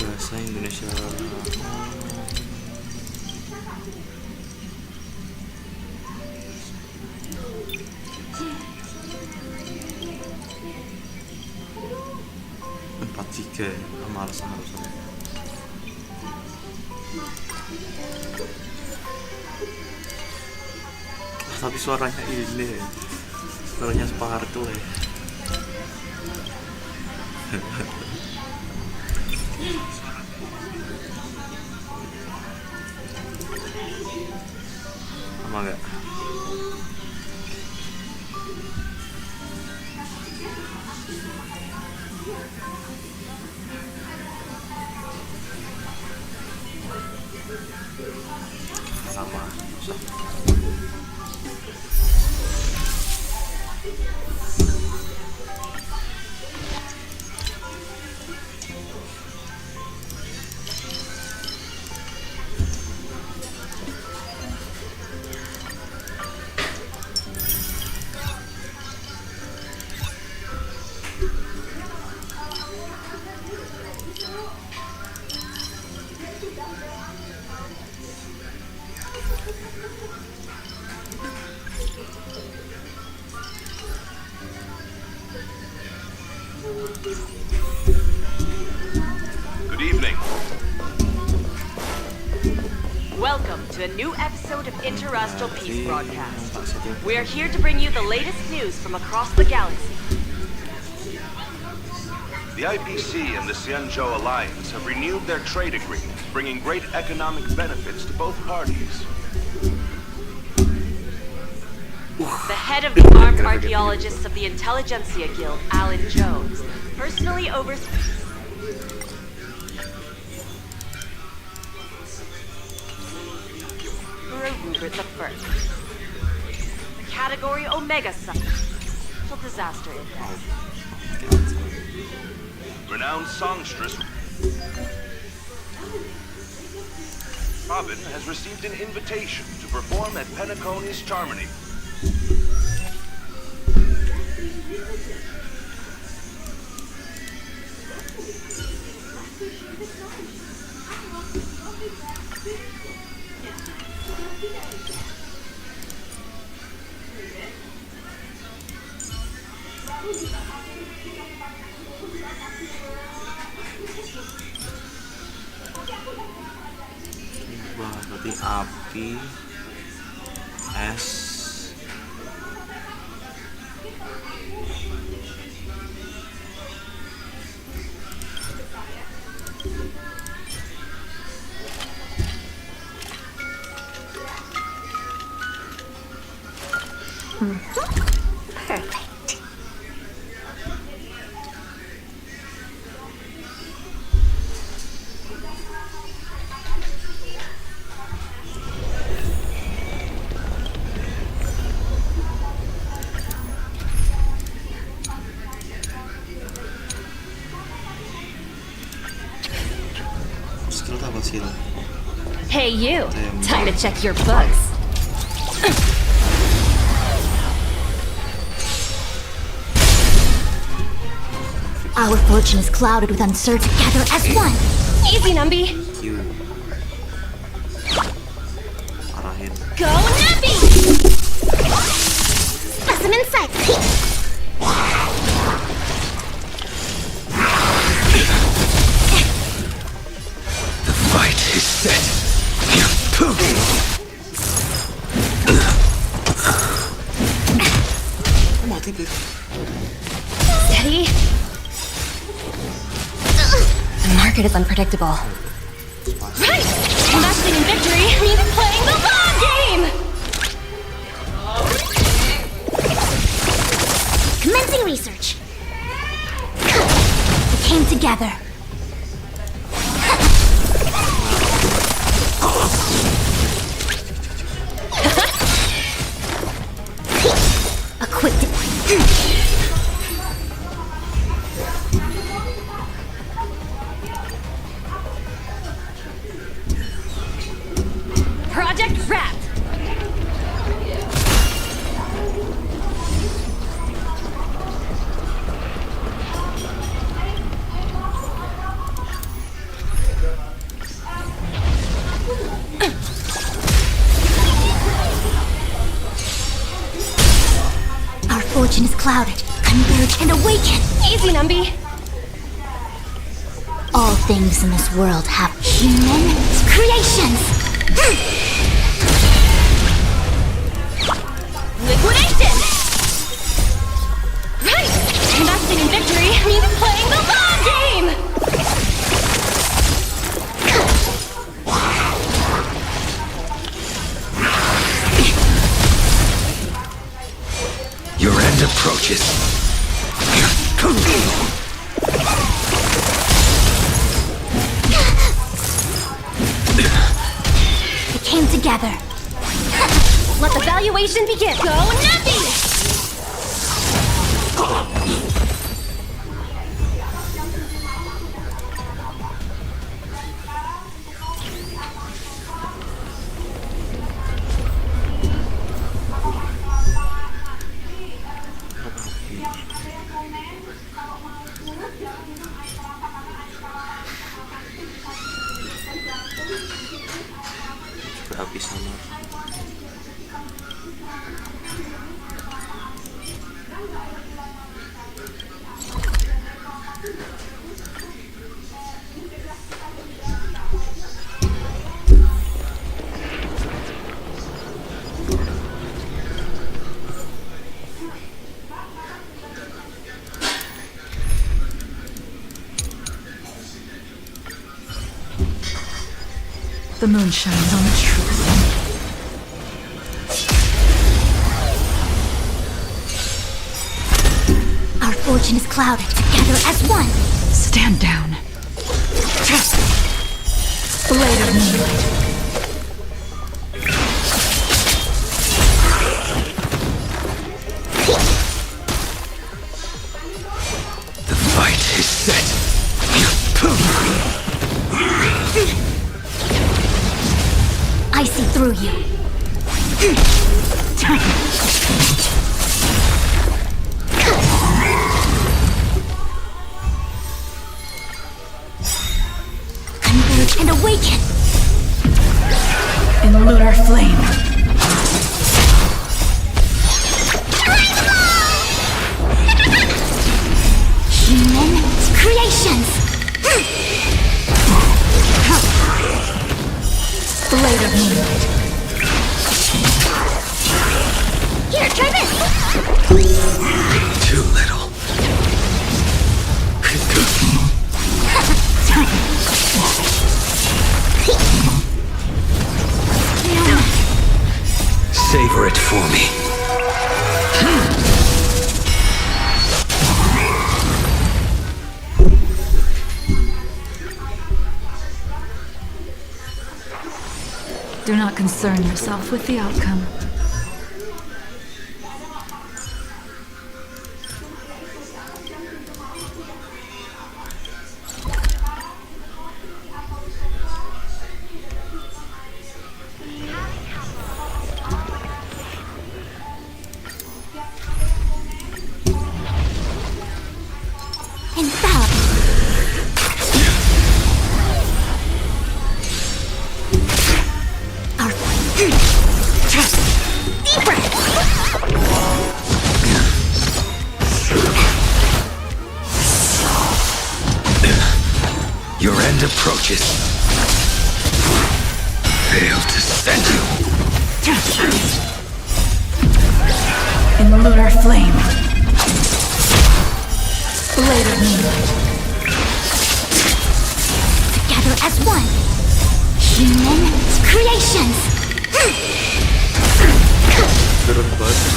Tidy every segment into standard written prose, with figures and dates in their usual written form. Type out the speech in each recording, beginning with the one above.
Bahasa Indonesia. Empat tiga, males. Tapi suaranya ini, suaranya Sparkle ya. Sama enggak? Sama. Good evening. Welcome to a new episode of Interastral Peace Broadcast. We are here to bring you the latest news from across the galaxy. The IPC and the Xianzhou Alliance have renewed their trade agreement, bringing great economic benefits to both parties. The head of the armed archaeologists of the Intelligentsia Guild, Alan Jones, personally oversees Rupert the First. Category Omega Social Disaster Index. Renowned songstress Robin has received an invitation to perform at Penacony's Charmony. Wah, berarti api, es, Perfect. skill apa skill? Hey you, time to check your books. Our fortune is clouded with uncertainty. Together as one. Easy, Numby. Q. Arahin. Go, Numby! Specimen sight. The fight is set. Mati Blitz. Steady. The market is unpredictable. Right! Investing in victory means playing the long game! Commencing research. We came together. Project wrapped! Our fortune is clouded. Converge and awaken! Easy, Numby! All things in this world have human creations! Liquidation! Right! Investing in victory means playing the long game! Your end approaches. We came together. Let the valuation begin! Go Numpy! Berapi sama. The moon shines on the truth. Our fortune is clouded. Together as one! Stand down. Blade of moonlight. The fight is set. I see through you. Converge and awaken! In lunar flame. Human creations! Blade of moonlight. Here, try this! Too little. Savor it for me. Do not concern yourself with the outcome. Infallible! Our deeper! Your end approaches. Fail to send you. In lunar flame. Blade of moonlight. Together as one! Human creations! Turun banget.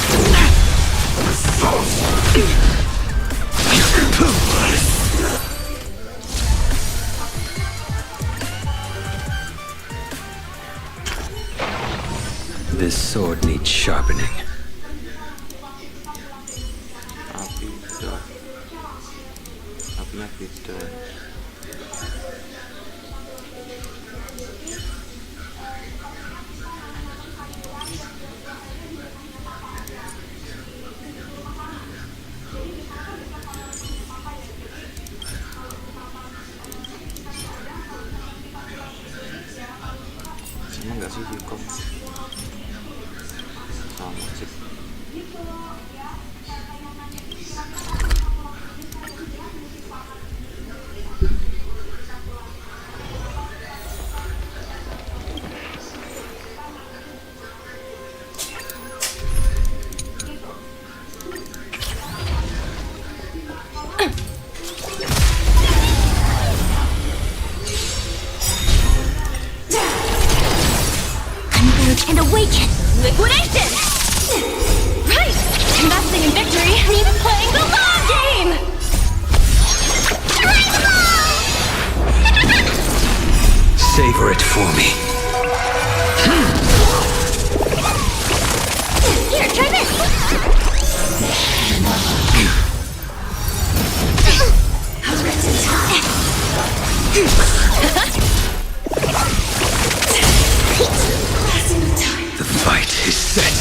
This sword needs sharpening. bidan. Sama nggak sih Hikom? Sama sih. And awaken! Liquidation! Right! Investing in victory means playing the long game! Savor it for me. Here, try this! The fight is set.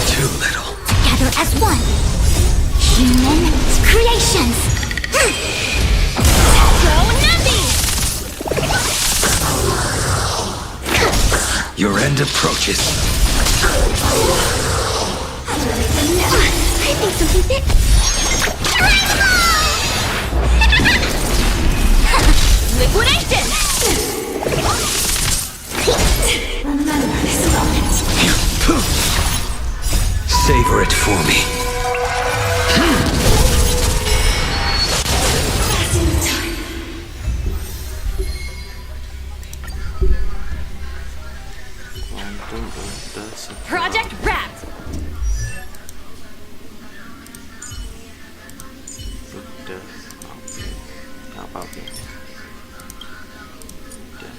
Too little. Together as one. Human creations. Go Nazi! Your end approaches. I think something fit. Liquidation! Remember this moment. Savor it for me. Quantum udah setahun. Project wrapped! Udah. Oke. Apa-apa. Udah.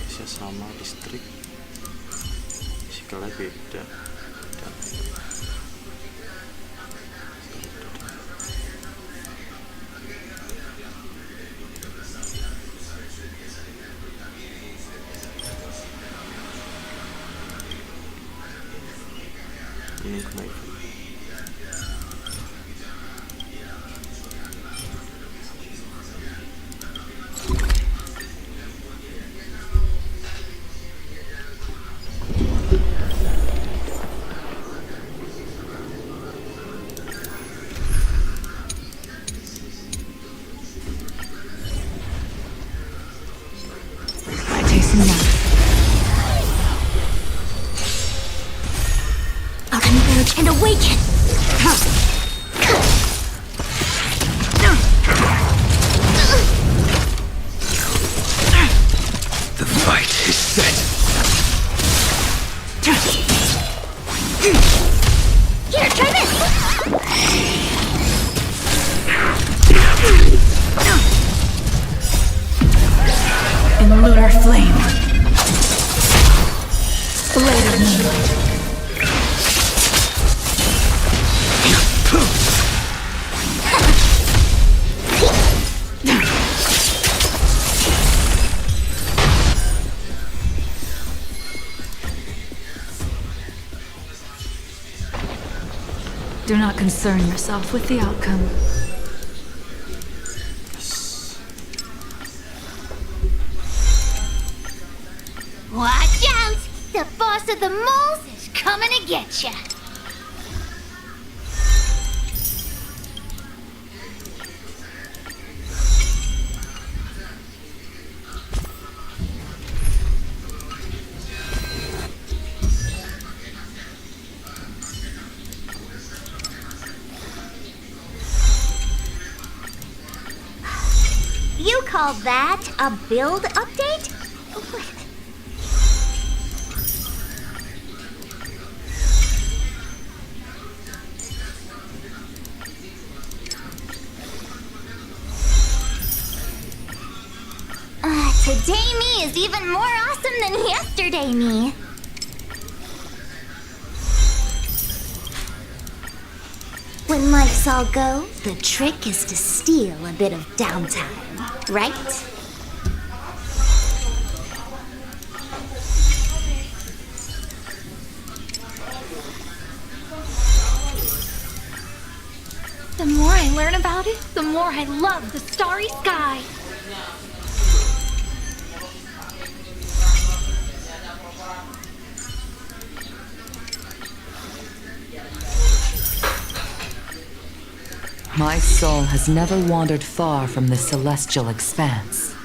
Bisa sama listrik. Sikalnya beda. Dan ini kenapa? I taste enough. Converge and awaken. The fight is set. Here, try this. In lunar flame. Blade of moonlight. Do not concern yourself with the outcome. Watch out! The boss of the moles is coming to get ya. You call that a build update? Today me is even more awesome than yesterday me. When life's all go, the trick is to steal a bit of downtime, right? The more I learn about it, the more I love the starry sky. My soul has never wandered far from the celestial expanse.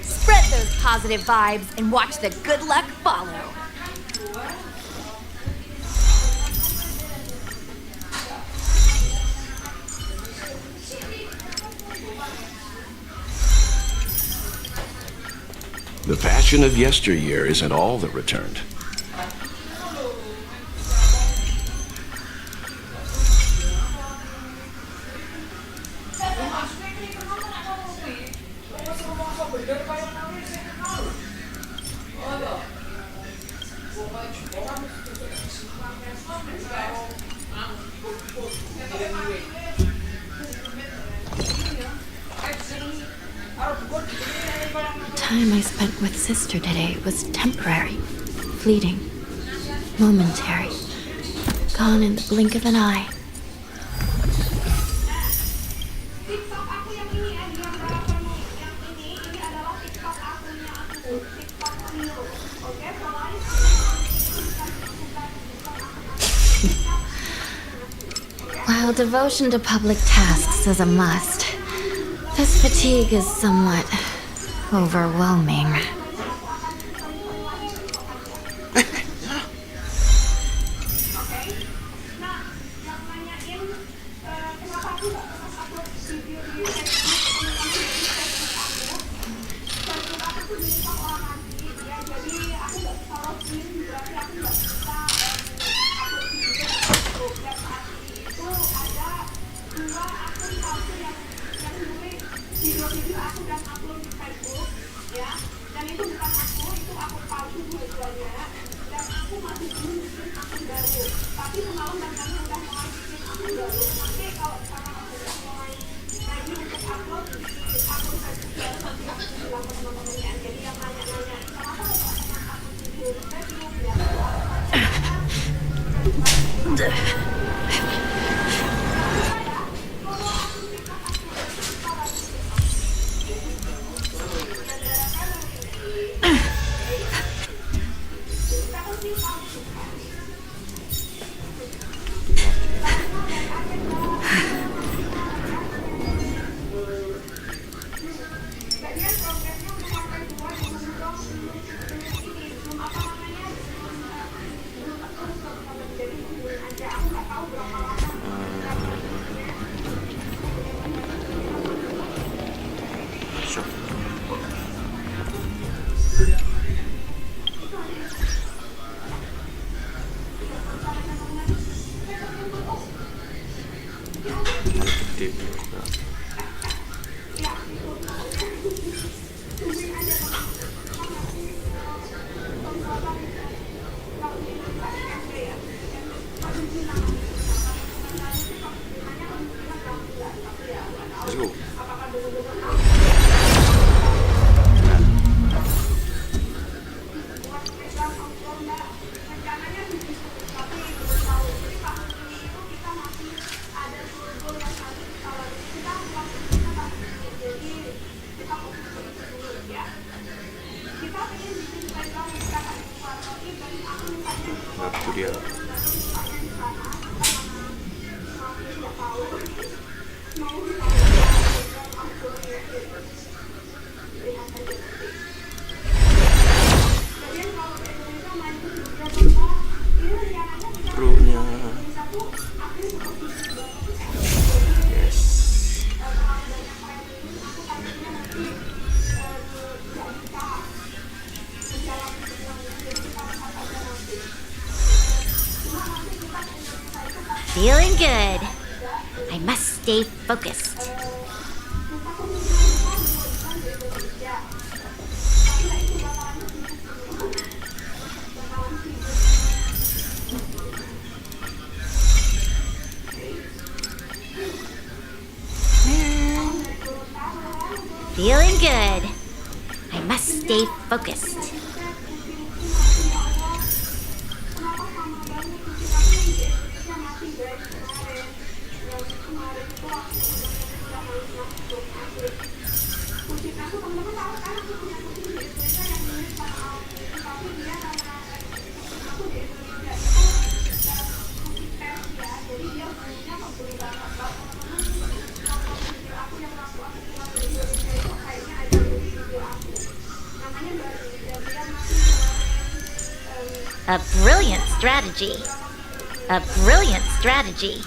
Spread those positive vibes and watch the good luck follow. The passion of yesteryear isn't all that returned. The time I spent with Sister today was temporary, fleeting, momentary, gone in the blink of an eye. While devotion to public tasks is a must, this fatigue is somewhat overwhelming. Let's go. Nah, itu dia. Krunya. Yes. Feeling good. I must stay focused. Feeling good. I must stay focused. A brilliant strategy. A brilliant strategy.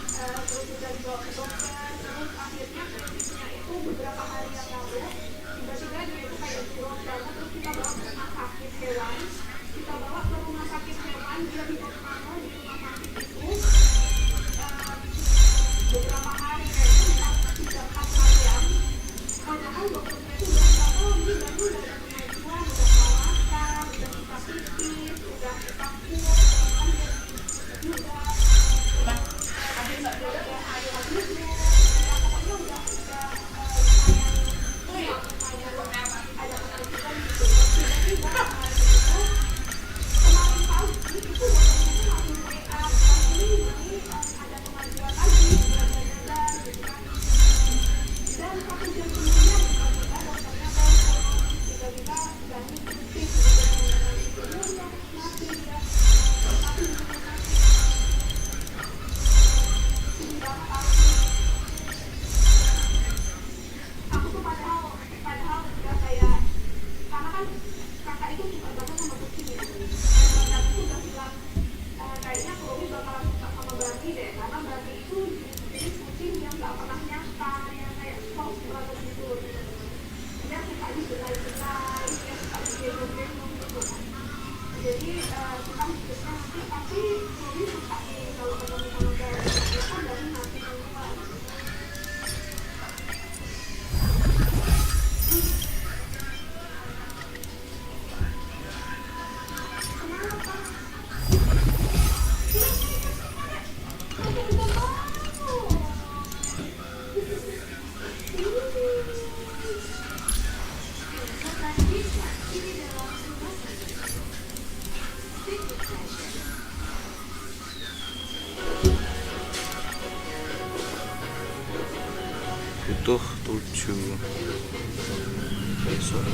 Butuh 7 besok.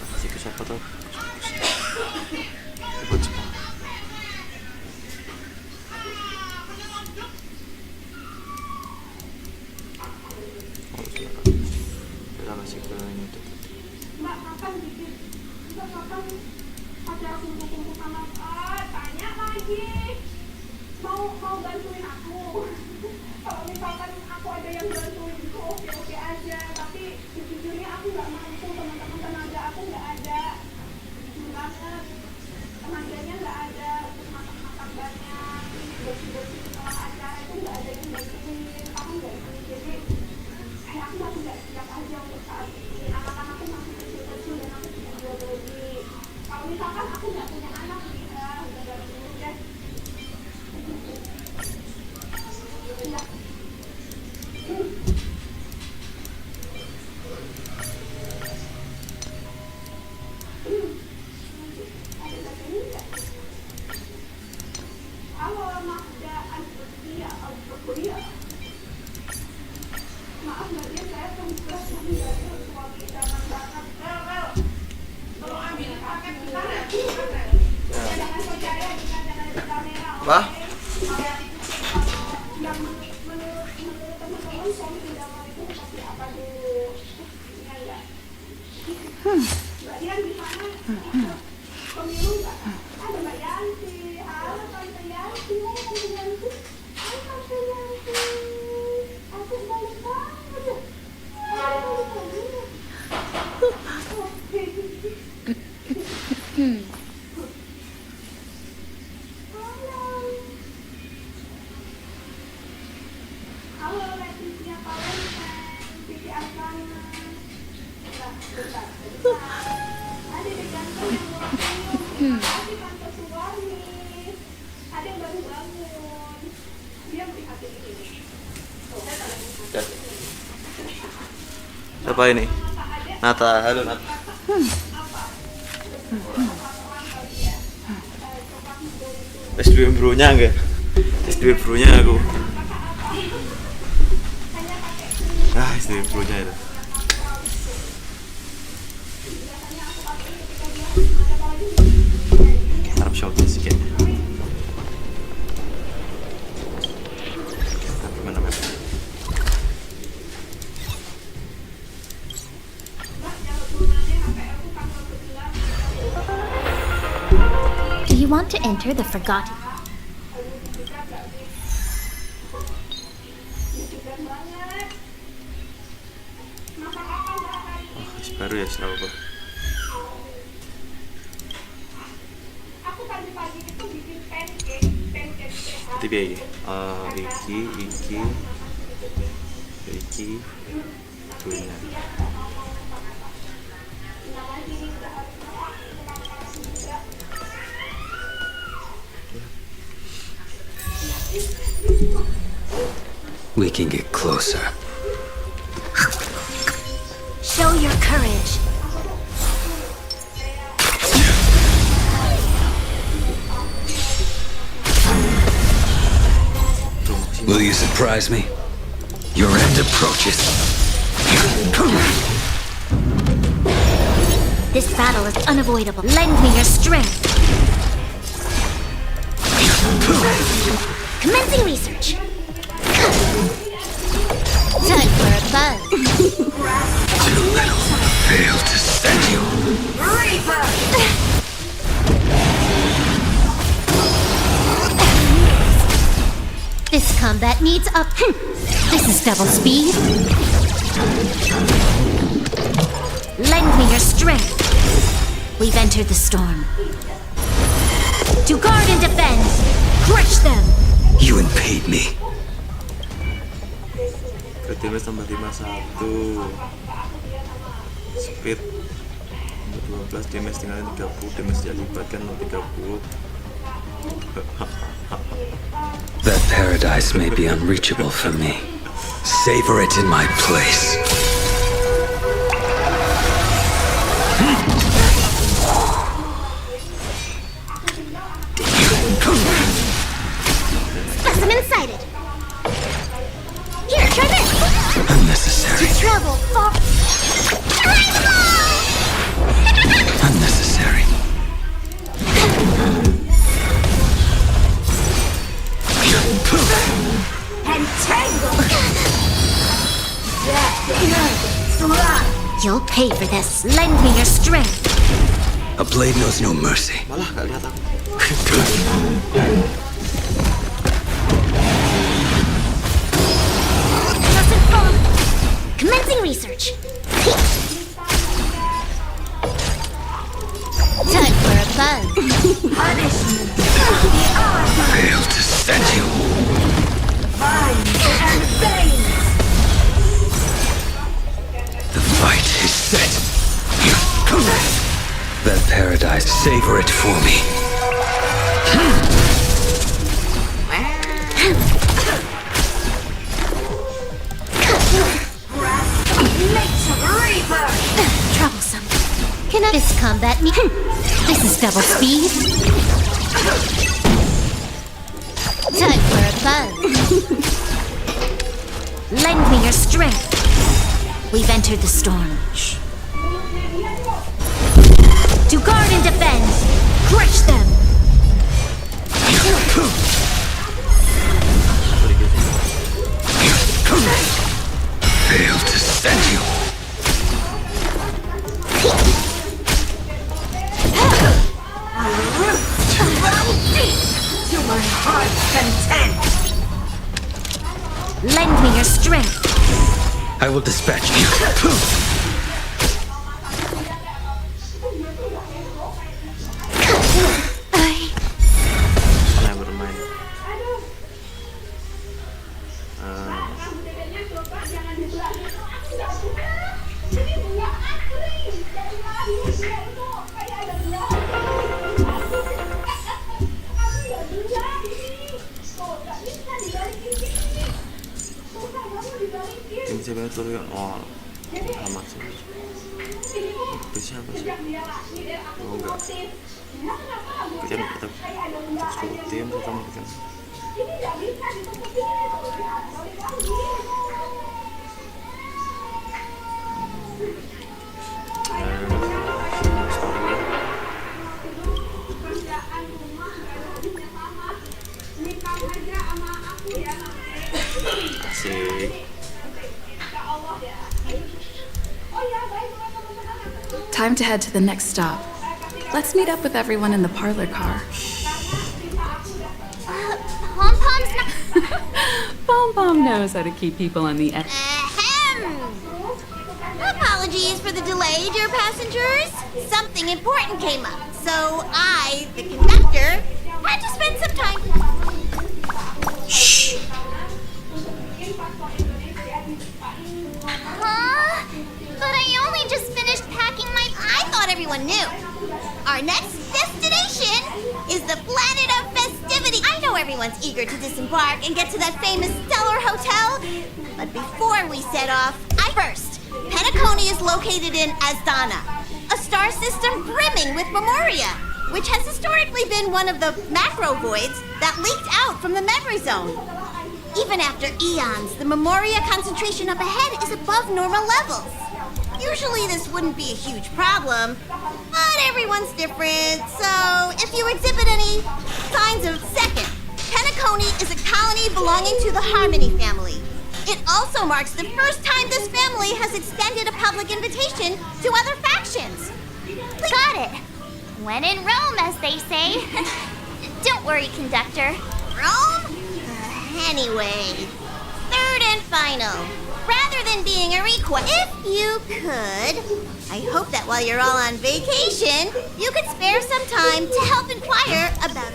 Kasih ke siapa tuh? Buat siapa? Oh, silakan. Kita kasih ke ini tuh. Ada kumpul-kumpul sama tanya lagi mau bantuin aku. Kalau misalkan aku ada yang bantuin itu oke aja, tapi sejujurnya aku nggak mampu, teman-teman tenaga aku nggak ada, jujur banget tenaganya nggak ada untuk masak banyak, bersih setelah acara itu nggak ada yang bantuin, aku nggak ini, jadi aku masih nggak siap aja untuk saat ini. Anak-anakku masih kecil dan aku tidak biologi. Kalau misalkan aku nggak punya anak, udah nggak dulu deh. Ya. Ada ini nggak? Halo, Magda Berkuliah. Maaf Mbak Dia, saya pembuat meninggalnya suami idaman banget. Tolong ambil paket kita ya. Jangan percaya dengan di kamera. Apa? Yang menurut teman-teman suami idaman itu seperti apa dulu? Iya enggak? Mbak Dian di sana pemilu nggak? Ada Mbak Yanti. Halo Tante Yanti. Tante Yanti. Halo Tante Yanti. Aku balik banget ya. Halo Leticia Valentine, Siti Asana. Bentar. Ada di ganteng yang mau senyum. Kasih Tante Su. Apa ini? Nata, halo Nata. SDW bro-nya enggak? SDW bro-nya aku. SDW bro-nya itu. Harap shotnya sih kayaknya. Tapi mana map? Do you want to enter the Forgotten? Baru ya, selalu apa? Itu biaya ini. Iki, punya. We can get closer. Show your courage. Will you surprise me? Your end approaches. This battle is unavoidable. Lend me your strength. Commencing research. Time for a buzz. Too little. Failed to send you. This combat needs up. This is double speed. Lend me your strength. We've entered the storm. To guard and defend. Crush them. You impede me. Crit damage tambah 51. Speed tambah 12, damage tinggalnya 30, damage diakibatkan 30. That paradise may be unreachable for me. Savor it in my place. Specimen sighted. Here, try this. Unnecessary. To travel far. Unnecessary. You'll pay for this. Lend me your strength. A blade knows no mercy. Malah gak lihat aku. Doesn't fall. Commencing research. Time for a buzz. Failed to send you. The fight is set. That paradise, savor it for me. Troublesome. Can I? This combat me. This is double speed. Time for a buzz. Lend me your strength. We've entered the storm. To guard and defend. Crush them. Failed to send you. Lend me your strength. I will dispatch you. Mana yang bermain? Ini siapa yang turun? Oh, Amat sih. Bisa apa sih? Oh enggak. Kita tetap tim kita kan. Asik. Time to head to the next stop. Let's meet up with everyone in the parlor car. Pom-Pom's not... Pom-Pom knows how to keep people on the edge. Ahem. Apologies for the delay, dear passengers. Something important came up, so I, the conductor, had to spend some time... Shh. Huh? But I only just finished packing my... I thought everyone knew. Our next destination is the planet of festivity. I know everyone's eager to disembark and get to that famous Stellar Hotel. But before we set off, first, Penacony is located in Asdana, a star system brimming with Memoria, which has historically been one of the macro voids that leaked out from the memory zone. Even after eons, the Memoria concentration up ahead is above normal levels. Usually this wouldn't be a huge problem, but everyone's different, so if you exhibit any signs of... Second, Penacony is a colony belonging to the Harmony family. It also marks the first time this family has extended a public invitation to other factions. Got it. When in Rome, as they say. Don't worry, conductor. Rome? Anyway, third and final. Rather than being a request, if you could, I hope that while you're all on vacation, you could spare some time to help inquire about...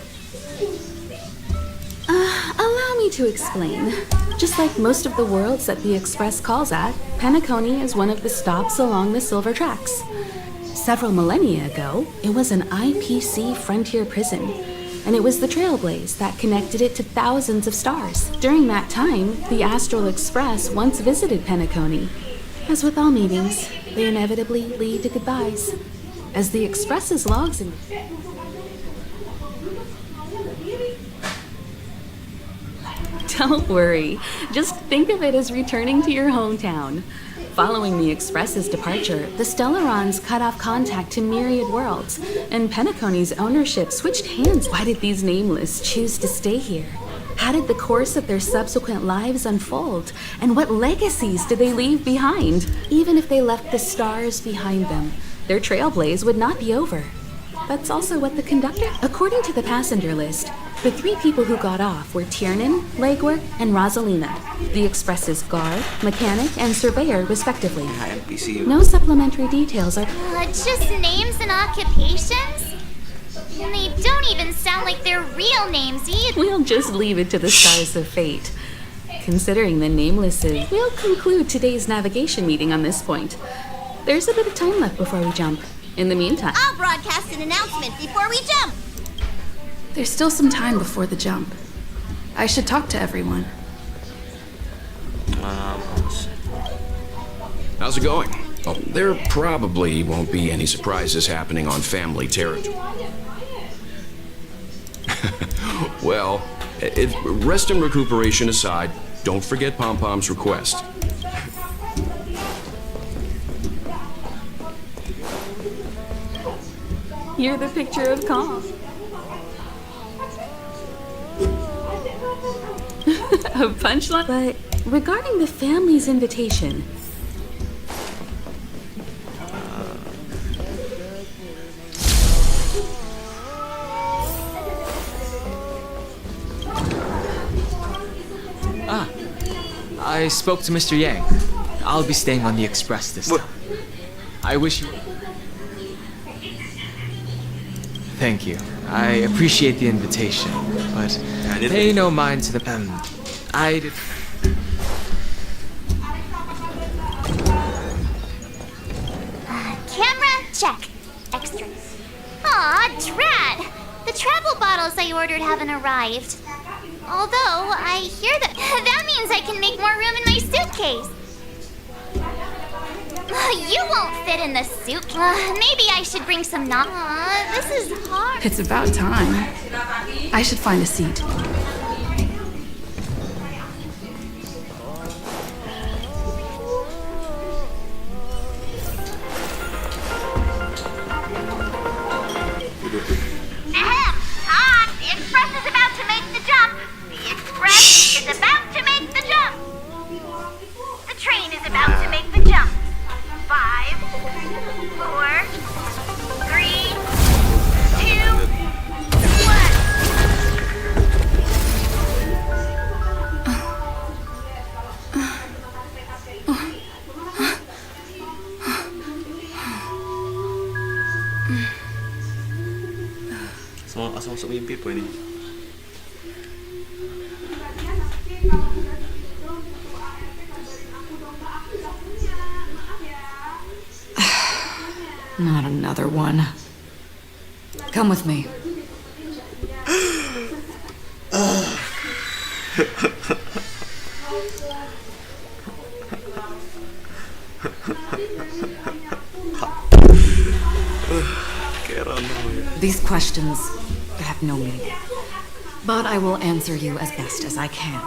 Allow me to explain. Just like most of the worlds that the Express calls at, Penacony is one of the stops along the Silver Tracks. Several millennia ago, it was an IPC frontier prison, and it was the Trailblaze that connected it to thousands of stars. During that time, the Astral Express once visited Penacony. As with all meetings, they inevitably lead to goodbyes. As the Express's logs in... Don't worry. Just think of it as returning to your hometown. Following the Express's departure, the Stellarons cut off contact to myriad worlds, and Penacony's ownership switched hands. Why did these nameless choose to stay here? How did the course of their subsequent lives unfold? And what legacies did they leave behind? Even if they left the stars behind them, their trailblaze would not be over. That's also what the conductor... According to the passenger list, the 3 people who got off were Tiernan, Legwork, and Rosalina, the Express's guard, mechanic, and surveyor, respectively. NPC. No supplementary details are... just names and occupations? And they don't even sound like their real names either. We'll just leave it to the stars of fate. Considering the namelesses, we'll conclude today's navigation meeting on this point. There's a bit of time left before we jump. In the meantime... I'll broadcast an announcement before we jump. There's still some time before the jump. I should talk to everyone. How's it going? Oh, there probably won't be any surprises happening on family territory. Well, rest and recuperation aside, don't forget Pom-Pom's request. You're the picture of calm. A punchline? But regarding the family's invitation... I spoke to Mr. Yang. I'll be staying on the Express this time. I wish you... Thank you. I appreciate the invitation, but pay no mind to the... I did... Camera check. Extras. Aw, drat! The travel bottles I ordered haven't arrived. Although, I hear that means I can make more room in my suitcase. You won't fit in the suit. Maybe I should bring some this is hard. It's about time. I should find a seat. Ahem! On! The Express is about to make the jump! The Express is about to make the jump! The train is about to make the jump. 5, 4, 3, 2, 1. Langsung masuk mimpi apa ini? Not another one. Come with me. These questions have no meaning, but I will answer you as best as I can.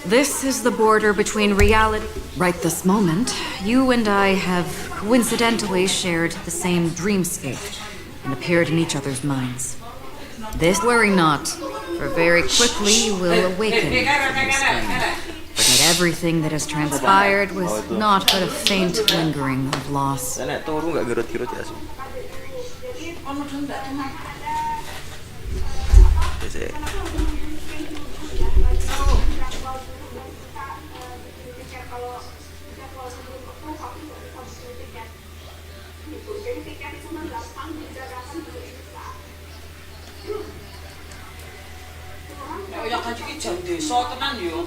This is the border between reality. Right this moment, you and I have coincidentally shared the same dreamscape and appeared in each other's minds. This, worry not, for very quickly you will awaken from this dream. That everything that has transpired was not but a faint lingering of loss. Nenek turu nggak gerut-gerut ya sih? Biasa. Ya kan iki jan desa tenan yo.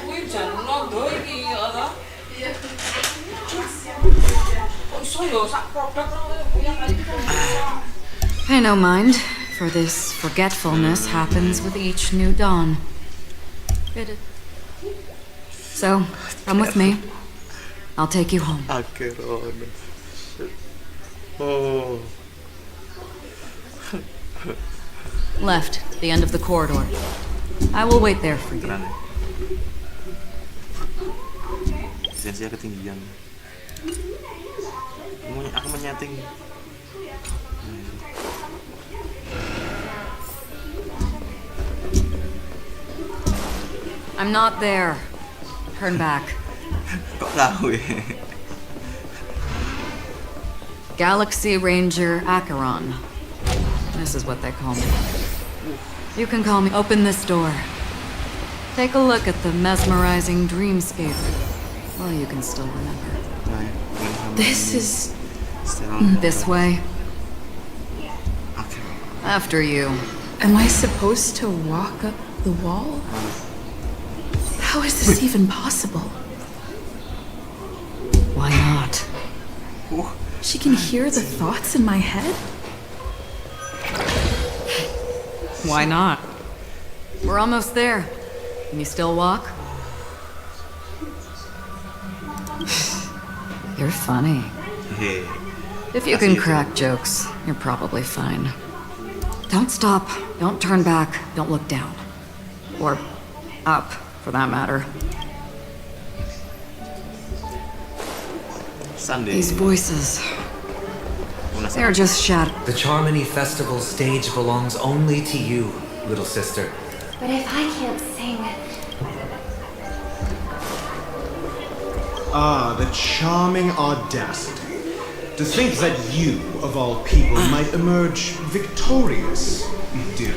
Kuwi jan londo iki ya ta. Kok iso yo sak produk ya kan iki desa. Pay no mind, for this forgetfulness happens with each new dawn. So, come with me. I'll take you home. Oh. Left, the end of the corridor. I will wait there for you. Sensinya ketinggian. Aku menyating. I'm not there. Turn back. Kok tahu ya? Galaxy Ranger Acheron. This is what they call me. You can call me. Open this door. Take a look at the mesmerizing dreamscape. Well, you can still remember. This is... this way. After you. Am I supposed to walk up the wall? How is this even possible? Why not? She can hear the thoughts in my head? Why not? We're almost there. Can you still walk? You're funny. If you can crack jokes, you're probably fine. Don't stop. Don't turn back. Don't look down. Or up, for that matter. These voices, they're just shadows. The Charmony Festival stage belongs only to you, little sister. But if I can't sing... Ah, the charming audacity. To think that you, of all people, might emerge victorious. Dear.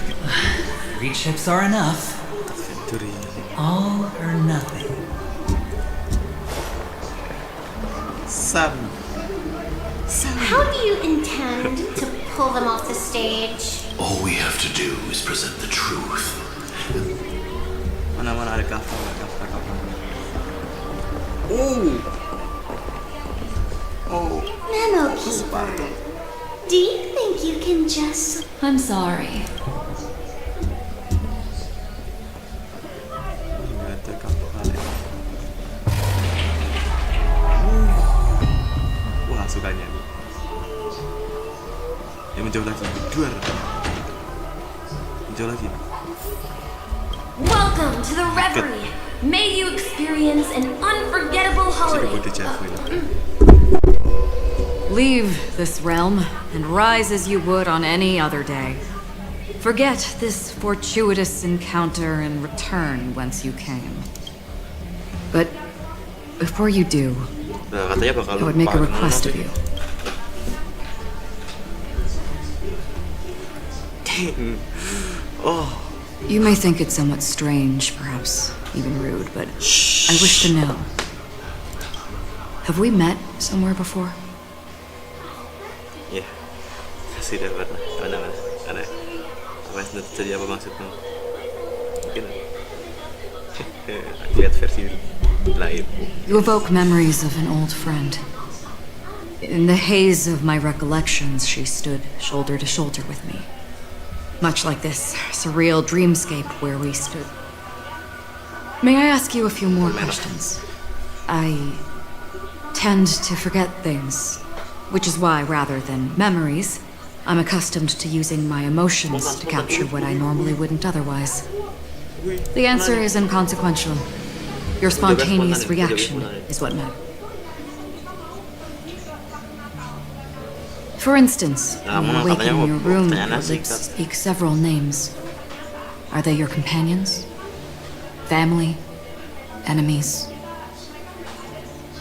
3 chips are enough. All or nothing. So how do you intend to pull them off the stage? All we have to do is present the truth. Mana-mana ada cover. Oh. Memo Keeper, do you think you can just... I'm sorry. Jauh lagi. Jauh lagi. Welcome to the reverie. May you experience an unforgettable holiday. Leave this realm and rise as you would on any other day. Forget this fortuitous encounter and return whence you came. But before you do, I would make a request of you. You may think it somewhat strange, perhaps even rude, but I wish to know. Have we met somewhere before? Ya, sudah pernah. Mana. Apa tadi apa maksudmu? Mungkin aku lihat versi lain. You evoke memories of an old friend. In the haze of my recollections, she stood shoulder to shoulder with me. Much like this surreal dreamscape where we stood. May I ask you a few more questions? I tend to forget things, which is why, rather than memories, I'm accustomed to using my emotions to capture what I normally wouldn't otherwise. The answer is inconsequential. Your spontaneous reaction is what matters. For instance, when you awaken in your room, your lips speak several names. Are they your companions? Family? Enemies?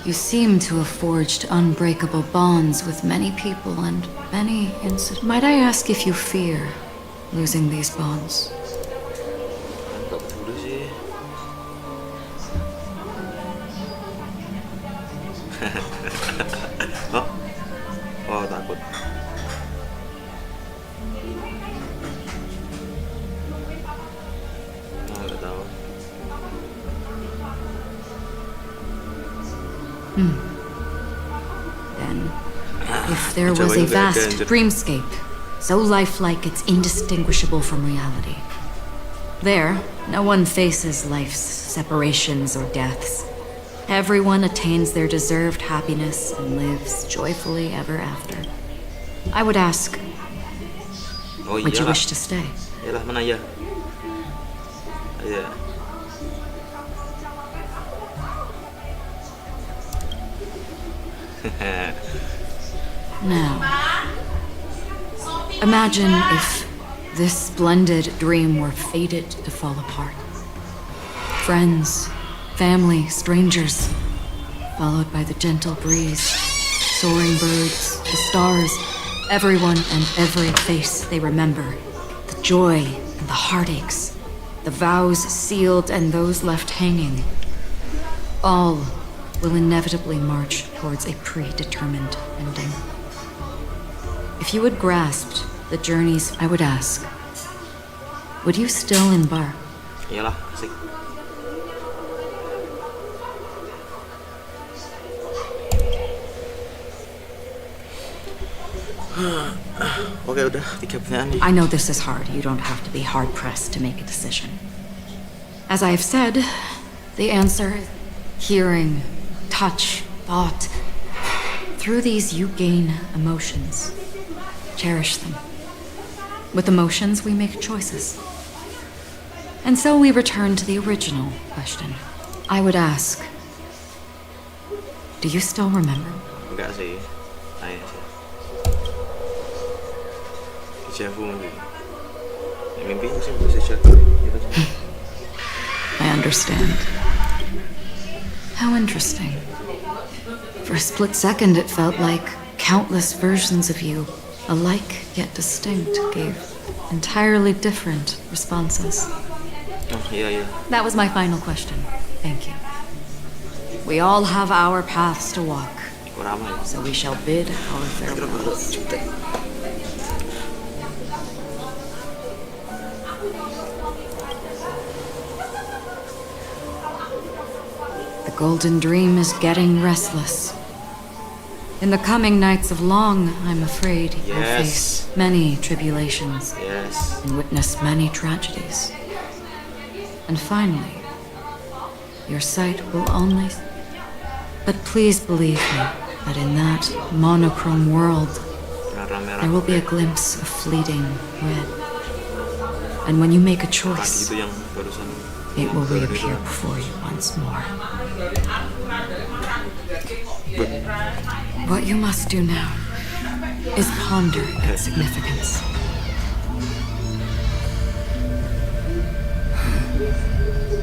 You seem to have forged unbreakable bonds with many people and many incidents. Might I ask if you fear losing these bonds? Oh, takut. Nggak tahu. Then, if there was a vast dreamscape, so lifelike it's indistinguishable from reality. There, no one faces life's separations or deaths. Everyone attains their deserved happiness and lives joyfully ever after. I would ask, would you wish to stay? Yalah, mana ya? Yeah. Now, imagine if this splendid dream were fated to fall apart. Friends, family, strangers, followed by the gentle breeze, soaring birds, the stars, everyone and every face they remember, the joy and the heartaches, the vows sealed and those left hanging. All will inevitably march towards a predetermined ending. If you had grasped the journeys, I would ask, would you still embark? Iyalah, asik. Oke, udah 3 pertanyaan nih. I know this is hard. You don't have to be hard-pressed to make a decision. As I have said, the answer is hearing, touch, thought. Through these, you gain emotions. Cherish them. With emotions, we make choices. And so we return to the original question. I would ask, do you still remember? Enggak sih. Ayah sih. Dejavu mungkin. Ya, mimpi sih bisa jatuh. I understand. How interesting. For a split second, it felt like countless versions of you, alike yet distinct, gave entirely different responses. Oh, iya. That was my final question. Thank you. We all have our paths to walk, so we shall bid our farewells. The golden dream is getting restless. In the coming nights of long, I'm afraid you'll face many tribulations and witness many tragedies. And finally, your sight will only... But please believe me that in that monochrome world, merah-merah. There will be a glimpse of fleeting red. And when you make a Tadi choice, itu yang barusan it will yang reappear itu. before you once more. What you must do now is ponder its significance.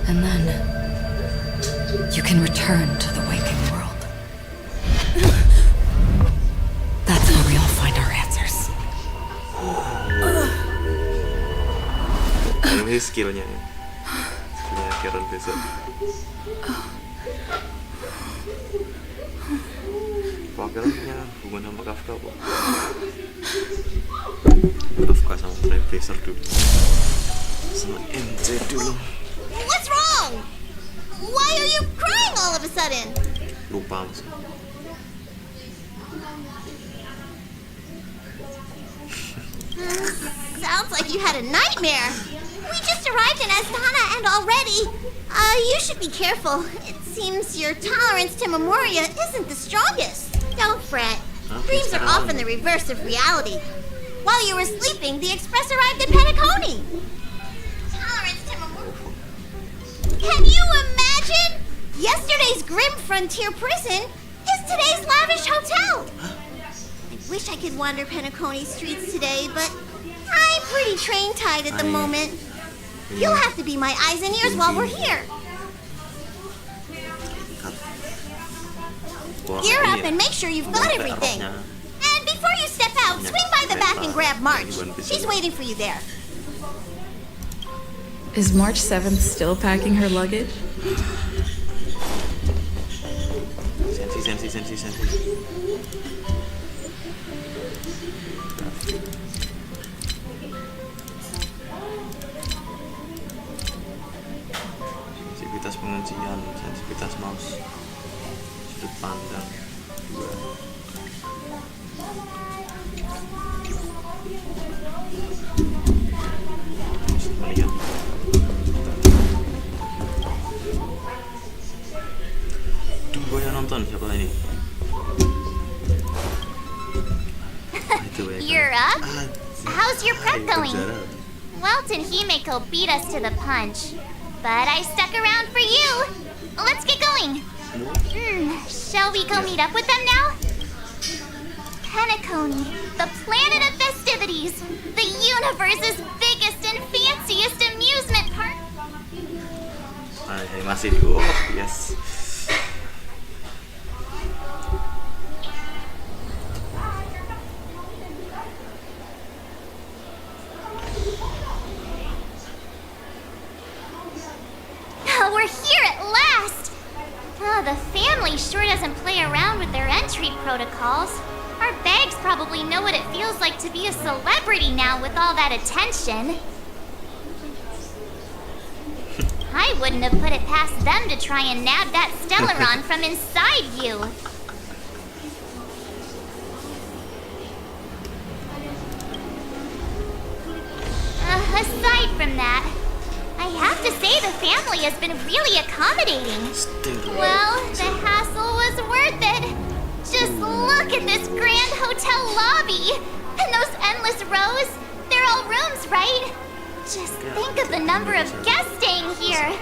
And then you can return to the waking world. That's where we all find our answers. Ini skillnya Karen besok. Karen punya hubungan sama Kafka kok. Kafka sama Trailblazer dulu. Sama MJ dulu. What's wrong? Why are you crying all of a sudden? Lupa sih. Sounds like you had a nightmare. We just arrived in Astana and already... you should be careful. It seems your tolerance to Memoria isn't the strongest. Don't fret. Dreams are often the reverse of reality. While you were sleeping, the express arrived in Penacony. Tolerance to Memoria... Can you imagine? Yesterday's grim frontier prison is today's lavish hotel. I wish I could wander Penacony streets today, but I'm pretty train-tied at the moment. You'll have to be my eyes and ears while we're here. Gear up and make sure you've got everything. And before you step out, swing by the back and grab March. She's waiting for you there. Is March 7th still packing her luggage? Sensi. Sensitivitas penguncian, sensitivitas mouse, sudut pandang 2. Melihat. Gue yang nonton siapa ini? You're up? How's your prep going? Welt and Himeko beat us to the punch, but I stuck around for you. Let's get going. Shall we go meet up with them now? Penacony, the planet of festivities, the universe's biggest and fanciest amusement park. Masih di yes. We're here at last! The family sure doesn't play around with their entry protocols. Our bags probably know what it feels like to be a celebrity now with all that attention. I wouldn't have put it past them to try and nab that Stellaron from inside you. Aside from that, I have to say the family has been really accommodating. Well, the hassle was worth it. Just look at this grand hotel lobby. And those endless rows. They're all rooms, right? Just think of the number of guests staying here.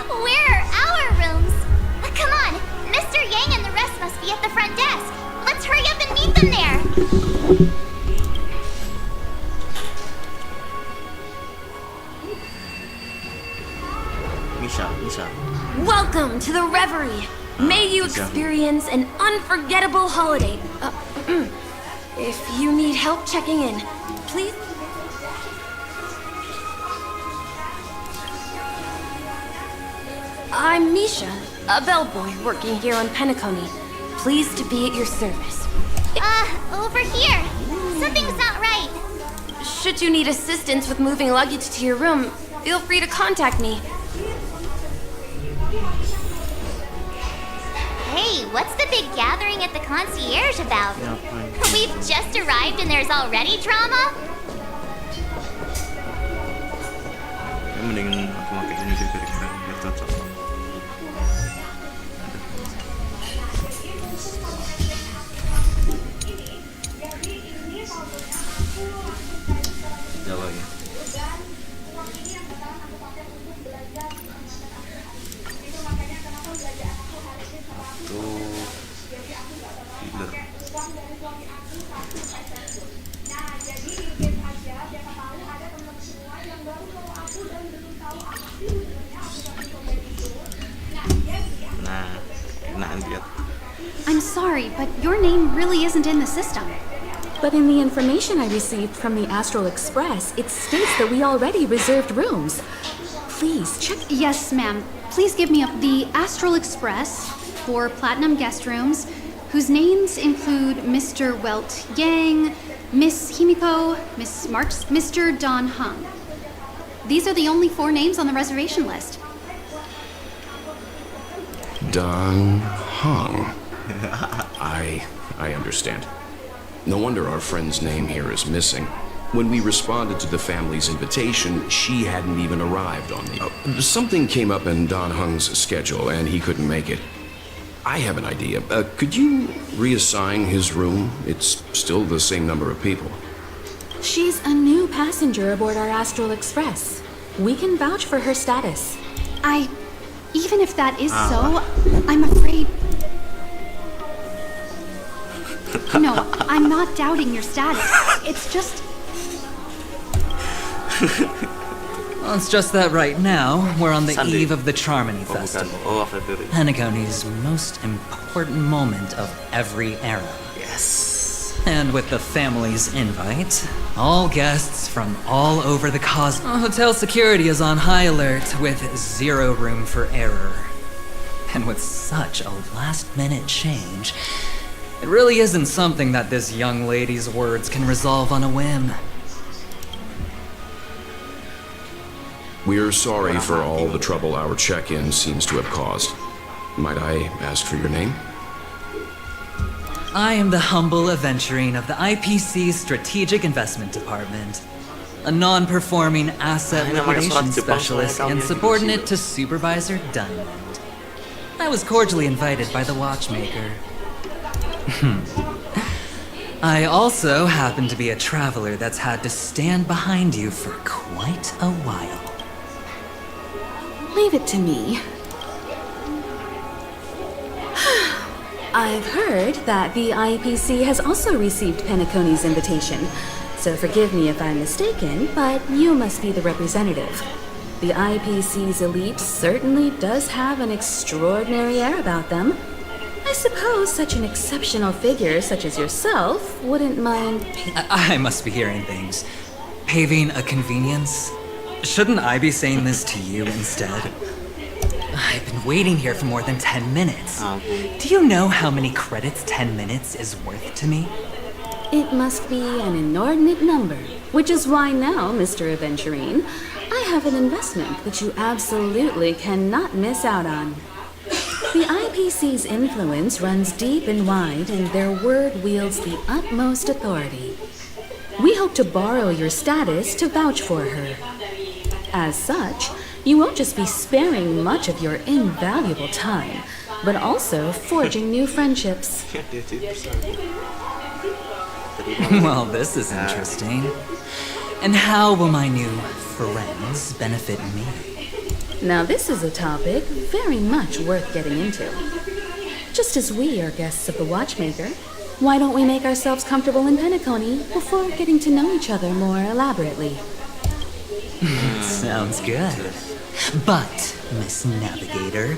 Where are our rooms? Come on, Mr. Yang and the rest must be at the front desk. Let's hurry up and meet them there. Misha. Welcome to the reverie. May you experience an unforgettable holiday. If you need help checking in, please. I'm Misha, a bellboy working here on Penacony. Pleased to be at your service. Over here. Something's not right. Should you need assistance with moving luggage to your room, feel free to contact me. Hey, what's the big gathering at the concierge about? We've just arrived and there's already drama? Mending aku pakai ini juga biar cocok. Jawa ya. Dealer. Nah, enak lihat. I'm sorry, but your name really isn't in the system. But in the information I received from the Astral Express, it states that we already reserved rooms. Please check. Yes, ma'am. Please give me the Astral Express for Platinum guest rooms, whose names include Mr. Welt Yang, Miss Himiko, Miss Marks, Mr. Don Hung. These are the only 4 names on the reservation list. Don Hung. I understand. No wonder our friend's name here is missing. When we responded to the family's invitation, she hadn't even arrived on the... something came up in Don Hung's schedule, and he couldn't make it. I have an idea. Could you reassign his room? It's still the same number of people. She's a new passenger aboard our Astral Express. We can vouch for her status. Even if that is so, I'm afraid... No, I'm not doubting your status. It's just... Well, it's just that right now, we're on the eve of the Charmony Festival. Penacony's most important moment of every era. Yes. And with the family's invite, all guests from all over the cosmos. Hotel security is on high alert with 0 room for error. And with such a last-minute change, it really isn't something that this young lady's words can resolve on a whim. We're sorry for all the trouble our check-in seems to have caused. Might I ask for your name? I am the humble aventurine of the IPC's Strategic Investment Department, a non-performing asset liquidation specialist and subordinate to Supervisor Diamond. I was cordially invited by the watchmaker. I also happen to be a traveler that's had to stand behind you for quite a while. Leave it to me. I've heard that the IPC has also received Penacony's invitation, so forgive me if I'm mistaken, but you must be the representative. The IPC's elite certainly does have an extraordinary air about them. I suppose such an exceptional figure such as yourself wouldn't mind... I must be hearing things. Paving a convenience? Shouldn't I be saying this to you instead? I've been waiting here for more than 10 minutes. Do you know how many credits 10 minutes is worth to me? It must be an inordinate number, which is why now, Mr. Aventurine, I have an investment that you absolutely cannot miss out on. The IPC's influence runs deep and wide, and their word wields the utmost authority. We hope to borrow your status to vouch for her. As such, you won't just be sparing much of your invaluable time, but also forging new friendships. Well, this is interesting. And how will my new friends benefit me? Now this is a topic very much worth getting into. Just as we are guests of the Watchmaker, why don't we make ourselves comfortable in Penacony before getting to know each other more elaborately? Sounds good. But, Miss Navigator,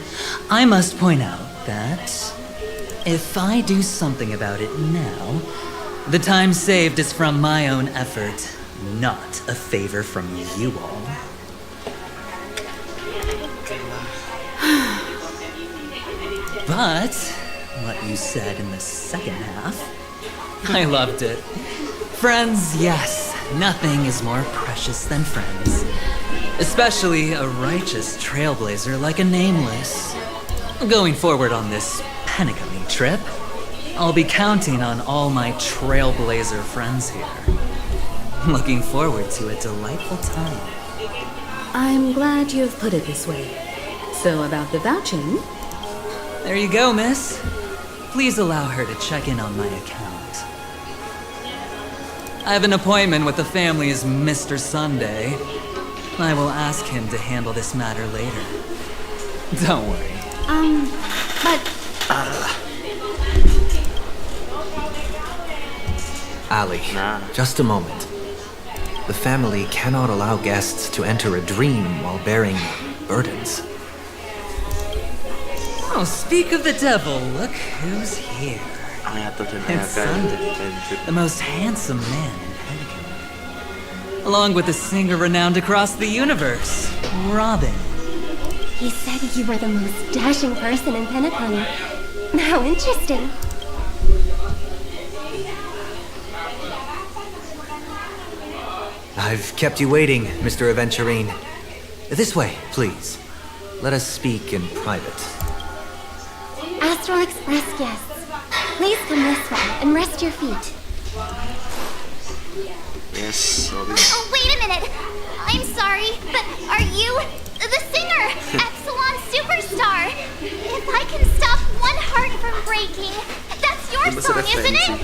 I must point out that if I do something about it now, the time saved is from my own effort, not a favor from you all. But what you said in the second half, I loved it. Friends, yes, nothing is more precious than friends. Especially a righteous trailblazer like a Nameless. Going forward on this Penacony trip, I'll be counting on all my trailblazer friends here. Looking forward to a delightful time. I'm glad you've put it this way. So about the vouching... There you go, miss. Please allow her to check in on my account. I have an appointment with the family's Mr. Sunday. I will ask him to handle this matter later. Don't worry. But Ali, just a moment. The family cannot allow guests to enter a dream while bearing burdens. Oh, speak of the devil, look who's here. It's Sunday, the most handsome man in Penacony. Along with a singer renowned across the universe, Robin. He said you were the most dashing person in Penacony. How interesting. I've kept you waiting, Mr. Aventurine. This way, please. Let us speak in private. Astral Express guests, please come this way and rest your feet. Yes, Robin. Oh, wait a minute. I'm sorry, but are you the singer, Epsilon Superstar? If I can stop one heart from breaking, that's your song, isn't it?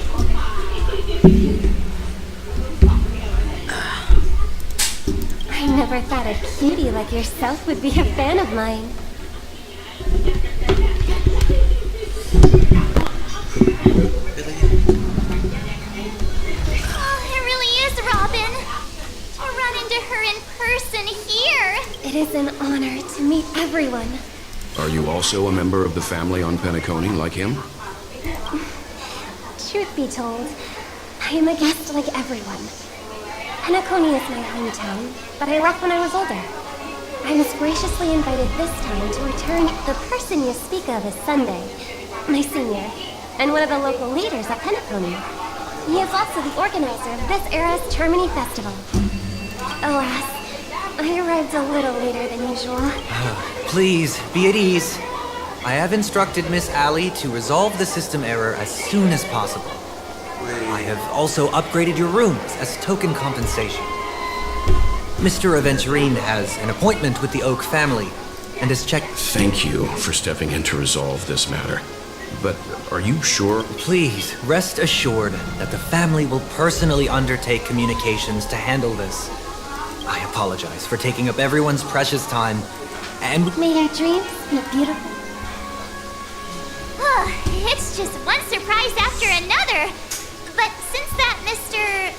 I never thought a cutie like yourself would be a fan of mine. Oh, it really is Robin. To run into her in person here. It is an honor to meet everyone. Are you also a member of the family on Penacony like him? Truth be told, I am a guest like everyone. Penacony is my hometown, but I left when I was older. I was graciously invited this time to return. The person you speak of is Sunday, my senior, and one of the local leaders at Penacony. He is also the organizer of this era's Termini Festival. Alas, I arrived a little later than usual. Please, be at ease. I have instructed Miss Ali to resolve the system error as soon as possible. I have also upgraded your rooms as token compensation. Mr. Aventurine has an appointment with the Oak family and has checked... Thank you for stepping in to resolve this matter. But are you sure? Please, rest assured that the family will personally undertake communications to handle this. I apologize for taking up everyone's precious time, and... May your dreams be beautiful. It's just one surprise after another. But since that Mr.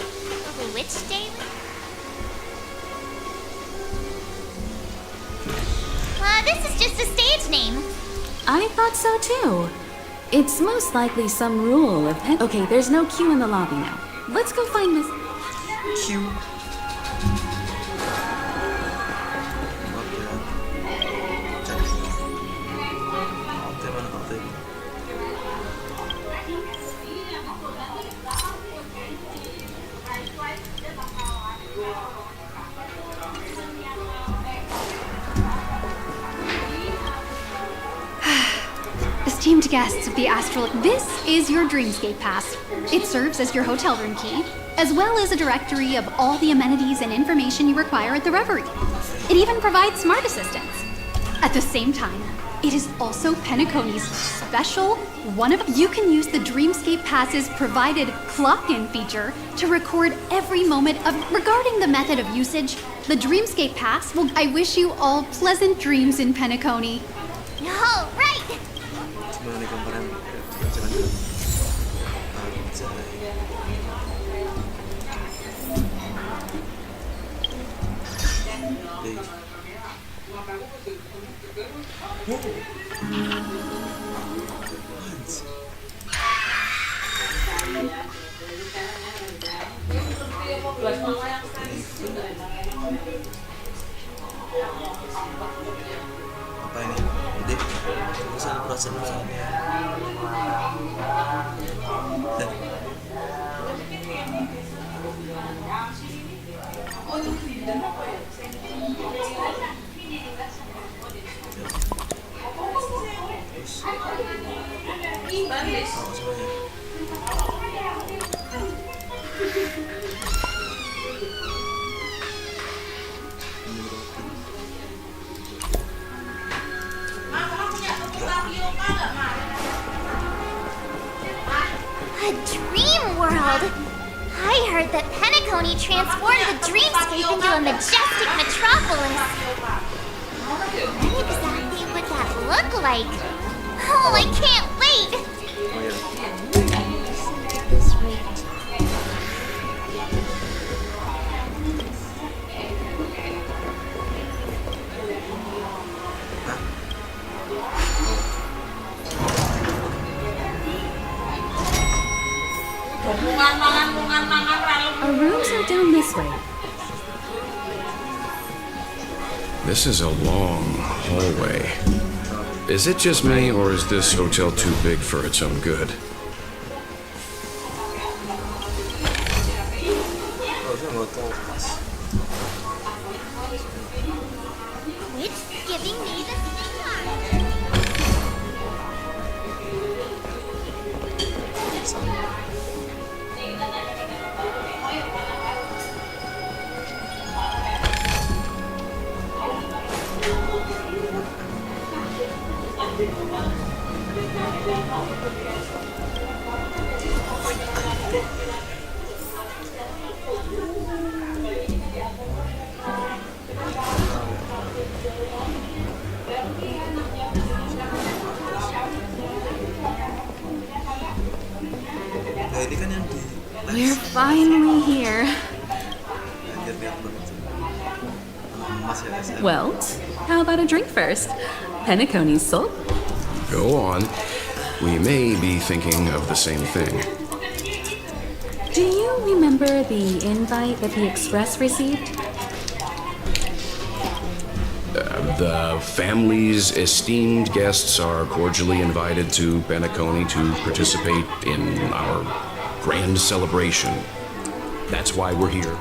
Which Daily? This is just a stage name. I thought so too. It's most likely some rule of Okay, there's no queue in the lobby now. Let's go find Miss... Q. Esteemed guests of the Astral, this is your Dreamscape Pass. It serves as your hotel room key, as well as a directory of all the amenities and information you require at the Reverie. It even provides smart assistants. At the same time, it is also Penacony's special You can use the Dreamscape Pass's provided clock-in feature to record every moment of... Regarding the method of usage, the Dreamscape Pass will... I wish you all pleasant dreams in Penacony. All right. Gimana nih gambaran jalan-jalan? Apa ini? Jadi, pesan perasaan-perasaannya. A dream world. I heard that Penacony transformed the dreamscape into a majestic metropolis. What exactly would that look like? Oh, I can't wait! Our rooms are down this way. This is a long hallway. Is it just me, or is this hotel too big for its own good? Quit giving me the We're finally here. Welt, how about a drink first? Penacony's sold. Go on. We may be thinking of the same thing. Do you remember the invite that the Express received? The family's esteemed guests are cordially invited to Penacony to participate in our grand celebration. That's why we're here.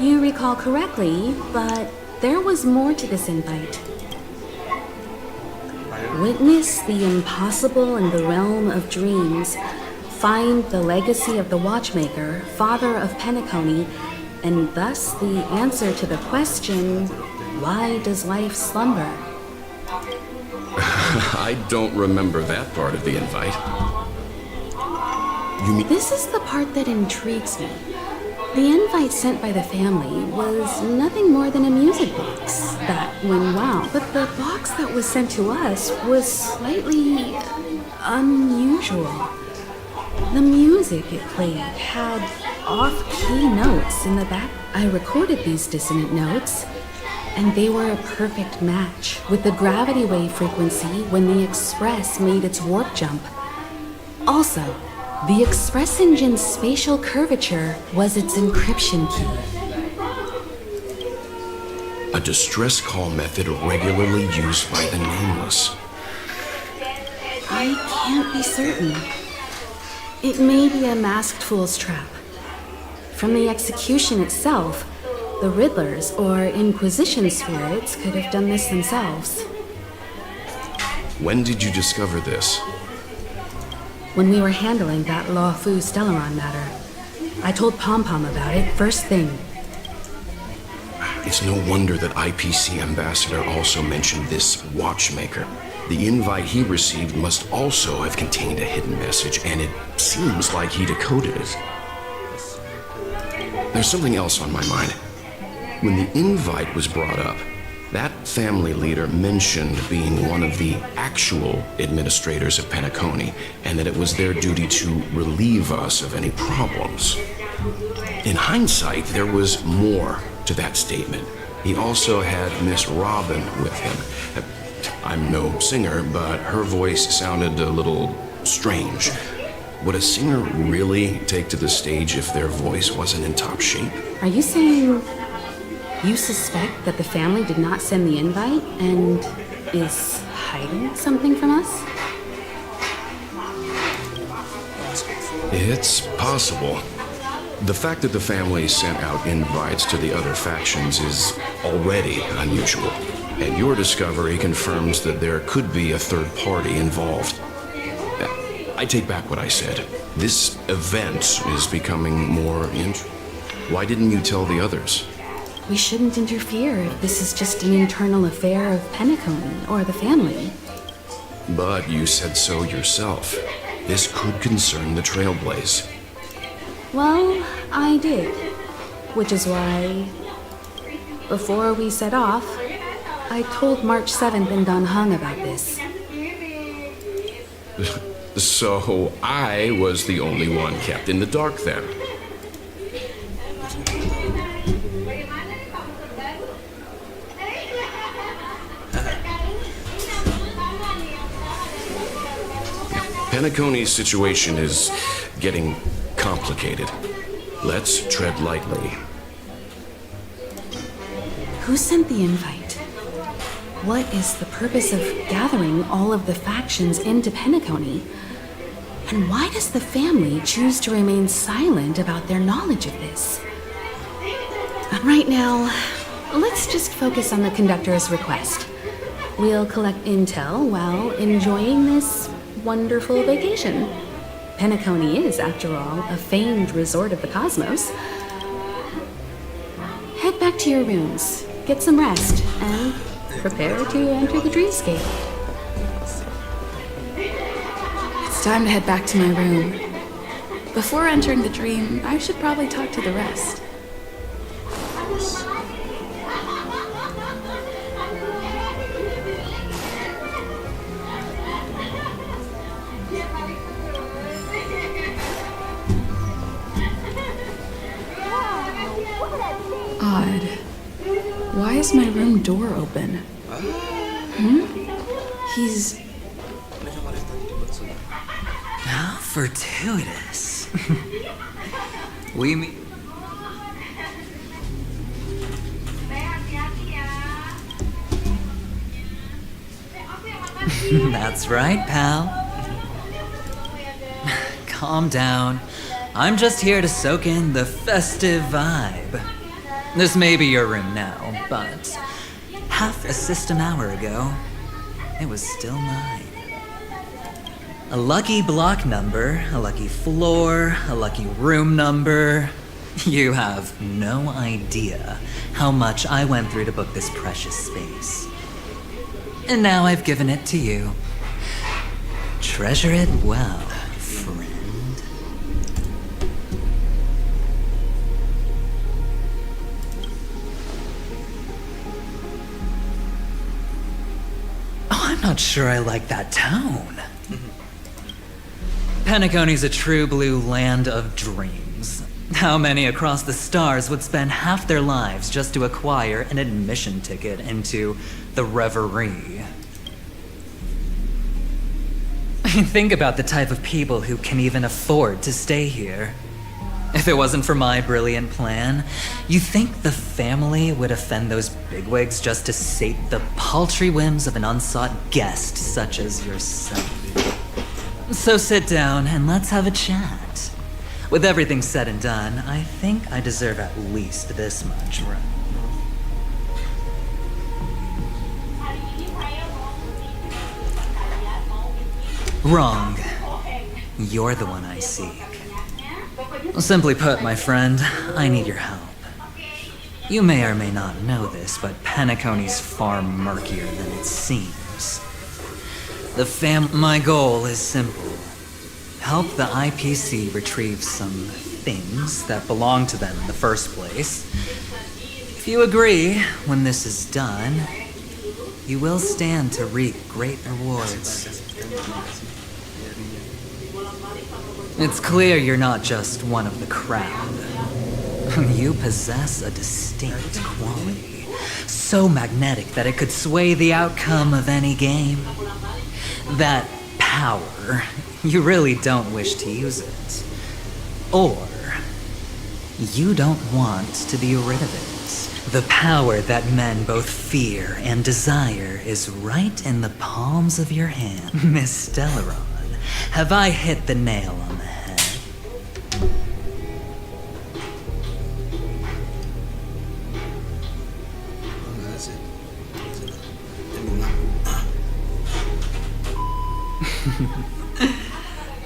You recall correctly, but there was more to this invite. Witness the impossible in the realm of dreams. Find the legacy of the watchmaker, father of Penacony, and thus the answer to the question, why does life slumber? I don't remember that part of the invite. You mean... This is the part that intrigues me. The invite sent by the family was nothing more than a music box that went wow. But the box that was sent to us was slightly unusual. The music it played had off-key notes in the back. I recorded these dissonant notes, and they were a perfect match with the gravity wave frequency when the Express made its warp jump. Also, the Express engine's spatial curvature was its encryption key. A distress call method regularly used by the Nameless. I can't be certain. It may be a masked fool's trap. From the execution itself, the Riddlers or Inquisition spirits could have done this themselves. When did you discover this? When we were handling that Lawfu Stellaron matter. I told Pom Pom about it first thing. It's no wonder that IPC Ambassador also mentioned this watchmaker. The invite he received must also have contained a hidden message, and it seems like he decoded it. There's something else on my mind. When the invite was brought up, that family leader mentioned being one of the actual administrators of Penacony, and that it was their duty to relieve us of any problems. In hindsight, there was more to that statement. He also had Miss Robin with him. I'm no singer, but her voice sounded a little strange. Would a singer really take to the stage if their voice wasn't in top shape? Are you saying you suspect that the family did not send the invite and is hiding something from us? It's possible. The fact that the family sent out invites to the other factions is already unusual, and your discovery confirms that there could be a third party involved. I take back what I said. This event is becoming more interesting. Why didn't you tell the others? We shouldn't interfere if this is just an internal affair of Penacony or the family. But you said so yourself. This could concern the Trailblaze. Well, I did. Which is why, before we set off, I told March 7th and Don Hung about this. So I was the only one kept in the dark then. Penacony's situation is getting complicated. Let's tread lightly. Who sent the invite? What is the purpose of gathering all of the factions into Penacony? And why does the family choose to remain silent about their knowledge of this? Right now, let's just focus on the conductor's request. We'll collect intel while enjoying this wonderful vacation. Penacony is, after all, a famed resort of the cosmos. Head back to your rooms, get some rest, and prepare to enter the dreamscape. It's time to head back to my room. Before entering the dream, I should probably talk to the rest. Odd. Why is my room door open? He's... How fortuitous. We meet... That's right, pal. Calm down. I'm just here to soak in the festive vibe. This may be your room now, but half a system hour ago, it was still mine. A lucky block number, a lucky floor, a lucky room number. You have no idea how much I went through to book this precious space. And now I've given it to you. Treasure it well, friend. I'm not sure I like that tone. Penacony's a true blue land of dreams. How many across the stars would spend half their lives just to acquire an admission ticket into the reverie? Think about the type of people who can even afford to stay here. If it wasn't for my brilliant plan, you think the family would offend those bigwigs just to sate the paltry whims of an unsought guest such as yourself? So sit down and let's have a chat. With everything said and done, I think I deserve at least this much, right? Wrong. You're the one I seek. Simply put, my friend, I need your help. You may or may not know this, but Penacony's far murkier than it seems. My goal is simple. Help the IPC retrieve some things that belong to them in the first place. If you agree, when this is done, you will stand to reap great rewards. It's clear you're not just one of the crowd. You possess a distinct quality, so magnetic that it could sway the outcome of any game. That power, you really don't wish to use it. Or, you don't want to be rid of it. The power that men both fear and desire is right in the palms of your hand. Miss Stellaron, have I hit the nail on the head?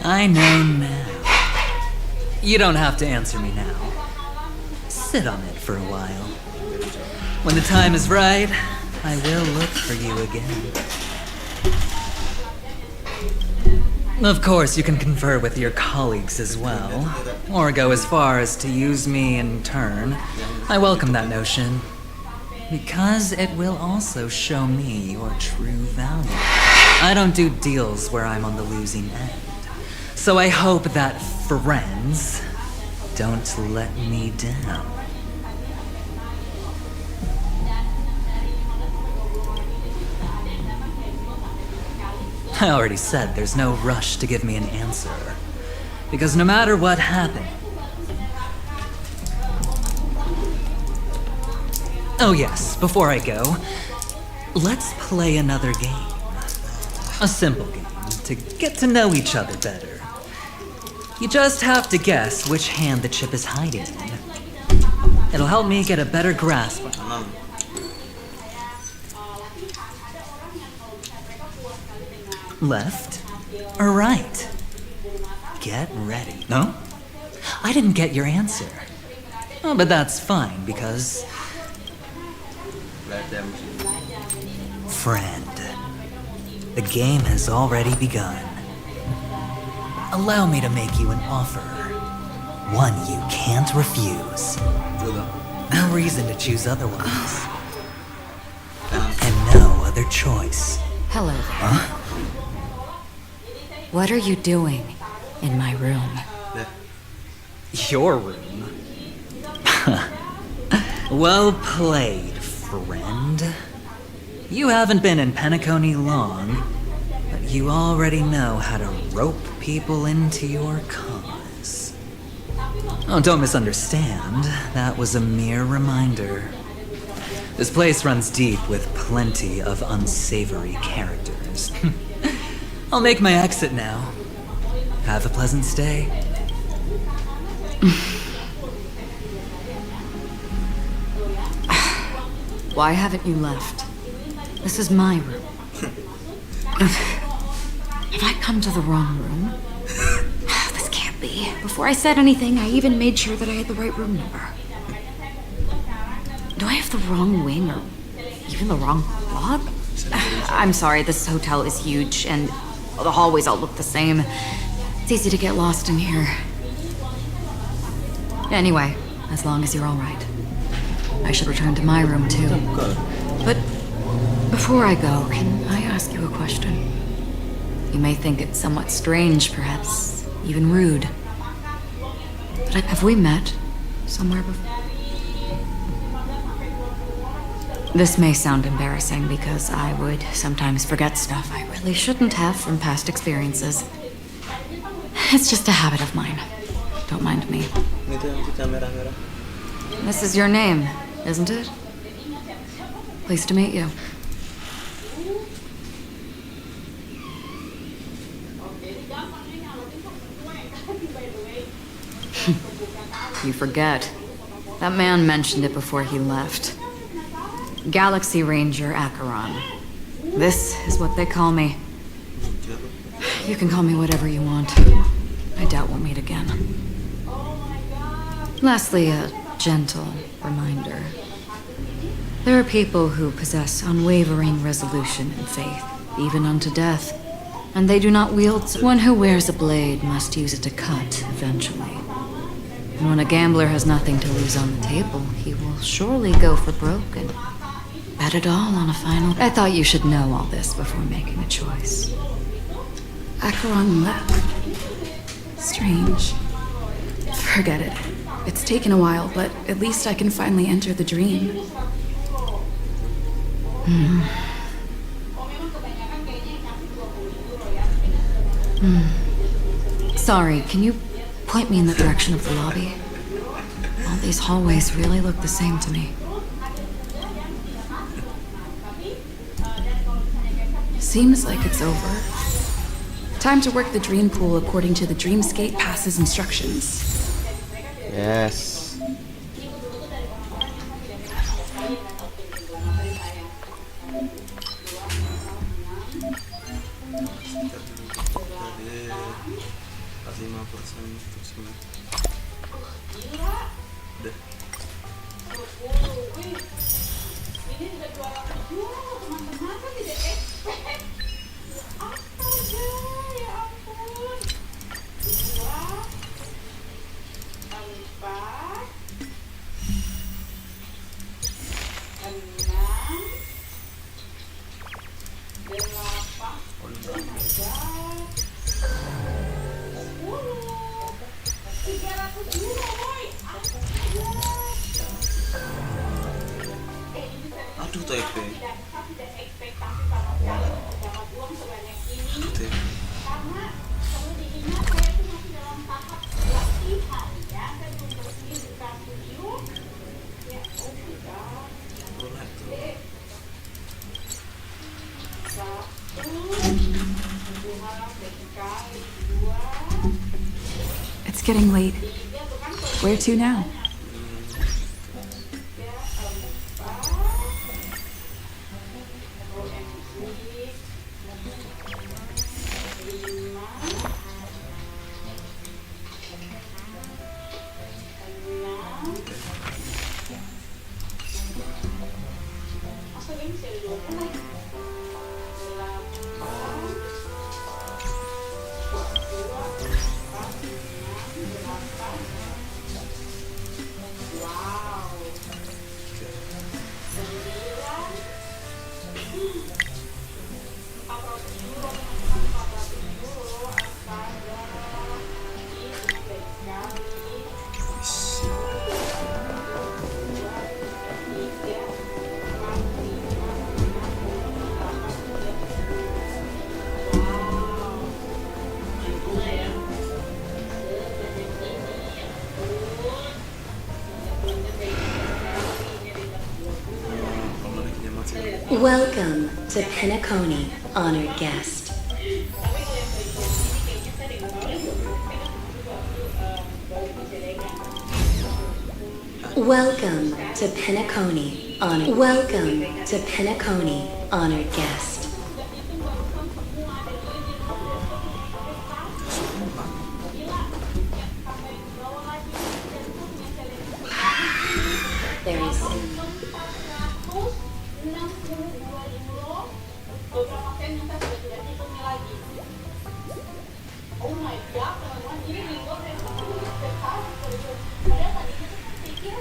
I know now. You don't have to answer me now. Sit on it for a while. When the time is right, I will look for you again. Of course, you can confer with your colleagues as well, or go as far as to use me in turn. I welcome that notion, because it will also show me your true value. I don't do deals where I'm on the losing end, so I hope that friends don't let me down. I already said there's no rush to give me an answer, because no matter what happened... Oh yes, before I go, let's play another game. A simple game to get to know each other better. You just have to guess which hand the chip is hiding in. It'll help me get a better grasp on it. Left or right? Get ready. No? I didn't get your answer. Oh, but that's fine, because... Friend, the game has already begun. Allow me to make you an offer. One you can't refuse. No reason to choose otherwise. And no other choice. Hello there. Huh? What are you doing in my room? Your room? Well played, friend. You haven't been in Penacony long, but you already know how to rope people into your cause. Oh, don't misunderstand. That was a mere reminder. This place runs deep with plenty of unsavory characters. I'll make my exit now. Have a pleasant stay. Why haven't you left? This is my room. Have I come to the wrong room? This can't be. Before I said anything, I even made sure that I had the right room number. Do I have the wrong wing or even the wrong log? I'm sorry, this hotel is huge and the hallways all look the same. It's easy to get lost in here. Anyway, as long as you're all right. I should return to my room too. But before I go, can I ask you a question? You may think it somewhat strange, perhaps even rude. But have we met somewhere before? This may sound embarrassing because I would sometimes forget stuff I really shouldn't have from past experiences. It's just a habit of mine. Don't mind me. This is your name, isn't it? Pleased to meet you. You forget. That man mentioned it before he left. Galaxy Ranger Acheron. This is what they call me. You can call me whatever you want. I doubt we'll meet again. Lastly, a gentle reminder. There are people who possess unwavering resolution and faith, even unto death. And they do not wield... One who wears a blade must use it to cut, eventually. And when a gambler has nothing to lose on the table, he will surely go for broke and bet it all on a final... I thought you should know all this before making a choice. Acheron left. Strange. Forget it. It's taken a while, but at least I can finally enter the dream. Sorry, can you point me in the direction of the lobby? All these hallways really look the same to me. Seems like it's over. Time to work the dream pool according to the Dreamscape Pass's instructions. Yes. KTP. tidak ekspektasi sama sekali untuk dapat uang sebanyak ini. Karena perlu diingat saya itu masih dalam tahap latihan ya. Saya belum resmi buka studio. Ya, oh tidak. It's getting late. Where to now? Welcome to Penacony, honored guest. Welcome to Penacony, honored. Welcome to Penacony, honored guest. There is oh my god, teman-teman, ini di luar saya padahal tadinya tuh saya pikir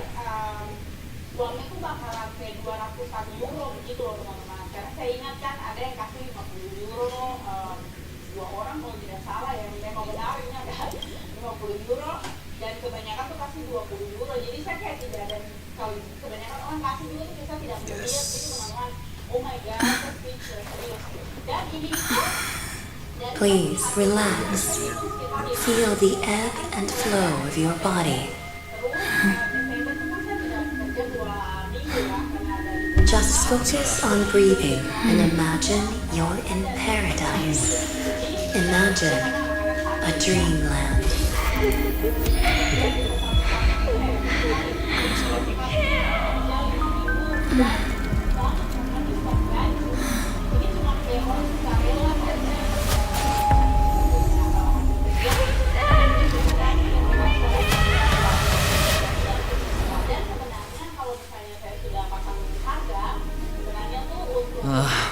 uangnya tuh bakalan kayak 200 euro begitu loh teman-teman. Karena saya ingat kan ada yang kasih 50 euro, dua orang kalau tidak salah ya, memang benar ini ada 50 euro dan kebanyakan tuh kasih 20 euro. Jadi saya kayak tidak ada, kalau kebanyakan orang kasih juga tuh kita tidak melihat itu teman-teman. Oh my god, saya speechless, serius. Dan ini Please relax. Feel the ebb and flow of your body. Just focus on breathing and imagine you're in paradise. Imagine a dreamland.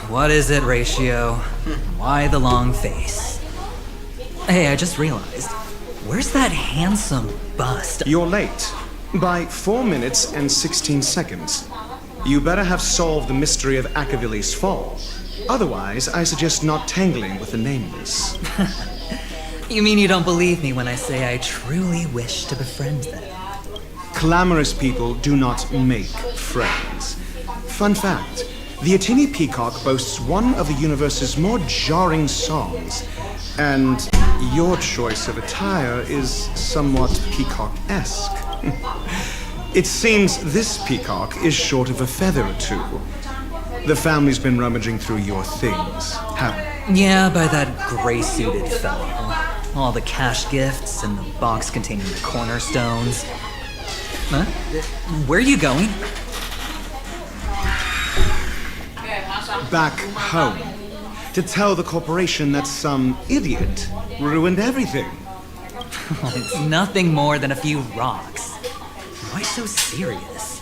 What is it, Ratio? Why the long face? Hey, I just realized. Where's that handsome bust? You're late. By 4 minutes and 16 seconds. You better have solved the mystery of Akavili's fall. Otherwise, I suggest not tangling with the nameless. You mean you don't believe me when I say I truly wish to befriend them? Clamorous people do not make friends. Fun fact, the Atini Peacock boasts one of the universe's more jarring songs, and your choice of attire is somewhat peacock-esque. It seems this peacock is short of a feather or two. The family's been rummaging through your things, haven't they? Yeah, by that gray-suited fellow. All the cash gifts and the box containing the cornerstones. Huh? Where are you going? Back home. To tell the corporation that some idiot ruined everything. It's nothing more than a few rocks. Why so serious?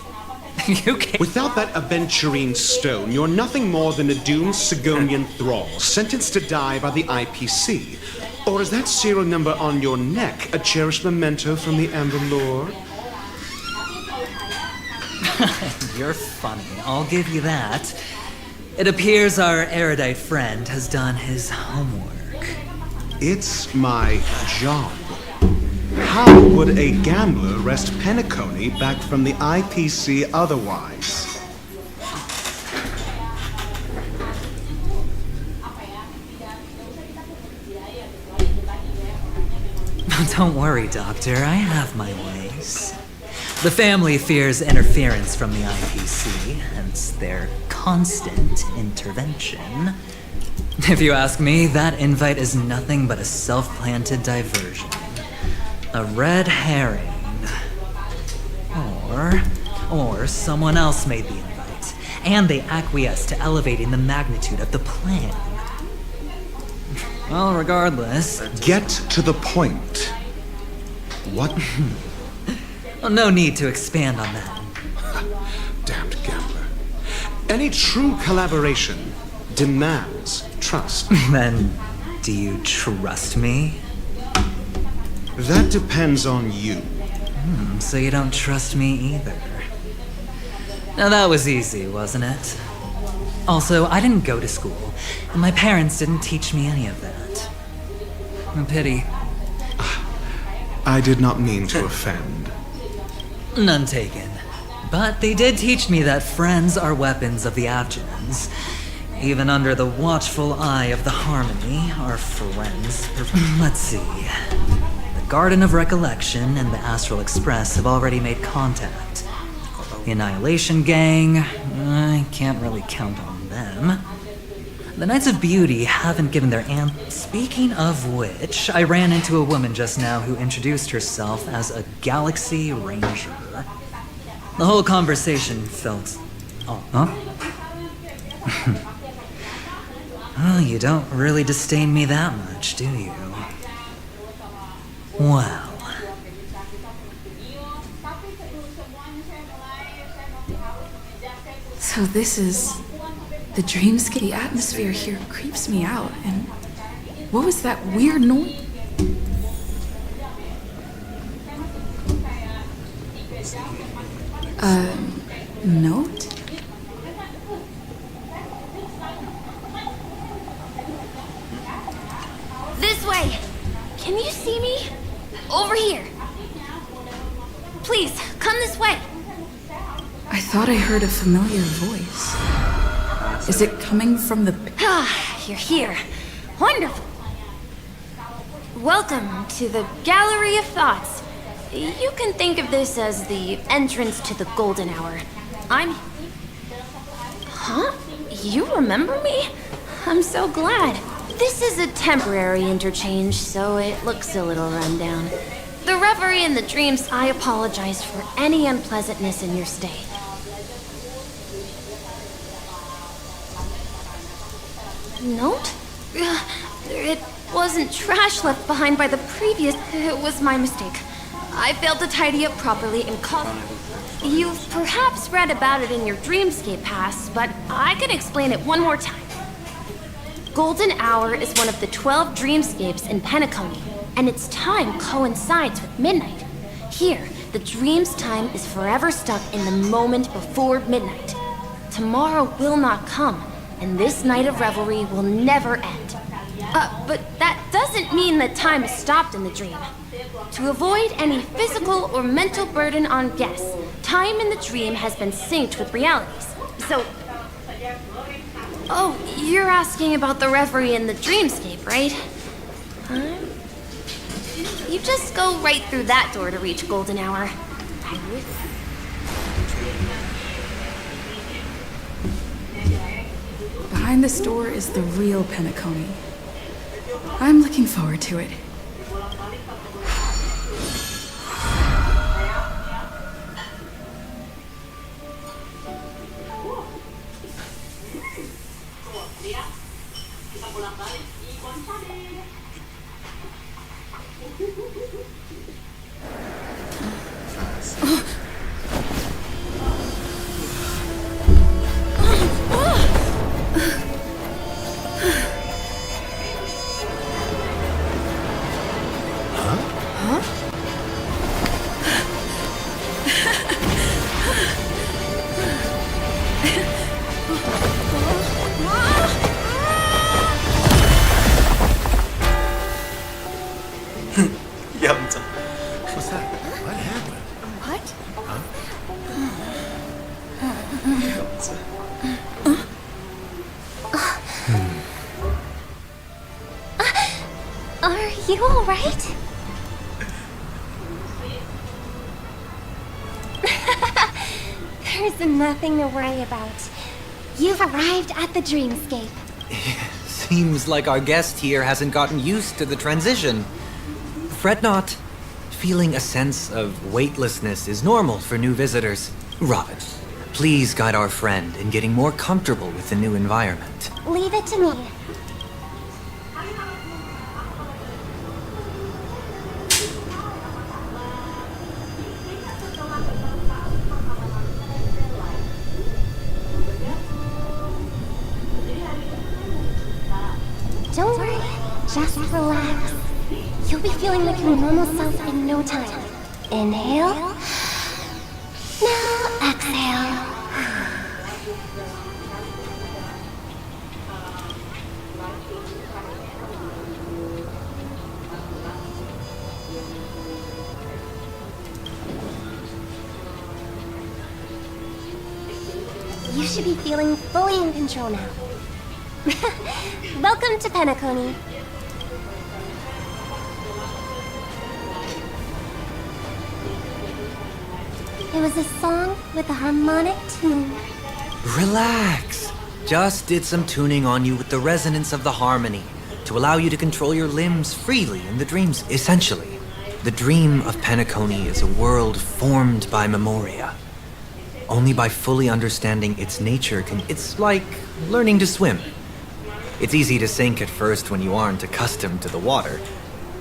You can't... Without that aventurine stone, you're nothing more than a doomed Sigonian thrall, sentenced to die by the IPC. Or is that serial number on your neck a cherished memento from the Amber Lord? You're funny, I'll give you that. It appears our erudite friend has done his homework. It's my job. How would a gambler wrest Penacony back from the IPC otherwise? Don't worry, Doctor. I have my ways. The family fears interference from the IPC, hence their constant intervention. If you ask me, that invite is nothing but a self-planted diversion. A red herring. Or someone else made the invite, and they acquiesced to elevating the magnitude of the plan. Well, regardless... Get to the point. What? Well, no need to expand on that. Damned gambler. Any true collaboration demands trust. Then, do you trust me? That depends on you. So you don't trust me either. Now that was easy, wasn't it? Also, I didn't go to school, and my parents didn't teach me any of that. A pity. I did not mean to offend. None taken. But they did teach me that friends are weapons of the Abgenons. Even under the watchful eye of the Harmony, our friends... Let's see... The Garden of Recollection and the Astral Express have already made contact. The Annihilation Gang... I can't really count on them. The Knights of Beauty haven't given their Speaking of which, I ran into a woman just now who introduced herself as a Galaxy Ranger. The whole conversation felt... Oh, huh? Oh, you don't really disdain me that much, do you? Well... So this is the dreamscape. The atmosphere here creeps me out. And what was that weird noise? Note? This way! Can you see me? Over here. Please, come this way. I thought I heard a familiar voice. Is it coming from the... Ah, you're here. Wonderful. Welcome to the Gallery of Thoughts. You can think of this as the entrance to the Golden Hour. Huh? You remember me? I'm so glad. This is a temporary interchange, so it looks a little rundown. The reverie and the dreams, I apologize for any unpleasantness in your stay. Note? It wasn't trash left behind by the previous... It was my mistake. I failed to tidy up properly and You've perhaps read about it in your Dreamscape past, but I can explain it one more time. Golden Hour is one of the 12 dreamscapes in Penacony, and its time coincides with midnight. Here, the dream's time is forever stuck in the moment before midnight. Tomorrow will not come, and this night of revelry will never end. But that doesn't mean that time is stopped in the dream. To avoid any physical or mental burden on guests, time in the dream has been synced with realities. So... Oh, you're asking about the reverie in the dreamscape, right? Huh? You just go right through that door to reach Golden Hour. Behind this door is the real Penacony. I'm looking forward to it. What's that? What happened? What? Are you all right? There's nothing to worry about. You've arrived at the dreamscape. Seems like our guest here hasn't gotten used to the transition. Fret not. Feeling a sense of weightlessness is normal for new visitors. Robin, please guide our friend in getting more comfortable with the new environment. Leave it to me. Don't worry, just relax. You'll be feeling like your normal self in no time. Inhale. Now exhale. You should be feeling fully in control now. Welcome to Penacony. It was a song with a harmonic tune. Relax. Just did some tuning on you with the resonance of the harmony to allow you to control your limbs freely in the dreams. Essentially, the dream of Penacony is a world formed by memoria. Only by fully understanding its nature can... It's like learning to swim. It's easy to sink at first when you aren't accustomed to the water.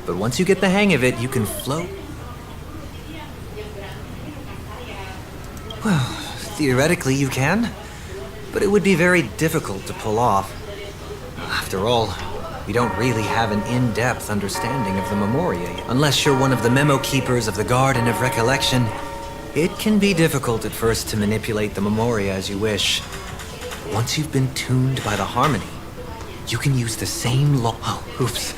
But once you get the hang of it, you can float. Well, theoretically you can, but it would be very difficult to pull off. After all, we don't really have an in-depth understanding of the memoria. Unless you're one of the memo keepers of the Garden of Recollection, it can be difficult at first to manipulate the memoria as you wish. Once you've been tuned by the harmony, you can use the same Oh, oops.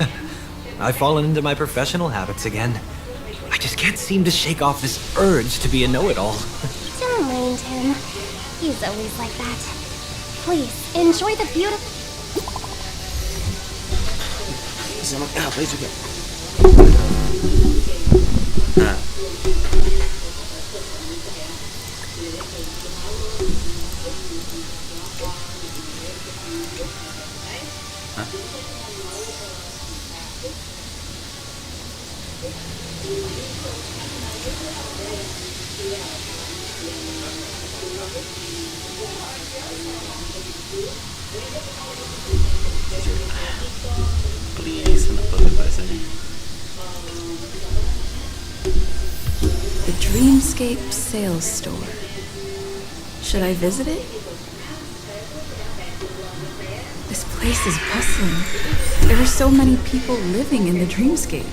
I've fallen into my professional habits again. I just can't seem to shake off this urge to be a know-it-all. Don't mind him. He's always like that. Please, enjoy the beautiful... Sama apa juga? Nah. Hah? Please, enak banget bahasanya. The Dreamscape Sales Store. Should I visit it? This place is bustling. There are so many people living in the Dreamscape.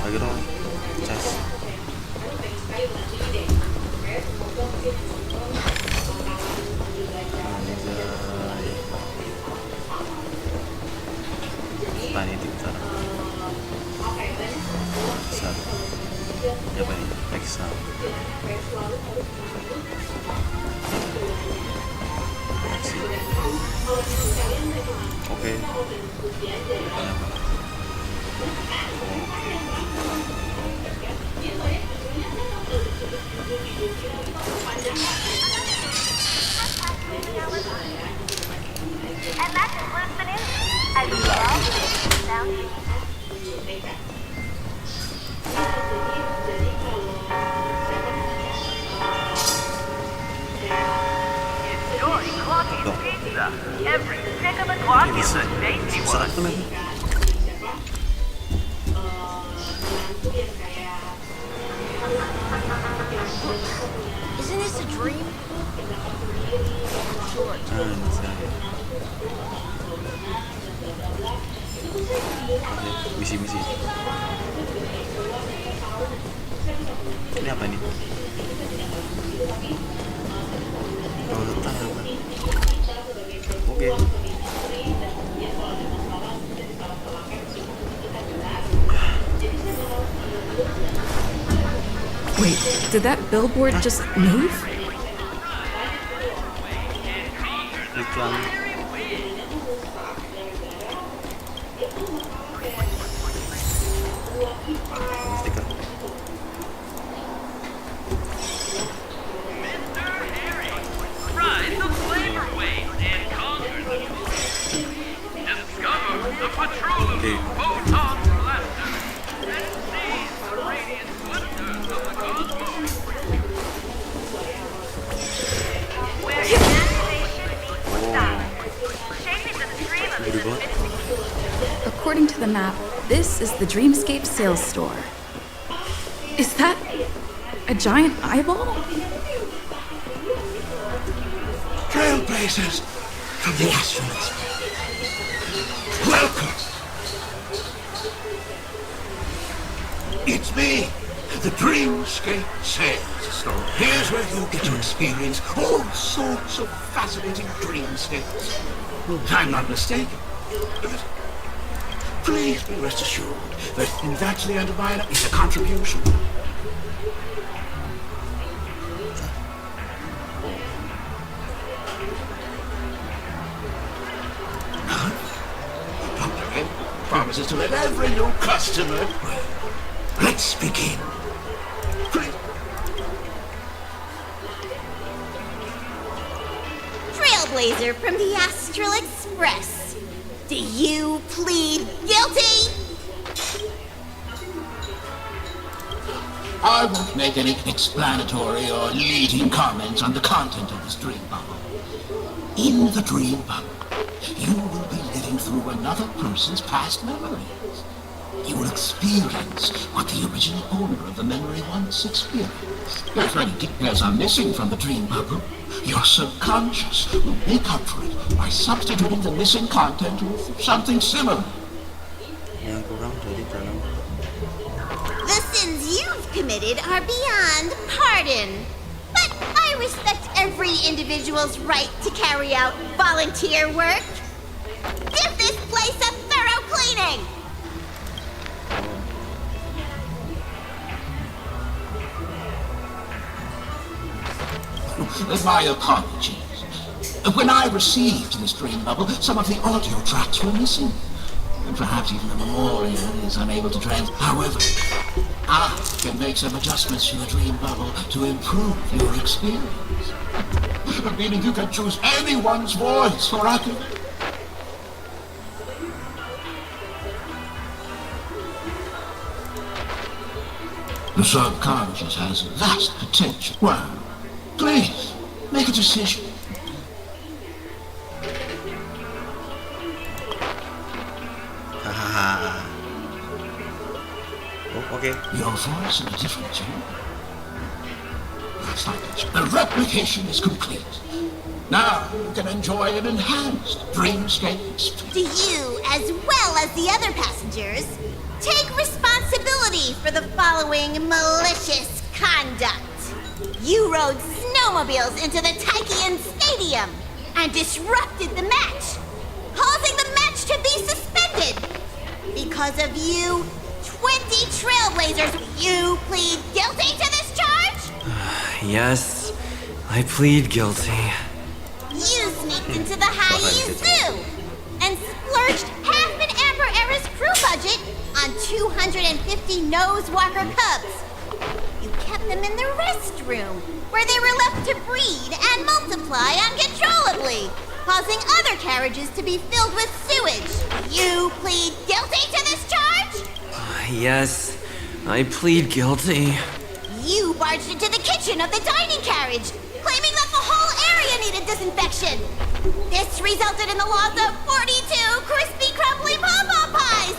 Lagi dong, cas. Tanya di sana. Sana. Ya apa nih? Exam. Oke. And that concludes the news. As usual, sound Enjoy Clocky's pizza. Every stick of a clock is a tasty one. Isn't this a dream? Sure. Misi-misi. Ini apa nih? Oh, letak apa? Oke. Wait, did that billboard just move? Iklan. the map, this is the Dreamscape sales store. Is that a giant eyeball? Trailblazers from the Astrolist. Welcome! It's me, the Dreamscape sales store. Here's where you get to experience all sorts of fascinating dreamscapes. If I'm not mistaken. Please be rest assured that eventually under mine is a contribution. Promises to let every new customer. Let's begin. Trailblazer from the Astral Express. Do you plead guilty? I won't make any explanatory or leading comments on the content of this dream bubble. In the dream bubble, you will be living through another person's past memories. You will experience what the original owner of the memory once experienced. If any details are missing from the dream bubble, your subconscious will make up for it by substituting the missing content with something similar. The sins you've committed are beyond pardon. But I respect every individual's right to carry out volunteer work. Give this place a thorough cleaning! My apologies. When I received this dream bubble, some of the audio tracks were missing. And perhaps even the memorial is unable to However, I can make some adjustments to the dream bubble to improve your experience. Meaning you can choose anyone's voice for activity. The subconscious has vast potential. Well, please, make a decision. Okay. Your voice in a different tone. That's like it. The replication is complete. Now you can enjoy an enhanced dreamscape experience. Do you, as well as the other passengers, take responsibility for the following malicious conduct? You rode snowmobiles into the Taikian Stadium and disrupted the match, causing the match to be suspended. Because of you, 20 Trailblazers, you plead guilty to this charge? Yes, I plead guilty. You sneaked into the Hayi Zoo and splurged half an Amber Era's crew budget on 250 Nosewalker cubs. You kept them in the restroom, where they were left to breed and multiply uncontrollably, causing other carriages to be filled with sewage. You plead guilty to this charge? Yes, I plead guilty. You barged into the kitchen of the dining carriage, claiming that the whole area needed disinfection. This resulted in the loss of 42 crispy, crumbly pom-pom pies.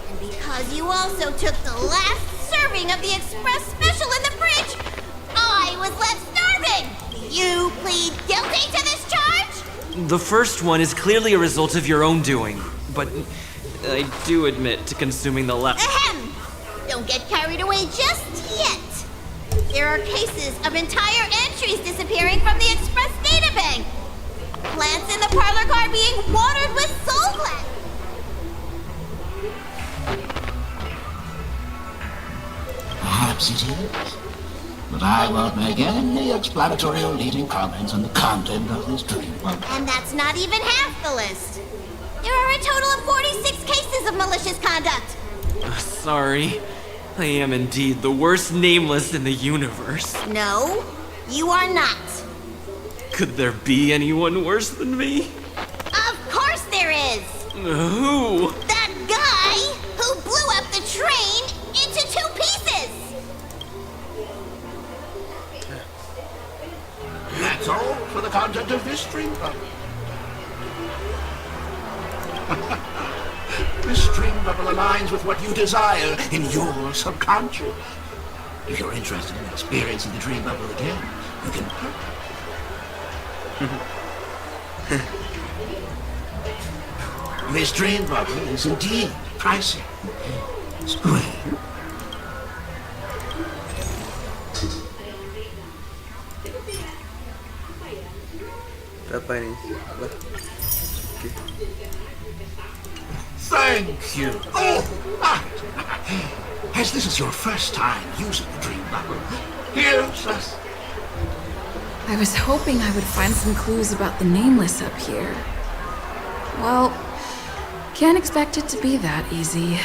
And because you also took the last serving of the express special in the fridge, I was left starving. You plead guilty to this charge? The first one is clearly a result of your own doing, but I do admit to consuming the last. Ahem! Don't get carried away just yet. There are cases of entire entries disappearing from the Express data bank. Plants in the parlor car being watered with soul glass. Perhaps it is. But I won't make any explanatory or leading comments on the content of this dream bubble. And that's not even half the list. There are a total of 46 cases of malicious conduct. Sorry. I am indeed the worst nameless in the universe. No, you are not. Could there be anyone worse than me? Of course there is. Who? That guy who blew up the train into 2 pieces. That's all for the content of this dream bubble. This dream bubble aligns with what you desire in your subconscious. If you're interested in experiencing the dream bubble again, you can This dream bubble is indeed pricey. It's great. Berapa ini? Thank you. Oh, as this is your first time using the dream bubble, here's us. I was hoping I would find some clues about the Nameless up here. Well, can't expect it to be that easy.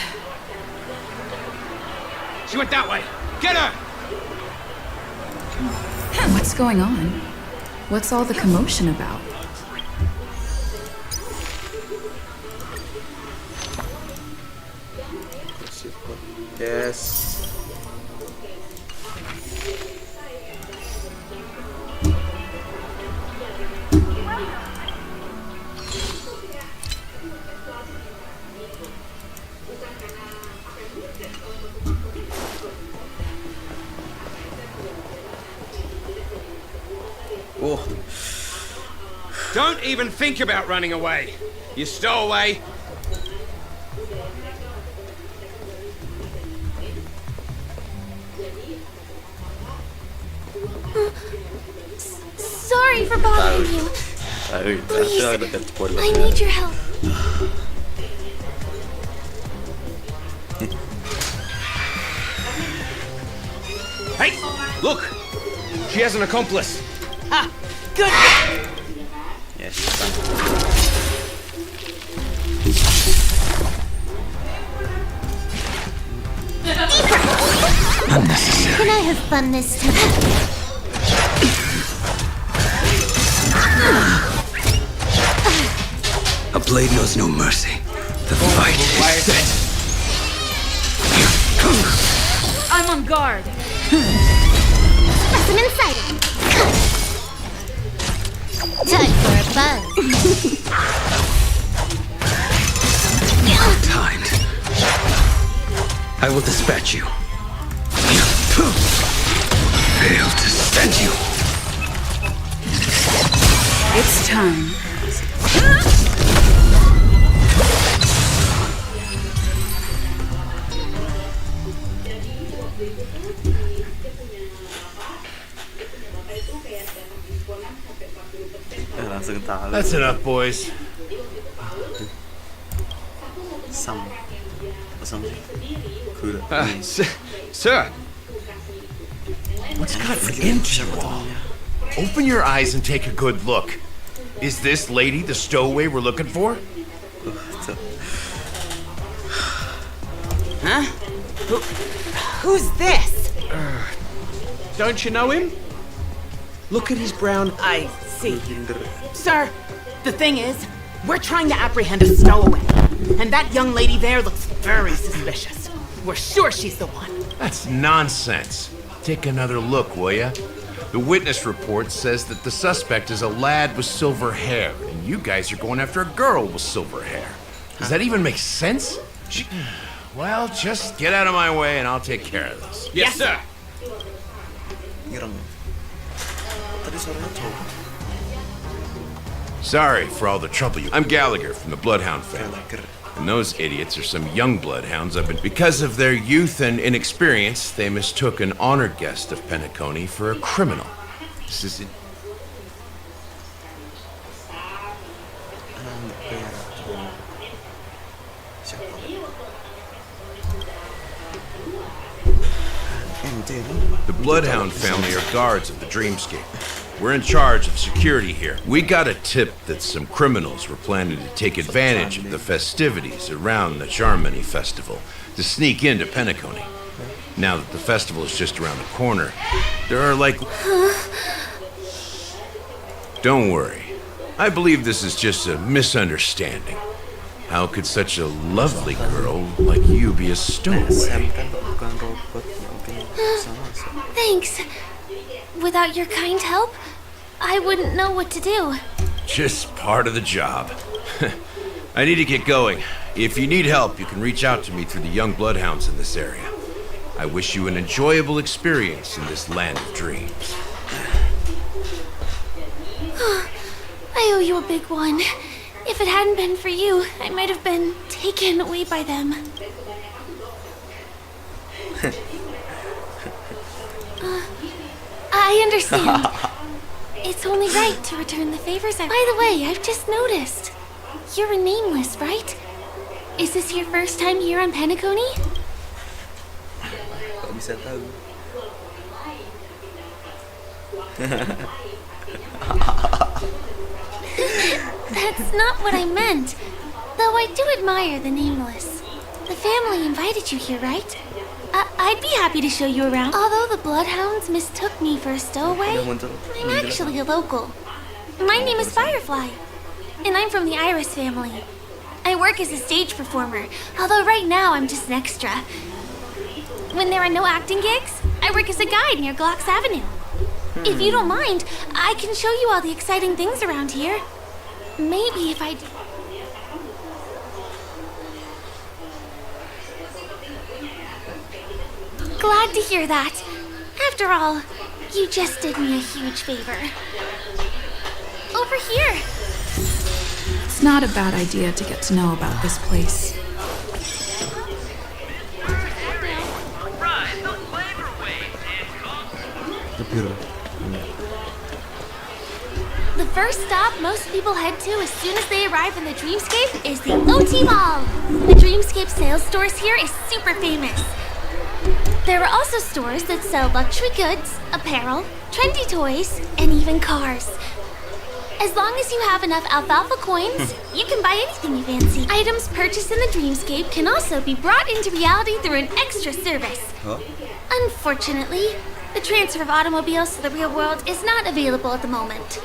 She went that way. Get her! What's going on? What's all the commotion about? Yes. Oh. Don't even think about running away. You stowaway. Sorry for bothering you. Please, I need your help. Hey, look! She has an accomplice. Ah, good. Yes. Unnecessary. Can I have fun this time? A blade knows no mercy. The fight is set. I'm on guard. Specimen sighted. Time for a buzz. Timed. I will dispatch you. Fail to send you. It's time. That's enough, boys. Sir. What's gotten into you all? Open your eyes and take a good look. Is this lady the stowaway we're looking for? Huh? Who's this? Don't you know him? Look at his brown... I see. Sir, the thing is, we're trying to apprehend a stowaway. And that young lady there looks very suspicious. We're sure she's the one. That's nonsense. Take another look, will ya? The witness report says that the suspect is a lad with silver hair, and you guys are going after a girl with silver hair. Does that even make sense? Well, just get out of my way and I'll take care of this. Yes, sir. Sorry for all the trouble you... I'm Gallagher from the Bloodhound family. And those idiots are some young bloodhounds I've been... Because of their youth and inexperience, they mistook an honored guest of Penacony for a criminal. This is it. The Bloodhound family are guards of the Dreamscape. We're in charge of security here. We got a tip that some criminals were planning to take advantage of the festivities around the Charmony Festival to sneak into Penacony. Now that the festival is just around the corner, there are like... Don't worry. I believe this is just a misunderstanding. How could such a lovely girl like you be a stowaway? Thanks. Without your kind help, I wouldn't know what to do. Just part of the job. I need to get going. If you need help, you can reach out to me through the young bloodhounds in this area. I wish you an enjoyable experience in this land of dreams. I owe you a big one. If it hadn't been for you, I might have been taken away by them. I understand. It's only right to return the favors. By the way, I've just noticed. You're a nameless, right? Is this your first time here on Penacony? Kok bisa tahu? That's not what I meant. Though I do admire the nameless. The family invited you here, right? I'd be happy to show you around. Although the bloodhounds mistook me for a stowaway, I'm actually a local. My name is Firefly, and I'm from the Iris family. I work as a stage performer, although right now I'm just an extra. When there are no acting gigs, I work as a guide near Glocks Avenue. If you don't mind, I can show you all the exciting things around here. Maybe if I do. Glad to hear that. After all, you just did me a huge favor. Over here. It's not a bad idea to get to know about this place. The first stop most people head to as soon as they arrive in the Dreamscape is the OT Mall. The Dreamscape sales stores here is super famous. There are also stores that sell luxury goods, apparel, trendy toys, and even cars. As long as you have enough alfalfa coins, you can buy anything you fancy. Items purchased in the Dreamscape can also be brought into reality through an extra service. Unfortunately, the transfer of automobiles to the real world is not available at the moment.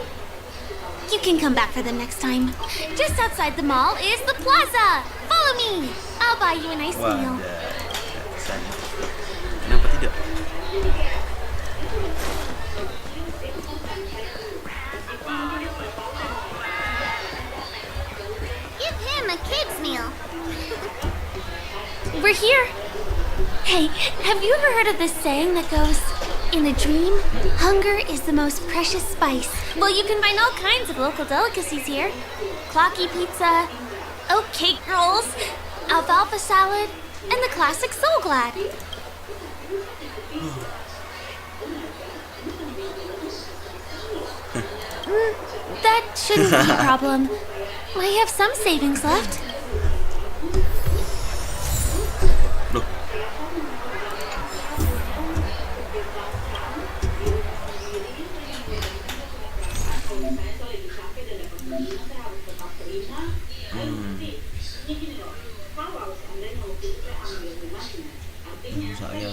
You can come back for them next time. Just outside the mall is the plaza. Follow me. I'll buy you a nice meal. Kenapa tidak? Give him a kid's meal. We're here. Hey, have you ever heard of this saying that goes, in a dream, hunger is the most precious spice? Well, you can find all kinds of local delicacies here. Clocky pizza, oat cake rolls, alfalfa salad, and the classic Soul Glad. That shouldn't be a problem. I have some savings left. Saya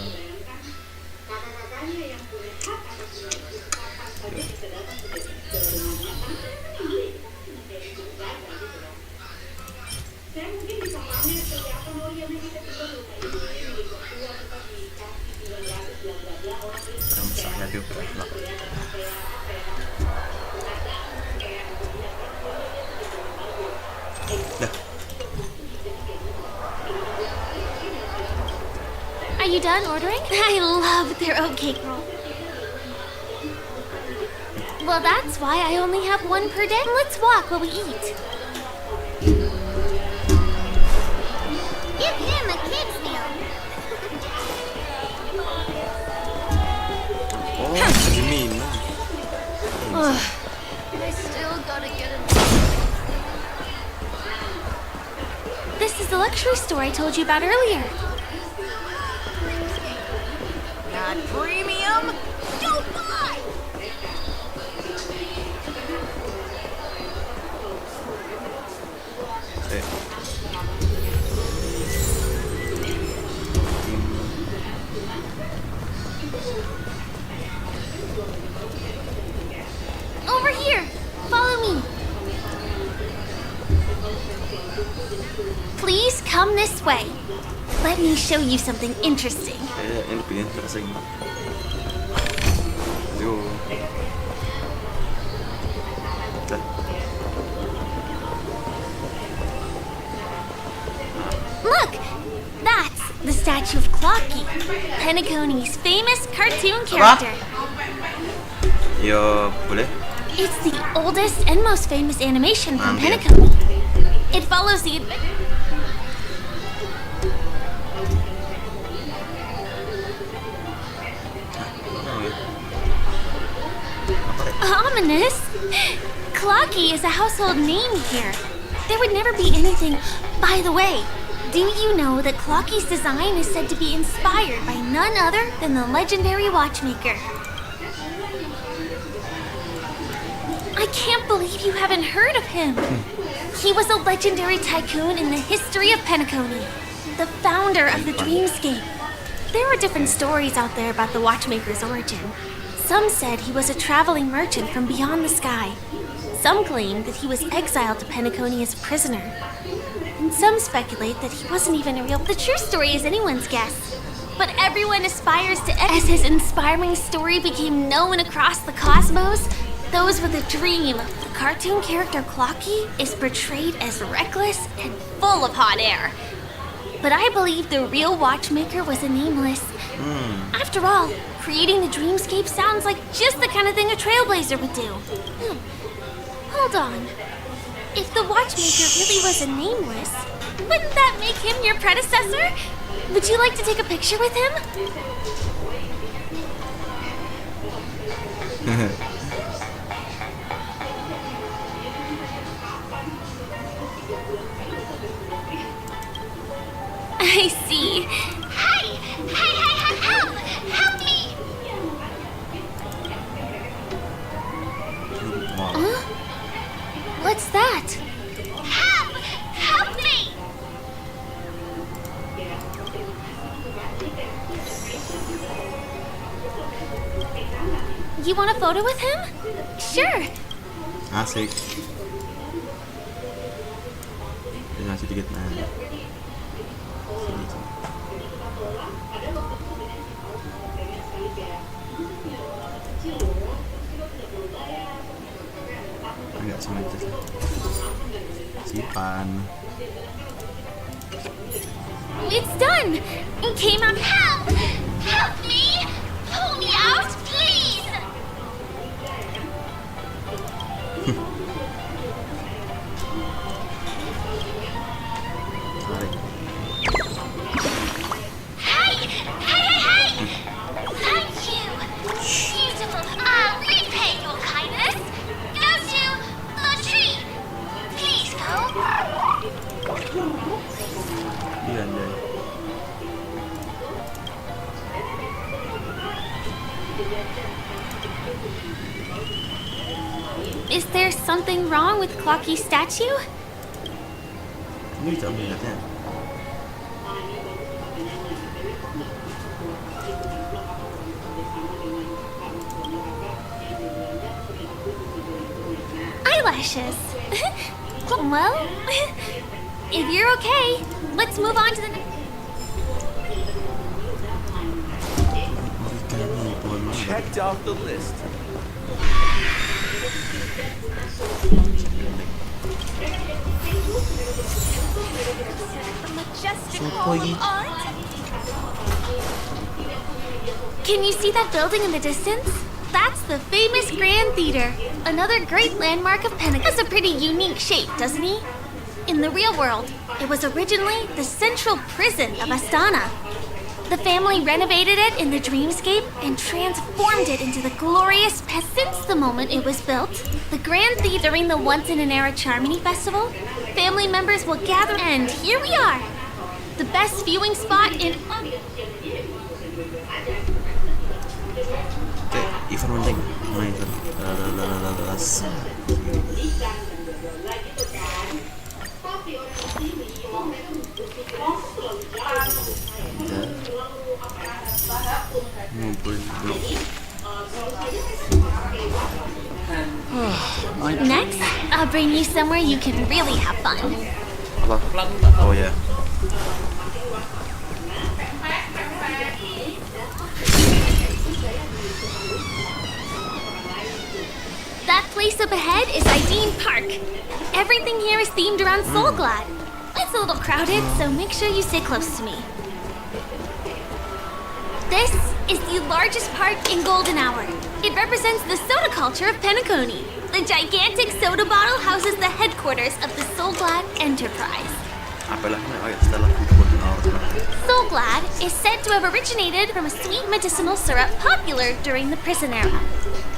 Are you done ordering? I love their oat cake roll. Well, that's why I only have one per day. Let's walk while we eat. Give him a kid's meal. Oh, Jimin. I still gotta get him. This is the luxury store I told you about earlier. Not premium? Don't buy! Over here! Follow me! Please come this way. Let me show you something interesting. Yang lebih interesting. Aduh. Clocky, Penacony's famous cartoon character. Ya, boleh? It's the oldest and most famous animation from Penacony. It follows the Ominous? Clocky is a household name here. There would never be anything. By the way, do you know that Clocky's design is said to be inspired by none other than the legendary watchmaker? I can't believe you haven't heard of him. He was a legendary tycoon in the history of Penacony, the founder of the Dreamscape. There are different stories out there about the watchmaker's origin. Some said he was a traveling merchant from beyond the sky. Some claim that he was exiled to Penacony as a prisoner. And some speculate that he wasn't even a real... The true story is anyone's guess. But everyone aspires to... As his inspiring story became known across the cosmos, those with a dream. The cartoon character Clocky is portrayed as reckless and full of hot air. But I believe the real watchmaker was a nameless. After all, creating the Dreamscape sounds like just the kind of thing a trailblazer would do. Hold on. If the watchmaker really was a nameless, wouldn't that make him your predecessor? Would you like to take a picture with him? I see. Hey! Help! Help me! Huh? What's that? Help! Help me! You want a photo with him? Sure. Asik. Dia ngasih dikit nah. Agak sulit simpan. It's done! It came out. Help! Help me! Pull me out, please! Hey! Thank you! Beautiful. I'll repay your kindness. Go to the tree. Please go. Iya, deh. Is there something wrong with Clocky's statue? Ini tak boleh lihat kan? Eyelashes. Well, if you're okay, let's move on to the Checked off the list. majestic hall of art. Can you see that building in the distance? That's the famous Grand Theater, another great landmark of Penacony. It has a pretty unique shape, doesn't he? In the real world, it was originally the central prison of Astana. The family renovated it in the Dreamscape and transformed it into the glorious past. Since the moment it was built, the Grand Theater during the once-in-an-era Charmony Festival, family members will gather, and here we are, the best viewing spot in... Event penting. Mana itu? Next, I'll bring you somewhere you can really have fun. Apa? Oh ya. That place up ahead is Ideen Park. Everything here is themed around Soul Glad. It's a little crowded, so make sure you stay close to me. This is the largest park in Golden Hour. It represents the soda culture of Penacony. The gigantic soda bottle houses the headquarters of the Soulglad Enterprise. Soulglad is said to have originated from a sweet medicinal syrup popular during the prison era.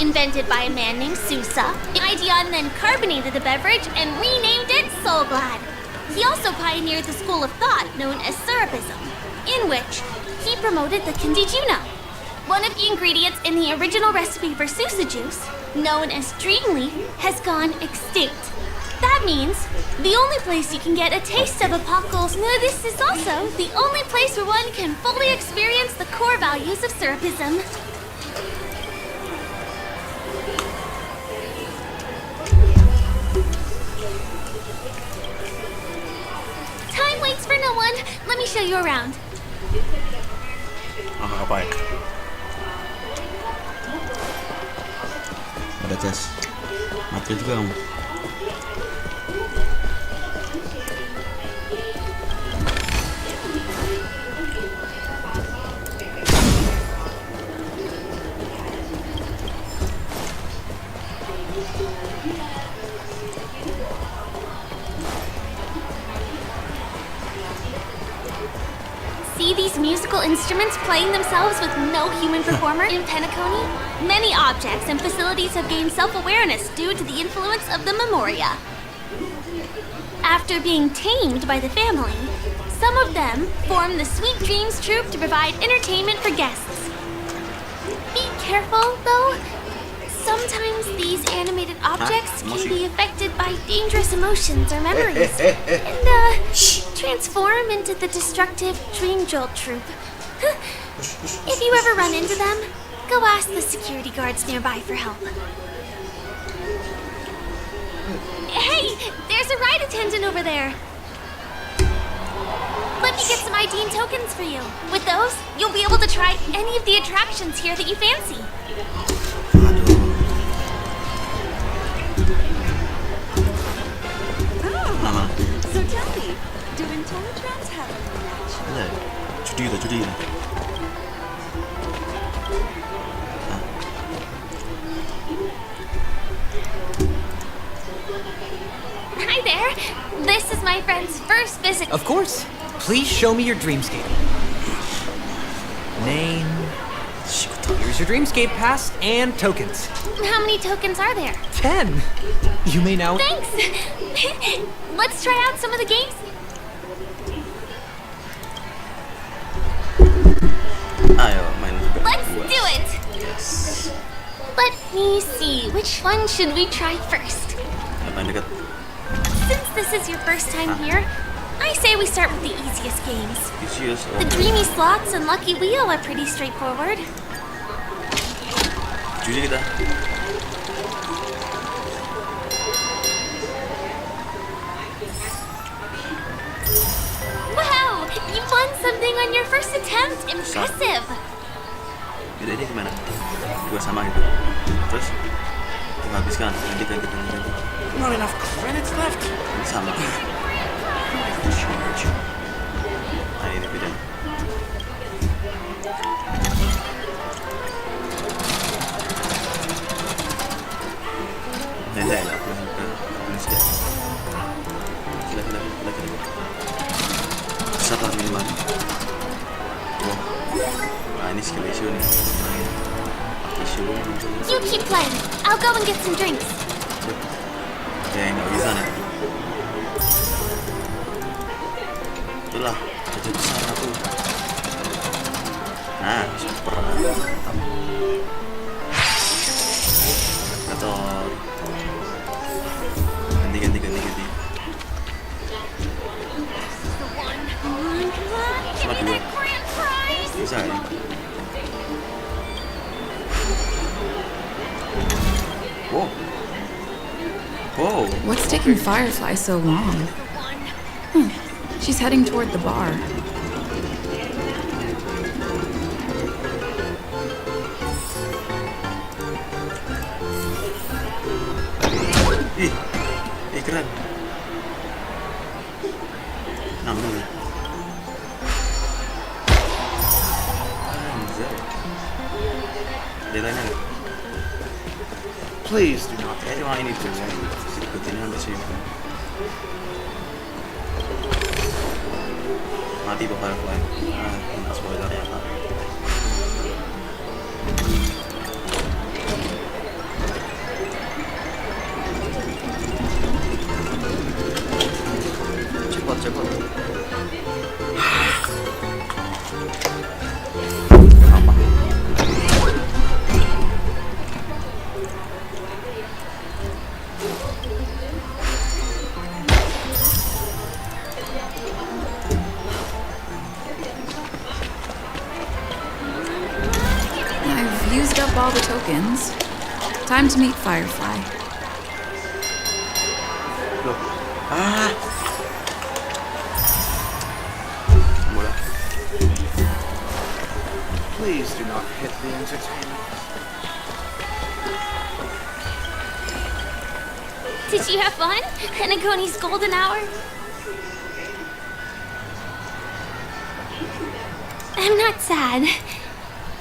Invented by a man named Sousa, Ideon then carbonated the beverage and renamed it Soulglad. He also pioneered the school of thought known as syrupism, in which he promoted the Kindijuna. One of the ingredients in the original recipe for Sousa juice, known as Dreamleaf, has gone extinct. That means the only place you can get a taste of Apocalypse. This is also the only place where one can fully experience the core values of syrupism. Time waits for no one. Let me show you around. Apa ya? Ada jas. Mati juga kamu. See these musical instruments playing themselves with no human performer in Penacony? Many objects and facilities have gained self-awareness due to the influence of the Memoria. After being tamed by the family, some of them form the Sweet Dreams Troupe to provide entertainment for guests. Be careful, though. Sometimes these animated objects can be affected by dangerous emotions or memories and transform into the destructive Dream Jolt Troupe. If you ever run into them, go ask the security guards nearby for help. Hey, there's a ride attendant over there. Let me get some ID and tokens for you. With those, you'll be able to try any of the attractions here that you fancy. So tell me, do Intellitrons have a match? Judi. Hi there. This is my friend's first visit. Of course. Please show me your dreamscape. Name. Here's your dreamscape pass and tokens. How many tokens are there? 10. You may now. Thanks. Let's try out some of the games. Ayo, main juga. Let's do it. Yes. Let me see. Which one should we try first? Paling dekat. Since this is your first time here, I say we start with the easiest games. Easiest. The Dreamy Slots and Lucky Wheel are pretty straightforward. Judi kita. Wow! You won something on your first attempt! Impressive! Beda ini gimana? Dua sama gitu. Terus kita habiskan. Ganti. Not enough credits left. Ini sama. Nah ini beda. Nendai lah. Ini sudah. Sila. Satu minimal. Wow. Nah ini skill issue nih. You keep playing. I'll go and get some drinks. Ya nggak bisa nih. Itulah kerja besar aku. Nah super. Gator. Ganti. Cuma dua. Bisa ya? Whoa. What's taking Firefly so long? She's heading toward the bar. Ih keren. Nambah. Anjay. Please do not. Cuma ini tuh yang ikutin sampai sini. Mati bakal fly. Kena spoiler ya Pak. Cepat. I've used up all the tokens. Time to meet Firefly. Loh. Bola. Please do not hit the entertainment. Did you have fun? Penacony's golden hour? I'm not sad.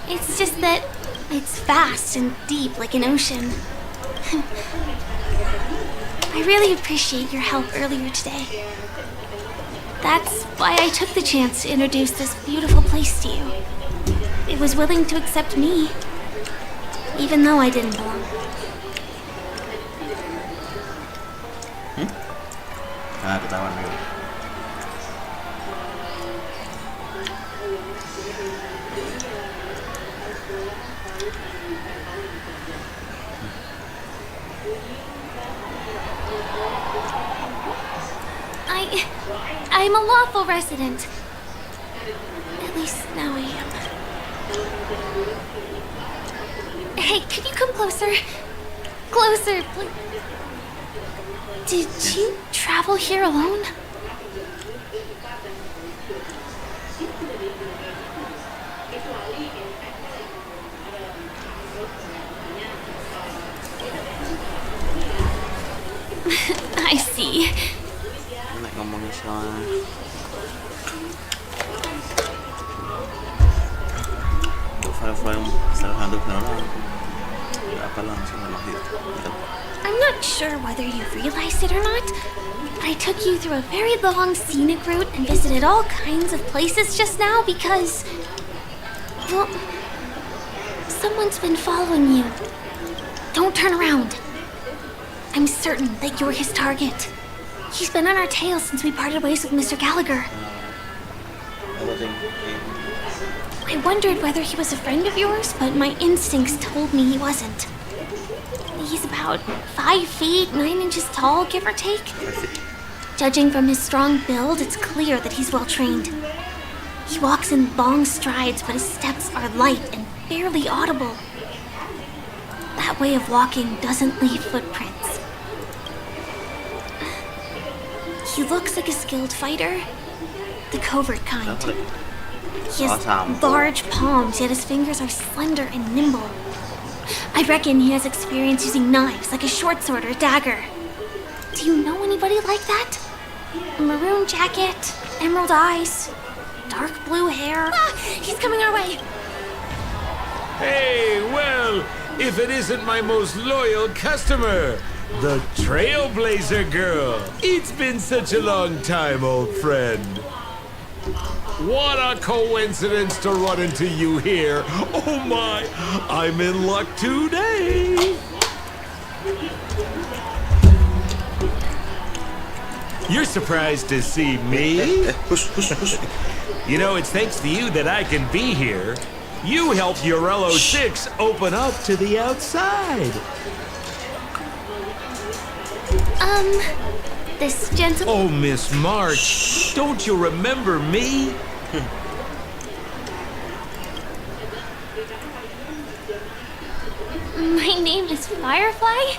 It's just that it's vast and deep like an ocean. I really appreciate your help earlier today. That's why I took the chance to introduce this beautiful place to you. It was willing to accept me, even though I didn't belong. Ketahuan dulu. I'm a lawful resident. At least now I am. Hey, could you come closer? Closer, please. Did you travel here alone? I see. Nek ngomongin soal untuk Firefly yang salah satu kenalan, ya apa langsung sama itu. I'm not sure whether you realized it or not, but I took you through a very long scenic route and visited all kinds of places just now because, well, someone's been following you. Don't turn around. I'm certain that you're his target. He's been on our tail since we parted ways with Mr. Gallagher. I wondered whether he was a friend of yours, but my instincts told me he wasn't. He's about 5 feet, 9 inches tall, give or take. Judging from his strong build, it's clear that he's well trained. He walks in long strides, but his steps are light and barely audible. That way of walking doesn't leave footprints. He looks like a skilled fighter, the covert kind. He has large palms, yet his fingers are slender and nimble. I reckon he has experience using knives, like a short sword or a dagger. Do you know anybody like that? A maroon jacket, emerald eyes, dark blue hair. Ah, he's coming our way. Hey, well, if it isn't my most loyal customer, the Trailblazer Girl. It's been such a long time, old friend. What a coincidence to run into you here. Oh my, I'm in luck today. You're surprised to see me? You know, it's thanks to you that I can be here. You helped Urello 6 open up to the outside. This gentleman... Oh, Miss March, don't you remember me? My name is Firefly.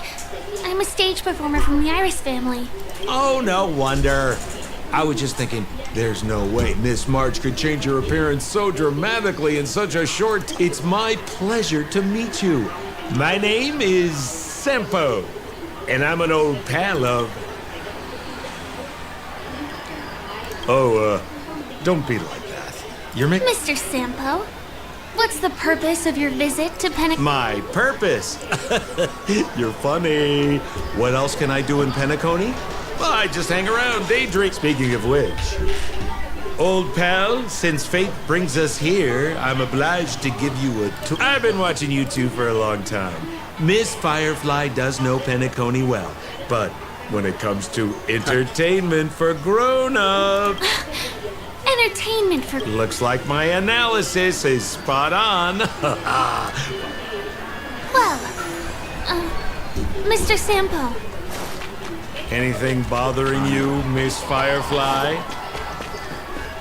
I'm a stage performer from the Iris family. Oh, no wonder. I was just thinking, there's no way Miss March could change her appearance so dramatically in such a short... It's my pleasure to meet you. My name is Sempo, and I'm an old pal of... Oh, don't be like that. You're Mr. Sampo, What's the purpose of your visit to Penacony? My purpose? You're funny. What else can I do in Penacony? Well, I just hang around, daydream. Speaking of which, old pal, since fate brings us here, I'm obliged to give you a tour. I've been watching you two for a long time. Miss Firefly does know Penacony well, but when it comes to entertainment for grown-ups... Entertainment for... Looks like my analysis is spot on. Well, Mr. Sampo. Anything bothering you, Miss Firefly?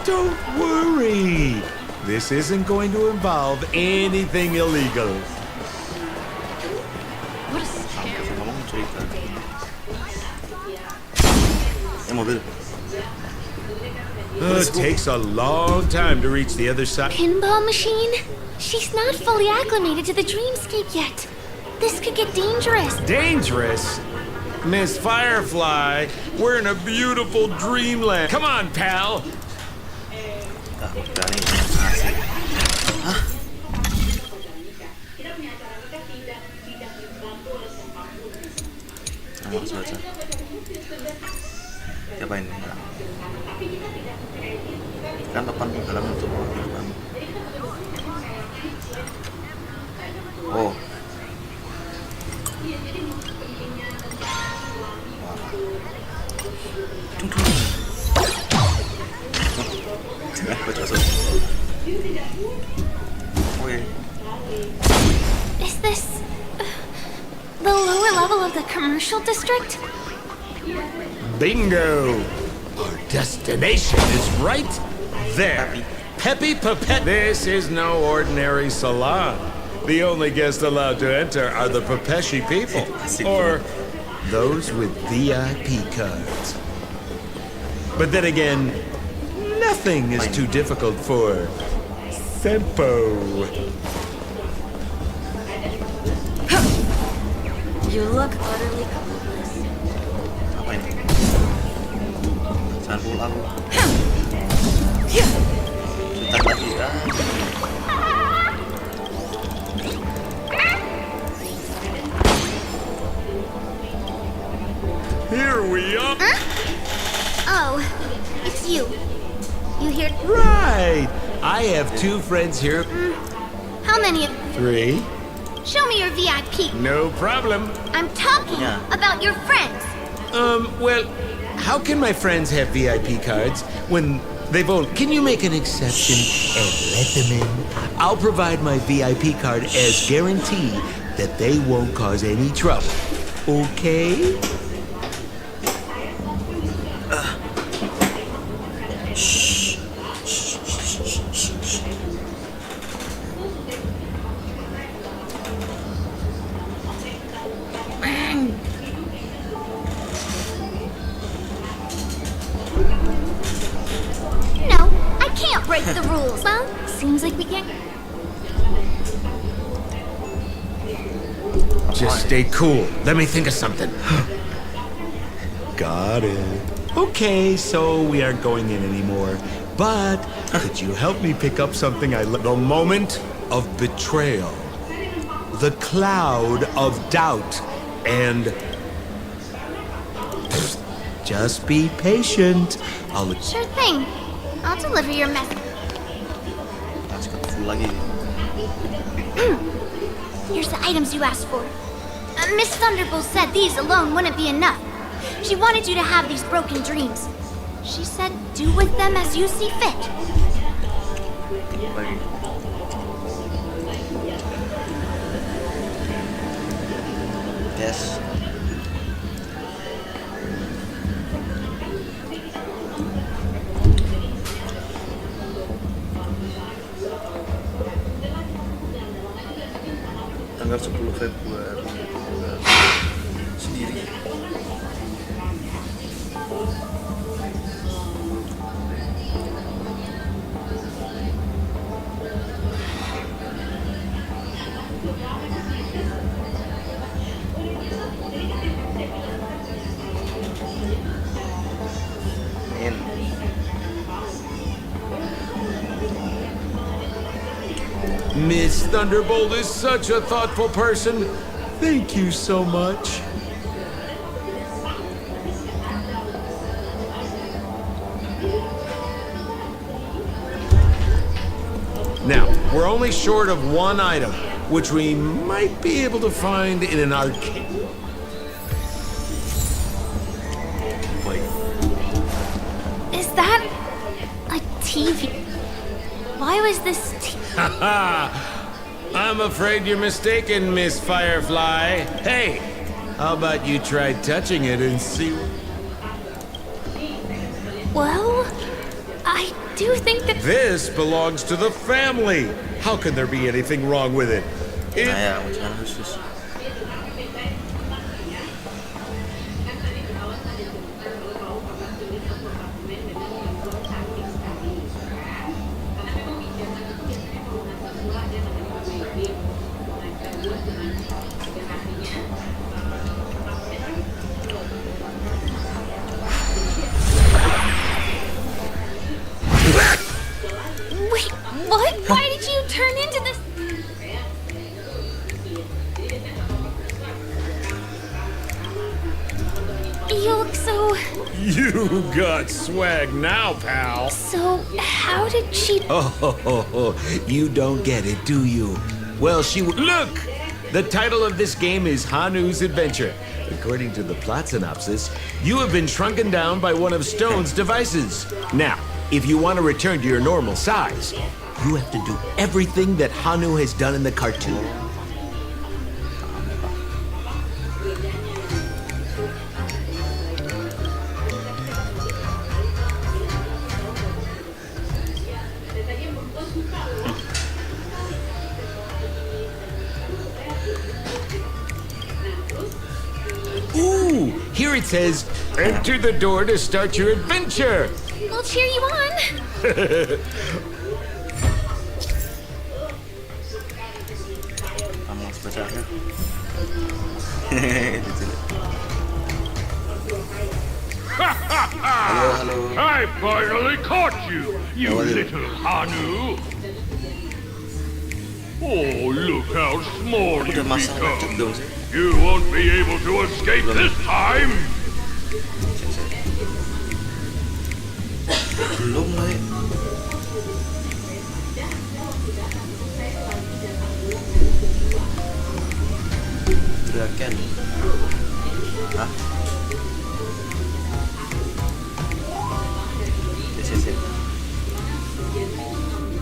Don't worry. This isn't going to involve anything illegal. What a scam. Mobil. It takes a long time to reach the other side. Pinball machine? She's not fully acclimated to the dreamscape yet. This could get dangerous. Dangerous? Miss Firefly, we're in a beautiful dreamland. Come on, pal. Harus baca. Siapa ini? Kan papan dalam untuk kehidupan. Oh. Is this the lower level of the commercial district? Bingo! Our destination is right there. Peppy Papet. This is no ordinary salon. The only guests allowed to enter are the Pepeshi people, or those with VIP cards. But then again, nothing is too difficult for Sempo. You look utterly clueless. Apa ini? Jangan pulang. Bentar lagi kan. Here we are. Oh, it's you. You here? Right. I have two friends here. How many of... 3. Show me your VIP. No problem. I'm talking about your friends. Well, how can my friends have VIP cards when they've all... Can you make an exception and let them in? I'll provide my VIP card as guarantee that they won't cause any trouble. Okay? No, I can't break the rules. Well, seems like we can't... Just stay cool. Let me think of something. Got it. Okay, so we aren't going in anymore. But could you help me pick up something I love? The moment of betrayal. The cloud of doubt. And... just be patient. I'll... Sure thing. I'll deliver your message. Here's the items you asked for. Miss Thunderbolt said these alone wouldn't be enough. She wanted you to have these broken dreams. She said do with them as you see fit. Yes. Tanggal 10 Februari sendiri. Thunderbolt is such a thoughtful person. Thank you so much. Now, we're only short of one item, which we might be able to find in an arcade. Is that a TV? Why was this I'm afraid you're mistaken, Miss Firefly. Hey, how about you try touching it and see? Well, I do think that This belongs to the family. How can there be anything wrong with it? Wait, what? Why did you turn into this? You look so... You got swag now, pal. So, how did she... Oh, you don't get it, do you? Well, Look! The title of this game is Hanu's Adventure. According to the plot synopsis, you have been shrunken down by one of Stone's devices. Now, if you want to return to your normal size, you have to do everything that Hanu has done in the cartoon. Ooh, here it says, enter the door to start your adventure. We'll cheer you on. Kamu baca kan? I finally caught you, you little Hanu. Oh, look how small you become. You won't be able to escape this time. Belum lah ya. Draken. Hah? Yes.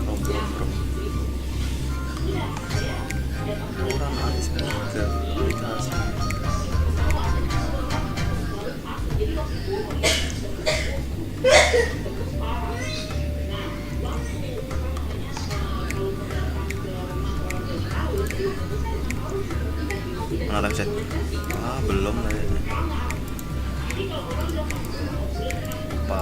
Belum. Orang alis ke aplikasi. Mana chat? Belum lah ya. Apa?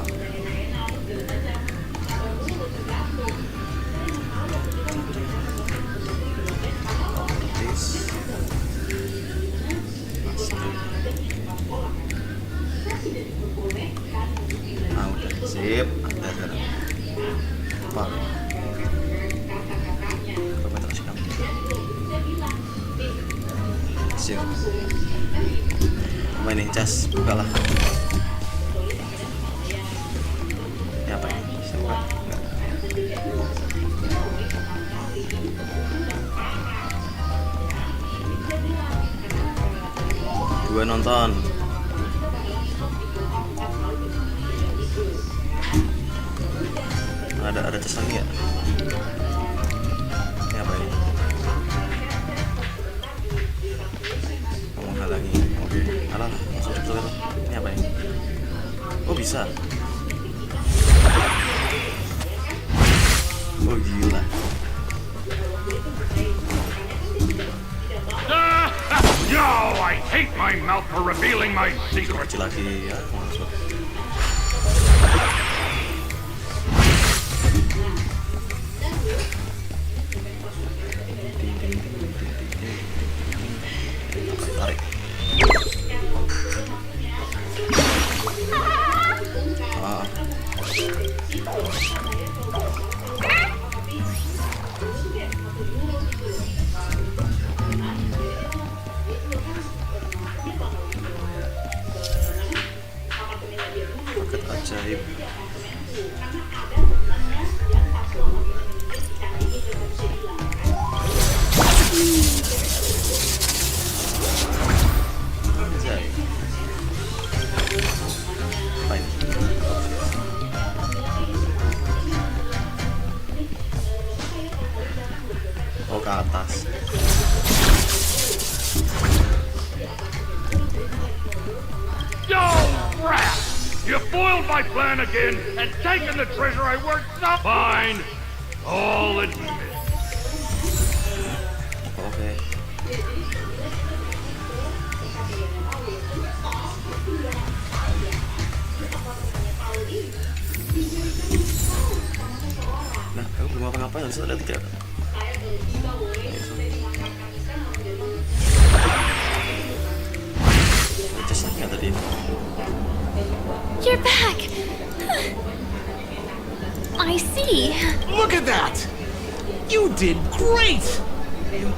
Udah sip, ada sekarang. Apa? Komentar kamu. Sip. Apa ini cas? Bukalah. Ini apa ini? Siapa? Gue nonton. Ada tes lagi ya? Ini apa ini? Kamu halangi. Oke. Alah, masuk dulu. Ini apa ini? Oh, bisa. Oh, gila. No, I hate my mouth for revealing my secret. Kecil lagi ya. Tarik. ajaib. Ajaib. Apa ini? Oh, ke atas. Yo, rat! You foiled my plan again and taken the treasure I worked so fine. I'll admit it. Oke. Nah, aku belum apa-ngapain, bisa lihat tidak? Jasanya tadi. You're back! I see. Look at that! You did great!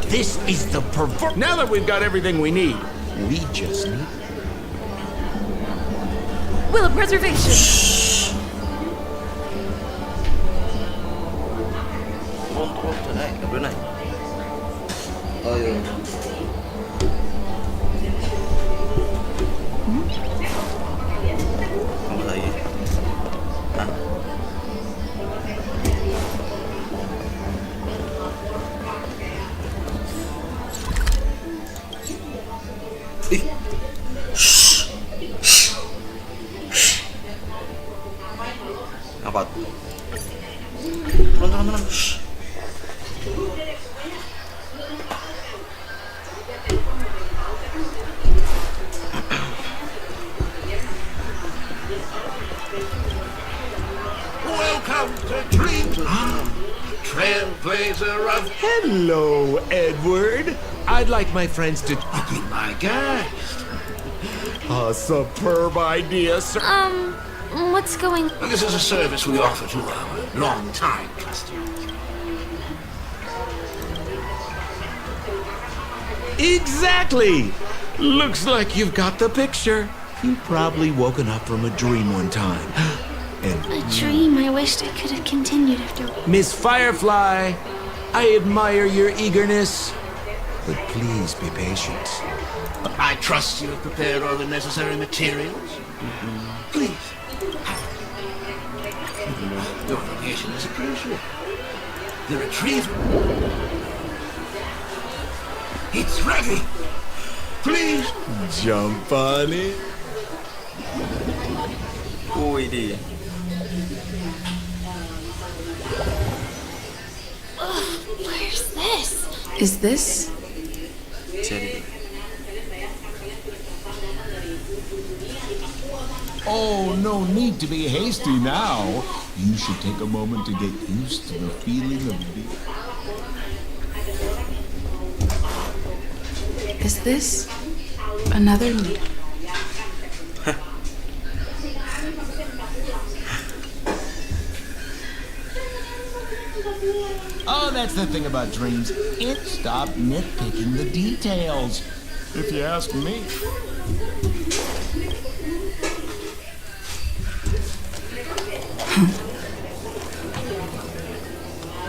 This is the pervert. Now that we've got everything we need, we just need. Will of preservation. Turun, naik, nggak boleh naik. Oh iya. Kamu lagi. Hah? Ih. Apa? Turun. Welcome to Dreams. Trailblazer of... Hello, Edward. I'd like my friends to... Be my guest. A superb idea, sir. What's going... This is a service we offer to our long-time customers. Exactly! Looks like you've got the picture. You've probably woken up from a dream one time. And A dream I wished it could have continued after... Miss Firefly, I admire your eagerness, but please be patient. I trust you have prepared all the necessary materials. Please. Your donation is appreciated. The retrieval. It's ready. Please. Jump on it. Wih dia. Where's this? Is this? Jadi. Oh, no need to be hasty now. You should take a moment to get used to the feeling of being... Is this another me? Oh, that's the thing about dreams. It stopped nitpicking the details, if you ask me.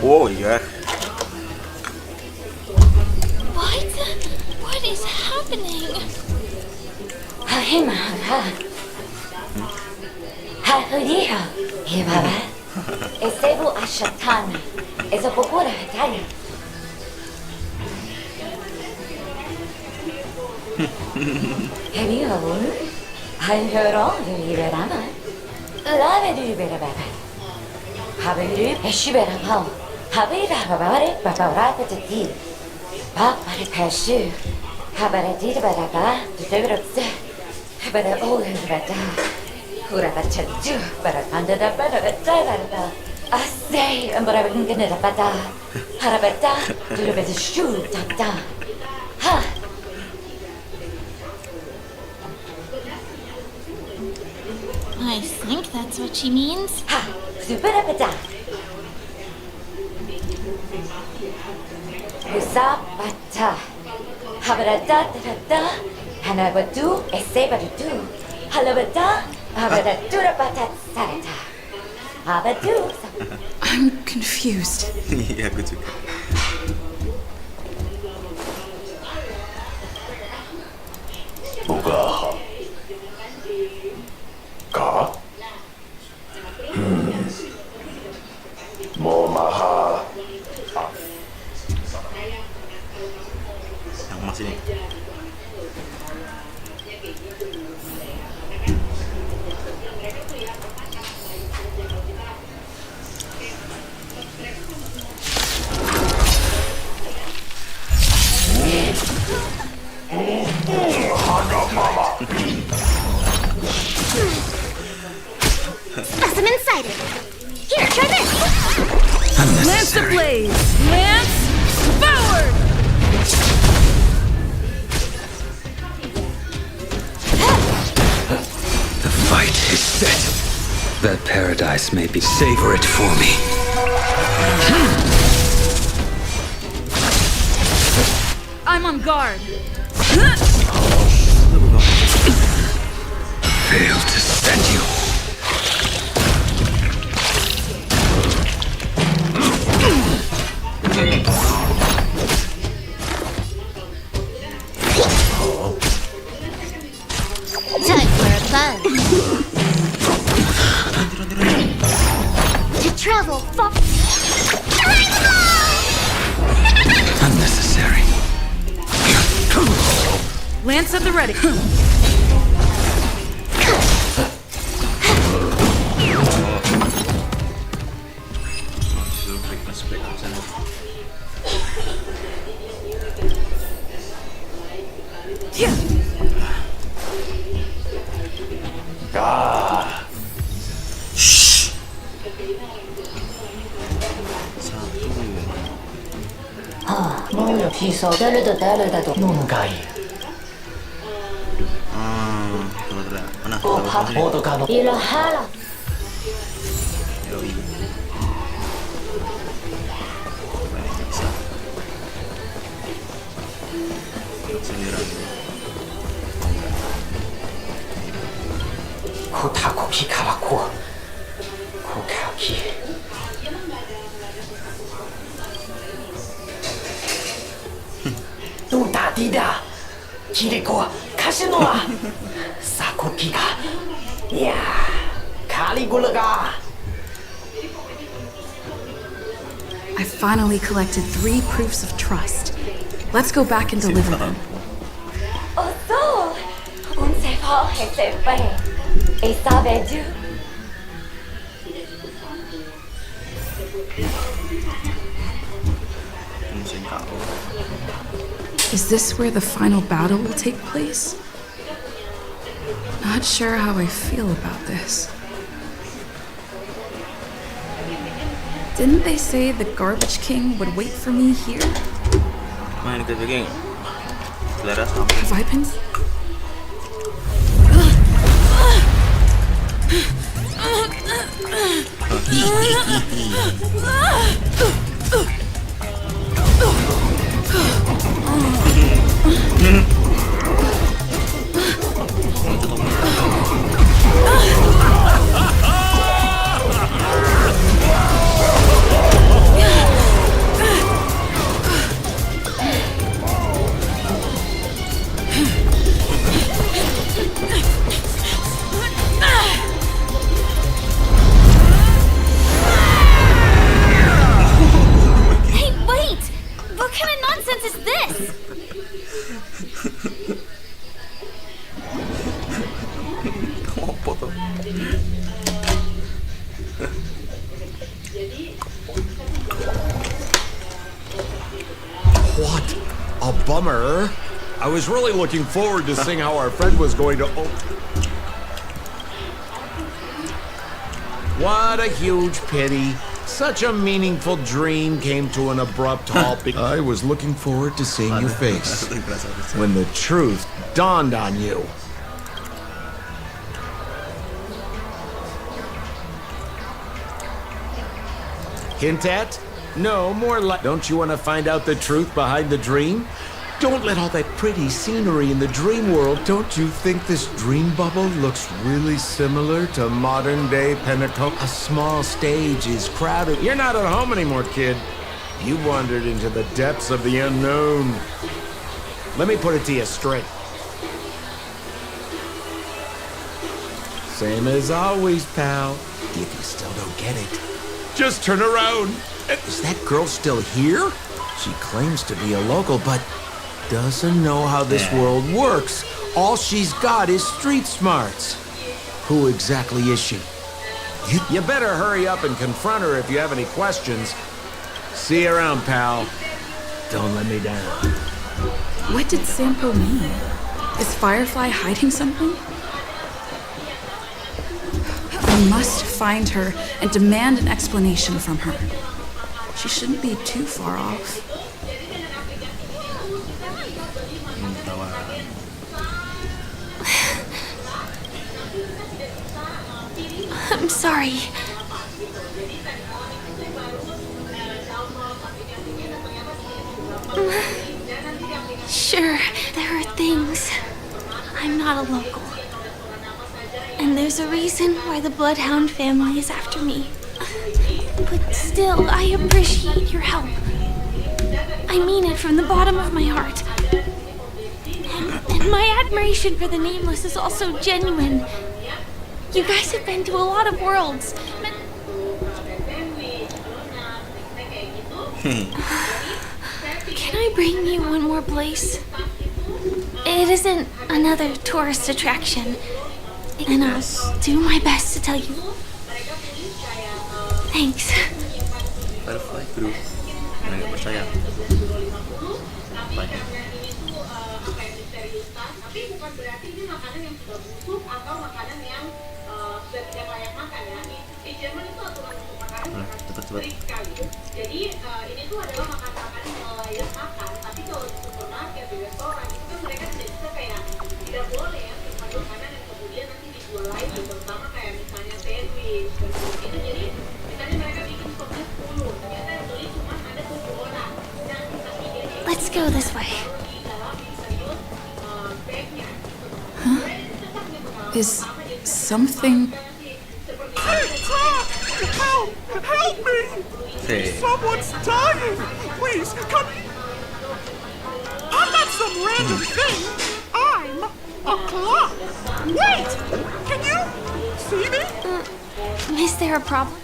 Oh yeah. What is happening? I've heard all of you, Rama. Love Baba. Habiru, Eshibera Pal. Habira Babare, Babaraka to tea. Papa Cashew. Habarati Baraba, the Degrabs. Habara all in Rada. Hurabachatu, Barakanda, Barabata. I say, and Barabangan Bata. Harabata, to the better shoe, Tata. Ha! I think that's what she means. Ha! Superapata! Husapata! Habarata, Hanabatu, Esebatu, Halabata, I'm confused. Iya, aku juga. Yang emas ini. Specimen sighted. Here, try this. Lance ablaze! Lance forward! The fight is set. That paradise may be. Savor it for me. I'm on guard. Failed to send you. Time for a buzz. To travel far. Unnecessary. Lance at the ready. Honkai. Mana? Yoi. Cokkk karaku. Cokkk. Duta tidak. Kiriko kasih noa. Sakoki ga. Ya, Caligula ga. I finally collected 3 proofs of trust. Let's go back and deliver them. Is this where the final battle will take place? Not sure how I feel about this. Didn't they say the Garbage King would wait for me here? Main ke King. Have I been... What a bummer. I was really looking forward to seeing how our friend was going to What a huge pity. Such a meaningful dream came to an abrupt halt. I was looking forward to seeing your face when the truth dawned on you. Hint at? No, more like... Don't you want to find out the truth behind the dream? Don't let all that pretty scenery in the dream world. Don't you think this dream bubble looks really similar to modern-day Penacony? A small stage is crowded. You're not at home anymore, kid. You wandered into the depths of the unknown. Let me put it to you straight. Same as always, pal. If you still don't get it, just turn around. Is that girl still here? She claims to be a local, but doesn't know how this world works. All she's got is street smarts. Who exactly is she? You better hurry up and confront her if you have any questions. See you around, pal. Don't let me down. What did Sampo mean? Is Firefly hiding something? I must find her and demand an explanation from her. She shouldn't be too far off. I'm sorry. Sure, there are things. I'm not a local. And there's a reason why the Bloodhound family is after me. But still, I appreciate your help. I mean it from the bottom of my heart. And my admiration for the Nameless is also genuine. You guys have been to a lot of worlds. Can I bring you one more place? It isn't another tourist attraction. And I'll do my best to tell you. Thanks. Firefly Group. Nggak percaya. Baik. Cepat. Jadi ini tuh adalah makan-makan yang layak makan, tapi kalau di supermarket di restoran itu kan mereka tidak bisa kayak tidak boleh ya simpan makanan yang kemudian nanti dijual lagi, terutama kayak misalnya sandwich dan gitu. Jadi misalnya mereka bikin stoknya 10, ternyata yang beli cuma ada 7 orang. Let's go this way. Huh? Is something... Help! Help me! Hey. Someone's dying! Please, come... I'm not some random thing! I'm a clock! Wait! Can you see me? Is there a problem?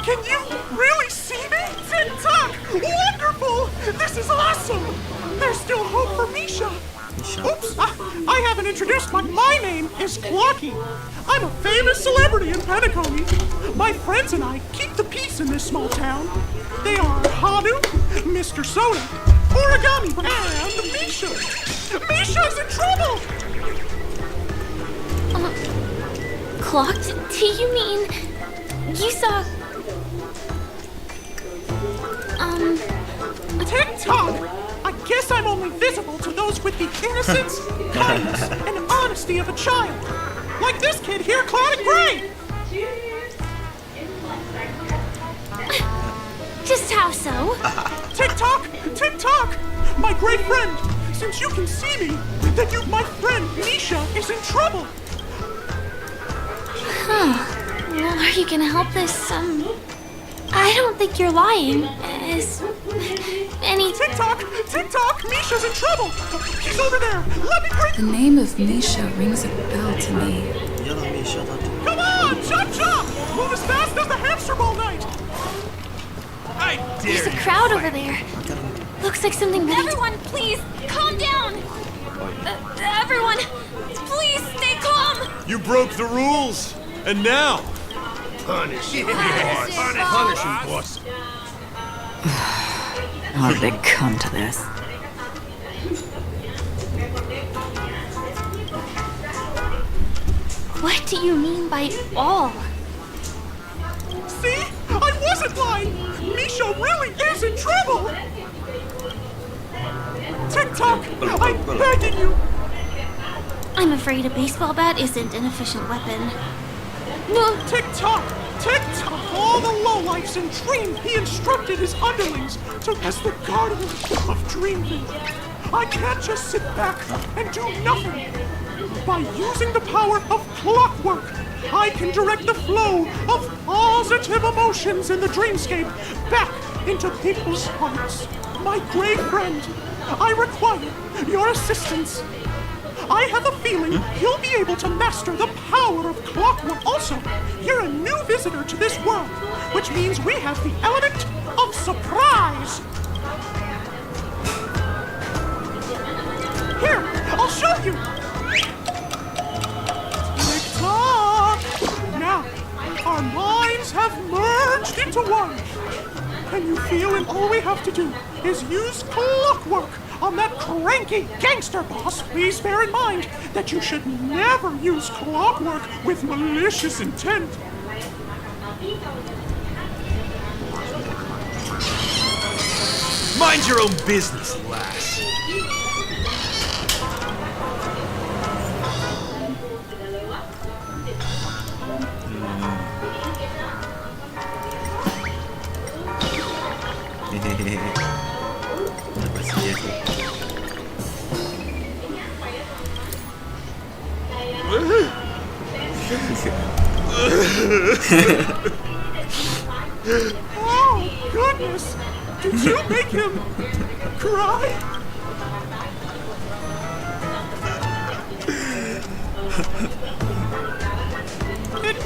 Can you really see me? Tick-tock! Wonderful! This is awesome! There's still hope for Misha! Oops! I haven't introduced my name is Clocky. I'm a famous celebrity in Penacony. My friends and I keep the peace in this small town. They are Hanu, Mr. Soda, Origami, and Misha. Misha's in trouble! Clock? Do you mean you saw... Tick-tock! I guess I'm only visible to those with the innocence, kindness, and honesty of a child. Like this kid here, clad in gray! Just how so? Tick-tock! Tick-tock! My great friend! Since you can see me, then my friend Misha is in trouble! Huh. Well, are you gonna help this, I don't think you're lying. Is any... Tick-tock! Tick-tock! Misha's in trouble! He's over there! Let me bring... The name of Misha rings a bell to me. Come on! Chop-chop! Move as fast as the hamster ball night! I dare There's a crowd over there. Looks like something really... Everyone, please, calm down! Everyone, please stay calm! You broke the rules, and now... Punish him, boss. Punish him, boss. How did it come to this? What do you mean by all? See? I wasn't lying! Misha really is in trouble! Tick-tock! I'm begging you! I'm afraid a baseball bat isn't an efficient weapon. Tick-tock! Tick-tock! all the lowlifes in Dream, he instructed his underlings to as the guardian of Dreamville. I can't just sit back and do nothing. By using the power of clockwork, I can direct the flow of positive emotions in the dreamscape back into people's hearts. My great friend, I require your assistance. I have a feeling you'll be able to master the power of clockwork. Also, you're a new visitor to this world, which means we have the element of surprise. Here, I'll show you. Tick-tock. Now, our minds have merged into one. Can you feel it? All we have to do is use clockwork on that cranky gangster boss. Please bear in mind that you should never use clockwork with malicious intent. Mind your own business, lass. Oh, goodness! Did you make him cry? It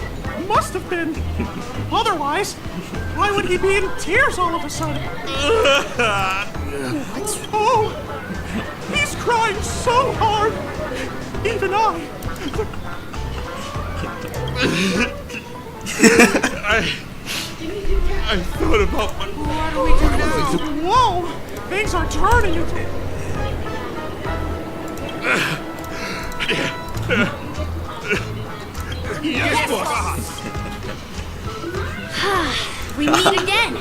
must have been. Otherwise, why would he be in tears all of a sudden? Oh, he's crying so hard. Even I thought about what do we do now? Whoa! Things are turning. Yes, boss. We meet again.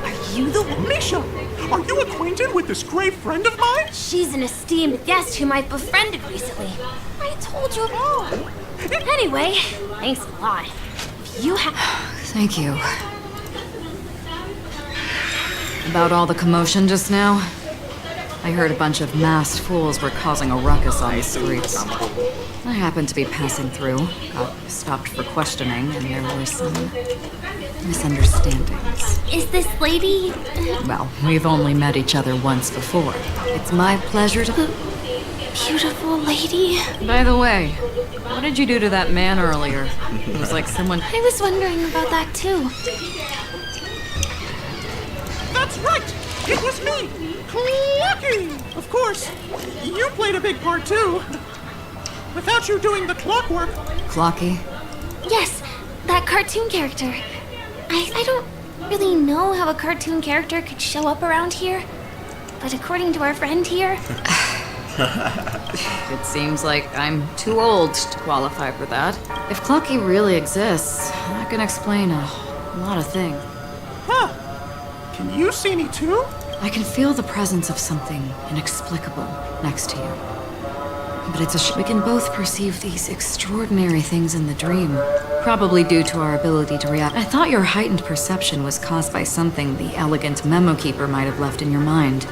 Are you the Misha? Are you acquainted with this great friend of mine? She's an esteemed guest whom I've befriended recently. I told you. Anyway, thanks a lot. You have. Thank you. About all the commotion just now? I heard a bunch of masked fools were causing a ruckus on the streets. I happened to be passing through, got stopped for questioning, and there were some misunderstandings. Is this lady... Well, we've only met each other once before. It's my pleasure to... Beautiful lady. By the way, what did you do to that man earlier? It was like someone... I was wondering about that too. That's right! It was me! Clocky! Of course, you played a big part too. Without you doing the clockwork... Clocky? Yes, that cartoon character. I don't really know how a cartoon character could show up around here. But according to our friend here... It seems like I'm too old to qualify for that. If Clocky really exists, that can explain a lot of things. Huh. Can you see me too? I can feel the presence of something inexplicable next to you. But it's we can both perceive these extraordinary things in the dream, probably due to our ability to react. I thought your heightened perception was caused by something the elegant memo keeper might have left in your mind.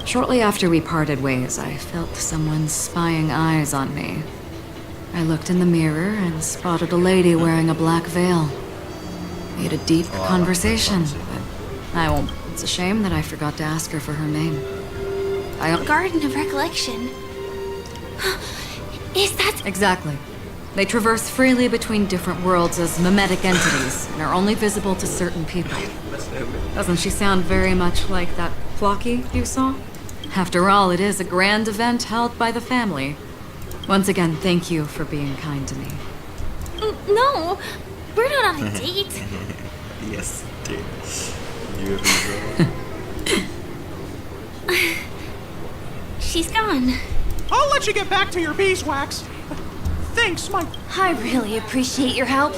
Shortly after we parted ways, I felt someone's spying eyes on me. I looked in the mirror and spotted a lady wearing a black veil. We had a deep conversation, but I won't. It's a shame that I forgot to ask her for her name. Garden of Recollection. Is that... Exactly. They traverse freely between different worlds as mimetic entities and are only visible to certain people. Doesn't she sound very much like that Clocky you saw? After all, it is a grand event held by the family. Once again, thank you for being kind to me. No, we're not on a date. Yes, dude. She's gone. I'll let you get back to your beeswax. Thanks, Mike. I really appreciate your help.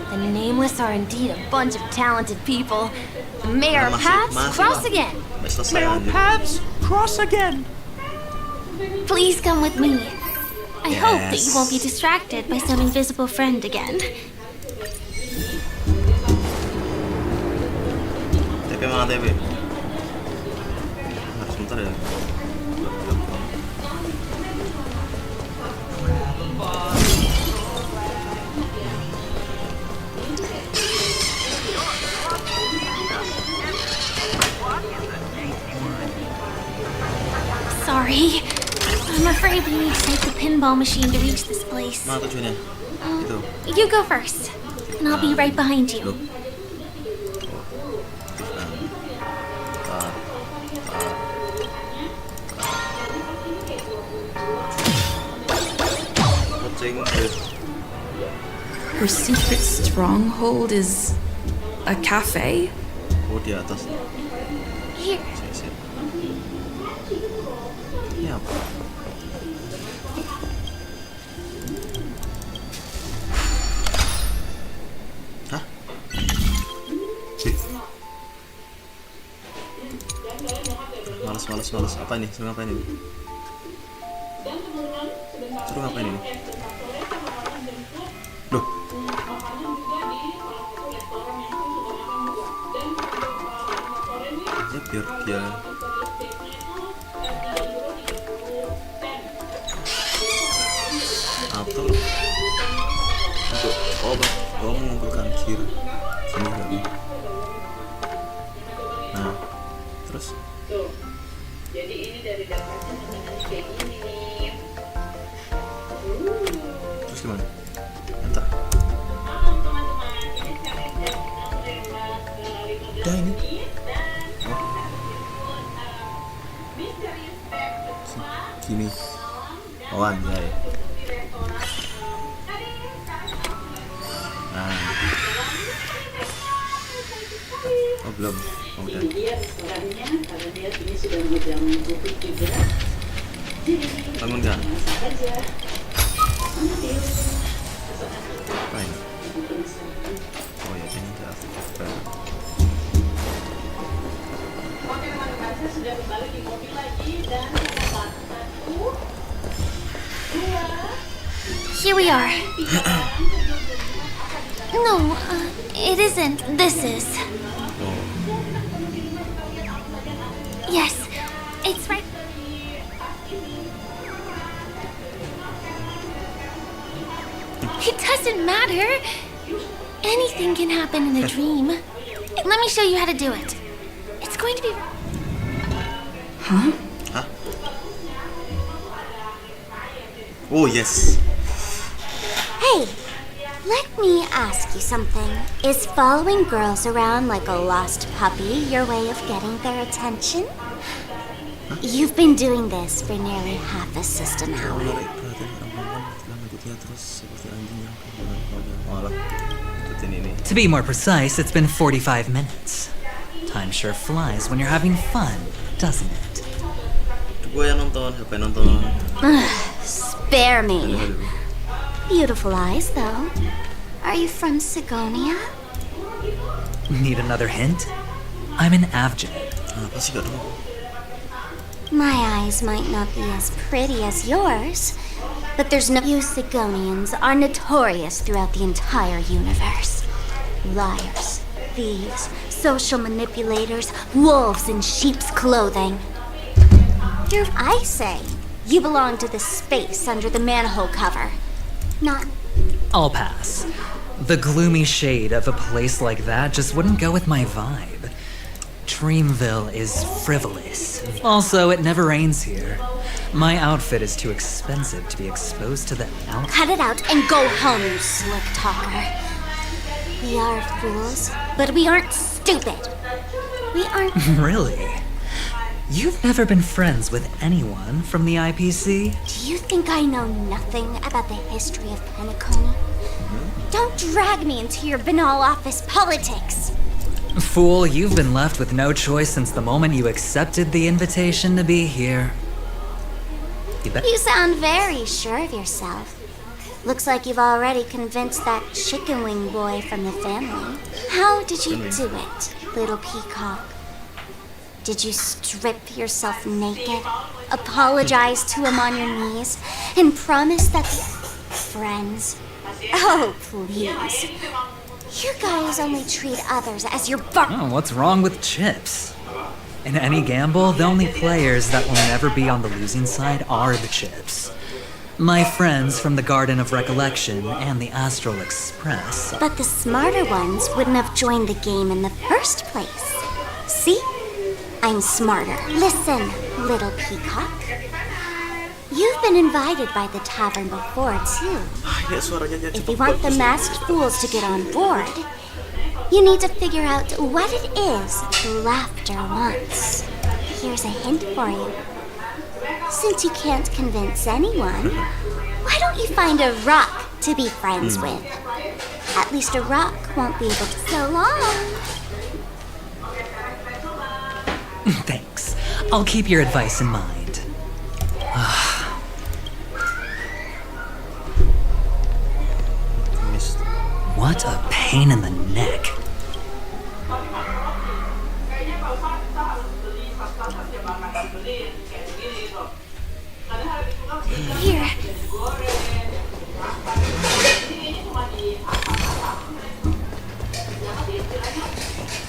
The Nameless are indeed a bunch of talented people. May our paths cross again. May our paths cross again. Please come with me. I hope that you won't be distracted by some invisible friend again. TP mana TP? Nah, sebentar ya. Sorry. I'm afraid we need to take the pinball machine to reach this place. Mana tujuannya? Itu. You go first, and I'll be right behind you. Her secret stronghold is a cafe? Oh, di atas. Here. Sip. Ini apa? Hah? Males. Apa ini? Suruh ngapain ini? Loh. Ya biar dia atau untuk mengumpulkan kir sini lagi. Nah, terus jadi ini dari dapatnya kayak gini nih. Terus gimana? Enter. Udah ini. Gini. Oh, anjay. Nah. Oh, belum. Oh, udah. Bangun kan? Apa ini? Oh ya, ini udah aktifkan. Oke teman-teman, saya sudah kembali di mobil lagi dan kita 1, 2. Here we are. No, it isn't. This is. Yes, it's right. It doesn't matter. Anything can happen in a dream. Let me show you how to do it. It's going to be... Huh? Oh, yes. Hey, let me ask you something. Is following girls around like a lost puppy your way of getting their attention? You've been doing this for nearly half a system hour. To be more precise, it's been 45 minutes. Time sure flies when you're having fun, doesn't it? Gue yang nonton, siapa yang nonton? Spare me. Beautiful eyes, though. Are you from Sigonia? Need another hint? I'm an Avjad. Apa sih gak tahu? My eyes might not be as pretty as yours, but there's no... You Sigonians are notorious throughout the entire universe. Liars, thieves, social manipulators, wolves in sheep's clothing. I say, you belong to the space under the manhole cover. Not... I'll pass. The gloomy shade of a place like that just wouldn't go with my vibe. Dreamville is frivolous. Also, it never rains here. My outfit is too expensive to be exposed to the out. Cut it out and go home, you slick talker. We are fools, but we aren't stupid. We aren't... Really? You've never been friends with anyone from the IPC? Do you think I know nothing about the history of Penacony? Don't drag me into your banal office politics. Fool, you've been left with no choice since the moment you accepted the invitation to be here. You sound very sure of yourself. Looks like you've already convinced that chicken wing boy from the family. How did you do it, little peacock? Did you strip yourself naked, apologize to him on your knees, and promise that... Friends? Oh, please. You guys only treat others as your Oh, what's wrong with chips? In any gamble, the only players that will never be on the losing side are the chips. My friends from the Garden of Recollection and the Astral Express. But the smarter ones wouldn't have joined the game in the first place. See? I'm smarter. Listen, little peacock. You've been invited by the tavern before, too. If you want the masked fools to get on board, you need to figure out what it is laughter wants. Here's a hint for you. Since you can't convince anyone, why don't you find a rock to be friends with? At least a rock won't be able to. So long! Thanks. I'll keep your advice in mind. What a pain in the neck. Here.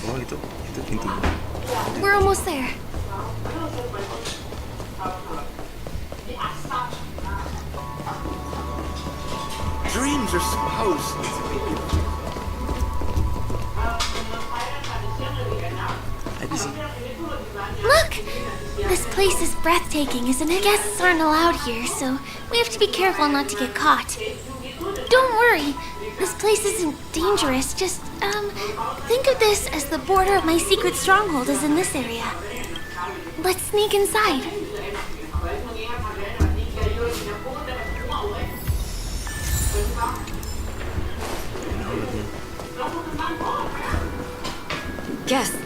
Oh, itu pintu. We're almost there. Dreams are supposed to be. Look! This place is breathtaking, isn't it? Guests aren't allowed here, so we have to be careful not to get caught. Don't worry. This place isn't dangerous. Just, think of this as the border of my secret stronghold is in this area. Let's sneak inside. Guess.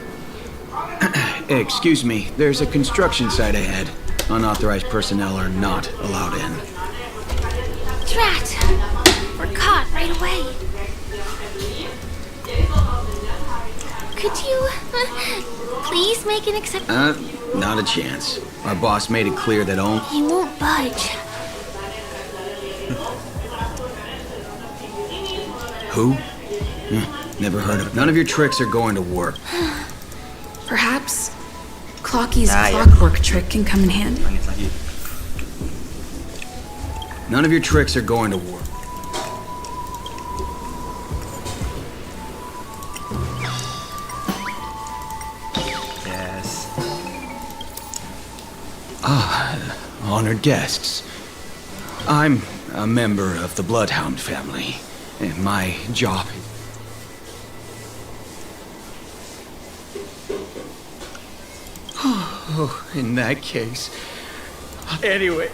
Excuse me, there's a construction site ahead. Unauthorized personnel are not allowed in. Drat! We're caught right away. Could you, please make an exception? Not a chance. Our boss made it clear that only... He won't budge. Who? Never heard of. None of your tricks are going to work. Perhaps Clocky's clockwork trick can come in handy. None of your tricks are going to work. Yes. Honored guests. I'm a member of the Bloodhound family, and my job... Oh, in that case... Anyway,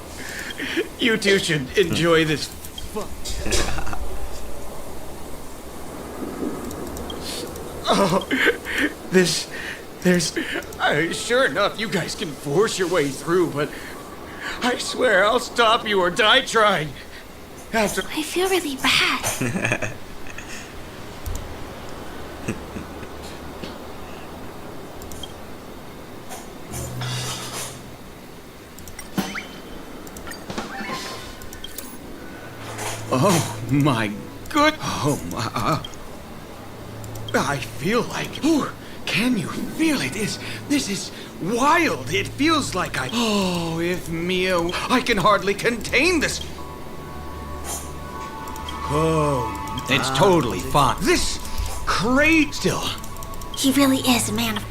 you two should enjoy this fun. There's... sure enough, you guys can force your way through, but I swear I'll stop you or die trying. After... I feel really bad. Oh my good... Oh my... I feel like... Ooh, can you feel it? This is wild. It feels like I... Oh, if Mia... I can hardly contain this. Oh, it's totally fine. This crate still... He really is a man of...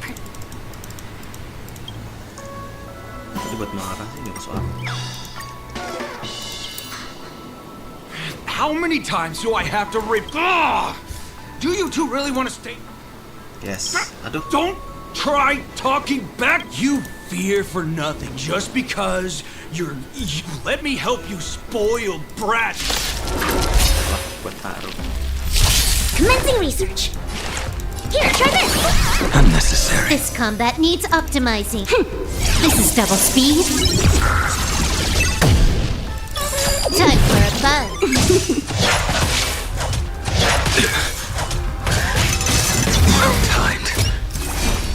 Tadi buat marah sih, nggak masuk akal. How many times do I have to rip... Do you two really want to stay... Yes. Aduh. Don't try talking back. You fear for nothing just because you let me help you, spoiled brat. Buat taruh. Commencing research. Here, try this. Unnecessary. This combat needs optimizing. This is double speed. Time for a buzz. Well timed.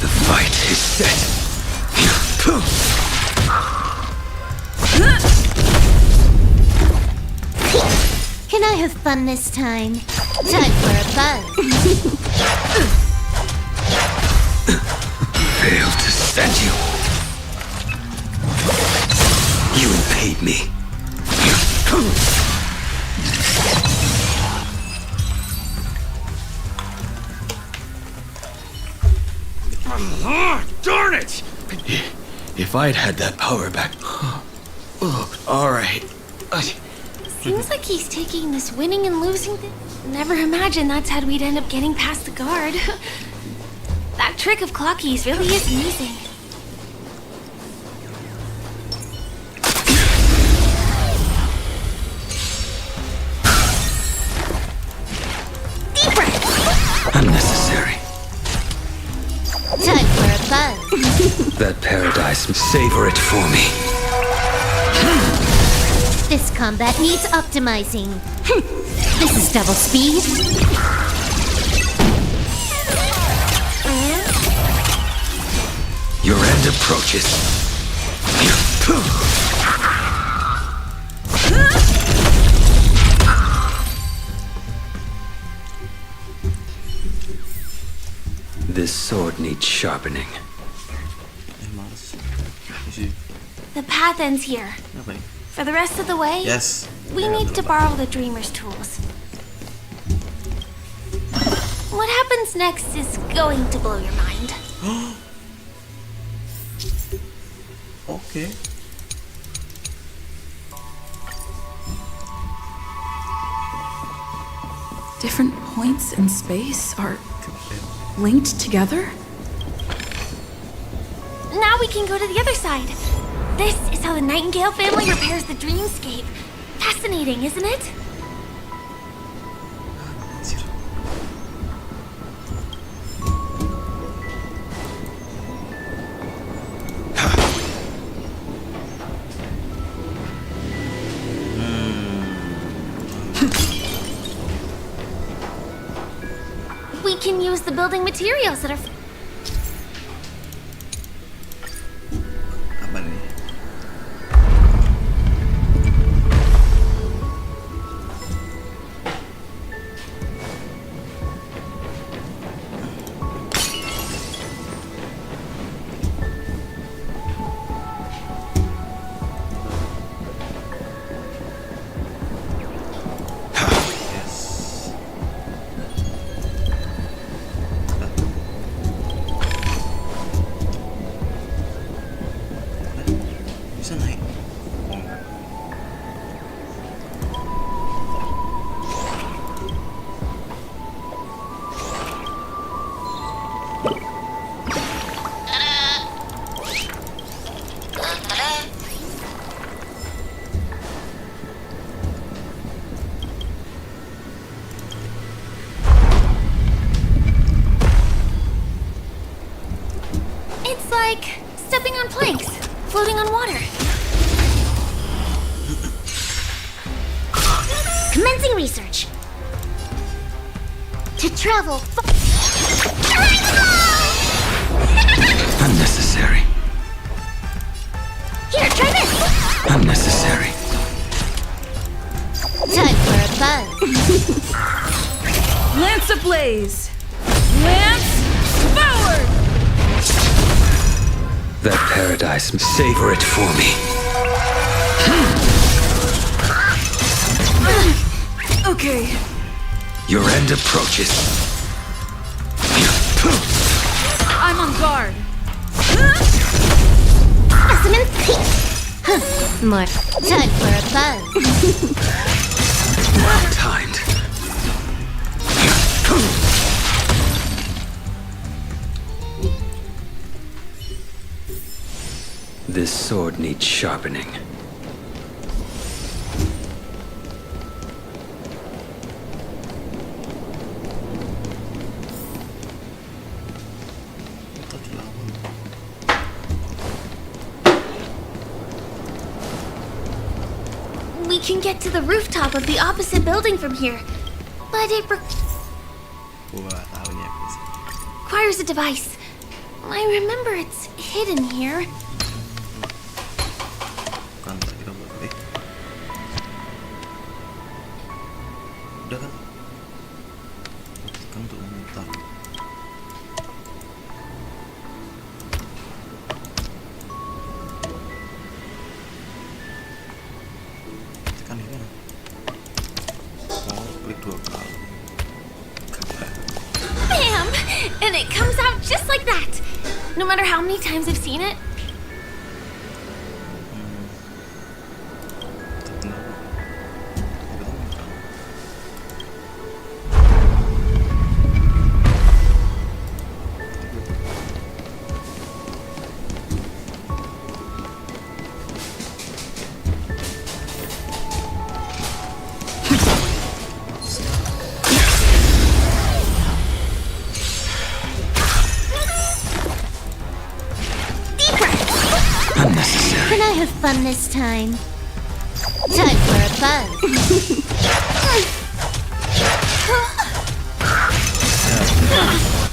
The fight is set. have fun this time. Time for a buzz. Failed to send you. You paid me. Darn it! If I'd had that power back. All right. Seems like he's taking this winning and losing thing. Never imagined that's how we'd end up getting past the guard. That trick of Clocky's really is amazing. Deep breath. Unnecessary. Time for a buzz. That paradise, savor it for me. This combat needs optimizing. This is double speed. Your end approaches. This sword needs sharpening. The path ends here. Okay. For the rest of the way, Yes. we need to borrow the Dreamer's tools. What happens next is going to blow your mind. Okay. Different points in space are linked together? Now we can go to the other side. This is how the Nightingale family repairs the dreamscape. Fascinating, isn't it? We can use the building materials that are... Apa nih? Bisa naik. Oh. It's like stepping on planks, floating on water. Commencing research. To travel Unnecessary. Here, try this. Unnecessary. Time for a buzz. Lance ablaze! Lance forward! That paradise, savor it for me. Okay. Your end approaches. I'm on guard. Specimen peak. More. Time for a buzz. Well timed. This sword needs sharpening. We can get to the rooftop of the opposite building from here. But it Gua tahu nih aku sih. requires a device. I remember it's hidden here. Bukan tadi kamu Udah kan? Tekan untuk memutar. Tekan ini kan? Oh, klik 2 kali. Bam! And it comes out just like that. No matter how many times I've seen it. Can I have fun this time? Time for a buzz.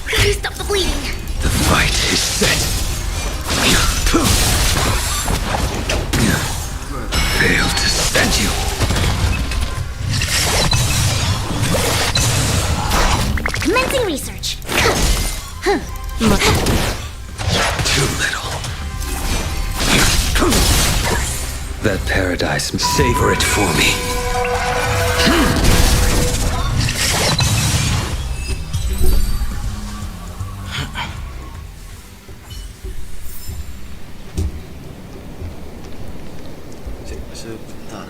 Gotta stop the bleeding. The fight is set. Failed to send you. Commencing research. Too little. That paradise, savor it for me. Sebentar.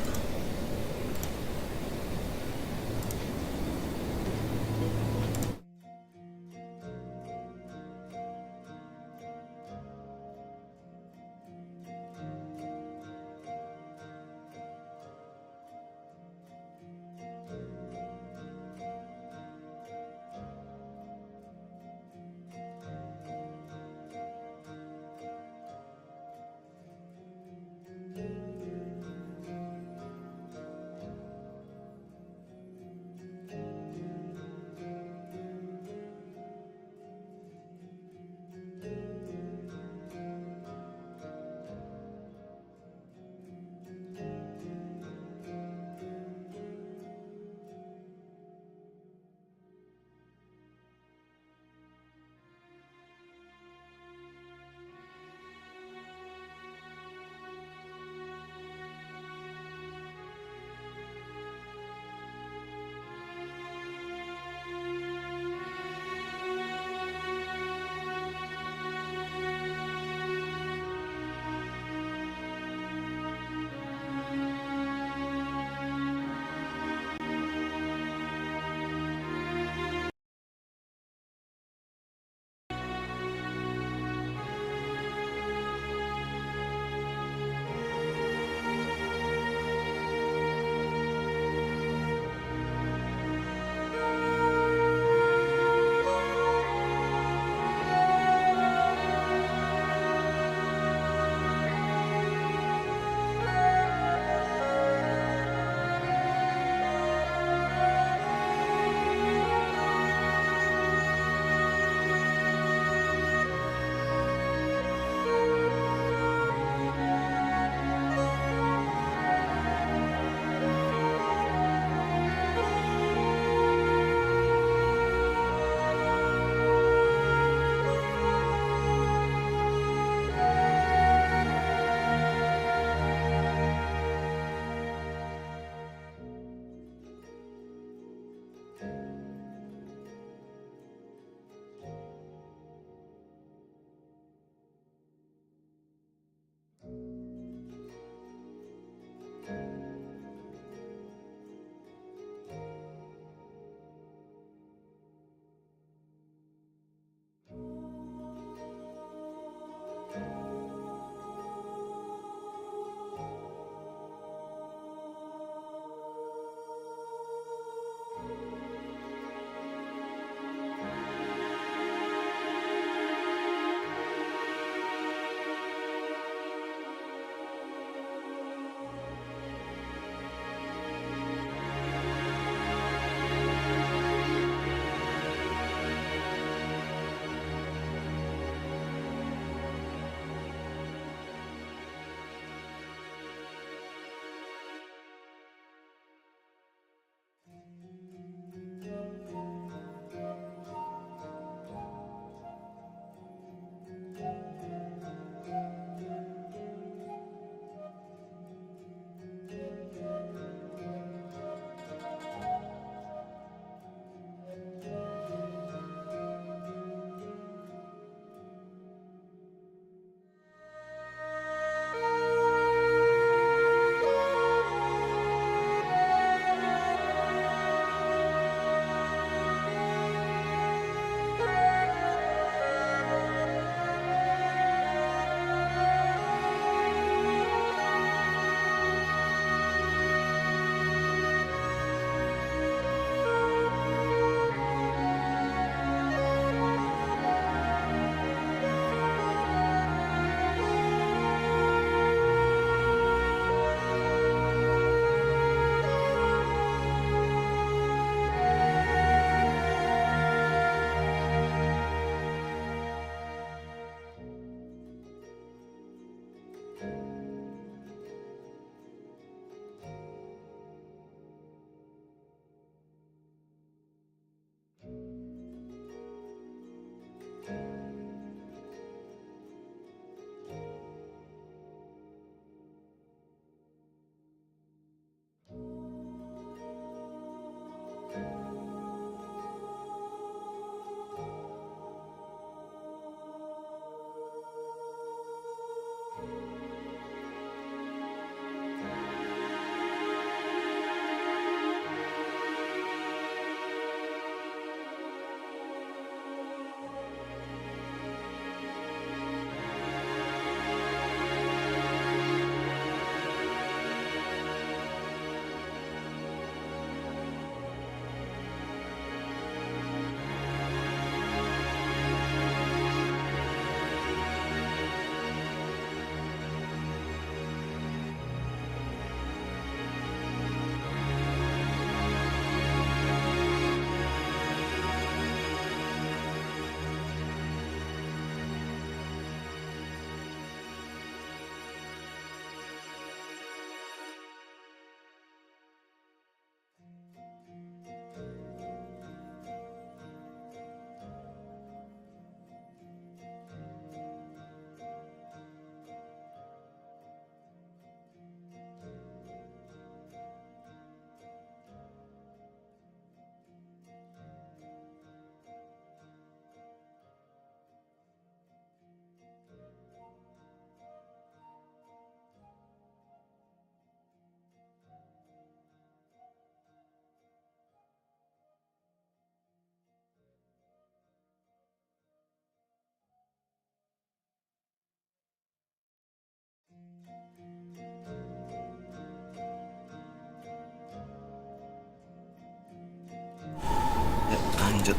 lanjut.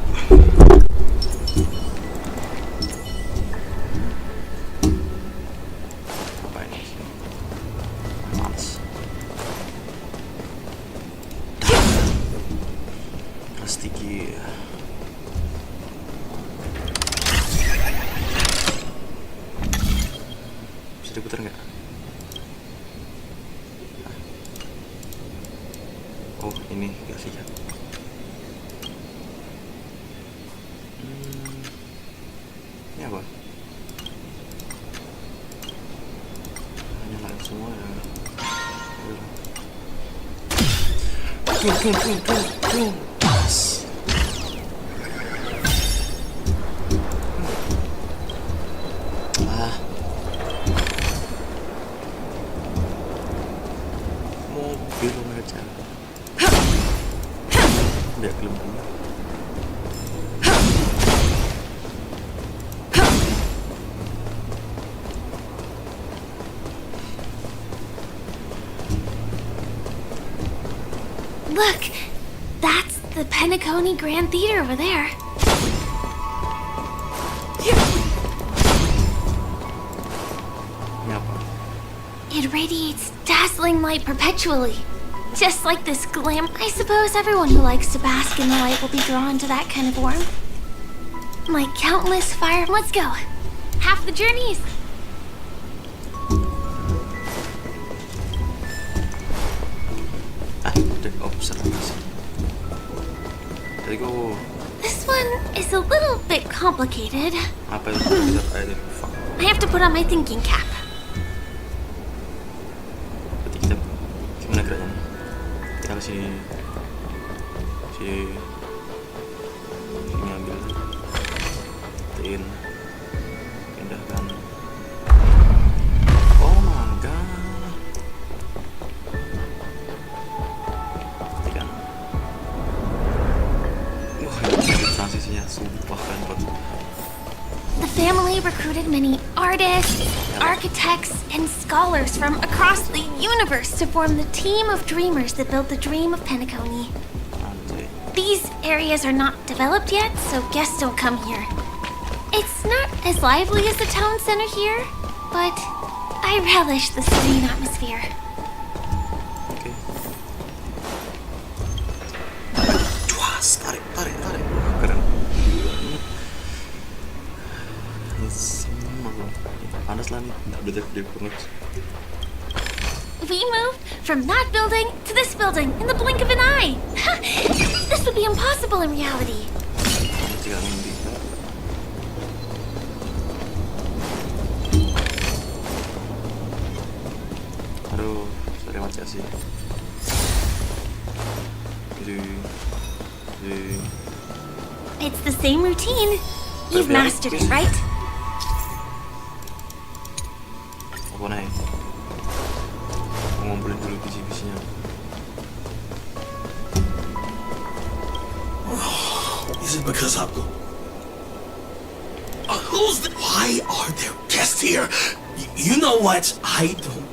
Apa ini? Males. Plastiki. Bisa diputar nggak? Oh, ini nggak siap. Ini apa? Nyalain semua ya. Pas. Mobil aja. Nggak belum. Look, that's the Penacony Grand Theater over there. It radiates dazzling light perpetually. Just like this glam, I suppose everyone who likes to bask in the light will be drawn to that kind of warmth. Like countless fire. Let's go. Half the journeys. Observasi. Tadi gua. This one is a little bit complicated. Apa itu? I have to put on my thinking cap. Berarti kita gimana geraknya? Kita kasih si ambil, tin, pindahkan. Oh my god. Perhatikan. Wah, ini transisinya sumpah kan buat. The family recruited many artists, architects, and scholars from across the universe to form the team of dreamers that built the dream of Penacony. These areas are not developed yet, so guests don't come here. It's not as lively as the town center here, but I relish the serene atmosphere. Tarik. Keren. Ini semua panas lah nih. Nggak udah gede banget. We moved from that building to this building in the blink of an eye. This would be impossible in reality. Jika mimpi. Aduh, sorry macam sih. It's the same routine. You've mastered it, right? Apa nih? Ngumpulin dulu biji-bijinya. Is it because aku? Why are there guests here? You know what? I don't.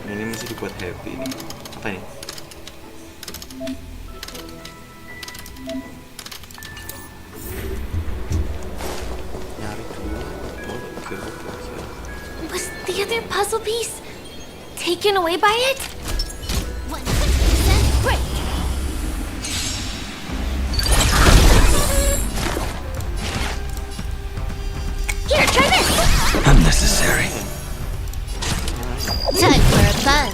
Ini masih dibuat happy nih. Apa ini? Was the other puzzle piece taken away by it? 100% great. Here, try this. Unnecessary. Time for a buzz.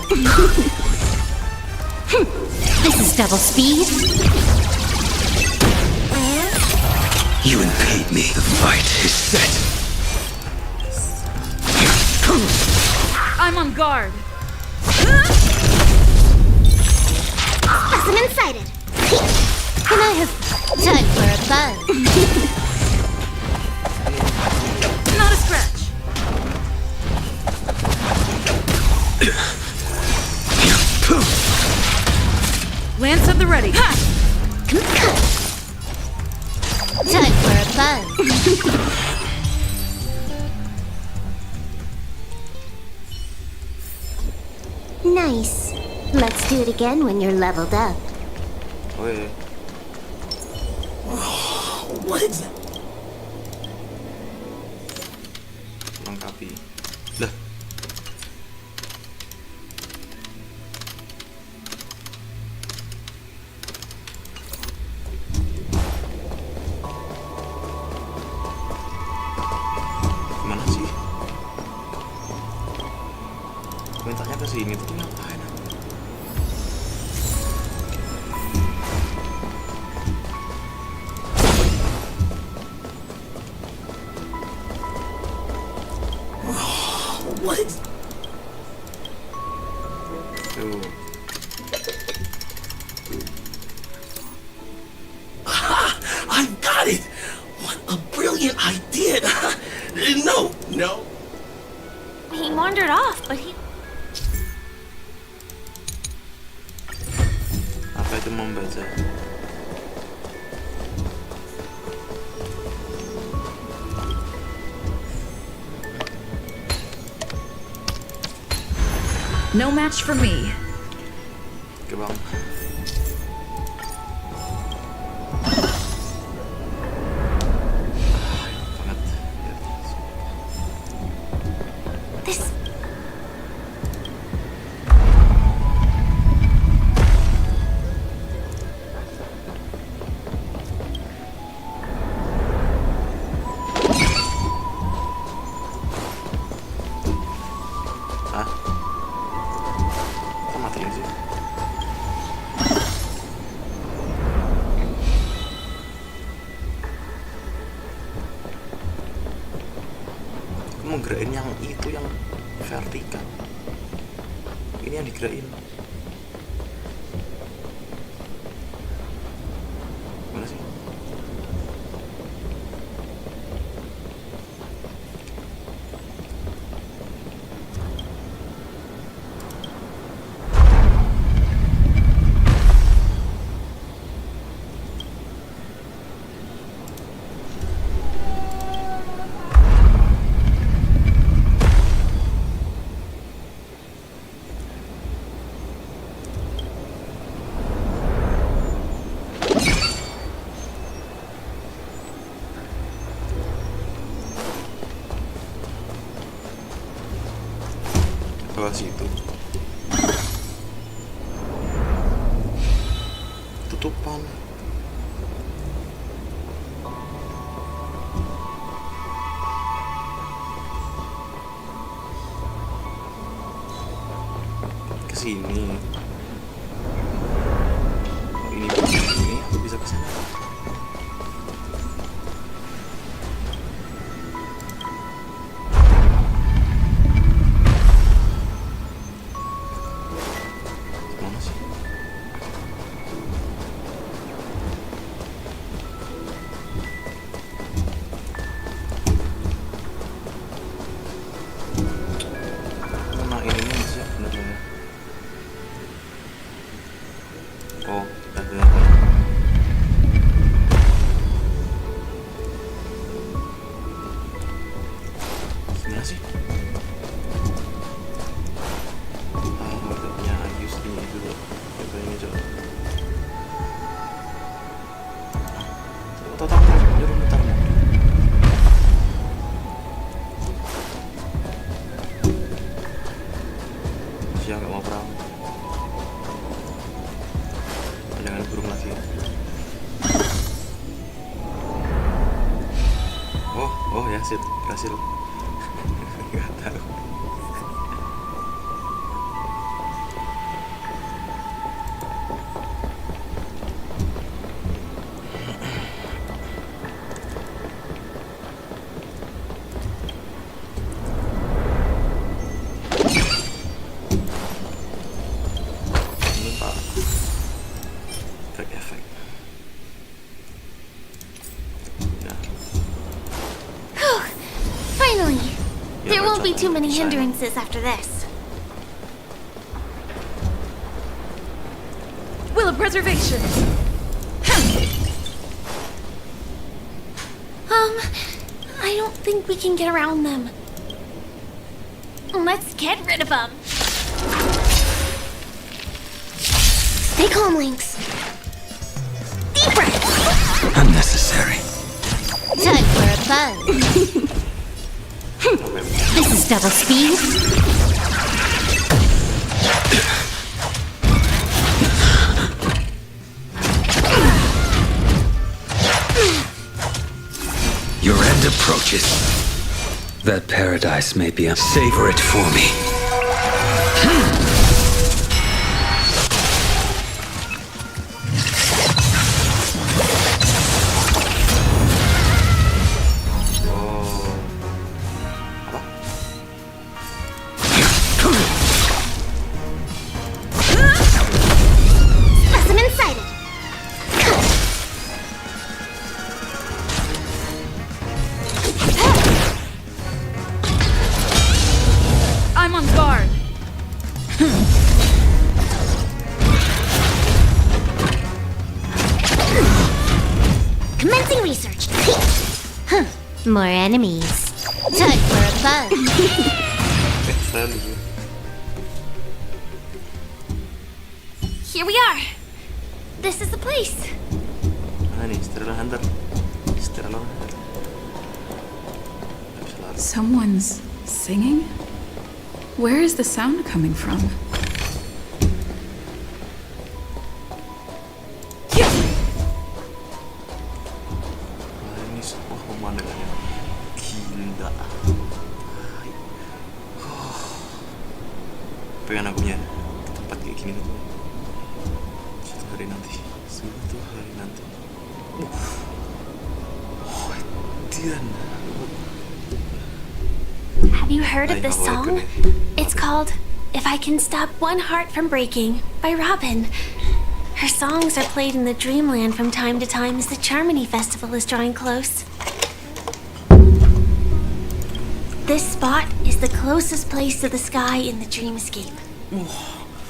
This is double speed. You impede me. The fight is set. I'm on guard. Specimen sighted. Can I have time for a buzz? Not a scratch. Lance at the ready. Time for a buzz. Nice. Let's do it again when you're leveled up. Weh. What is that? Lengkapi. Lah. Gimana sih? Mintanya ke sini tuh ngapain? What? Tuh. I got it! What a brilliant idea! No, no. He wandered off, but he... Apa itu membaca? No match for me. Oke bang. This... Hah? Kok matiin sih? Aku mau gerain yang itu, yang vertikal. Ini yang digerain. Mana sih? Bawah situ. Tutupan. Kesini. Ini aku bisa kesana. Mana sih? Nah ini masih bener-bener. Oh, ada apa? Gimana sih? Modelnya use ini dulu. Coba ini coba. Total nyuruh mutar mobil. Siang nggak mau perang. Jangan burung lagi. Oh ya sip, berhasil. Nggak tahu. Ini pak, efek. Ya. Whew. Finally! There won't be too many hindrances after this. Will of preservation. I don't think we can get around them. Let's get rid of them. Stay calm, Lynx. deeper! Unnecessary. Time for a buzz. This is double speed. Your end approaches. That paradise may be savor it for me. Specimen sighted. I'm on guard. Commencing research. More enemies. Time for a buzz. Here we are. This is the place. Someone's singing? Where is the sound coming from? Ini sebuah pemandangan yang gila. Pengen aku punya tempat kayak gini tuh. Suatu hari nanti. Suatu hari nanti. Dian. Have you heard of this song? It's called If I Can Stop One Heart from Breaking by Robin. Her songs are played in the Dreamland from time to time as the Charmony Festival is drawing close. This spot is the closest place to the sky in the dreamscape.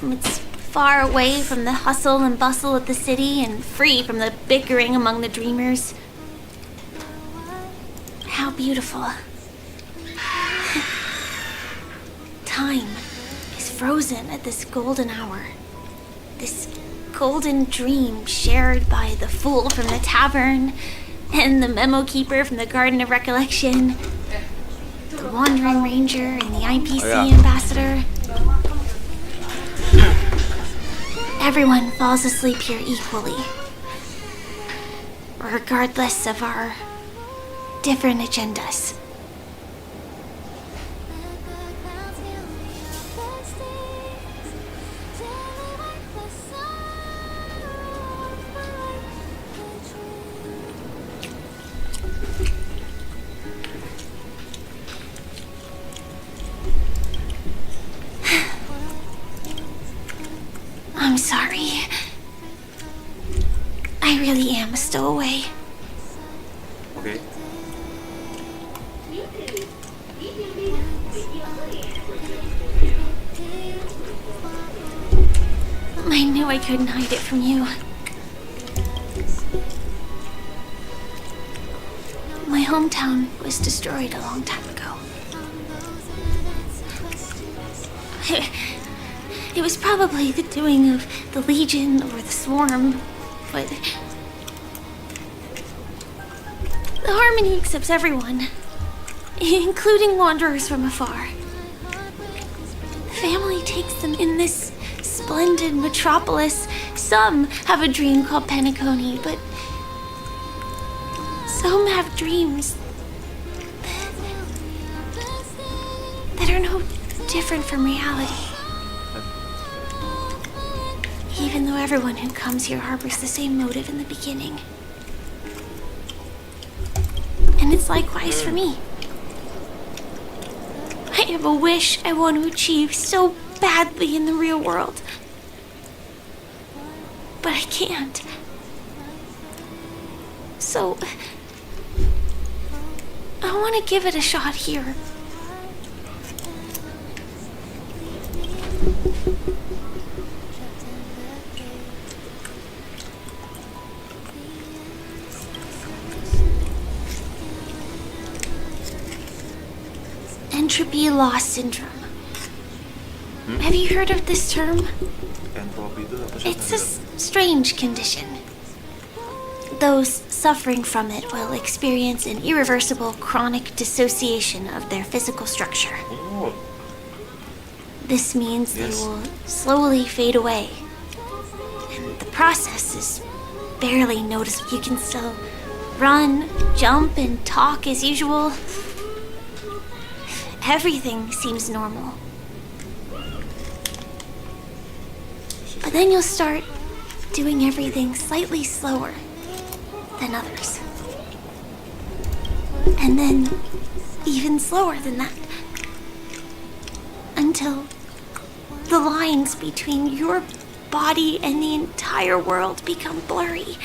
It's far away from the hustle and bustle of the city and free from the bickering among the dreamers. How beautiful. Time is frozen at this golden hour. This golden dream shared by the fool from the tavern and the memo keeper from the Garden of Recollection, the wandering ranger and the IPC ambassador. Everyone falls asleep here equally, regardless of our different agendas. I'm sorry. I really am a stowaway. Okay. I knew I couldn't hide it from you. My hometown was destroyed a long time ago. It was probably the doing of the Legion or the Swarm, but the Harmony accepts everyone, including wanderers from afar. The family takes them in this splendid metropolis. Some have a dream called Penacony, but some have dreams that are no different from reality. Even though everyone who comes here harbors the same motive in the beginning. And it's likewise for me. I have a wish I want to achieve so badly in the real world. But I can't. So, I want to give it a shot here. Entropy loss syndrome. Have you heard of this term? It's a strange condition. those suffering from it will experience an irreversible chronic dissociation of their physical structure. This means they will slowly fade away. And the process is barely noticeable. You can still run, jump, and talk as usual. Everything seems normal. But then you'll start doing everything slightly slower than others. And then even slower than that. Until the lines between your body and the entire world become blurry.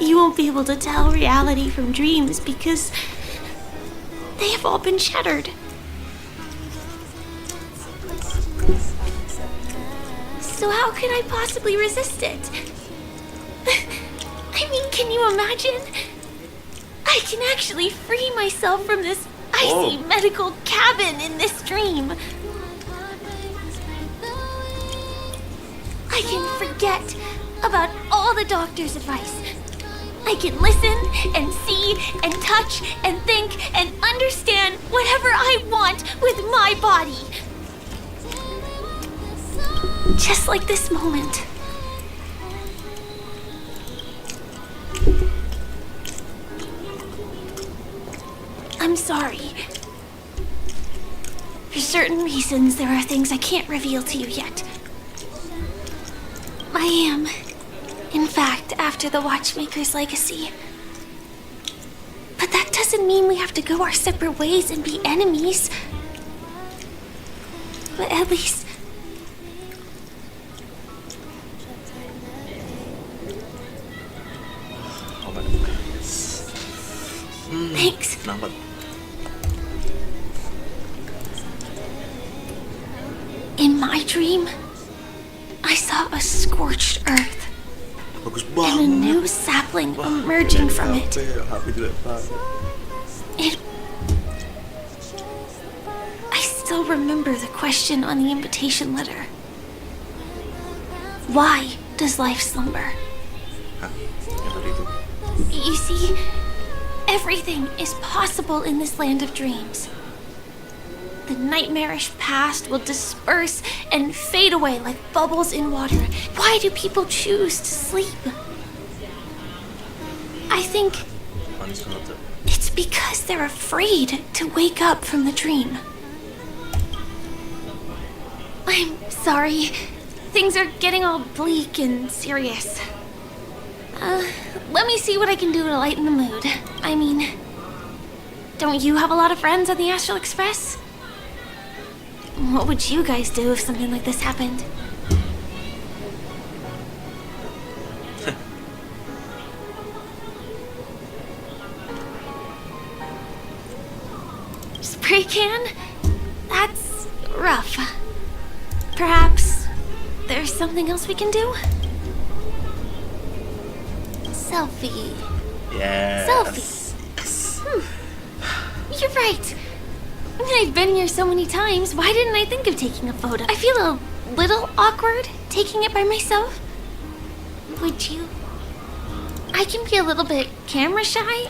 You won't be able to tell reality from dreams because they have all been shattered. So how can I possibly resist it? I mean, can you imagine? I can actually free myself from this icy medical cabin in this dream. I can forget about all the doctor's advice. I can listen and see and touch and think and understand whatever I want with my body. Just like this moment. I'm sorry. For certain reasons, there are things I can't reveal to you yet. I am, in fact, after the Watchmaker's legacy. But that doesn't mean we have to go our separate ways and be enemies. But at least... Thanks. In my dream, I saw a scorched earth and a new sapling emerging from it. I still remember the question on the invitation letter. Why does life slumber? You see, everything is possible in this land of dreams. The nightmarish past will disperse and fade away like bubbles in water. Why do people choose to sleep? I think it's because they're afraid to wake up from the dream. I'm sorry. Things are getting all bleak and serious. Let me see what I can do to lighten the mood. I mean, don't you have a lot of friends on the Astral Express? What would you guys do if something like this happened? Spray can? That's rough. Perhaps there's something else we can do? Selfie. Yes. Selfie. You're right. I've been here so many times. Why didn't I think of taking a photo? I feel a little awkward taking it by myself. Would you? I can be a little bit camera shy.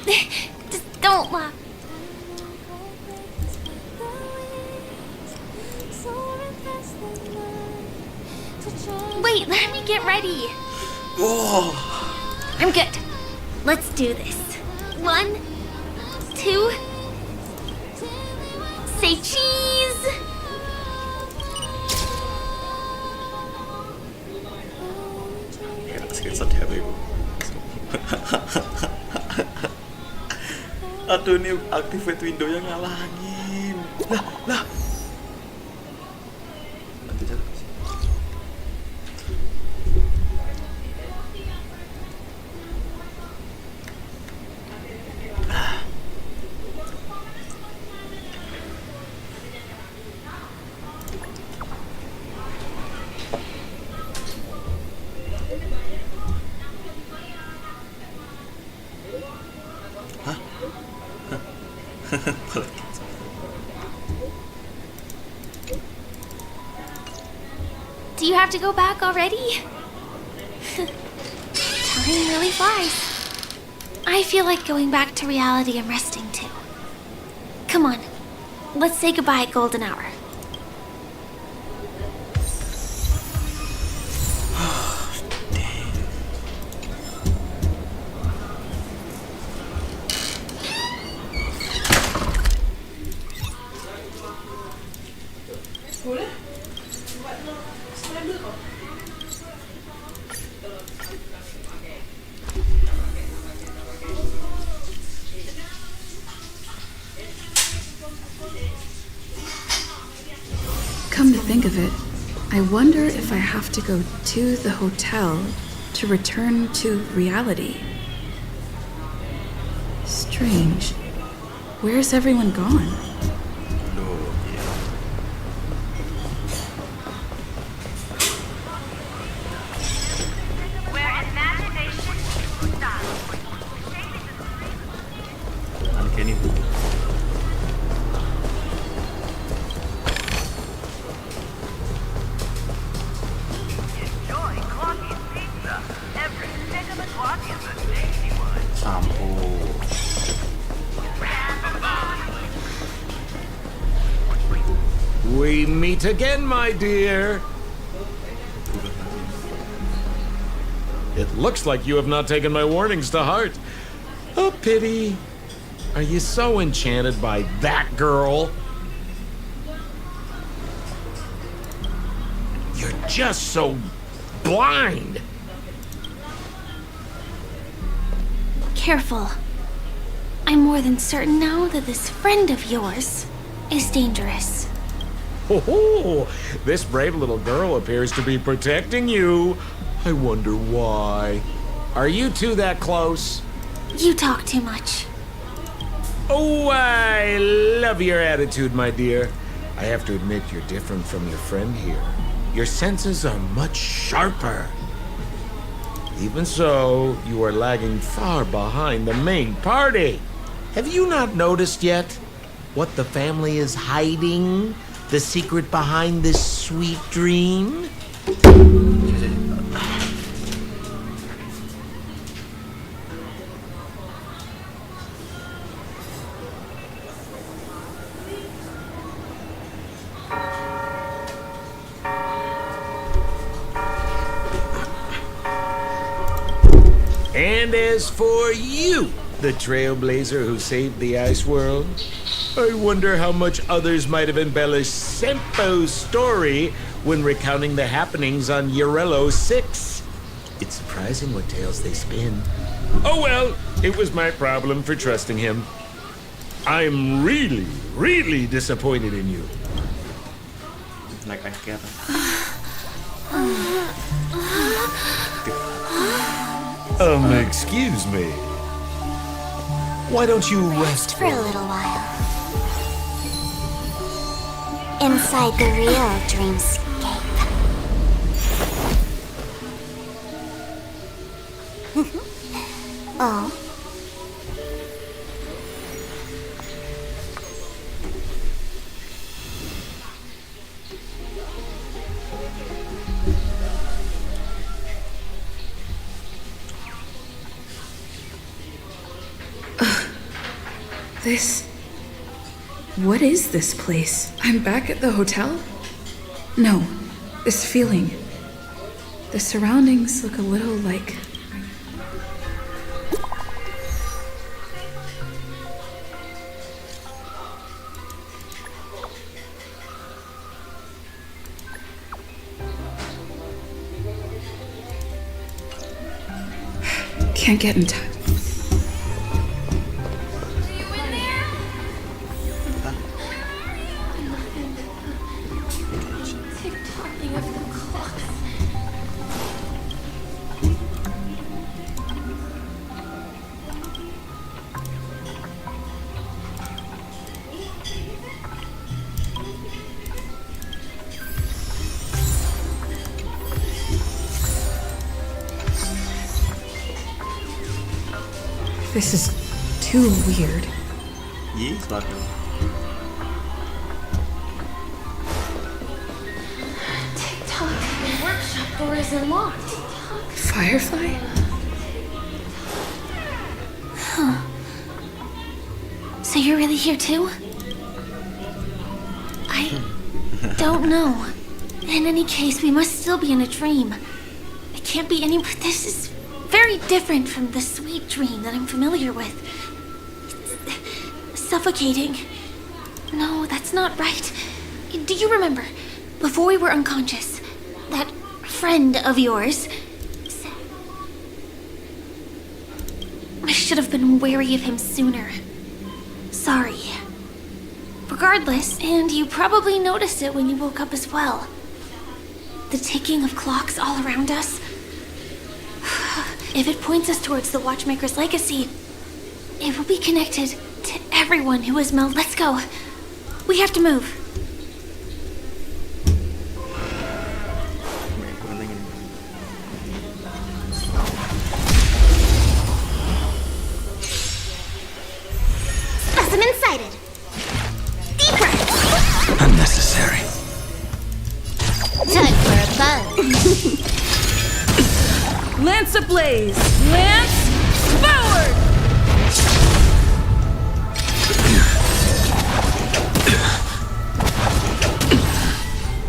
Just don't laugh. Wait, let me get ready. Whoa. I'm good. Let's do this. 1, 2. Say cheese! Enak sekali sedih aku. Aduh, ini activate window yang ngalangin. Lah. Nanti jalan. Do you have to go back already? Time really flies. I feel like going back to reality and resting too. Come on, let's say goodbye at golden hour. Come to think of it, I wonder if I have to go to the hotel to return to reality. Strange. Where's everyone gone? We meet again, my dear. It looks like you have not taken my warnings to heart. Oh, pity. Are you so enchanted by that girl? You're just so blind. Careful. I'm more than certain now that this friend of yours is dangerous. Oh, this brave little girl appears to be protecting you. I wonder why. Are you two that close? You talk too much. Oh, I love your attitude, my dear. I have to admit you're different from your friend here. Your senses are much sharper. Even so, you are lagging far behind the main party. Have you not noticed yet what the family is hiding? The secret behind this sweet dream? And as for you, the trailblazer who saved the ice world, I wonder how much others might have embellished Sempo's story when recounting the happenings on Yarello 6. It's surprising what tales they spin. Oh well, it was my problem for trusting him. I'm really, really disappointed in you. Excuse me. Why don't you rest For a little while. Inside the real dreamscape. Oh. What is this place? I'm back at the hotel? No, this feeling. The surroundings look a little like... Can't get in touch. This is too weird. TikTok, the workshop door is unlocked. Firefly? So you're really here too? I don't know. In any case, we must still be in a dream. It can't be any. This is very different from the sweet dream that I'm familiar with. It's suffocating. No, that's not right. Do you remember, before we were unconscious, that friend of yours said I should have been wary of him sooner. Sorry. Regardless, and you probably noticed it when you woke up as well. The ticking of clocks all around us. If it points us towards the Watchmaker's legacy, it will be connected to everyone who has melted. Let's go. We have to move. Specimen sighted. Deep breath. Unnecessary. Time for a buzz. Lance ablaze! Lance forward!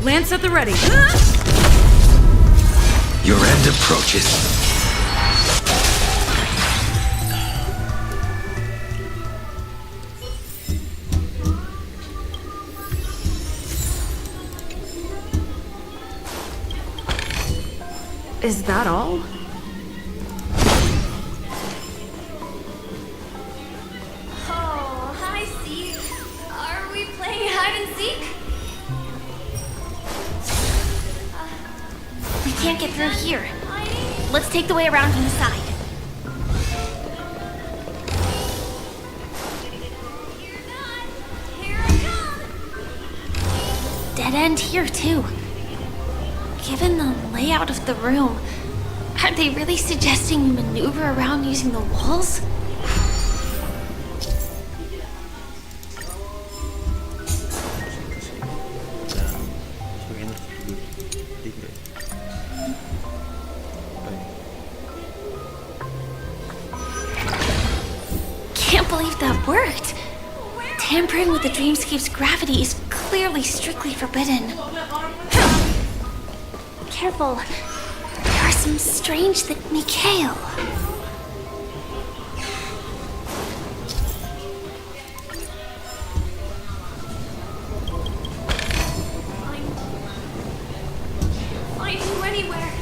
Lance at the ready. Your end approaches. Is that all? Oh, hi, Steve. Are we playing hide and seek? We can't get through here. Let's take the way around from the side. Dead end here, too. Given the layout of the room, are they really suggesting we maneuver around using the walls? Can't believe that worked. Tampering with the dreamscape's gravity is clearly strictly forbidden. Careful. There are some strange that Mikhail. Find you anywhere.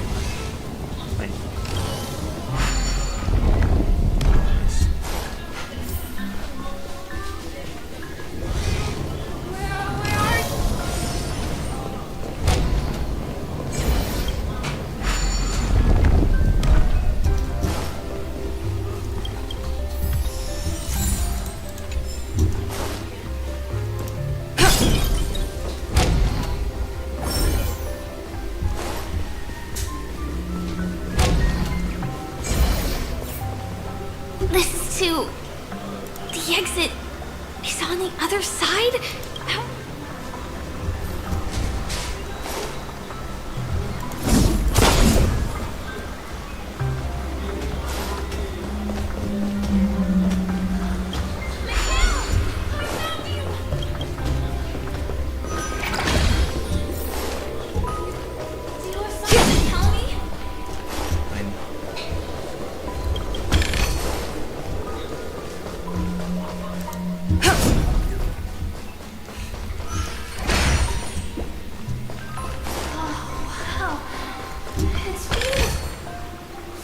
This is to... The exit is on the other side? How...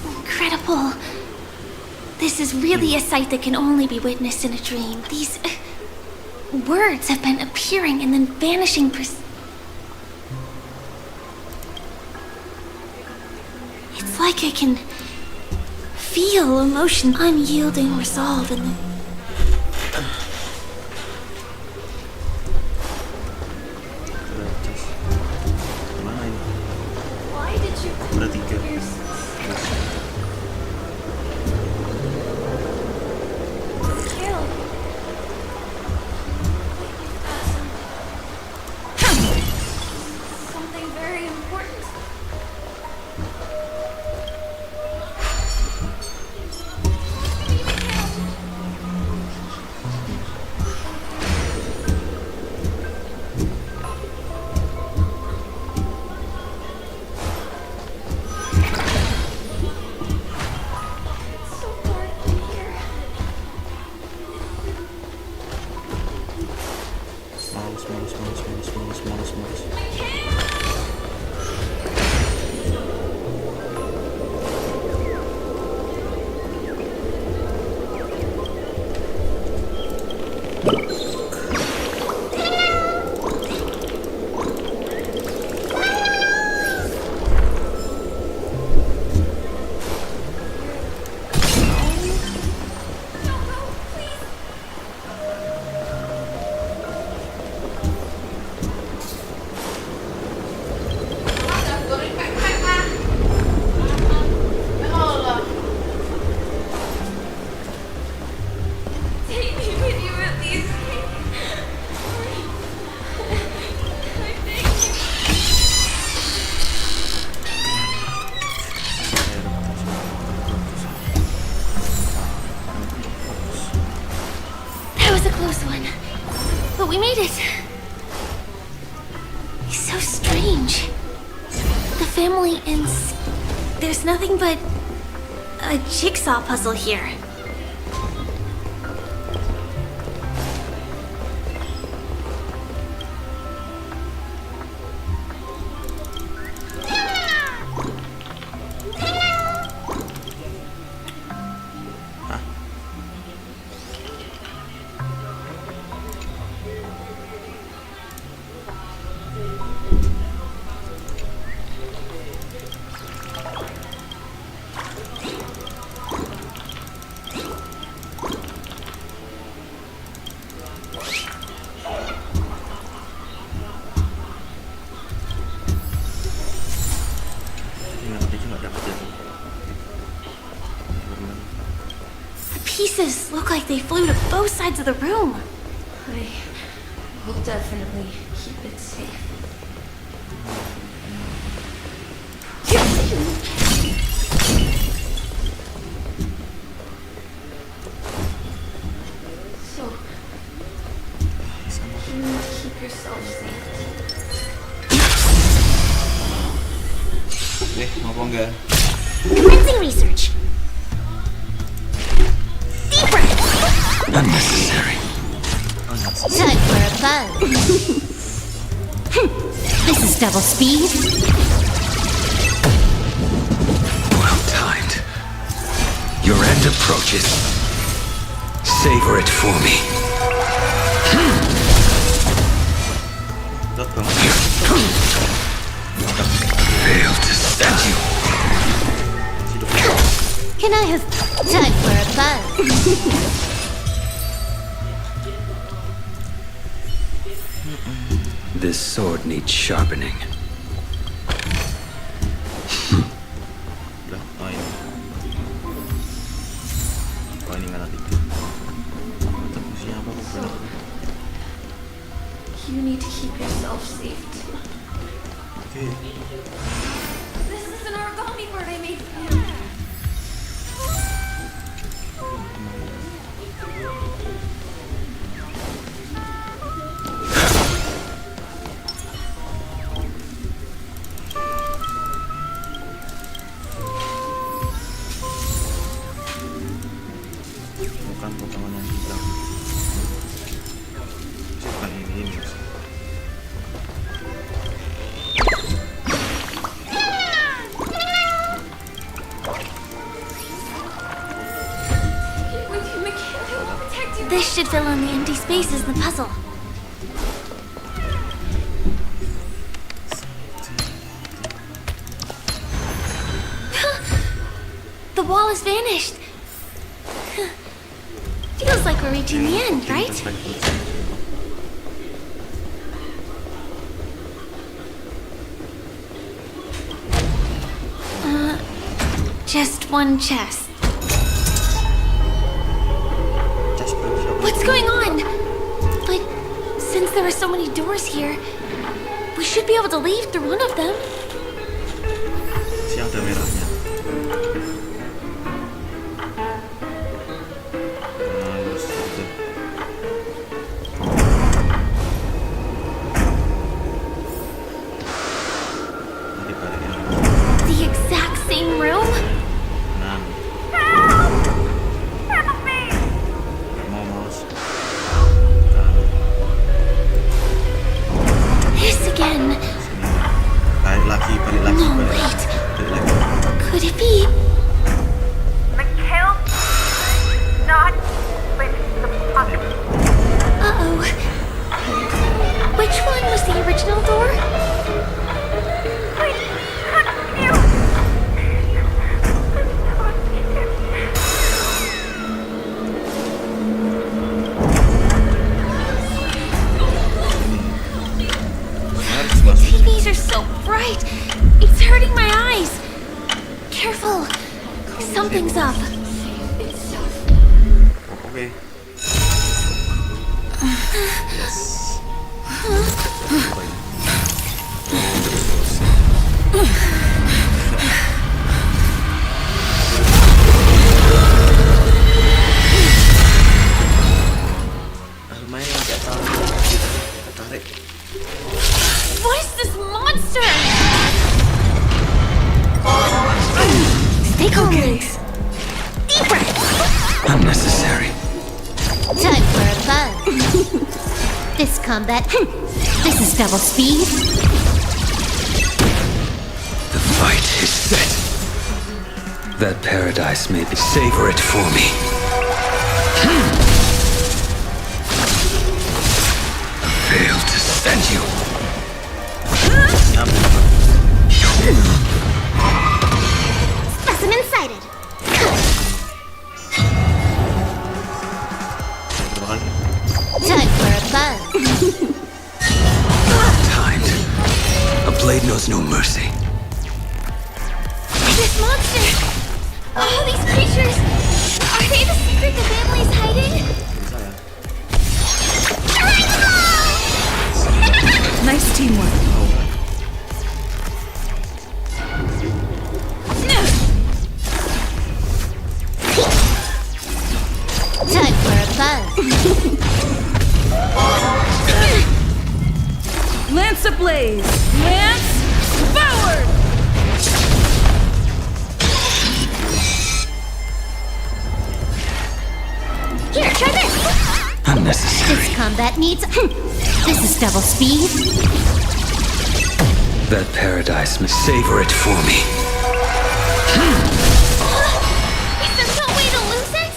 Incredible. This is really a sight that can only be witnessed in a dream. These words have been appearing and then vanishing. It's like I can feel emotion, unyielding resolve in the... Why did you... Something very important. We made it. It's so strange. The family ends. There's nothing but a jigsaw puzzle here. Pieces look like they flew to both sides of the room. I will definitely keep it safe. So, you need to keep yourself safe. Mau apa enggak? Commencing research. Deep breath. Unnecessary. Time for a fun. This is double speed. Well timed. Your end approaches. Savor it for me. Failed to stand you. Can I have time for a fun? This sword needs sharpening. You need to keep yourself safe too. Okay. This is an origami board I made for you. Bukan potongan yang hitam. Bukan ini. This should fill in the empty spaces in the puzzle. The wall has vanished. Feels like we're reaching the end, right? Just one chest. What's going on? But since there are so many doors here, we should be able to leave through one of them. Si ada merahnya. The exact same room? Something's up. Oke. Lumayan yang gak tertarik. What is this monster? Stay calm, Lynx. Deep breath. Unnecessary. Time for a buzz. This combat. This is double speed. The fight is set. That paradise may be. Savor it for me. Fail to send you. Specimen sighted. Time for a buzz. Timed. A blade knows no mercy. This monster! All these creatures! Are they the secret the family is hiding? Nice teamwork. Time for a buzz. Lance ablaze! Lance forward! Here, try this. Unnecessary. This combat needs. This is double speed. That paradise may. Savor it for me. Is there no way to lose it?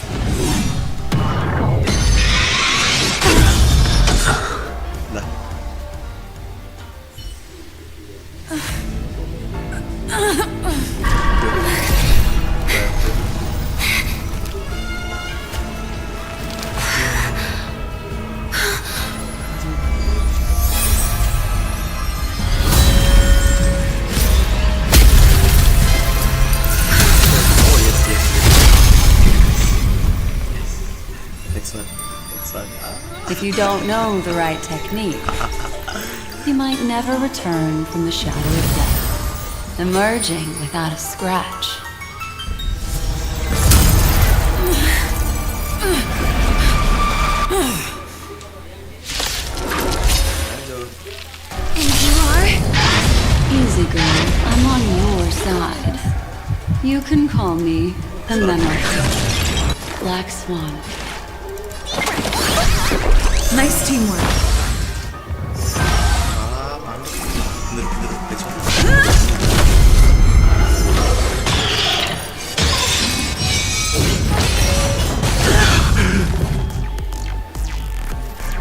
If you don't know the right technique, you might never return from the shadow of death, emerging without a scratch. And you are? Easy, girl. I'm on your side. You can call me the memory. Black Swan. Nice teamwork.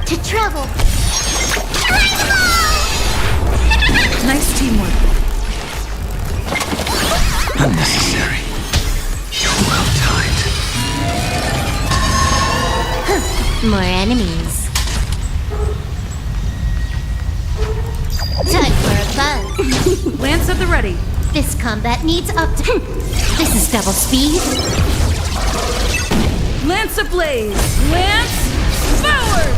To travel. Nice teamwork. Unnecessary. You're well timed. More enemies. Time for a buzz. Lance at the ready. This combat needs up to. This is double speed. Lance ablaze! Lance forward!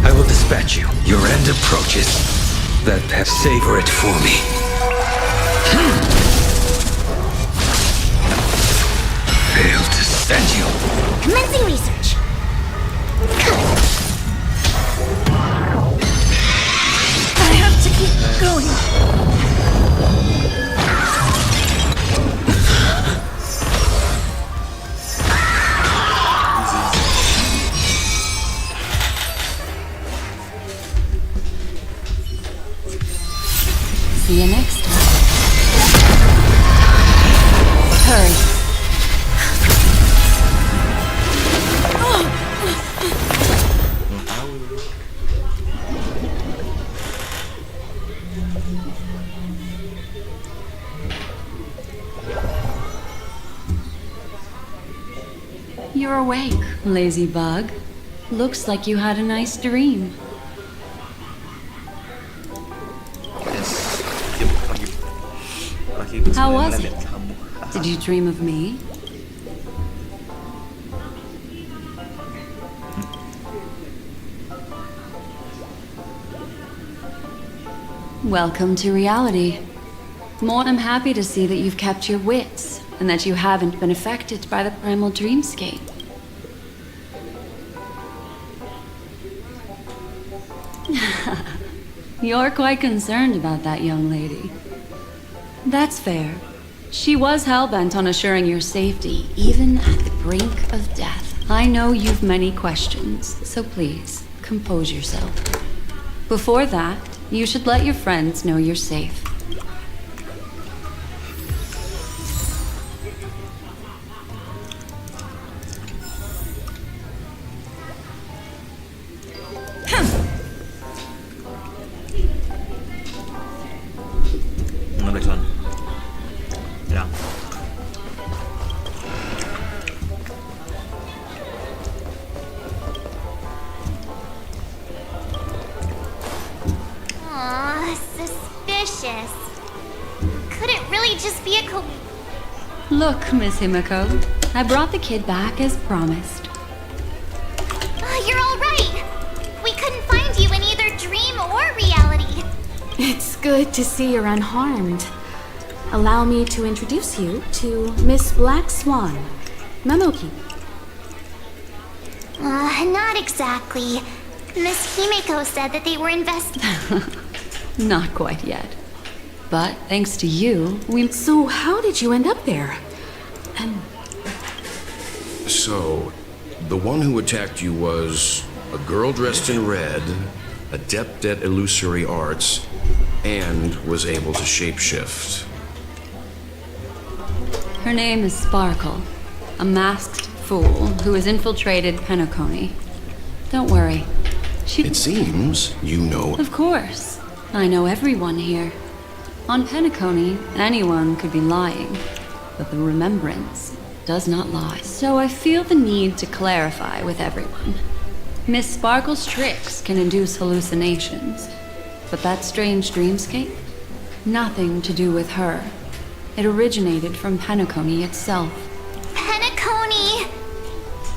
I will dispatch you. Your end approaches. That path. Savor it for me. Fail to send you. Commencing research. I have to keep going. See you next time. Hurry. You're awake, lazy bug. Looks like you had a nice dream. How was it? Did you dream of me? Welcome to reality. I'm happy to see that you've kept your wits, and that you haven't been affected by the primal dreamscape. You're quite concerned about that young lady. That's fair. She was hell-bent on assuring your safety, even at the brink of death. I know you've many questions, so please, compose yourself. Before that, you should let your friends know you're safe. Next one. Yeah. Aw, suspicious. Could it really just be a Look, Miss Himiko, I brought the kid back as promised. You're all right. We couldn't find you in either dream or reality. It's good to see you're unharmed. Allow me to introduce you to Miss Black Swan, Memo Keeper. Not exactly. Miss Himiko said that they were Not quite yet. But thanks to you, So how did you end up there? And So, the one who attacked you was a girl dressed in red, adept at illusory arts, and was able to shapeshift. Her name is Sparkle, a masked fool who has infiltrated Penacony. Don't worry. It seems you know. Of course. I know everyone here. On Penacony, anyone could be lying, but the remembrance does not lie. So I feel the need to clarify with everyone. Miss Sparkle's tricks can induce hallucinations, but that strange dreamscape? Nothing to do with her. It originated from Penacony itself. Penacony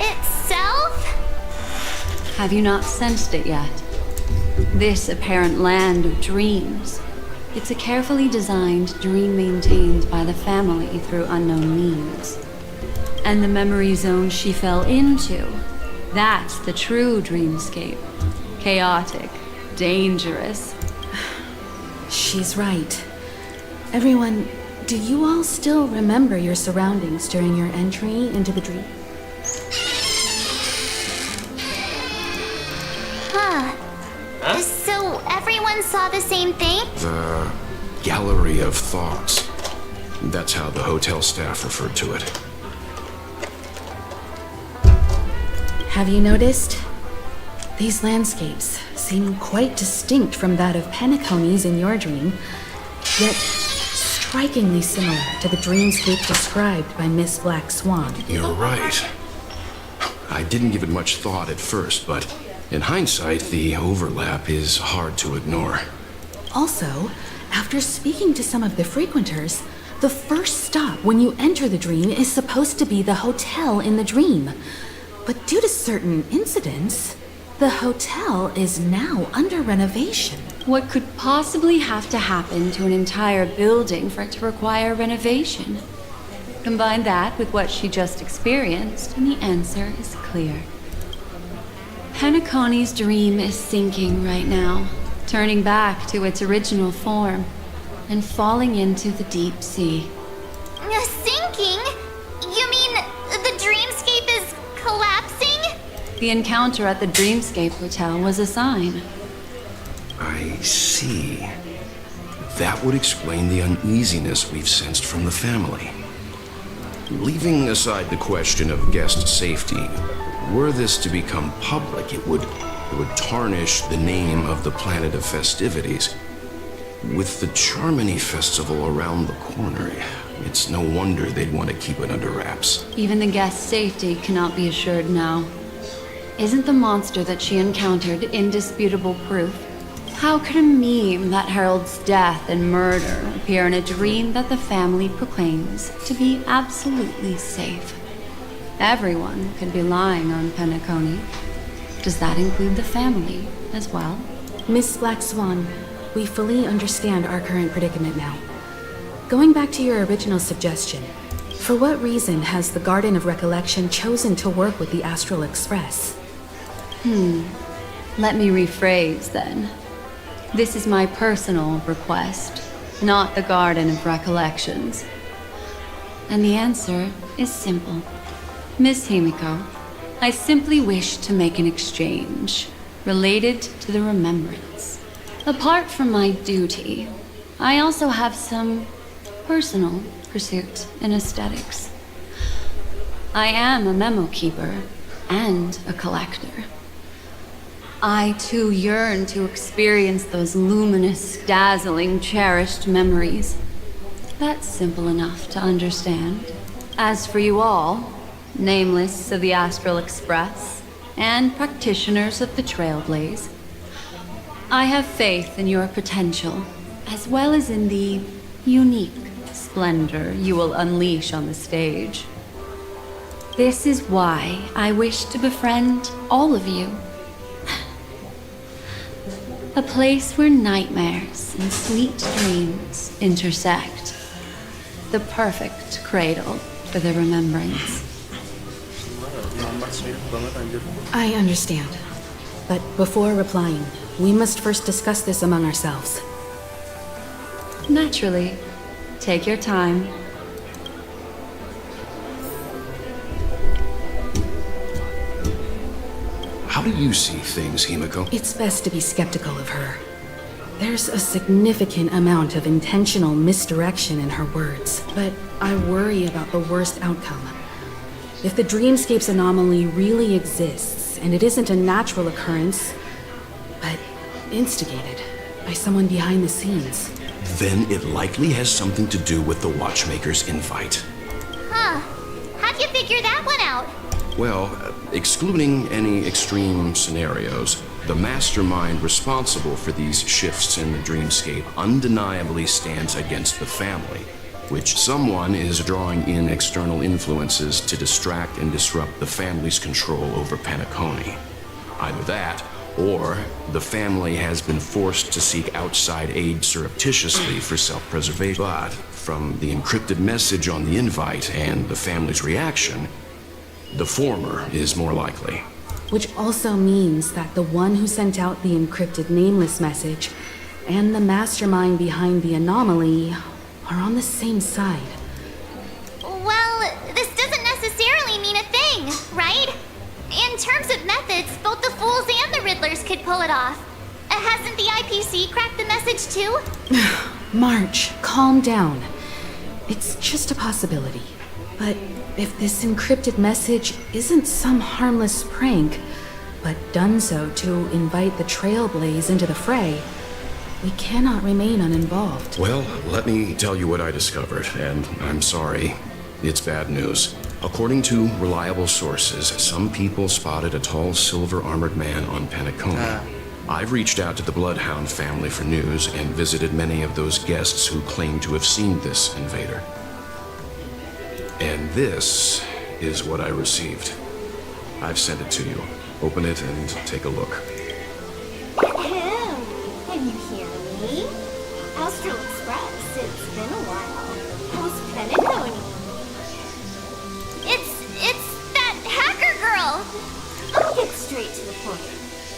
itself? Have you not sensed it yet? This apparent land of dreams. It's a carefully designed dream maintained by the family through unknown means. And the memory zone she fell into, that's the true dreamscape. Chaotic, dangerous. she's right. Everyone, do you all still remember your surroundings during your entry into the dream? So everyone saw the same thing? The gallery of thoughts. That's how the hotel staff referred to it. Have you noticed? These landscapes seem quite distinct from that of Penacony's in your dream, yet strikingly similar to the dreamscape described by Miss Black Swan. You're right. I didn't give it much thought at first, but in hindsight, the overlap is hard to ignore. Also, after speaking to some of the frequenters, the first stop when you enter the dream is supposed to be the hotel in the dream. But due to certain incidents, the hotel is now under renovation. What could possibly have to happen to an entire building for it to require renovation? Combine that with what she just experienced, and the answer is clear. Penacony's dream is sinking right now, turning back to its original form, and falling into the deep sea. Sinking? You mean the dreamscape is collapsing? The encounter at the Dreamscape Hotel was a sign. I see. That would explain the uneasiness we've sensed from the family. Leaving aside the question of guest safety, were this to become public, it would tarnish the name of the planet of festivities. With the Charmony Festival around the corner, it's no wonder they'd want to keep it under wraps. Even the guest's safety cannot be assured now. Isn't the monster that she encountered indisputable proof? How could a meme that heralds death and murder appear in a dream that the family proclaims to be absolutely safe? Everyone could be lying on Penacony. Does that include the family as well? Miss Black Swan, we fully understand our current predicament now. Going back to your original suggestion, for what reason has the Garden of Recollection chosen to work with the Astral Express? Let me rephrase then. This is my personal request, not the Garden of Recollections. And the answer is simple. Miss Himiko, I simply wish to make an exchange related to the remembrance. Apart from my duty, I also have some personal pursuit in aesthetics. I am a memo keeper and a collector. I too yearn to experience those luminous, dazzling, cherished memories. That's simple enough to understand. As for you all, nameless of the Astral Express and practitioners of the Trailblaze, I have faith in your potential, as well as in the unique splendor you will unleash on the stage. This is why I wish to befriend all of you. A place where nightmares and sweet dreams intersect. The perfect cradle for the remembrance. I understand. But before replying, we must first discuss this among ourselves. Naturally. Take your time. How do you see things, Himiko? It's best to be skeptical of her. There's a significant amount of intentional misdirection in her words, but I worry about the worst outcome. If the dreamscape's anomaly really exists, and it isn't a natural occurrence, but instigated by someone behind the scenes, then it likely has something to do with the Watchmaker's invite. Huh. How'd you figure that one out? Well, excluding any extreme scenarios, the mastermind responsible for these shifts in the dreamscape undeniably stands against the family, which someone is drawing in external influences to distract and disrupt the family's control over Penacony. Either that, or the family has been forced to seek outside aid surreptitiously for self-preservation. But from the encrypted message on the invite and the family's reaction, the former is more likely. which also means that the one who sent out the encrypted nameless message and the mastermind behind the anomaly are on the same side. Well, this doesn't necessarily mean a thing, right? In terms of methods, both the Fools and the Riddlers could pull it off. Hasn't the IPC cracked the message too? March, calm down. It's just a possibility. But if this encrypted message isn't some harmless prank, but done so to invite the Trailblaze into the fray, we cannot remain uninvolved. Well, let me tell you what I discovered, and I'm sorry. It's bad news. According to reliable sources, some people spotted a tall silver-armored man on Penacony. I've reached out to the Bloodhound family for news and visited many of those guests who claim to have seen this invader. And this is what I received. I've sent it to you. Open it and take a look. Ahem. Can you hear me? Astral Express, it's been a while. How's Penacony? It's that hacker girl! I'll get straight to the point.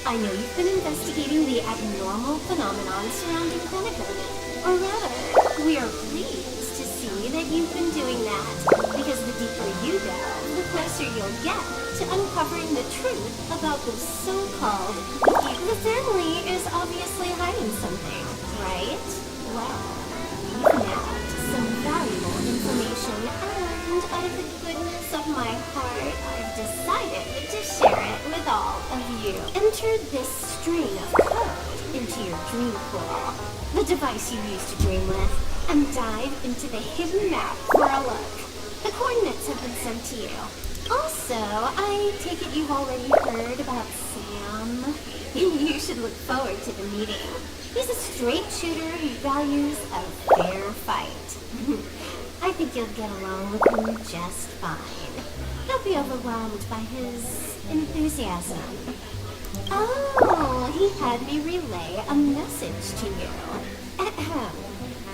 I know you've been investigating the abnormal phenomenon surrounding Penacony. Or rather, we are pleased to see that you've been doing that, because the deeper you delve, the closer you'll get to uncovering the truth about the so-called... The family is obviously hiding something, right? Well, you've nabbed some valuable information, and out of the goodness of my heart, I've decided to share it with all of you. Enter this string of code into your dream pool, the device you use to dream with, and dive into the hidden map for a look. The coordinates have been sent to you. Also, So, I take it you've already heard about Sam. You should look forward to the meeting. He's a straight shooter who values a fair fight. I think you'll get along with him just fine. Don't be overwhelmed by his enthusiasm. Oh, he had me relay a message to you. Ahem.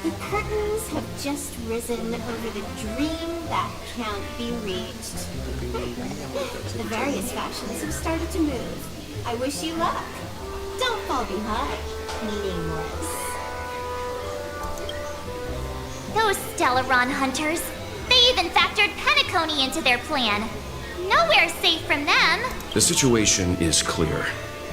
The curtains have just risen over the dream that can't be reached. The various factions have started to move. I wish you luck. Don't fall behind, meaningless. Those Stellaron hunters. They even factored Penacony into their plan. Nowhere safe from them. The situation is clear.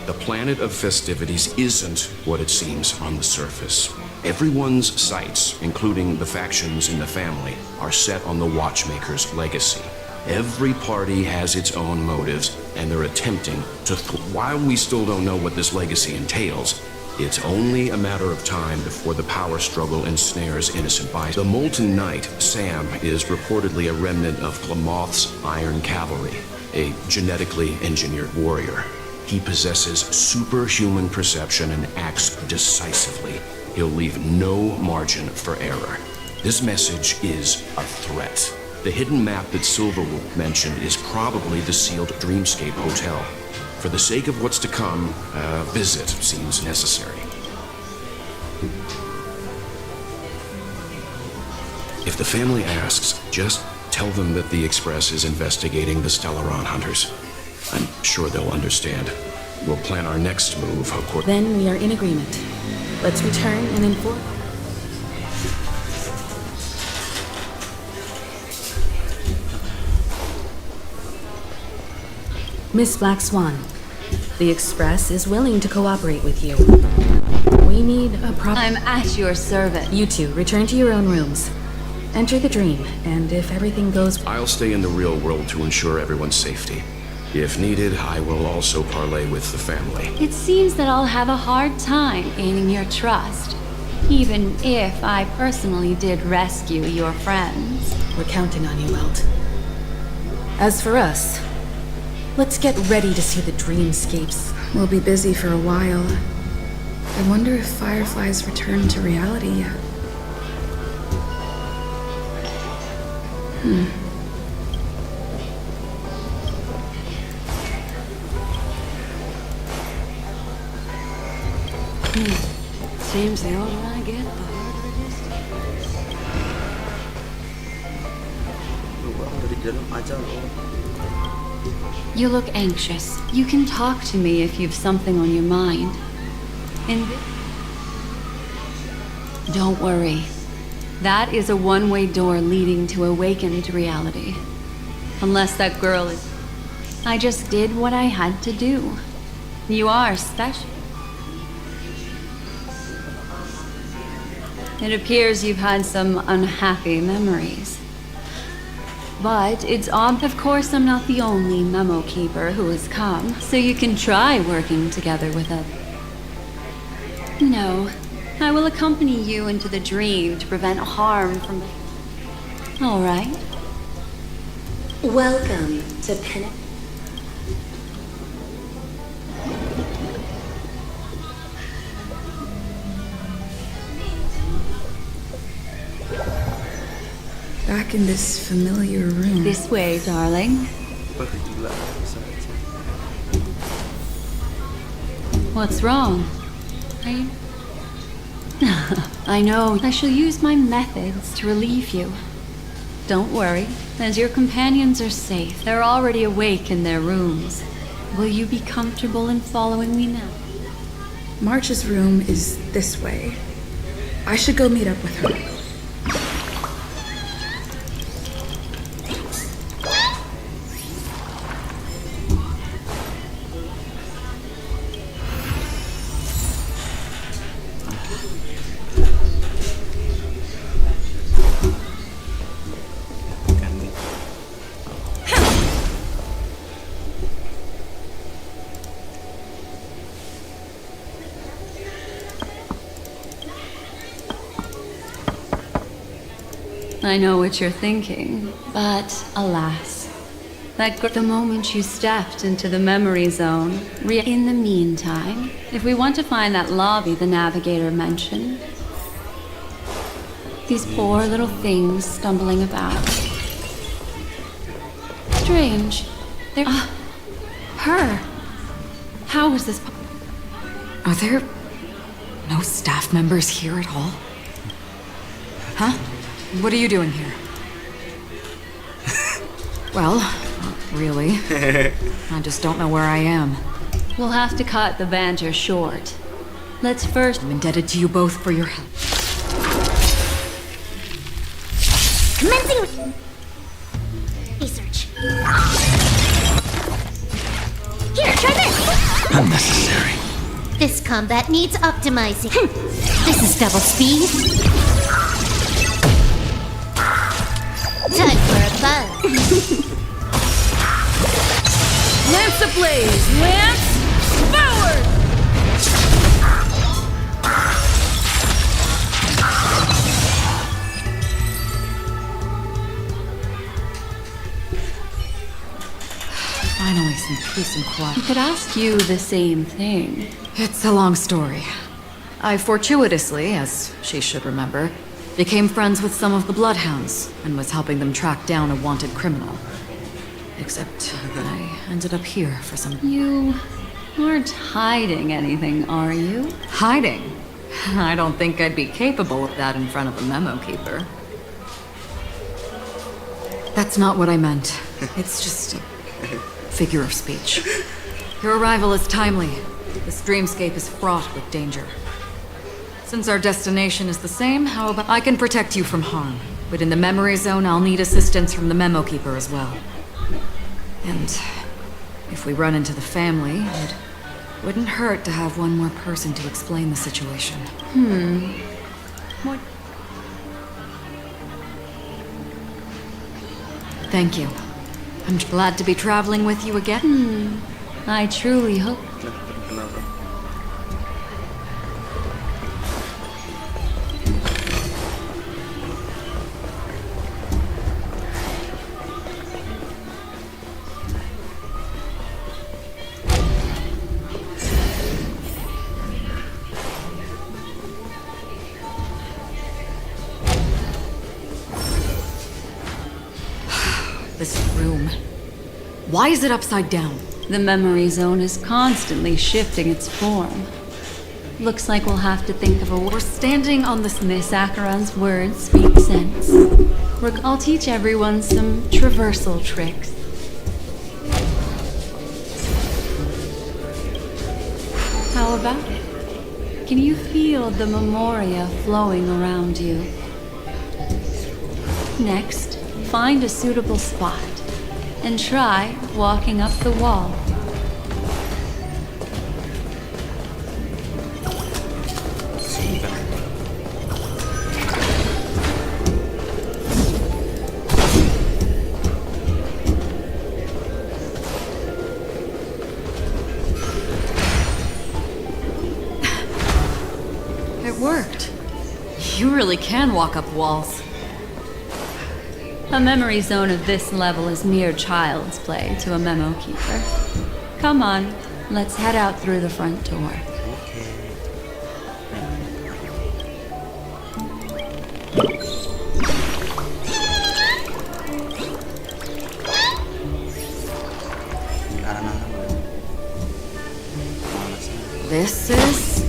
The planet of festivities isn't what it seems on the surface. Everyone's sights, including the factions in the family, are set on the Watchmaker's legacy. Every party has its own motives, and they're attempting to while we still don't know what this legacy entails, it's only a matter of time before the power struggle ensnares innocent bystanders. The Molten Knight, Sam, is reportedly a remnant of Glamoth's Iron Cavalry, a genetically engineered warrior. He possesses superhuman perception and acts decisively. He'll leave no margin for error. This message is a threat. The hidden map that Silverwolf mentioned is probably the sealed Dreamscape Hotel. For the sake of what's to come, a visit seems necessary. If the family asks, just tell them that the Express is investigating the Stellaron hunters. I'm sure they'll understand. We'll plan our next move according. Then we are in agreement. Let's return and inform. Miss Black Swan, the Express is willing to cooperate with you. We need a proper... I'm at your service. You two, return to your own rooms. Enter the dream, and if everything goes... I'll stay in the real world to ensure everyone's safety. If needed, I will also parley with the family. It seems that I'll have a hard time gaining your trust, even if I personally did rescue your friends. We're counting on you, Welt. As for us, let's get ready to see the dreamscapes. We'll be busy for a while. I wonder if Firefly's returned to reality yet. Seems the older I get, the harder it is. You look anxious. You can talk to me if you've something on your mind. And don't worry. That is a one-way door leading to awakened reality. Unless that girl is... I just did what I had to do. You are special. It appears you've had some unhappy memories. But it's odd, of course, I'm not the only memo keeper who has come, so you can try working together with it. No, I will accompany you into the dream to prevent harm from... All right. Welcome to Penacony. Back in this familiar room. This way, darling. What's wrong? I know. I shall use my methods to relieve you. Don't worry, as your companions are safe. They're already awake in their rooms. Will you be comfortable in following me now? March's room is this way. I should go meet up with her. I know what you're thinking, but alas, The moment you stepped into the memory zone. In the meantime, if we want to find that lobby the navigator mentioned, these poor little things stumbling about. Strange. They're... her. How is this... Are there no staff members here at all? Huh? What are you doing here? Well, not really. I just don't know where I am. We'll have to cut the banter short. Let's first... I'm indebted to you both for your help. Commencing research. Here, try this. Unnecessary. This combat needs optimizing. This is double speed. Time for a buzz. Lance ablaze! Lance forward! Finally, some peace and quiet. I could ask you the same thing. It's a long story. I fortuitously, as she should remember, became friends with some of the Bloodhounds and was helping them track down a wanted criminal. Except I ended up here for some... You aren't hiding anything, are you? Hiding? I don't think I'd be capable of that in front of a memo keeper. That's not what I meant. It's just a figure of speech. Your arrival is timely. This dreamscape is fraught with danger. Since our destination is the same, how about I can protect you from harm? But in the memory zone, I'll need assistance from the memo keeper as well. And if we run into the family, it wouldn't hurt to have one more person to explain the situation. What? Thank you. I'm glad to be traveling with you again. I truly hope. This room. Why is it upside down? The memory zone is constantly shifting its form. Looks like we'll have to think of a... We're standing on this... Miss Acheron's words speak sense. I'll teach everyone some traversal tricks. How about it? Can you feel the memoria flowing around you? Next, find a suitable spot and try walking up the wall. It worked. You really can walk up walls. A memory zone of this level is mere child's play to a memo keeper. Come on, let's head out through the front door. This is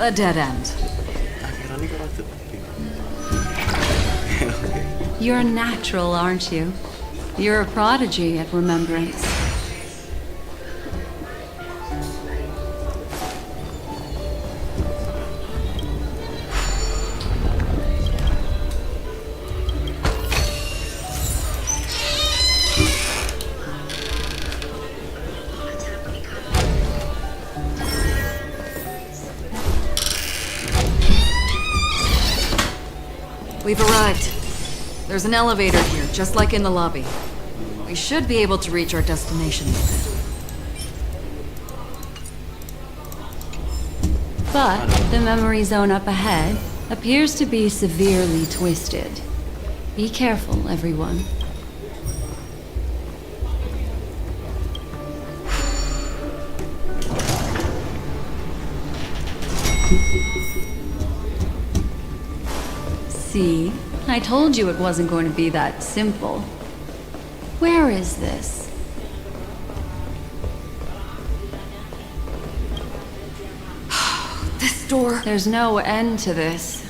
a dead end. You're a natural, aren't you? You're a prodigy at remembrance. We've arrived. There's an elevator here, just like in the lobby. We should be able to reach our destination with it. But the memory zone up ahead appears to be severely twisted. Be careful, everyone. See? I told you it wasn't going to be that simple. Where is this? This door. There's no end to this.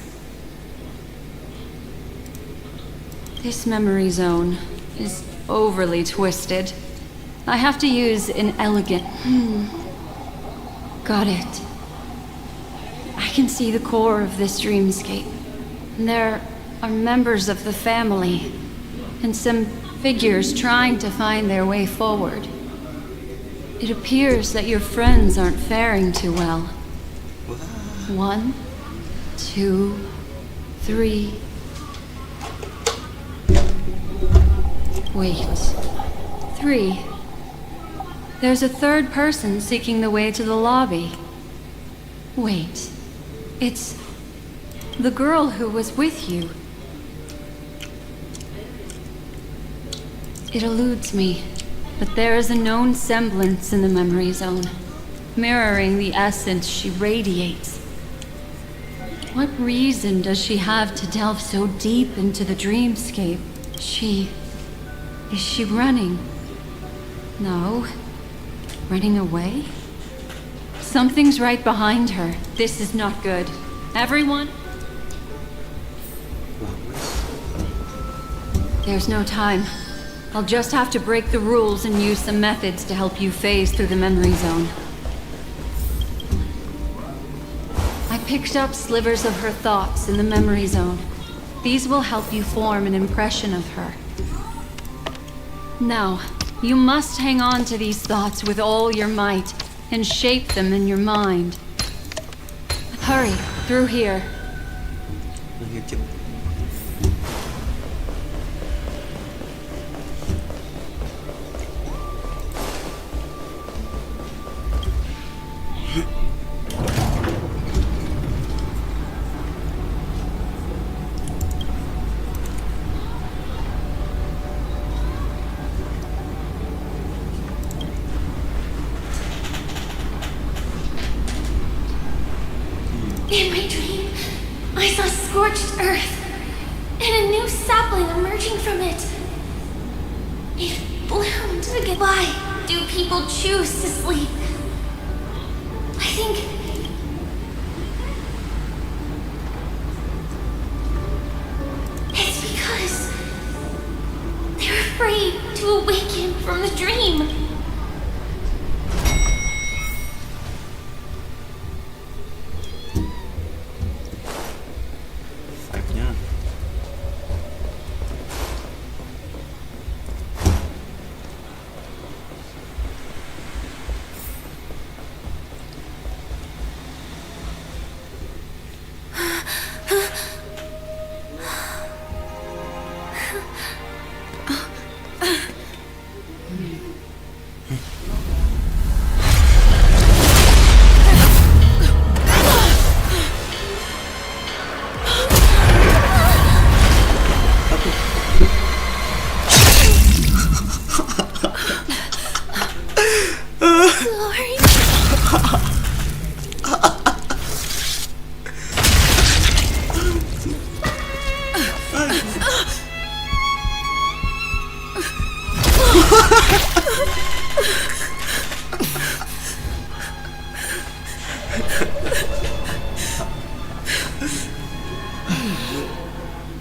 This memory zone is overly twisted. I have to use an elegant... Got it. I can see the core of this dreamscape. There are members of the family, and some figures trying to find their way forward. It appears that your friends aren't faring too well. 1, 2, 3... Wait. 3. There's a third person seeking the way to the lobby. Wait. It's the girl who was with you. It eludes me, but there is a known semblance in the memory zone, mirroring the essence she radiates. What reason does she have to delve so deep into the dreamscape? Is she running? No. Running away? Something's right behind her. This is not good. Everyone? There's no time. I'll just have to break the rules and use some methods to help you phase through the memory zone. I picked up slivers of her thoughts in the memory zone. These will help you form an impression of her. Now, you must hang on to these thoughts with all your might and shape them in your mind. Hurry, through here. In my dream, I saw scorched earth and a new sapling emerging from it. It bloomed again. Why do people choose to sleep? I think it's because they're afraid to awaken from the dream.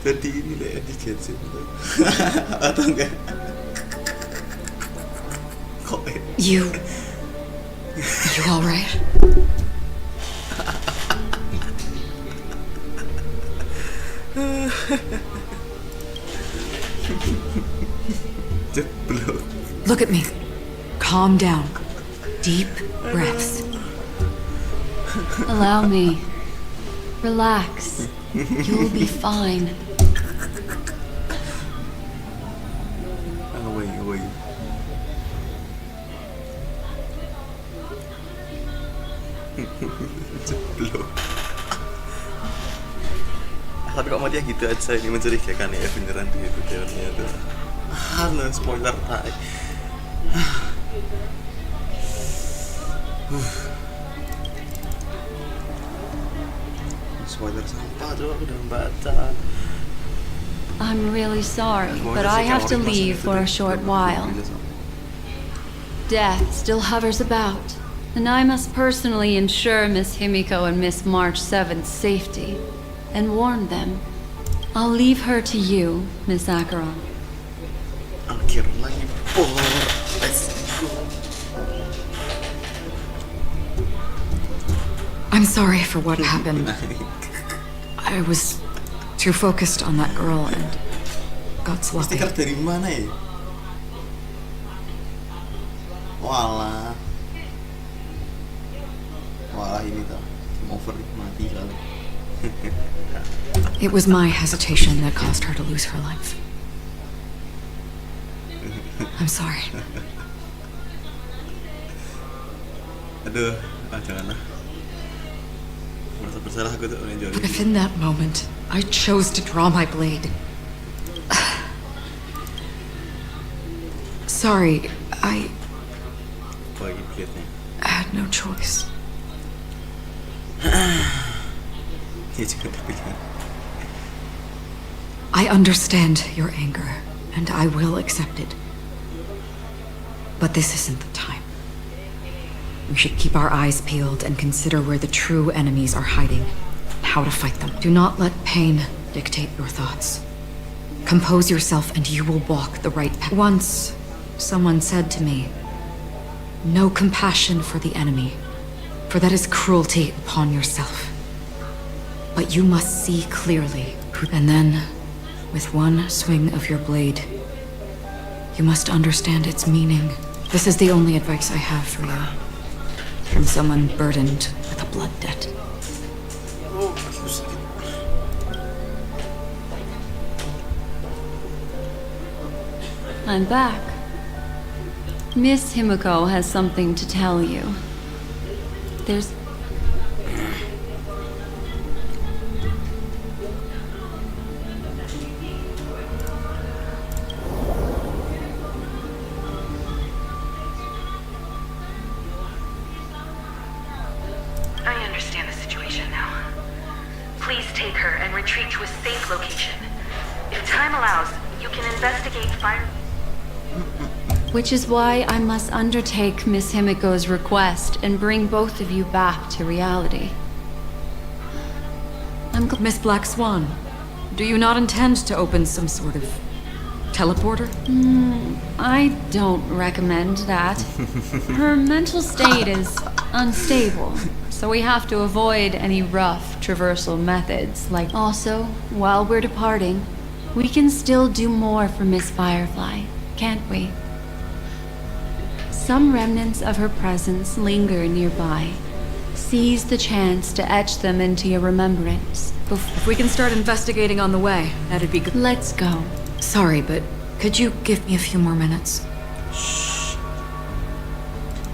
Jadi ini deh di Jetsin atau enggak? Kok You all right? Look at me. Calm down. Deep breaths. Allow me. Relax. You'll be fine. Away. Jeblok. Tapi kok mau dia gitu aja, ini mencurigakan ya beneran gitu teorinya tuh. Halo, spoiler tai. spoiler sampah tuh aku udah baca. I'm really sorry, but I have to leave for a short while. Death still hovers about, and I must personally ensure Miss Himiko and Miss March 7's safety, and warn them. I'll leave her to you, Miss Acheron. Akhir lagi por. I'm sorry for what happened. I was too focused on that girl and got sloppy. Stiker dari mana ya? Walah. Walah ini tuh over mati kali. It was my hesitation that caused her to lose her life. I'm sorry. Aduh, jangan lah. Merasa bersalah aku tuh menjauh. If in that moment I chose to draw my blade. Sorry, I had no choice. I understand your anger, and I will accept it. But this isn't the time. We should keep our eyes peeled and consider where the true enemies are hiding, how to fight them. Do not let pain dictate your thoughts. Compose yourself and you will walk the right path. Once, someone said to me, "No compassion for the enemy, for that is cruelty upon yourself. But you must see clearly, and then, with one swing of your blade, you must understand its meaning." This is the only advice I have for you. From someone burdened with a blood debt. I'm back. Miss Himiko has something to tell you. There's... I understand the situation now. Please take her and retreat to a safe location. If time allows, you can investigate fire... Which is why I must undertake Miss Himiko's request and bring both of you back to reality. Miss Black Swan, do you not intend to open some sort of teleporter? I don't recommend that. Her mental state is unstable, so we have to avoid any rough traversal methods. Also, while we're departing, we can still do more for Miss Firefly, can't we? Some remnants of her presence linger nearby. Seize the chance to etch them into your remembrance. If we can start investigating on the way, that'd be good. Let's go. Sorry, but could you give me a few more minutes?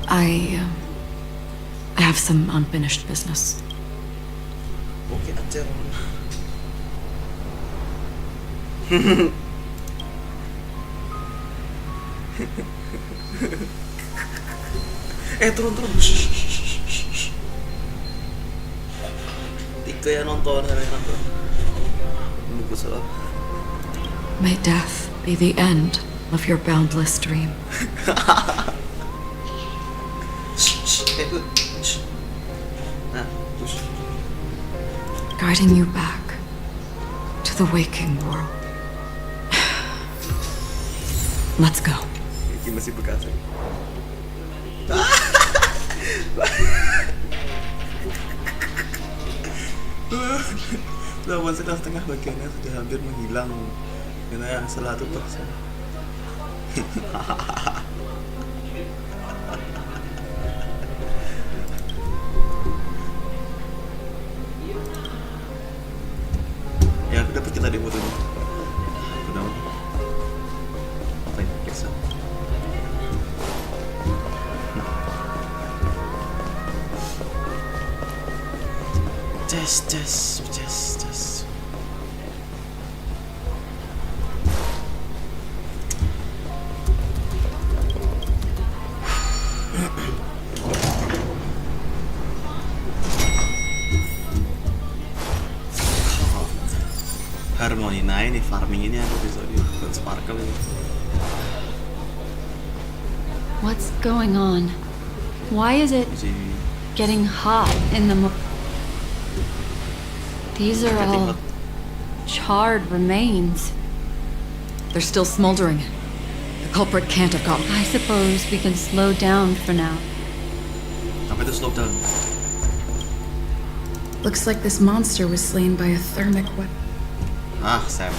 I have some unfinished business. Oke aja. Turun. Tika yang nonton, Nunggu salah. May death be the end of your boundless dream. Guiding you back to the waking world. Let's go. Ini masih bekas. Lawan setengah bagiannya sudah hampir menghilang. Karena yang 100%. Ya, aku dapat kita di fotonya. Kenapa? Apa ini? Bisa. Just. adrenalin aja nih farming ini ada episode buat sparkle ini. What's going on? Why is it getting hot in the These are all charred remains. They're still smoldering. The culprit can't have gotten. I suppose we can slow down for now. Apa itu slow down? Looks like this monster was slain by a thermic weapon. Ah, Sam.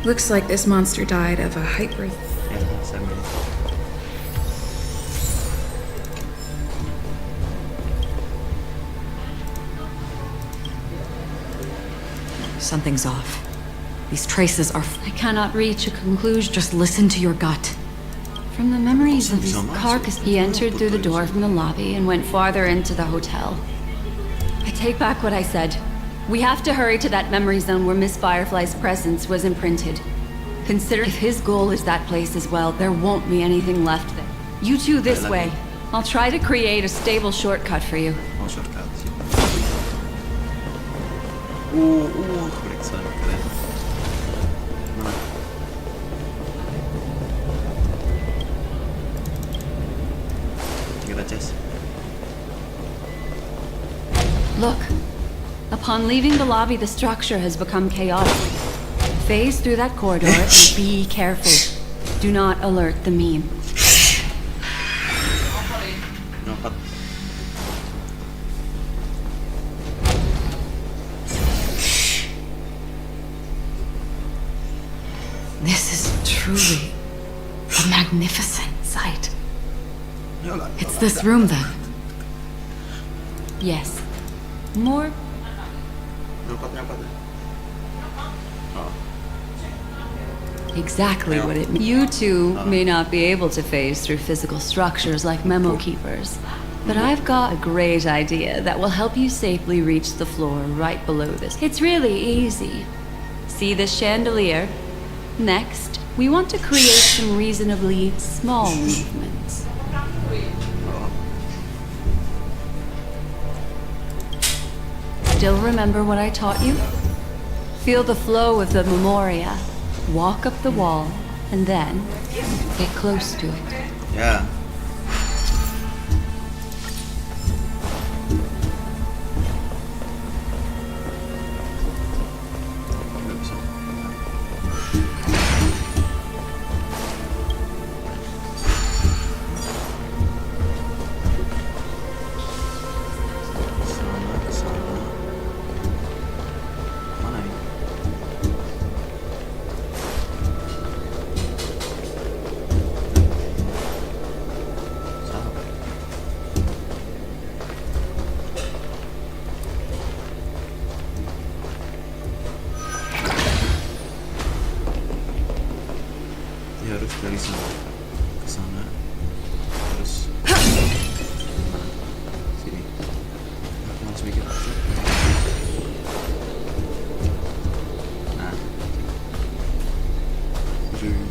Looks like this monster died of a hyper. Ya, Sam. Something's off. These traces are. I cannot reach a conclusion. Just listen to your gut. From the memories of his carcass, he entered through the door from the lobby and went farther into the hotel. I take back what I said. We have to hurry to that memory zone where Miss Firefly's presence was imprinted. Consider if his goal is that place as well, there won't be anything left there. You two this way. I'll try to create a stable shortcut for you. Oh, shortcut. Periksa keren. Mana? Kita Jess. Look. Upon leaving the lobby, the structure has become chaotic. Phase through that corridor and be careful. Do not alert the meme. Nyopot. This is truly a magnificent sight. It's this room, then. Yes. More. Nyopot. Exactly what it means. You two may not be able to phase through physical structures like memo keepers, but I've got a great idea that will help you safely reach the floor right below this. It's really easy. See this chandelier? Next, we want to create some reasonably small movements. Still remember what I taught you? Feel the flow of the memoria. Walk up the wall, and then get close to it. Ya. Dia harus dari sana ke sana terus mana? Sini. Aku harus mikir. Nah. Zoom.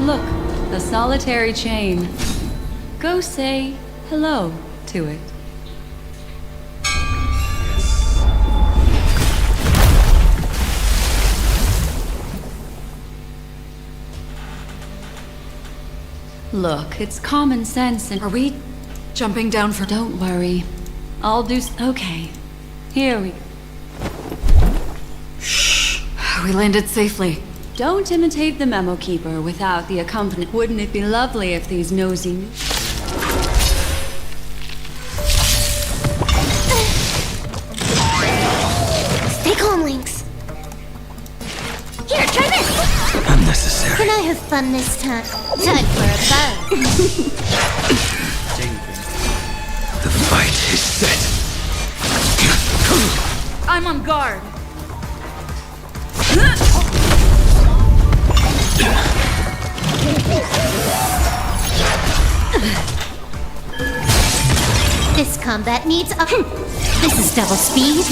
Look, a solitary chain. Go say hello to it. Look, it's common sense and... Are we jumping down for... Don't worry. I'll do... Okay. Here we... We landed safely. Don't imitate the memo keeper without the accompaniment. Wouldn't it be lovely if these nosy... Stay calm, Lynx. Here, try this! Unnecessary. Can I have fun this time? Time for a buzz. The fight is set. I'm on guard. This combat needs a... This is double speed.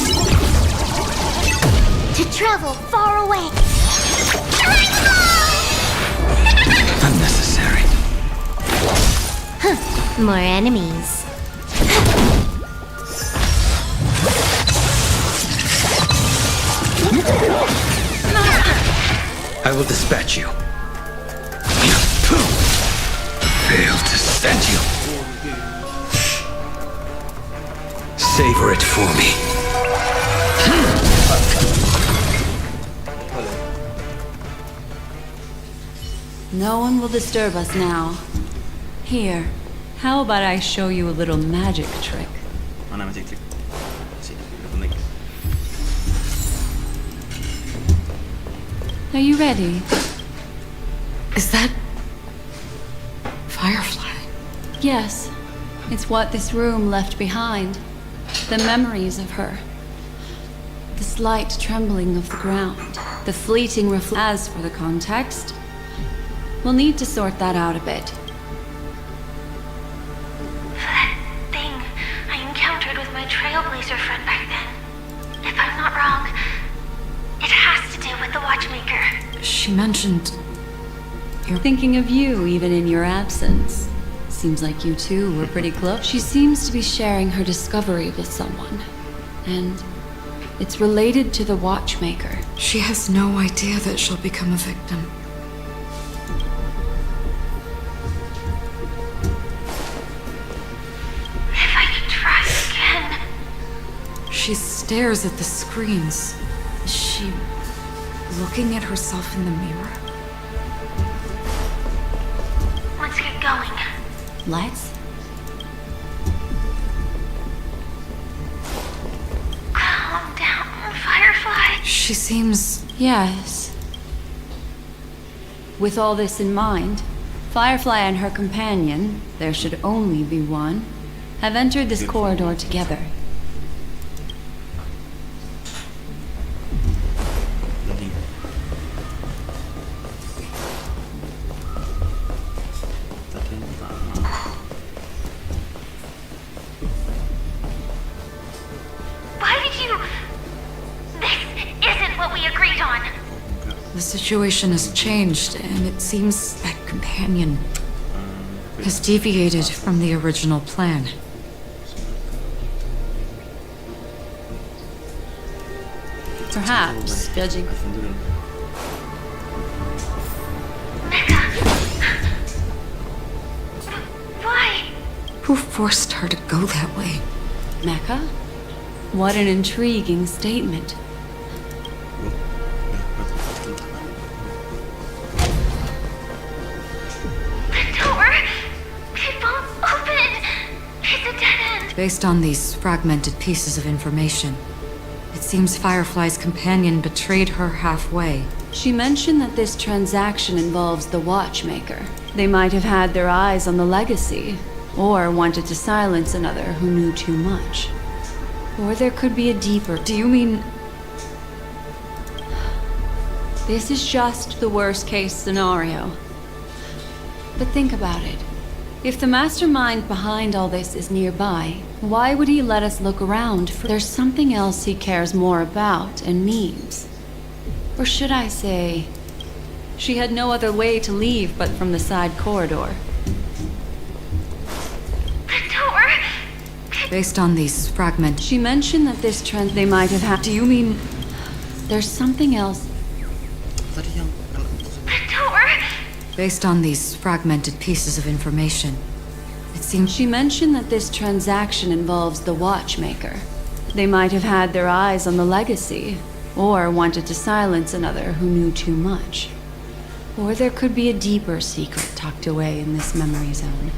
To travel far away. Unnecessary. More enemies. I will dispatch you. Fail to send you. Savor it for me. No one will disturb us now. Here, how about I show you a little magic trick? Mana magic trick? Sini, aku naik. Are you ready? Is that... Firefly? Yes. It's what this room left behind. The memories of her. The slight trembling of the ground. The fleeting As for the context, we'll need to sort that out a bit. That thing I encountered with my Trailblazer friend back then. If I'm not wrong, it has to do with the Watchmaker. She mentioned... Thinking of you, even in your absence. Seems like you two were pretty close. She seems to be sharing her discovery with someone. And it's related to the Watchmaker. She has no idea that she'll become a victim. If I could try again. She stares at the screens. Is she looking at herself in the mirror? Let's get going. Let's? Calm down, Firefly. She seems... Yes. With all this in mind, Firefly and her companion, there should only be one, have entered this corridor together. The situation has changed, and it seems that companion has deviated from the original plan. Perhaps, judging... Why? Who forced her to go that way? Mecca? What an intriguing statement. Based on these fragmented pieces of information, it seems Firefly's companion betrayed her halfway. She mentioned that this transaction involves the Watchmaker. They might have had their eyes on the legacy, or wanted to silence another who knew too much. Or there could be a deeper... Do you mean... This is just the worst-case scenario. But think about it. If the mastermind behind all this is nearby, why would he let us look around? There's something else he cares more about and needs. Or should I say, she had no other way to leave but from the side corridor. The door? Based on these fragments... She mentioned that this trend they might have had... Do you mean... There's something else... The door? Based on these fragmented pieces of information, it seems She mentioned that this transaction involves the watchmaker. They might have had their eyes on the legacy, or wanted to silence another who knew too much. Or there could be a deeper secret tucked away in this memory zone.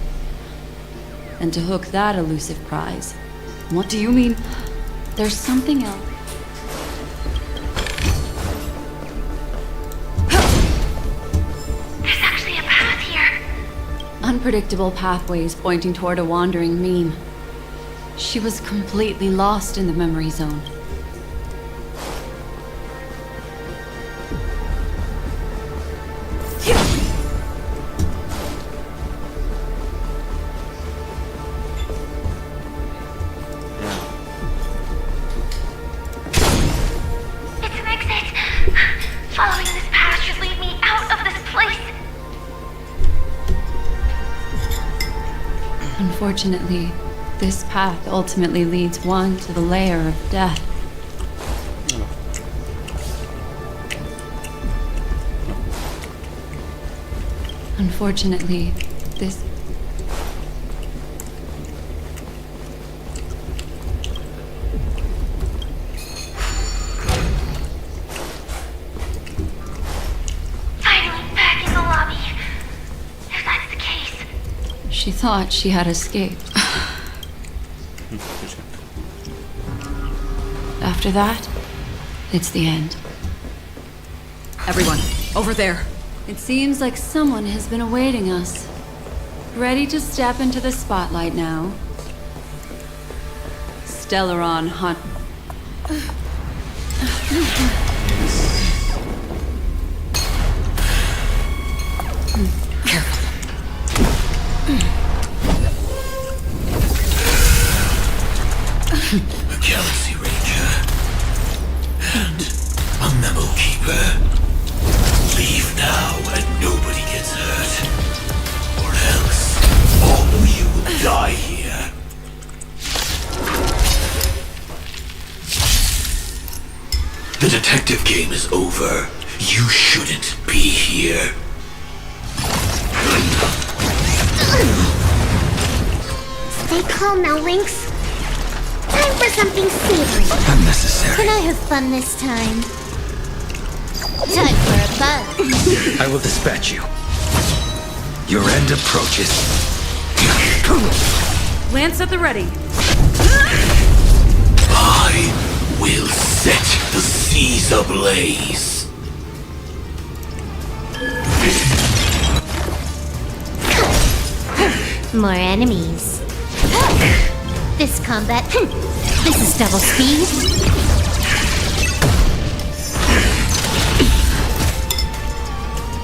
And to hook that elusive prize, what do you mean? There's something else. There's actually a path here. Unpredictable pathways pointing toward a wandering meme. She was completely lost in the memory zone. It's an exit. Following this path should lead me out of this place. Unfortunately, this path ultimately leads one to the lair of death. Unfortunately, this... Finally back in the lobby. If that's the case. She thought she had escaped. After that, it's the end. Everyone, over there. It seems like someone has been awaiting us. Ready to step into the spotlight now. Stellaron Hunt. A Galaxy Ranger and a Memo Keeper. Leave now and nobody gets hurt, or else all of you will die here. The detective game is over. You shouldn't be here. Stay calm now, Lynx. Time for something savory. Unnecessary. Can I have fun this time? Time for a buzz. I will dispatch you. Your end approaches. Lance at the ready. I will set the seas ablaze. More enemies. This combat. This is double speed.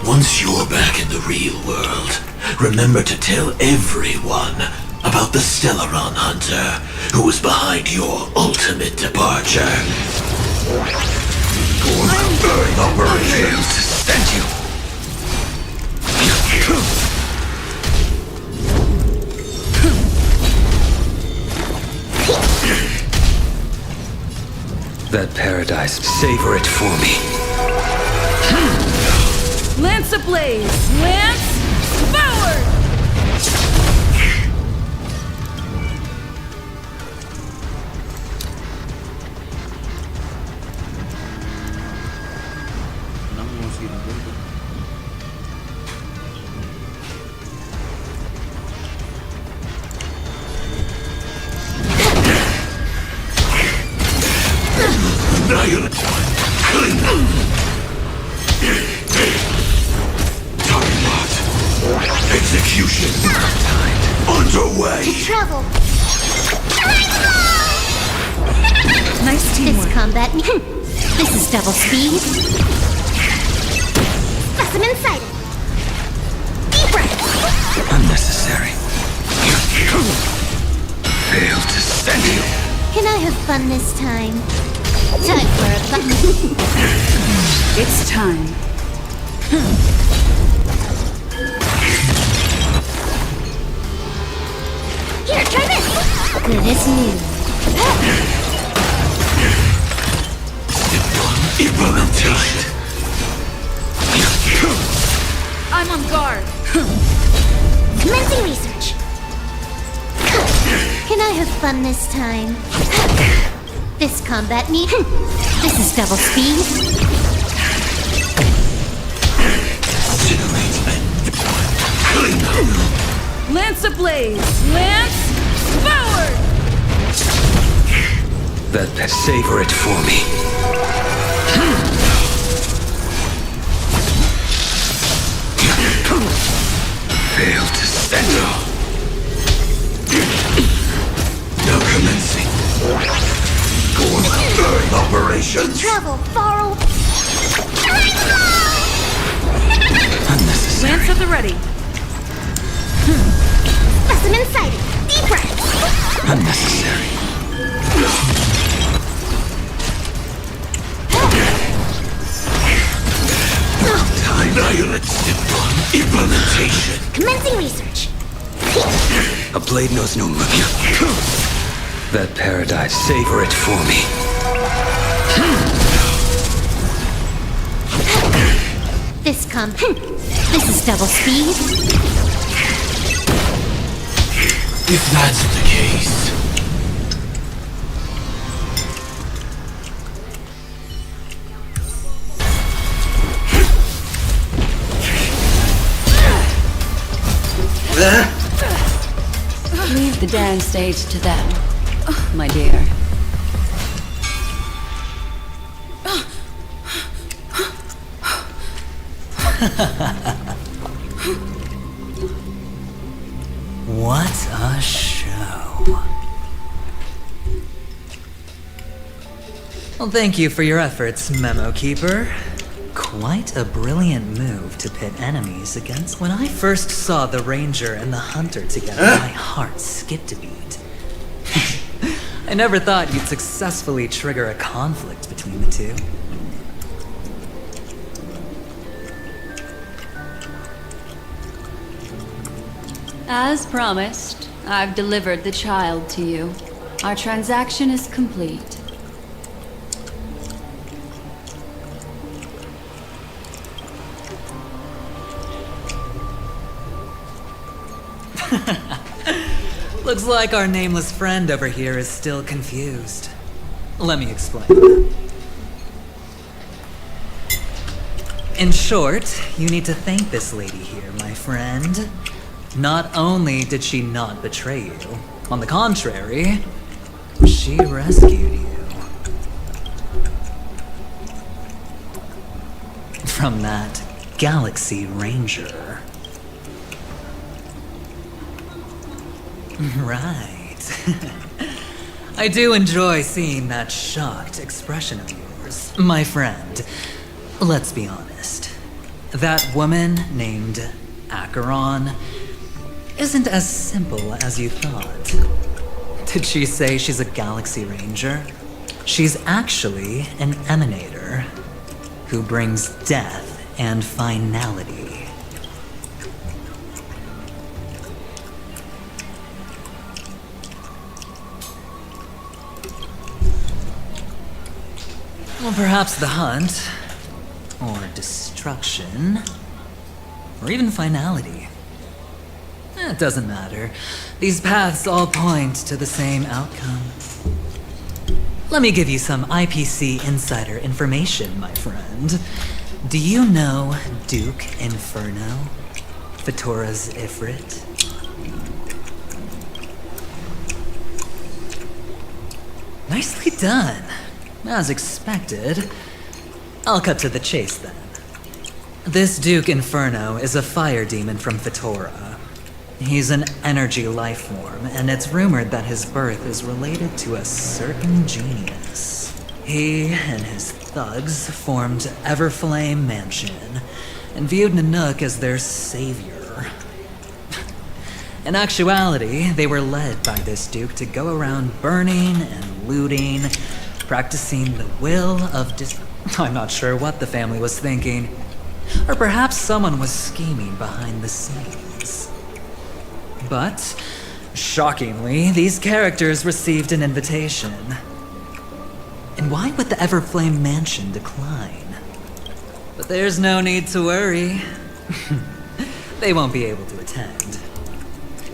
Once you're back in the real world, remember to tell everyone about the Stellaron Hunter who was behind your ultimate departure. Going operation to send you. That paradise, savor it for me. Lance ablaze! Lance forward! Execution underway. To travel. Nice teamwork. This combat. This is double speed. Specimen sighted. Deep breath. Unnecessary. Failed to send you. Can I have fun this time? Time for a buzz. It's time. Here, try this. Good as new. Implementation. I'm on guard. Commencing research. Can I have fun this time? This combat need. This is double speed. Lance ablaze! Lance forward! That savor it for me. Fail to center. Now commencing. Operations. Travel far away. Unnecessary. Lance at the ready. Specimen sighted. Deep breath. Unnecessary. Violent simple implementation. Commencing research. A blade knows no mercy. That paradise, savor it for me. This is double speed. If that's the case. Leave the dance stage to them, my dear. What a show. Well, thank you for your efforts, Memo Keeper. Quite a brilliant move to pit enemies against. When I first saw the Ranger and the Hunter together, my heart skipped a beat. I never thought you'd successfully trigger a conflict between the two. As promised, I've delivered the child to you. Our transaction is complete. Looks like our nameless friend over here is still confused. Let me explain. In short, you need to thank this lady here, my friend. Not only did she not betray you, on the contrary, she rescued you. From that Galaxy Ranger. Right. I do enjoy seeing that shocked expression of yours. My friend, let's be honest. That woman named Acheron isn't as simple as you thought. Did she say she's a Galaxy Ranger? She's actually an emanator who brings death and finality. Well, perhaps the hunt, or destruction, or even finality. It doesn't matter. These paths all point to the same outcome. Let me give you some IPC insider information, my friend. Do you know Duke Inferno? Fatora's Ifrit? Nicely done. As expected. I'll cut to the chase then. This Duke Inferno is a fire demon from Fatora. He's an energy life form, and it's rumored that his birth is related to a certain genius. He and his thugs formed Everflame Mansion and viewed Nanook as their savior. In actuality, they were led by this Duke to go around burning and looting, practicing the will of I'm not sure what the family was thinking. Or perhaps someone was scheming behind the scenes. But, shockingly, these characters received an invitation. And why would the Everflame Mansion decline? But there's no need to worry. they won't be able to attend.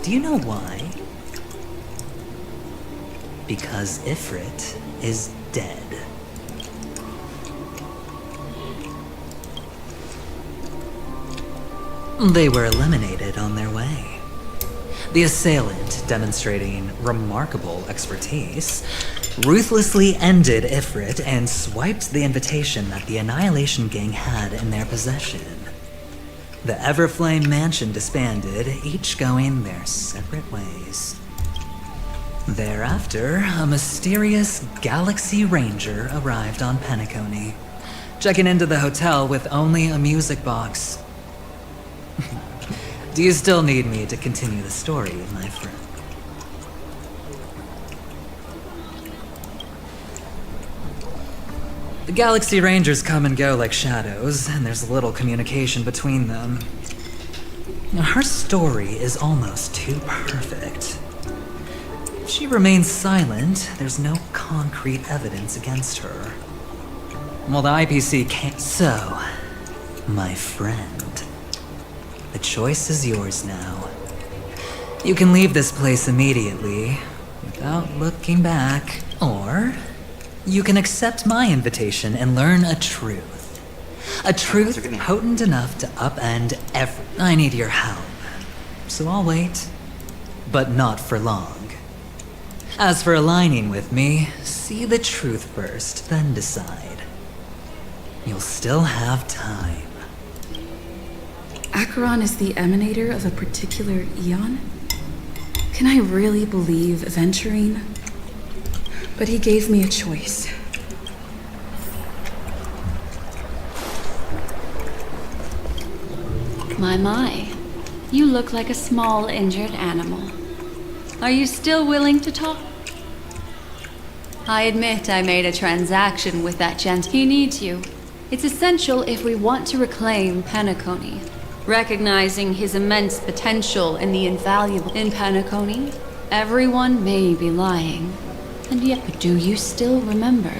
Do you know why? Because Ifrit is dead. They were eliminated on their way. The assailant, demonstrating remarkable expertise, ruthlessly ended Ifrit and swiped the invitation that the Annihilation Gang had in their possession. The Everflame Mansion disbanded, each going their separate ways. Thereafter, a mysterious Galaxy Ranger arrived on Penacony, checking into the hotel with only a music box. Do you still need me to continue the story, my friend? The Galaxy Rangers come and go like shadows, and there's little communication between them. Her story is almost too perfect. If she remains silent, there's no concrete evidence against her. Well, the IPC can't. So, my friend, the choice is yours now. You can leave this place immediately, without looking back, or you can accept my invitation and learn a truth. A truth potent enough to upend every. I need your help, so I'll wait, but not for long. As for aligning with me, see the truth first, then decide. You'll still have time. Acheron is the emanator of a particular eon? Can I really believe Venturine? But he gave me a choice. My. You look like a small, injured animal. Are you still willing to talk? I admit I made a transaction with that gent. He needs you. It's essential if we want to reclaim Penacony. Recognizing his immense potential and the invaluable in Penacony, everyone may be lying. And yet, but do you still remember?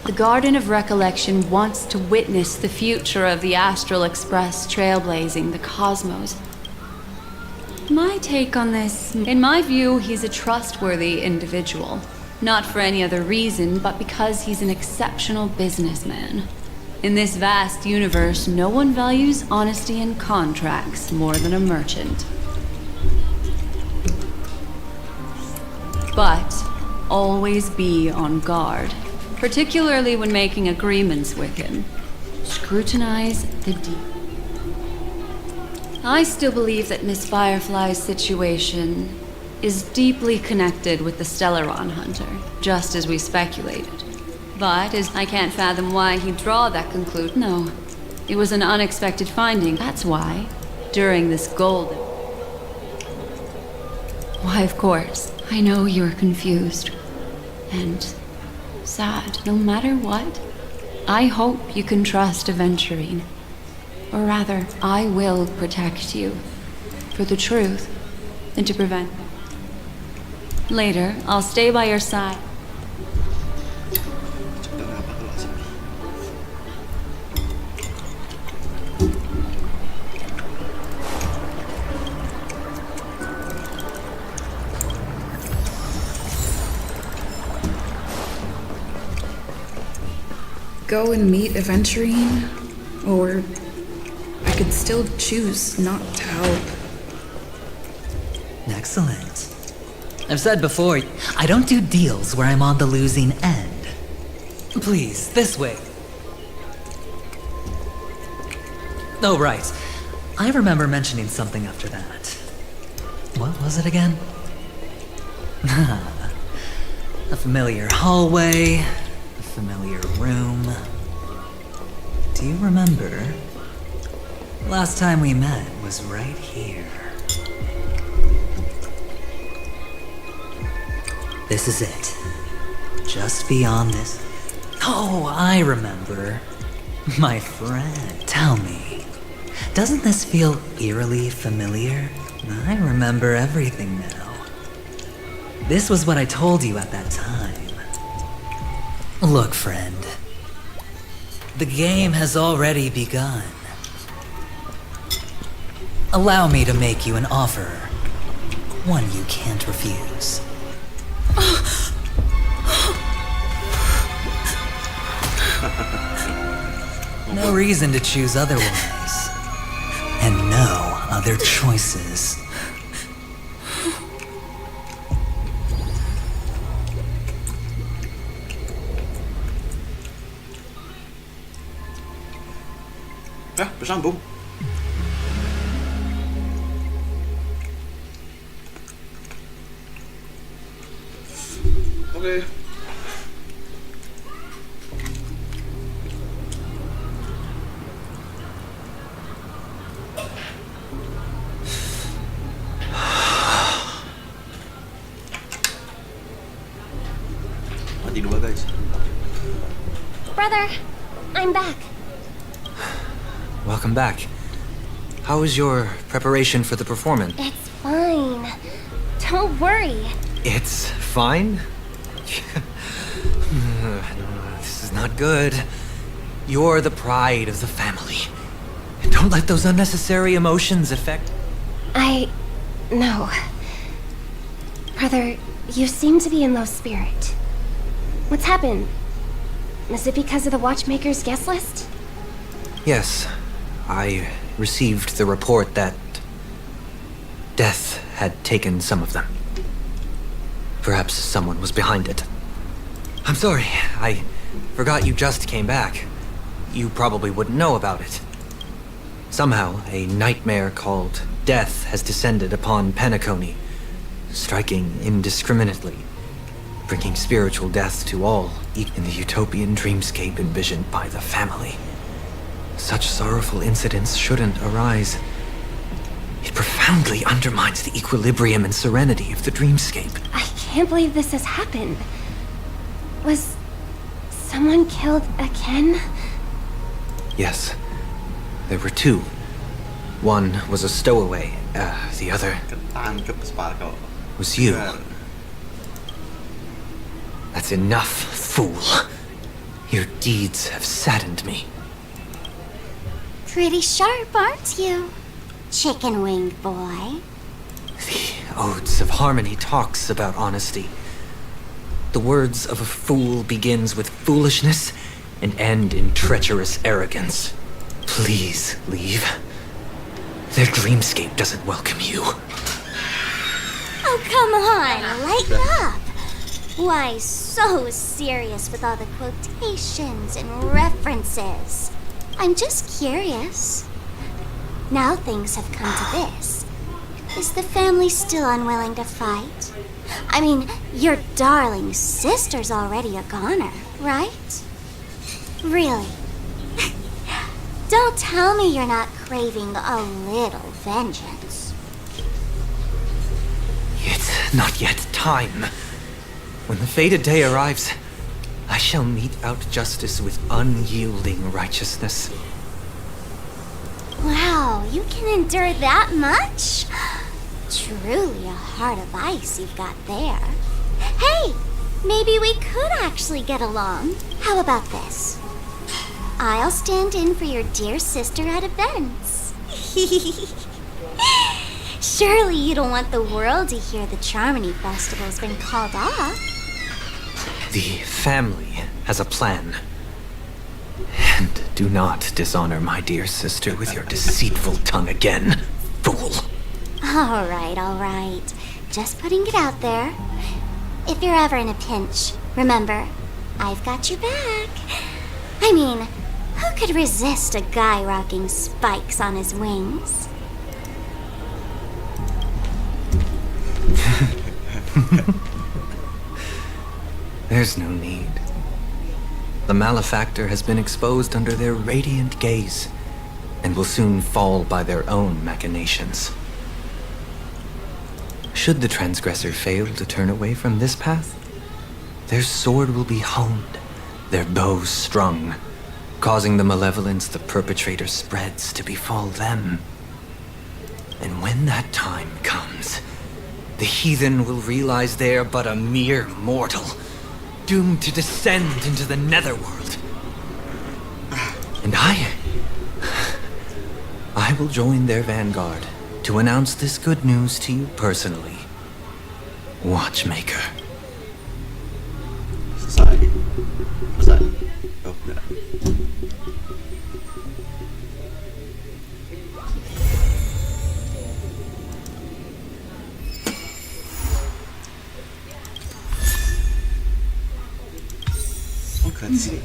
The Garden of Recollection wants to witness the future of the Astral Express trailblazing the cosmos. My take on this, in my view, he's a trustworthy individual. Not for any other reason, but because he's an exceptional businessman. In this vast universe, no one values honesty in contracts more than a merchant. But always be on guard, particularly when making agreements with him. Scrutinize the deep. I still believe that Miss Firefly's situation is deeply connected with the Stellaron Hunter, just as we speculated. But as I can't fathom why he'd draw that conclusion. No, it was an unexpected finding. That's why, during this golden... Why, of course, I know you're confused and sad. No matter what, I hope you can trust Venturine. Or rather, I will protect you. For the truth, and to prevent. Later, I'll stay by your side. Go and meet Venturine, or I could still choose not to help. Excellent. I've said before, I don't do deals where I'm on the losing end. Please, this way. Oh, right. I remember mentioning something after that. What was it again? A familiar hallway, a familiar room. Do you remember? Last time we met was right here. This is it. Just beyond this. Oh, I remember. My friend, tell me, doesn't this feel eerily familiar? I remember everything now. This was what I told you at that time. Look, friend. The game has already begun. Allow me to make you an offer. One you can't refuse. No reason to choose otherwise. And no other choices. Ja, bersambung. Oke. Mati dua, guys. Brother, I'm back. Welcome back. How was your preparation for the performance? It's fine. Don't worry. It's fine? This is not good. You're the pride of the family. Don't let those unnecessary emotions affect... No. Brother, you seem to be in low spirit. What's happened? Is it because of the Watchmaker's guest list? Yes. I received the report that death had taken some of them. Perhaps someone was behind it. I'm sorry, I forgot you just came back. You probably wouldn't know about it. Somehow, a nightmare called death has descended upon Penacony, striking indiscriminately, bringing spiritual death to all in the utopian dreamscape envisioned by the family. Such sorrowful incidents shouldn't arise. It profoundly undermines the equilibrium and serenity of the dreamscape. I can't believe this has happened. Was someone killed again? Yes. There were two. One was a stowaway. The other was you. That's enough, fool. Your deeds have saddened me. Pretty sharp, aren't you? Chicken wing boy. The Odes of Harmony talks about honesty. The words of a fool begins with foolishness and end in treacherous arrogance. Please leave. Their dreamscape doesn't welcome you. Oh, come on, lighten up. Why so serious with all the quotations and references? I'm just curious. Now things have come to this. Is the family still unwilling to fight? I mean, your darling sister's already a goner, right? Really? Don't tell me you're not craving a little vengeance. It's not yet time. When the fated day arrives, I shall mete out justice with unyielding righteousness. Wow, you can endure that much? Truly a heart of ice you've got there. Hey, maybe we could actually get along. How about this? I'll stand in for your dear sister at events. Surely you don't want the world to hear the Charmony Festival's been called off. The family has a plan. And do not dishonor my dear sister with your deceitful tongue again, fool. All right. Just putting it out there. If you're ever in a pinch, remember, I've got your back. I mean, who could resist a guy rocking spikes on his wings? There's no need. The malefactor has been exposed under their radiant gaze and will soon fall by their own machinations. Should the transgressor fail to turn away from this path, their sword will be honed, their bow strung, causing the malevolence the perpetrator spreads to befall them. And when that time comes, the heathen will realize they are but a mere mortal, doomed to descend into the netherworld. And I will join their vanguard to announce this good news to you personally. Watchmaker. Selesai. Oh, enggak. Oh, gratis sih.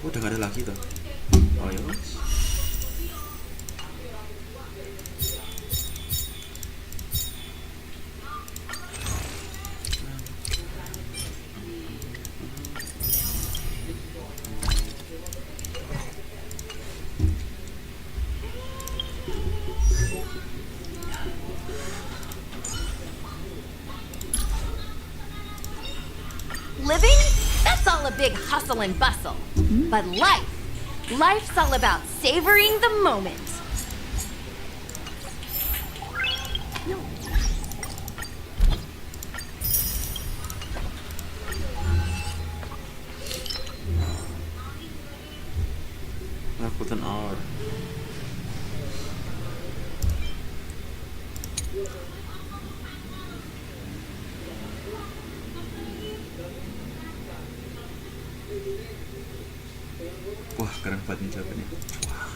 Udah gak ada lagi tuh. Oh ya wes. Living? That's all a big hustle and bustle. But life's all about savoring the moment. Lakukan art. Wah, keren banget nih jawabannya. Wah.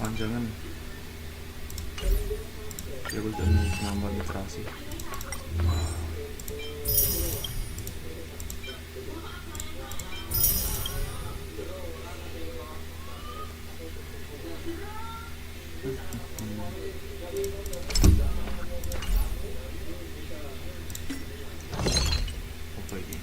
Panjangan ya udah nambah literasi. Apa ini?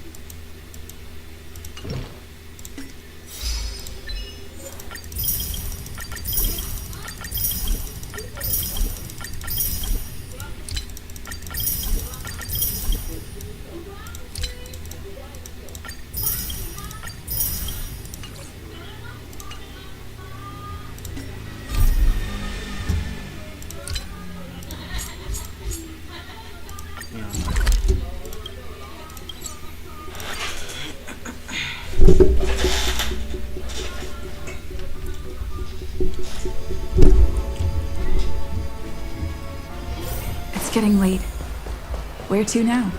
It's getting late. Where to now?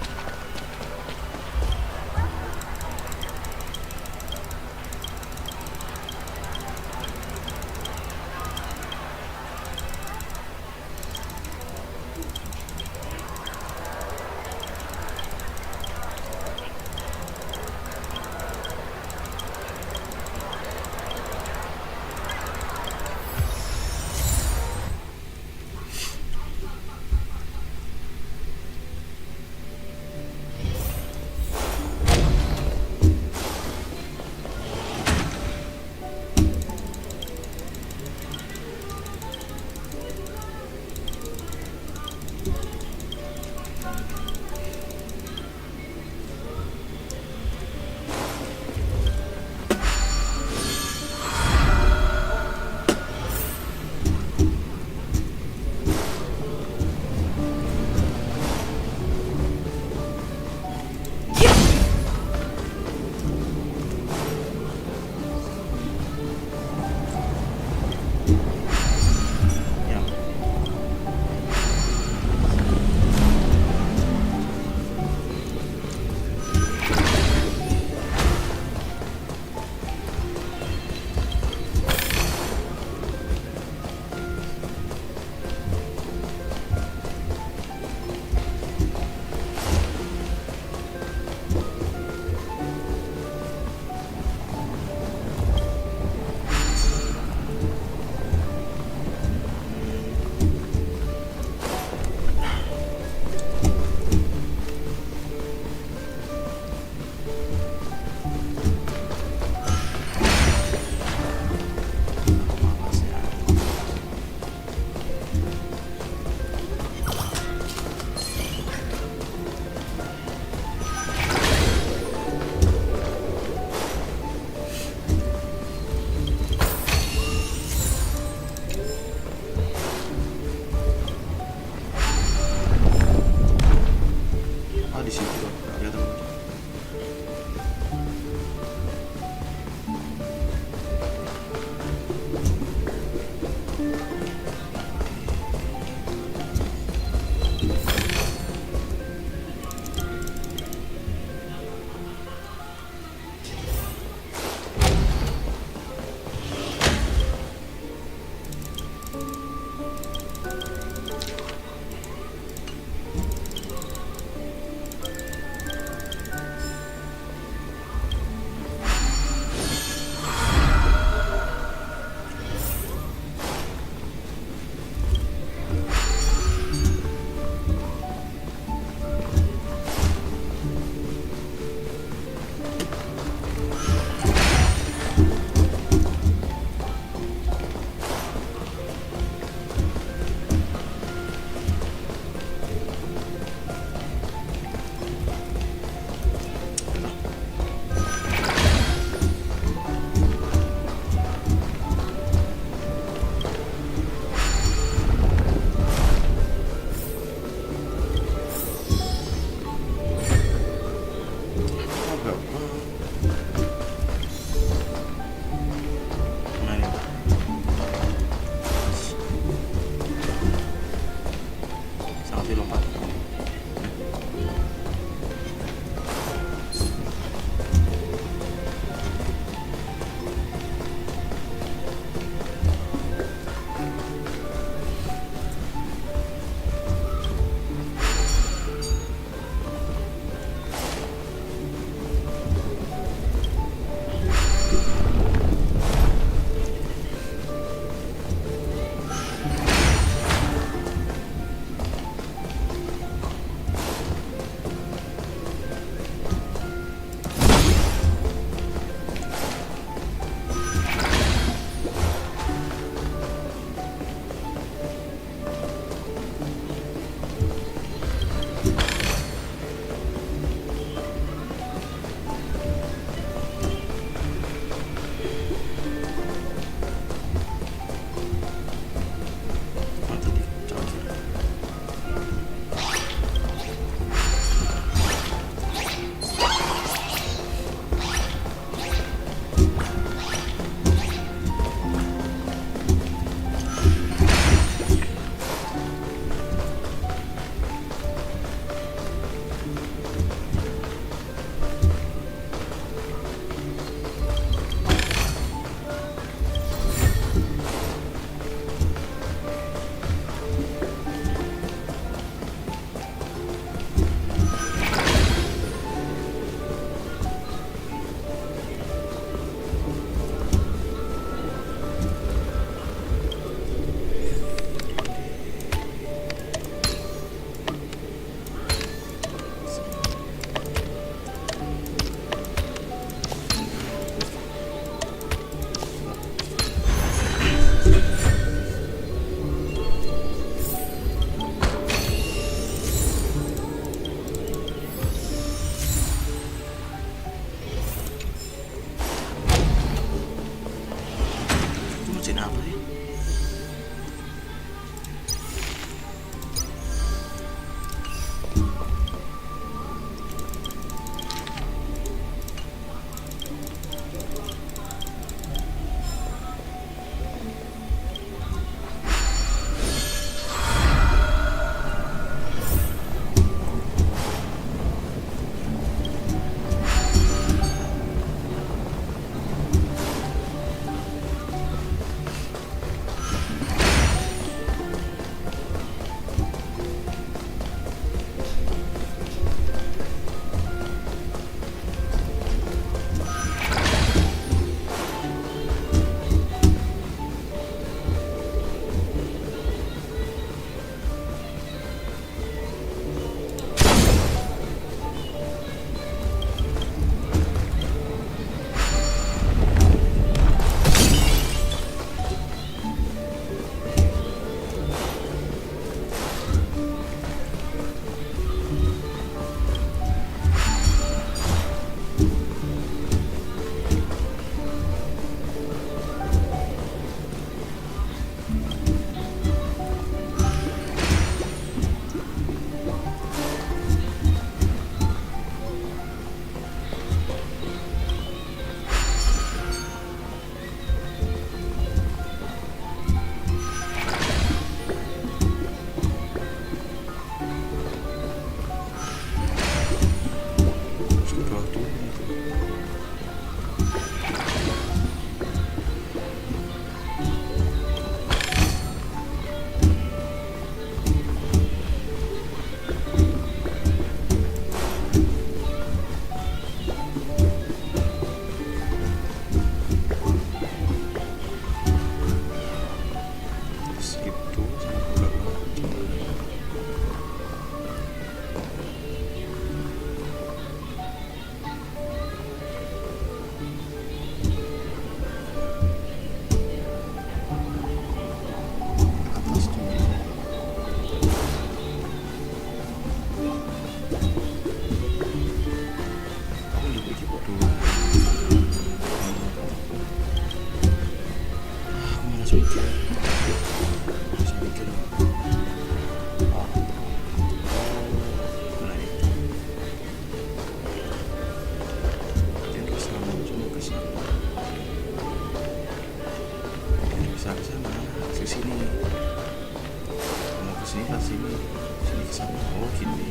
Oh gini.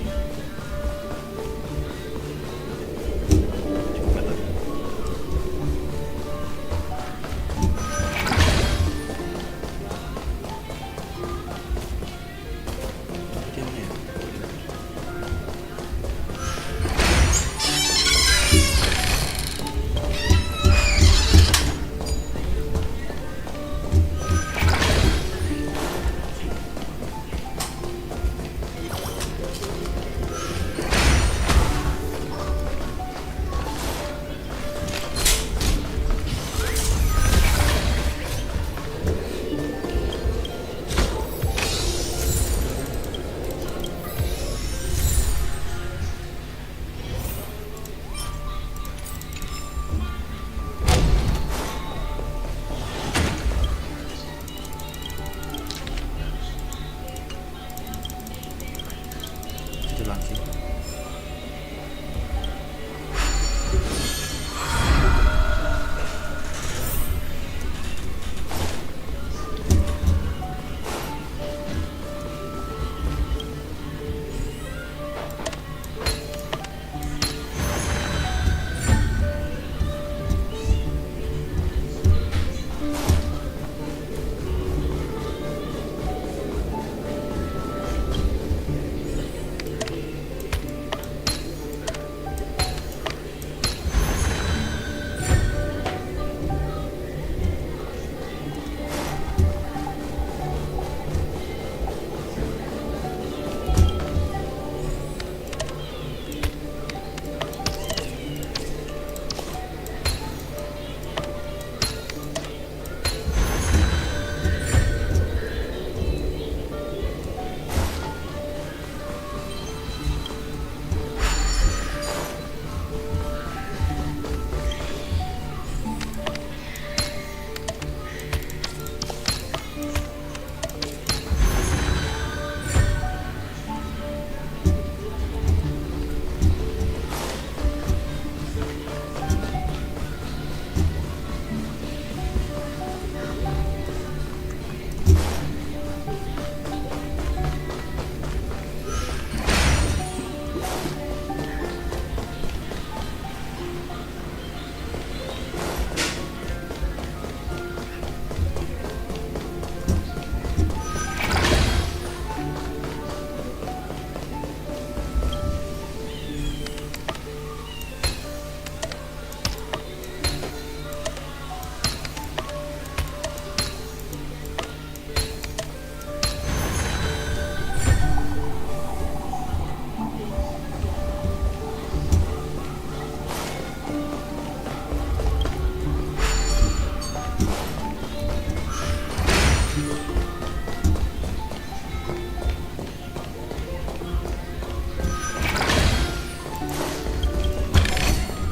Lagi.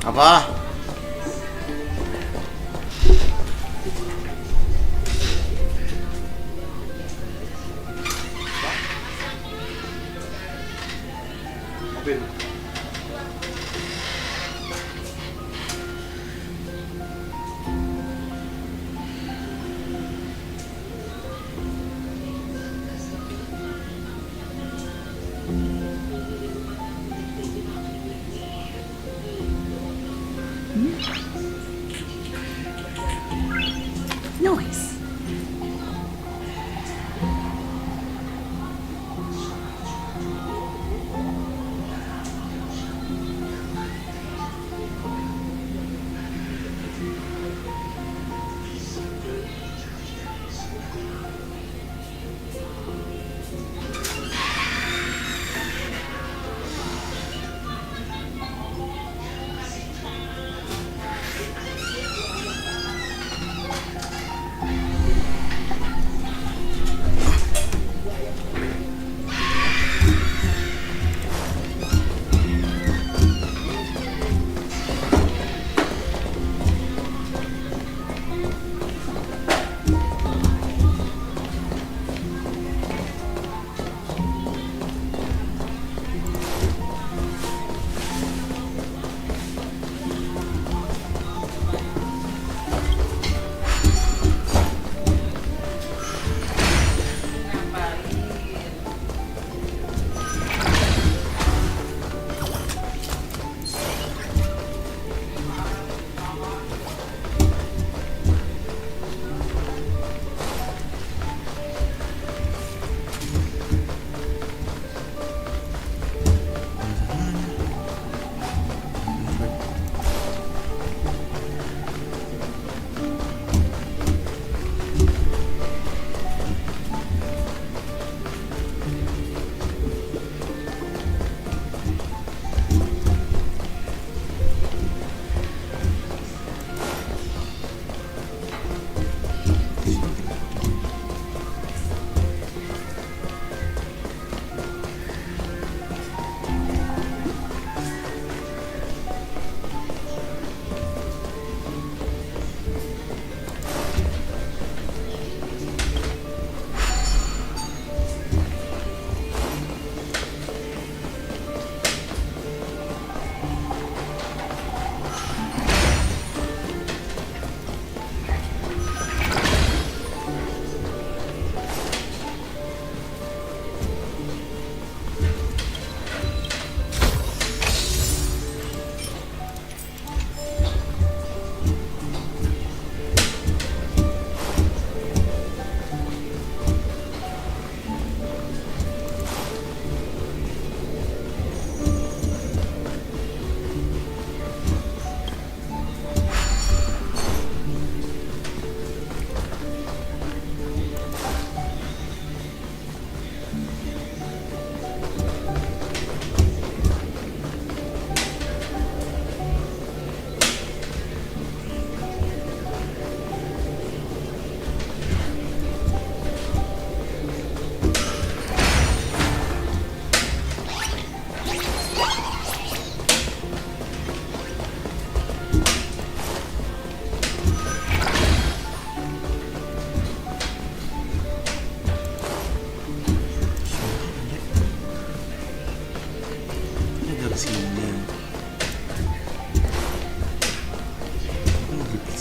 Apa?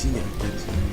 sini ya, dari sini.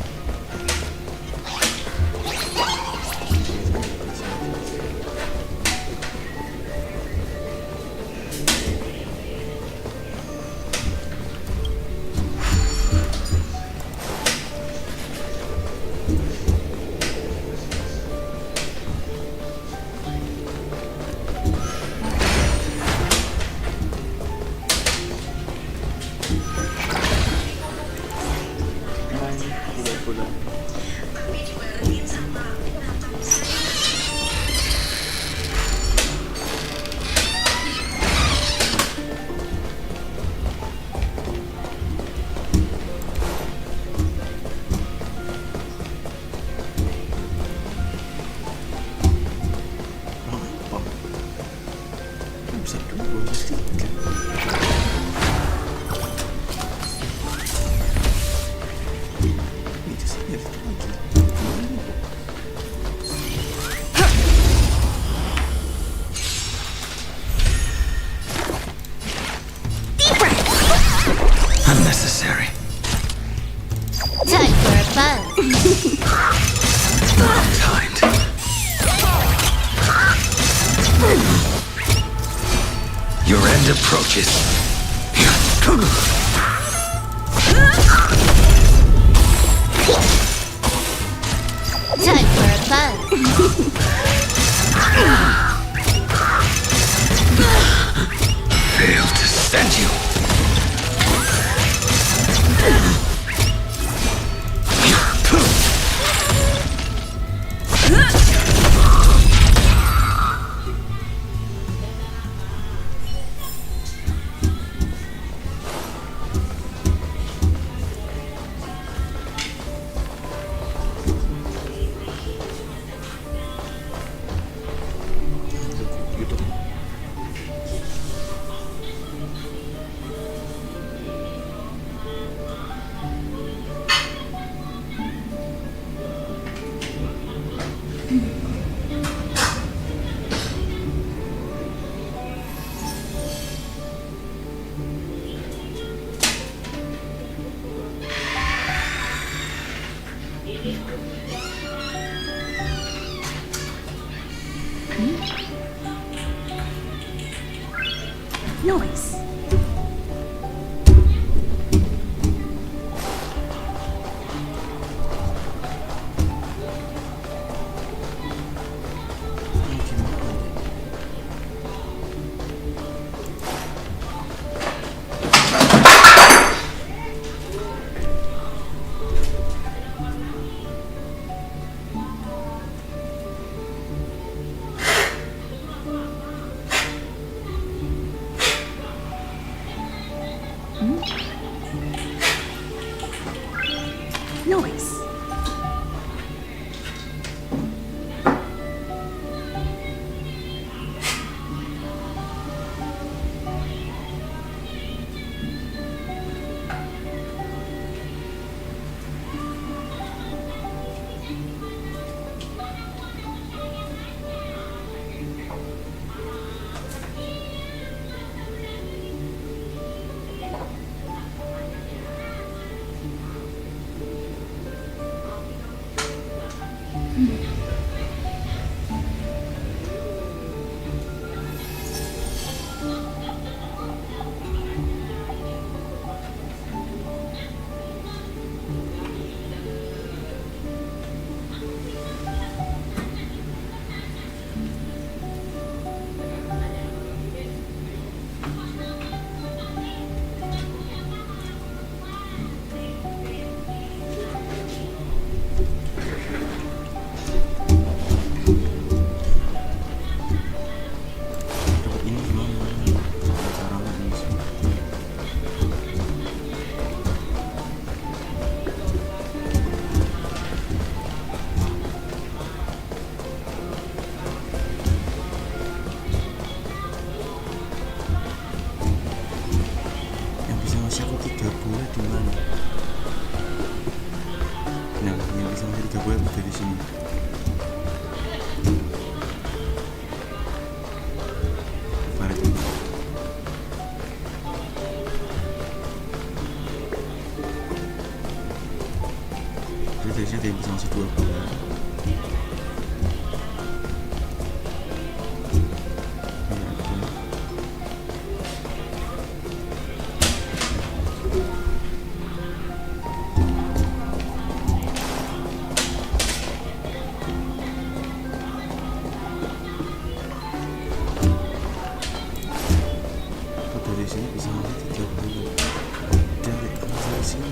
Unnecessary. Time for a buzz. Timed. Your end approaches. Time for a buzz. Failed to send you. Noise. Noise. Jadi dia bisa masuk 2 bulan. Dari sini bisa masuk 3 bulan. Dari sini.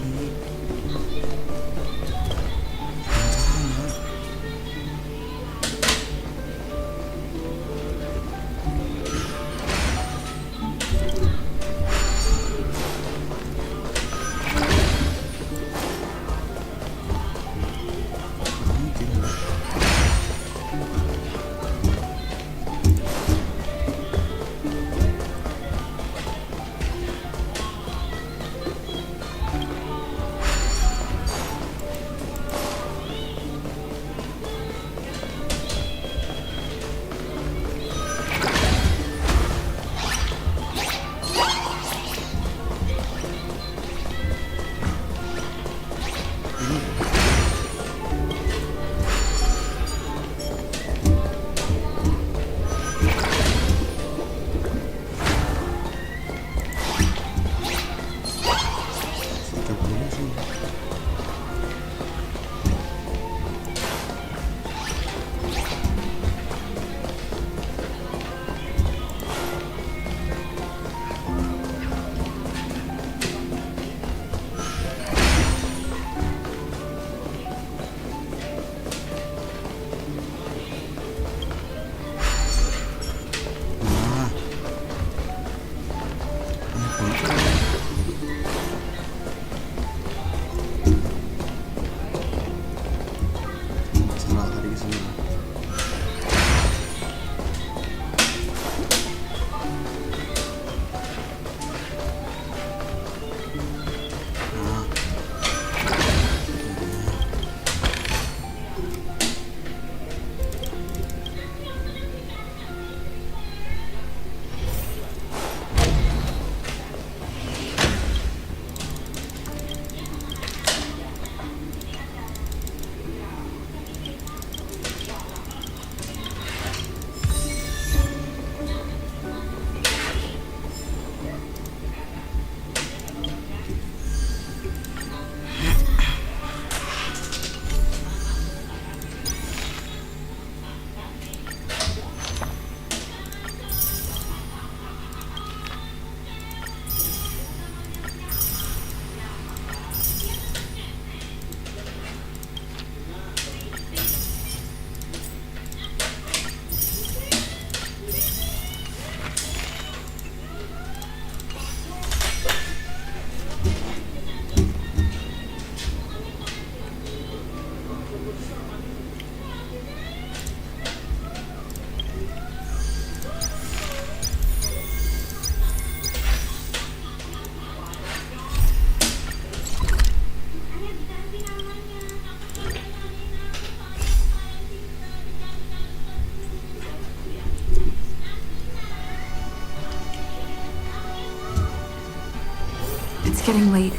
It's getting late.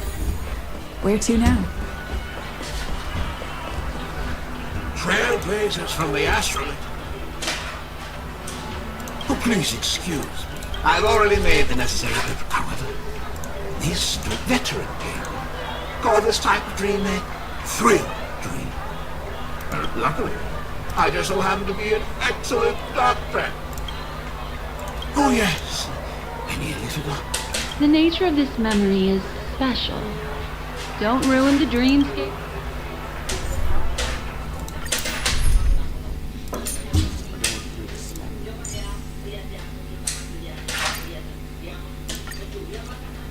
Where to now? Trailblazers from the asteroid. Oh, please excuse me. I've already made the necessary effort. However, this veteran game call this type of dream a thrill dream. Luckily, I just so happen to be an excellent doctor. Oh yes, I nearly forgot. The nature of this memory is special. Don't ruin the dreamscape.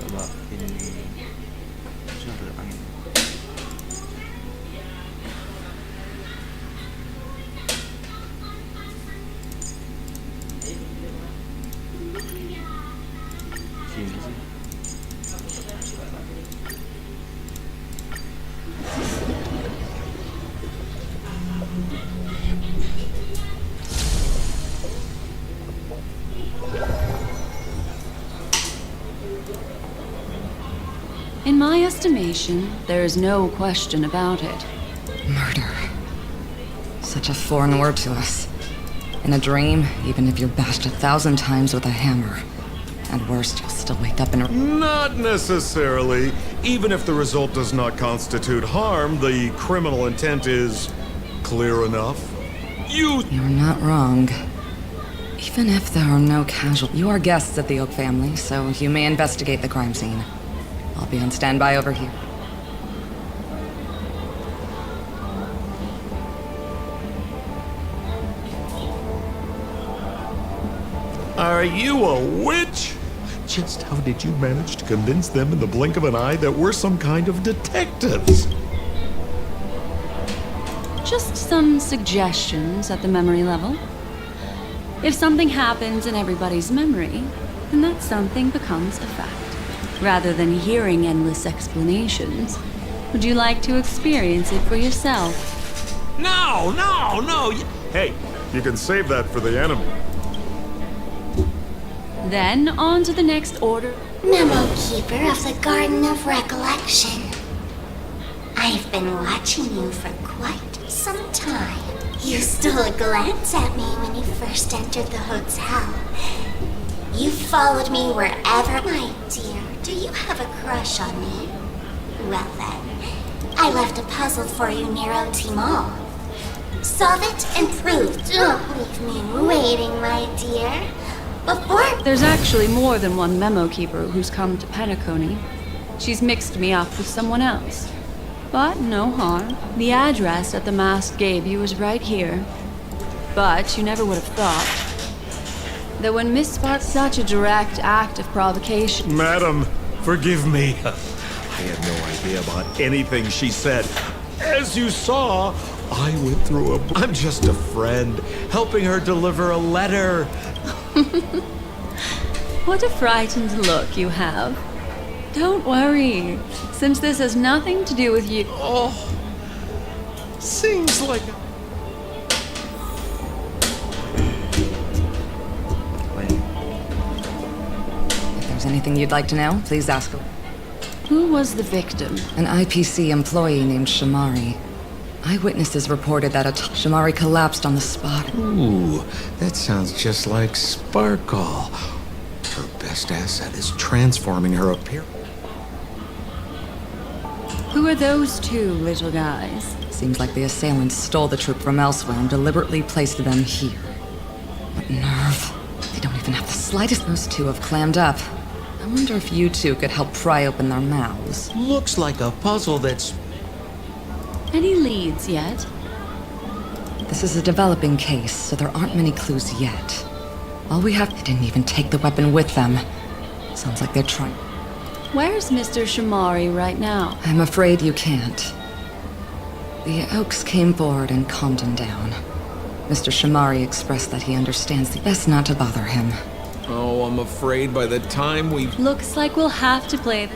Coba ini sudah ada angin. Sini sih. In my estimation, there is no question about it. Murder. Such a foreign word to us. In a dream, even if you're bashed 1,000 times with a hammer, at worst, you'll still wake up in a... Not necessarily. Even if the result does not constitute harm, the criminal intent is clear enough. You're not wrong. Even if there are no casualties, you are guests at the Oak family, so you may investigate the crime scene. I'll be on standby over here. Are you a witch? Just how did you manage to convince them in the blink of an eye that we're some kind of detectives? Just some suggestions at the memory level. If something happens in everybody's memory, then that something becomes a fact. Rather than hearing endless explanations, would you like to experience it for yourself? No! Hey, you can save that for the enemy. Then on to the next order. Memo Keeper of the Garden of Recollection. I've been watching you for quite some time. You stole a glance at me when you first entered the hotel. You followed me wherever, my dear. Do you have a crush on me? Well then, I left a puzzle for you near OT Mall. Solve it and prove. Don't leave me waiting, my dear. There's actually more than one memo keeper who's come to Penacony. She's mixed me up with someone else. But no harm. The address that the mask gave you is right here. But you never would have thought that when Miss Sparks such a direct act of provocation. Madam, forgive me. I had no idea about anything she said. As you saw, I went through I'm just a friend, helping her deliver a letter. What a frightened look you have. Don't worry, since this has nothing to do with you. Oh, seems like If there's anything you'd like to know, please ask. Who was the victim? An IPC employee named Shamari. Eyewitnesses reported that Shamari collapsed on the spot. Ooh, that sounds just like Sparkle. Her best asset is transforming her appearance. Who are those two little guys? Seems like the assailants stole the troop from elsewhere and deliberately placed them here. What nerve. They don't even have the slightest. Those two have clammed up. I wonder if you two could help pry open their mouths. Looks like a puzzle that's... Any leads yet? This is a developing case, so there aren't many clues yet. All we have... They didn't even take the weapon with them. Sounds like they're trying... Where's Mr. Shamari right now? I'm afraid you can't. The Oaks came forward and calmed him down. Mr. Shamari expressed that he understands it's best not to bother him. Oh, I'm afraid by the time we've... Looks like we'll have to play the...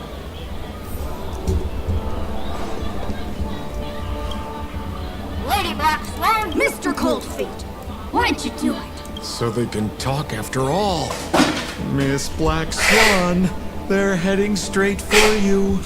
Lady Black Swan, Mr. Coldfeet, why'd you do it? So they can talk after all. Miss Black Swan, they're heading straight for you.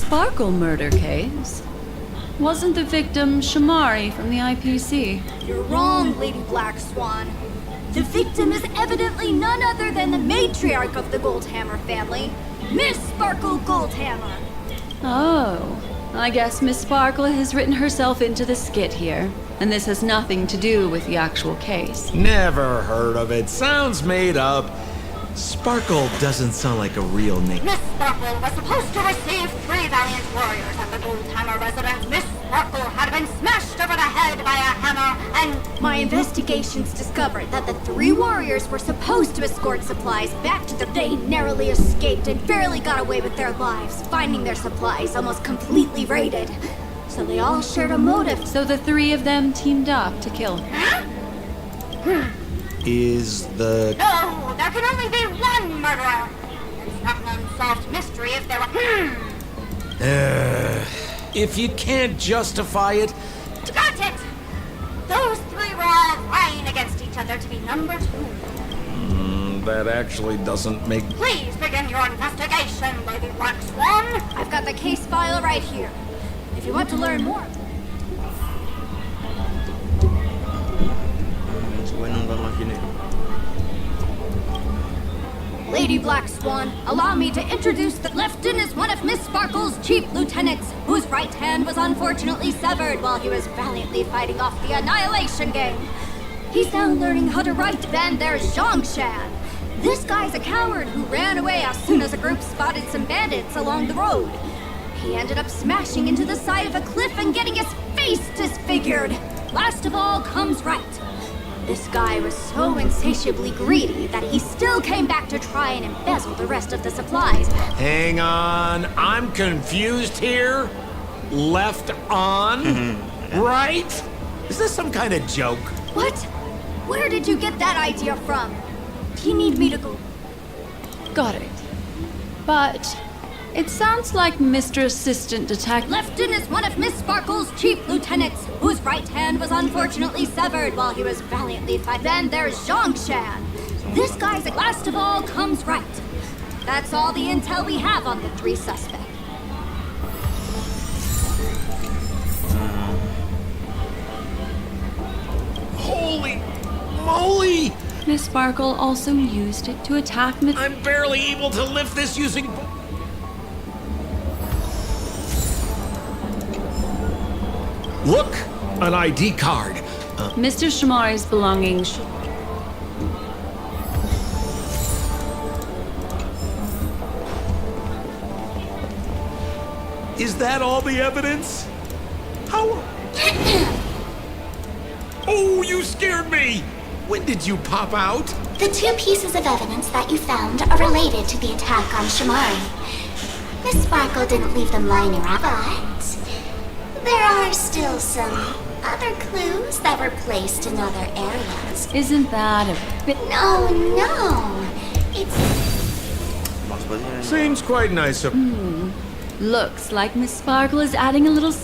Sparkle murder case? Wasn't the victim Shamari from the IPC? You're wrong, Lady Black Swan. The victim is evidently none other than the matriarch of the Goldhammer family, Miss Sparkle Goldhammer. Oh, I guess Miss Sparkle has written herself into the skit here, and this has nothing to do with the actual case. Never heard of it. Sounds made up. Sparkle doesn't sound like a real name. Miss Sparkle was supposed to receive 3 valiant warriors at the Goldhammer residence. Miss Sparkle had been smashed over the head by a hammer and... My investigations discovered that the 3 warriors were supposed to escort supplies back to the... They narrowly escaped and barely got away with their lives, finding their supplies almost completely raided. So they all shared a motive. So the 3 of them teamed up to kill her. Is the... No, there can only be one murderer. It's not an unsolved mystery if there were... if you can't justify it... Got it! Those 3 were all vying against each other to be number 2. That actually doesn't make... Please begin your investigation, Lady Black Swan. I've got the case file right here. If you want to learn more... Lady Black Swan, allow me to introduce the Lefton is one of Miss Sparkle's chief lieutenants, whose right hand was unfortunately severed while he was valiantly fighting off the Annihilation Gang. He's now learning how to right bend their Zhongshan. This guy's a coward who ran away as soon as a group spotted some bandits along the road. He ended up smashing into the side of a cliff and getting his face disfigured. Last of all comes right. This guy was so insatiably greedy that he still came back to try and embezzle the rest of the supplies. Hang on, I'm confused here. Left on? Right? Is this some kind of joke? What? Where did you get that idea from? Do you need me to go? Got it. But it sounds like Mr. Assistant Detective... Lefton is one of Miss Sparkle's chief lieutenants, whose right hand was unfortunately severed while he was valiantly fighting. Then there's Zhongshan. This guy's last of all comes right. That's all the intel we have on the 3 suspects. Holy moly! Miss Sparkle also used it to attack Miss... I'm barely able to lift this using... Look! An ID card. Mr. Shamari's belongings... Is that all the evidence? How... Oh, you scared me! When did you pop out? The 2 pieces of evidence that you found are related to the attack on Shamari. Miss Sparkle didn't leave them lying around, but there are still some other clues that were placed in other areas. Isn't that a bit... No. It's... Seems quite nice of... Looks like Miss Sparkle is adding a little...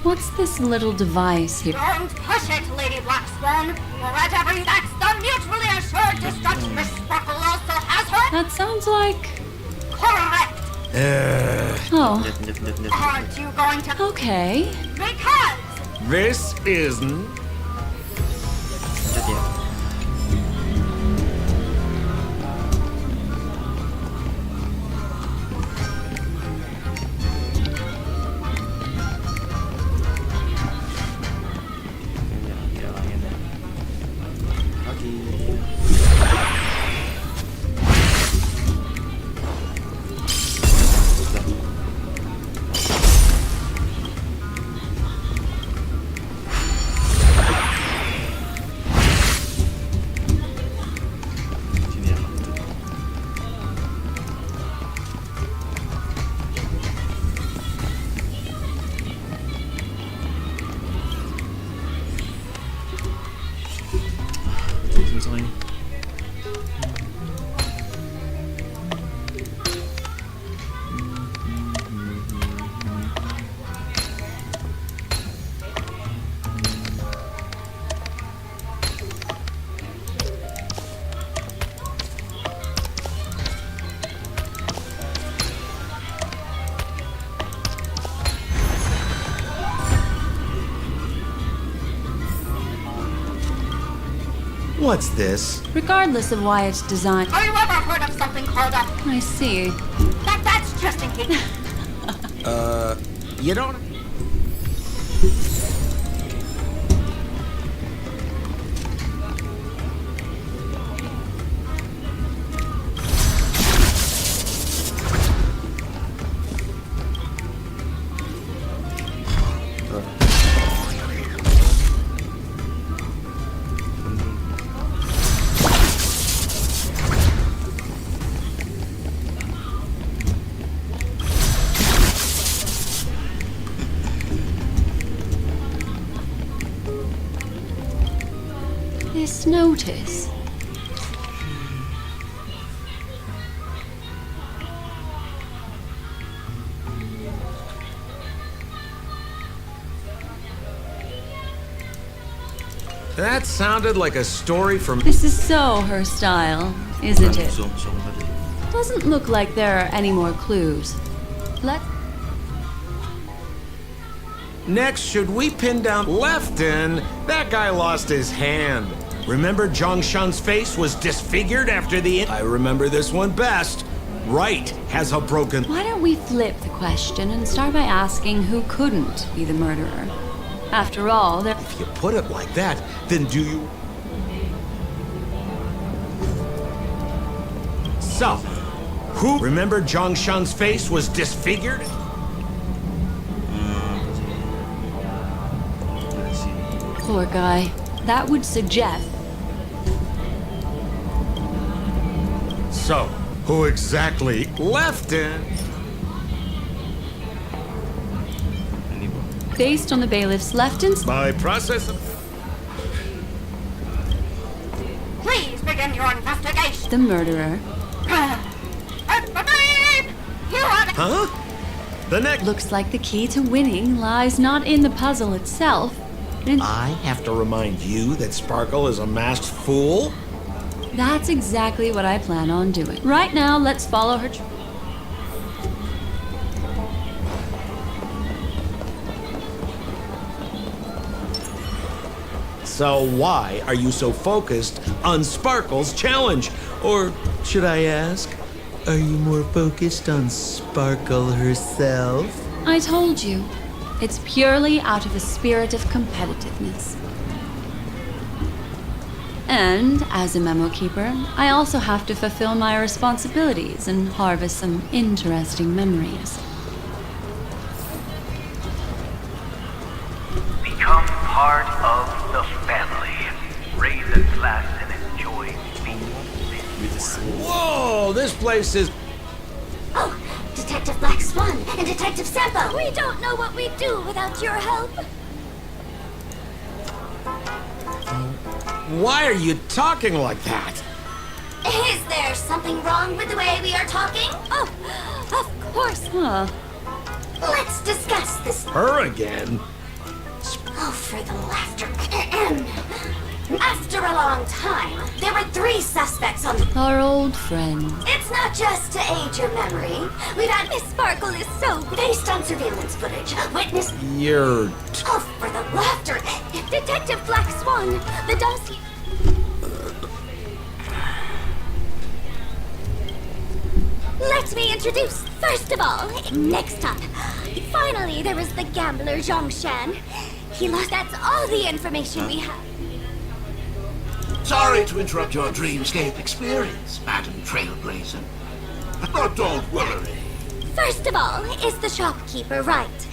What's this little device here? Don't push it, Lady Black Swan. Whatever that's the mutually assured destruction Miss Sparkle also has her. That sounds like... Correct. Oh. Aren't you going to... Okay. Because... This isn't... What's this? Regardless of why it's designed. Have you ever heard of something called a... I see. That's just in case. You don't... This notice. That sounded like a story from... This is so her style, isn't it? Doesn't look like there are any more clues. Let... Next, should we pin down Lefton? That guy lost his hand. Remember Zhongshan's face was disfigured after the... I remember this one best. Right has a broken... Why don't we flip the question and start by asking who couldn't be the murderer? After all, there... If you put it like that, then do you... So, who... Remember Zhongshan's face was disfigured? Poor guy. That would suggest... So, who exactly Lefton? Based on the bailiff's Lefton's... By process of... Please begin your investigation. The murderer. Huh? The next... Looks like the key to winning lies not in the puzzle itself, but in... I have to remind you that Sparkle is a masked fool? That's exactly what I plan on doing. Right now, let's follow her... So why are you so focused on Sparkle's challenge? Or should I ask, are you more focused on Sparkle herself? I told you. It's purely out of a spirit of competitiveness. And, as a memo keeper, I also have to fulfill my responsibilities and harvest some interesting memories. Become part of the family. Raise a glass and enjoy being. Whoa, this place is... Oh, Detective Black Swan and Detective Sampo. We don't know what we'd do without your help. Why are you talking like that? Is there something wrong with the way we are talking? Oh, of course. Huh. Let's discuss this. Her again? Oh, for the laughter. After a long time, there were 3 suspects on the... Our old friend. It's not just to aid your memory. We've had Miss Sparkle is so... Based on surveillance footage, witness... You're... Oh, for the laughter. Detective Black Swan, the dossier... Let me introduce, first of all, next up. Finally, there was the gambler Zhongshan. He lost... That's all the information we have. Sorry to interrupt your dreamscape experience, Madam Trailblazer. But don't worry. First of all, is the shopkeeper right?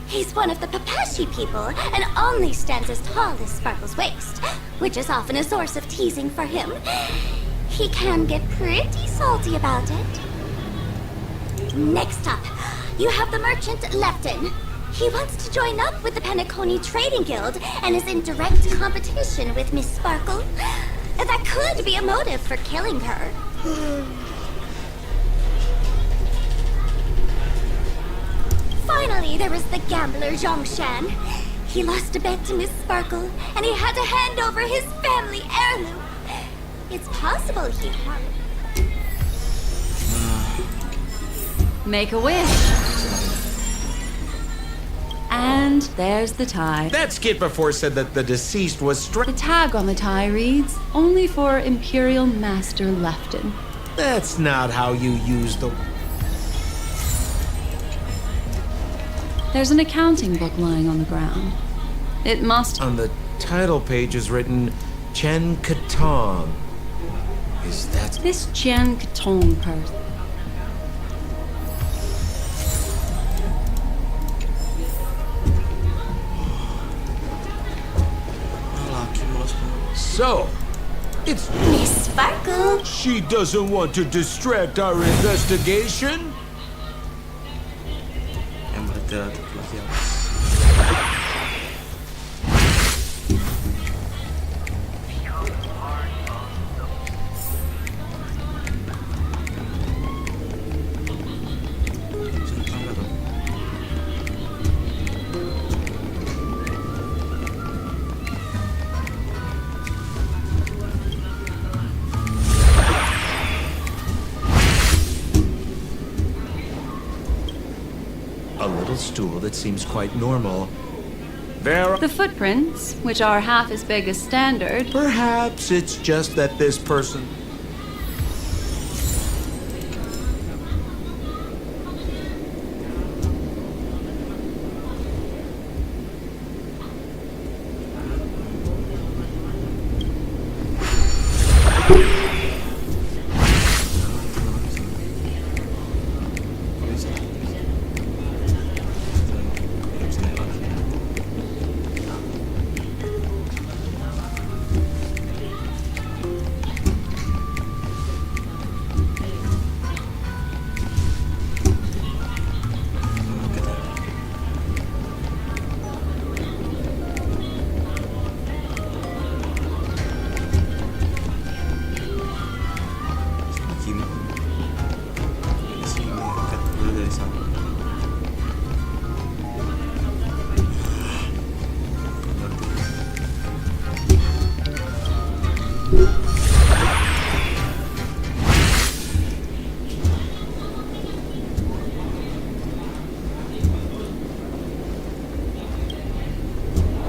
He's one of the Papashi people and only stands as tall as Sparkle's waist, which is often a source of teasing for him. He can get pretty salty about it. Next up, you have the merchant Lefton. He wants to join up with the Penacony Trading Guild and is in direct competition with Miss Sparkle. That could be a motive for killing her. Finally, there was the gambler Zhongshan. He lost a bet to Miss Sparkle, and he had to hand over his family heirloom. It's possible he had... Make a wish. And And there's the tie. That skit before said that the deceased was The tag on the tie reads, only for Imperial Master Lefton. That's not how you use the... There's an accounting book lying on the ground. It must... On the title page is written Chen Katong. Is that... This Chen Katong person. So, it's Miss Sparkle. She doesn't want to distract our investigation? Yang berarti laki apa? A little stool that seems quite normal. There are... The footprints, which are half as big as standard. Perhaps it's just that this person...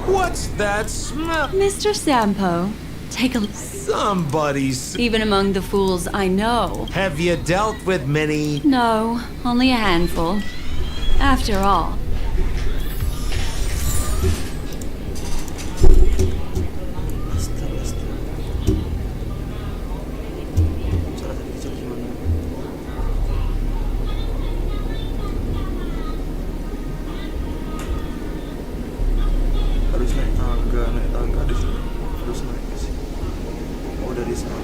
What's that smell? Mr. Sampo, take a look. Somebody's... Even among the fools I know. Have you dealt with many... No, only a handful. After all. Harus naik tangga di sini. Terus naik ke sini. Oh, dari sana.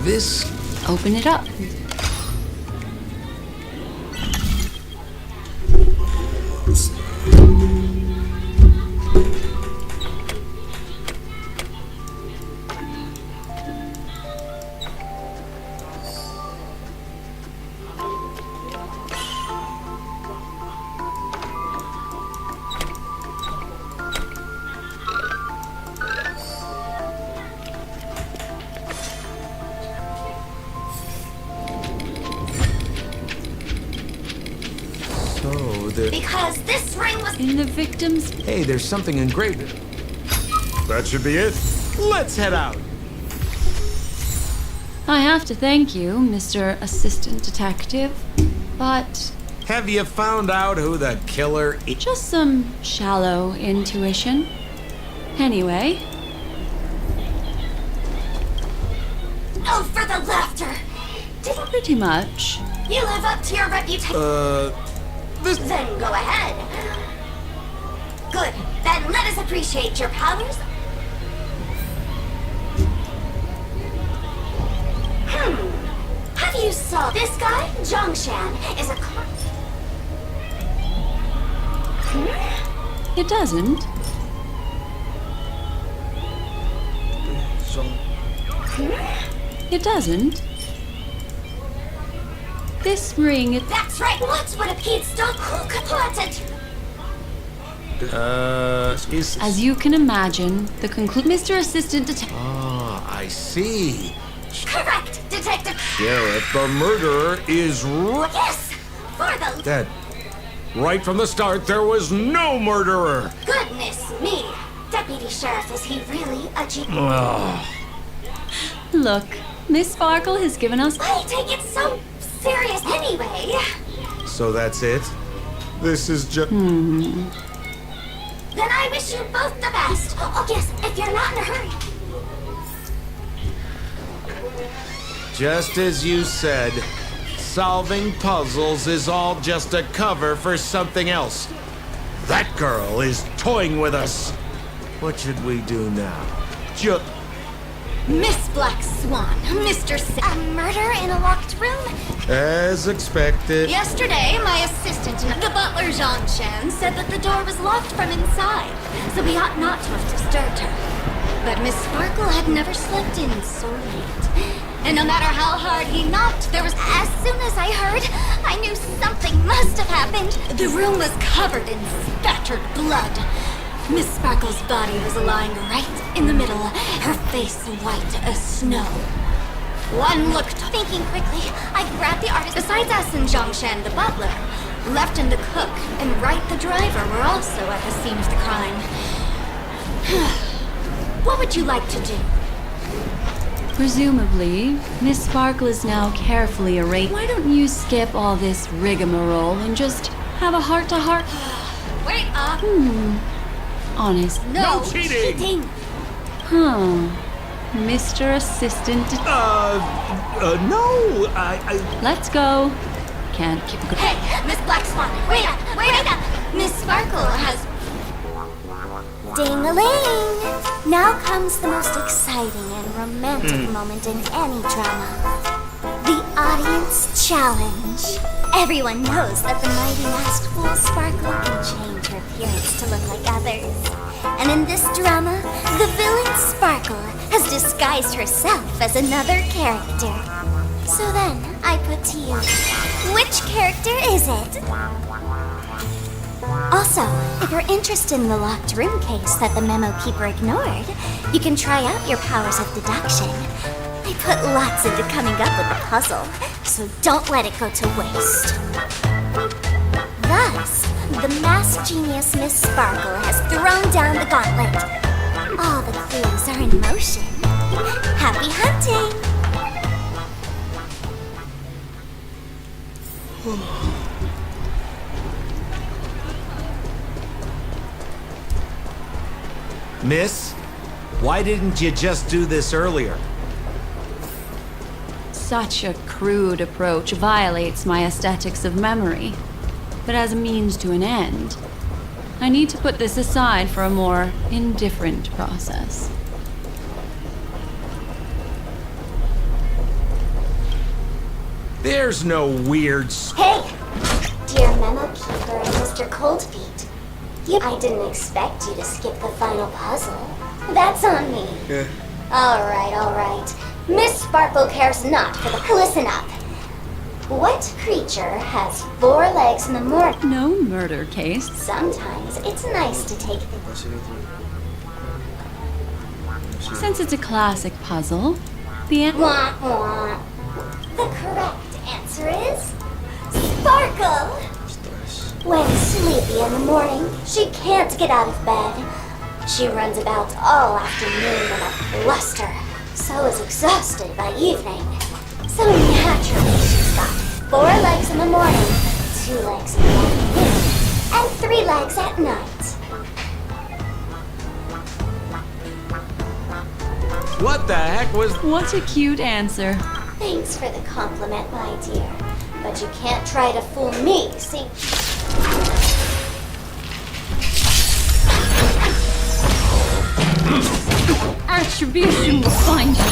This... Open it up. Because this ring was in the victim's... Hey, there's something engraved. That should be it. Let's head out. I have to thank you, Mr. Assistant Detective, but... Have you found out who the killer is? Just some shallow intuition. Anyway... Oh, for the laughter! Pretty much. You live up to your reputation. Then go ahead. Good. Then let us appreciate your powers. Have you saw this guy? Zhongshan is a It doesn't. It doesn't. This ring, That's right. What would a Pete stop? Who could put it? as you can imagine, the Mr. Assistant Detective. Ah, I see. Correct, Detective. Sheriff, the murderer is Yes, for the dead. Right from the start, there was no murderer. goodness me. Deputy Sheriff, is he really a G? Look, Miss Sparkle has given us. Why take it so serious anyway? So that's it? This is just... Then I wish you both the best. Oh, yes, if you're not in a hurry. Just as you said, solving puzzles is all just a cover for something else. That girl is toying with us. What should we do now? Miss Black Swan, Mr. A murder in a locked room? As expected. Yesterday, my assistant, the butler Jean Shan, said that the door was locked from inside, so we ought not to have disturbed her. But Miss Sparkle had never slept in so late. And no matter how hard he knocked, there was... As soon as I heard, I knew something must have happened. The room was covered in spattered blood. Miss Sparkle's body was lying right in the middle, her face white as snow. One look, Thinking quickly, I grabbed the artist. besides us and Zhongshan the butler, Left and the cook and Wright the driver were also at the scene of the crime. What would you like to do? Presumably, Miss Sparkle is now carefully arrayed. Why don't you skip all this rigmarole and just have a heart-to-heart? Wait up! Honest. No cheating! Huh. Mr. Assistant. No, I... Let's go. Can't keep going. Hey, Miss Black Swan, wait up! Wait up! Miss Sparkle has... Ding-a-ling! Now comes the most exciting and romantic moment in any drama. The audience challenge. Everyone knows that the mighty masked fool Sparkle can change her appearance to look like others. And in this drama, the villain Sparkle has disguised herself as another character. So then, I put to you, which character is it? Also, if you're interested in the locked room case that the memo keeper ignored, you can try out your powers of deduction. I put lots into coming up with the puzzle, so don't let it go to waste. Thus, the masked genius Miss Sparkle has thrown down the gauntlet. All the clues are in motion. Happy hunting! Miss, why didn't you just do this earlier? Such a crude approach violates my aesthetics of memory. But as a means to an end, I need to put this aside for a more indifferent process. There's no weird... Hey! Dear Memo Keeper and Mr. Coldfeet. I didn't expect you to skip the final puzzle. That's on me. Alright. Miss Sparkle cares not for the... Listen up. What creature has 4 legs in the morning? No murder case. Sometimes it's nice to take things... Since it's a classic puzzle, the Wah, wah. The correct answer is... Sparkle! When sleepy in the morning, she can't get out of bed. She runs about all afternoon in a fluster, so is exhausted by evening. So naturally, she's got 4 legs in the morning, 2 legs in the afternoon, and 3 legs at night. What the heck was... What a cute answer. Thanks for the compliment, my dear. But you can't try to fool me, see? Attribution will find you.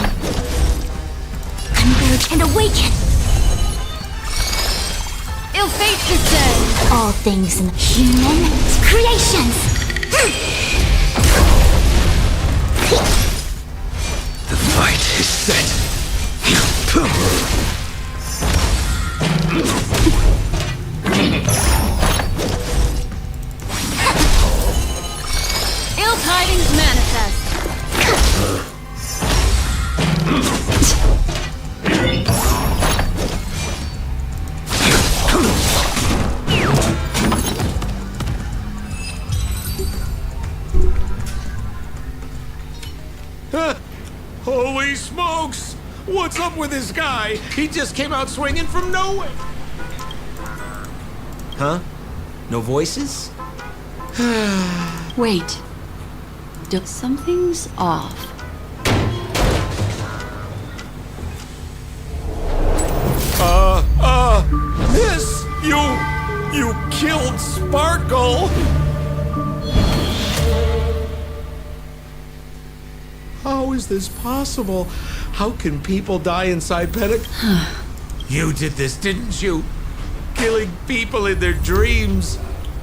Converge and awaken! Ill fate descend! All things in human creations! The fight is set. Ill tidings manifest. Holy smokes! What's up with this guy? He just came out swinging from nowhere. Huh? No voices? Wait. Something's off. This? You killed Sparkle? How is this possible? How can people die inside Penacony? You did this, didn't you? Killing people in their dreams.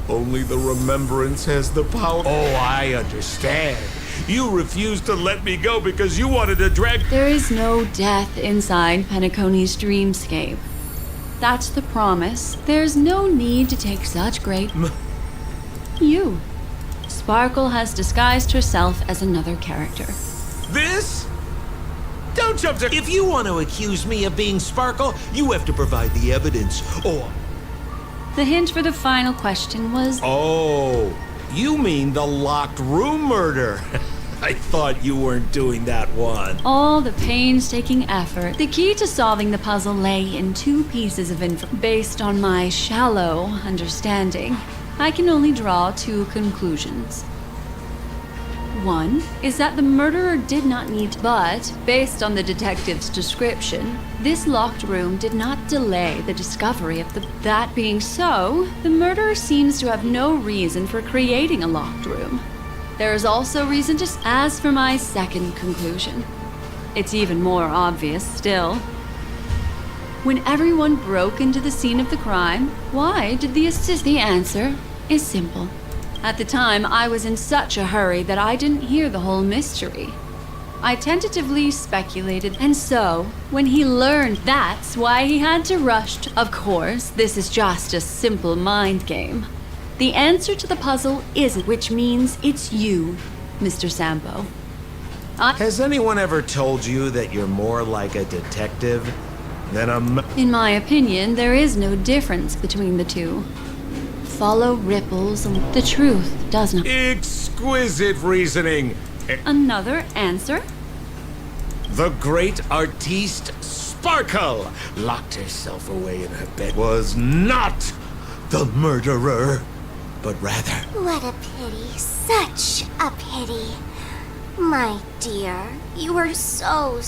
Only the remembrance has the power. Oh, I understand. You refused to let me go because you wanted to drag... There is no death inside Penacony's dreamscape. That's the promise. There's no need to take such great... You. Sparkle has disguised herself as another character. This? Don't jump to... If you want to accuse me of being Sparkle, you have to provide the evidence. Or... The hint for the final question was... Oh, you mean the locked room murder. I thought you weren't doing that one. All the painstaking effort. The key to solving the puzzle lay in 2 pieces of info. Based on my shallow understanding, I can only draw 2 conclusions. One is that the murderer did not need, but based on the detective's description, this locked room did not delay the discovery of the... That being so, the murderer seems to have no reason for creating a locked room. There is also reason to... As for my second conclusion, it's even more obvious still. When everyone broke into the scene of the crime, why did the assist... The answer is simple. At the time, I was in such a hurry that I didn't hear the whole mystery. I tentatively speculated, and so, when he learned that's why he had to rush to... Of course, this is just a simple mind game. The answer to the puzzle isn't, which means it's you, Mr. Sampo. Has anyone ever told you that you're more like a detective than a... In my opinion, there is no difference between the two. Follow ripples, and the truth does not... Exquisite reasoning! Another answer? The great artiste Sparkle locked herself away in her bed. Was not the murderer, but rather... What a pity. Such a pity. My dear, you were so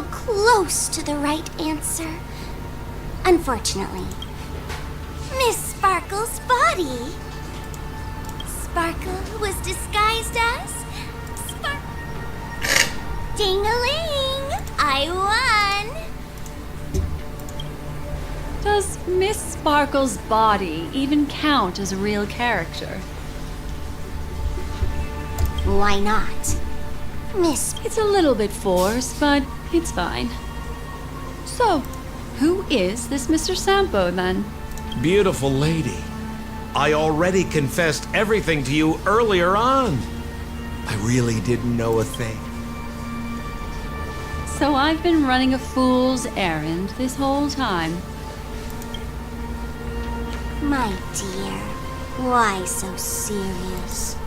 close to the right answer. Unfortunately, Miss Sparkle's body. Sparkle was disguised as... Ding-a-ling! I won! Does Miss Sparkle's body even count as a real character? Why not? Miss... It's a little bit forced, but it's fine. So, who is this Mr. Sampo, then? Beautiful lady. I already confessed everything to you earlier on. I really didn't know a thing. So I've been running a fool's errand this whole time. My dear, why so serious?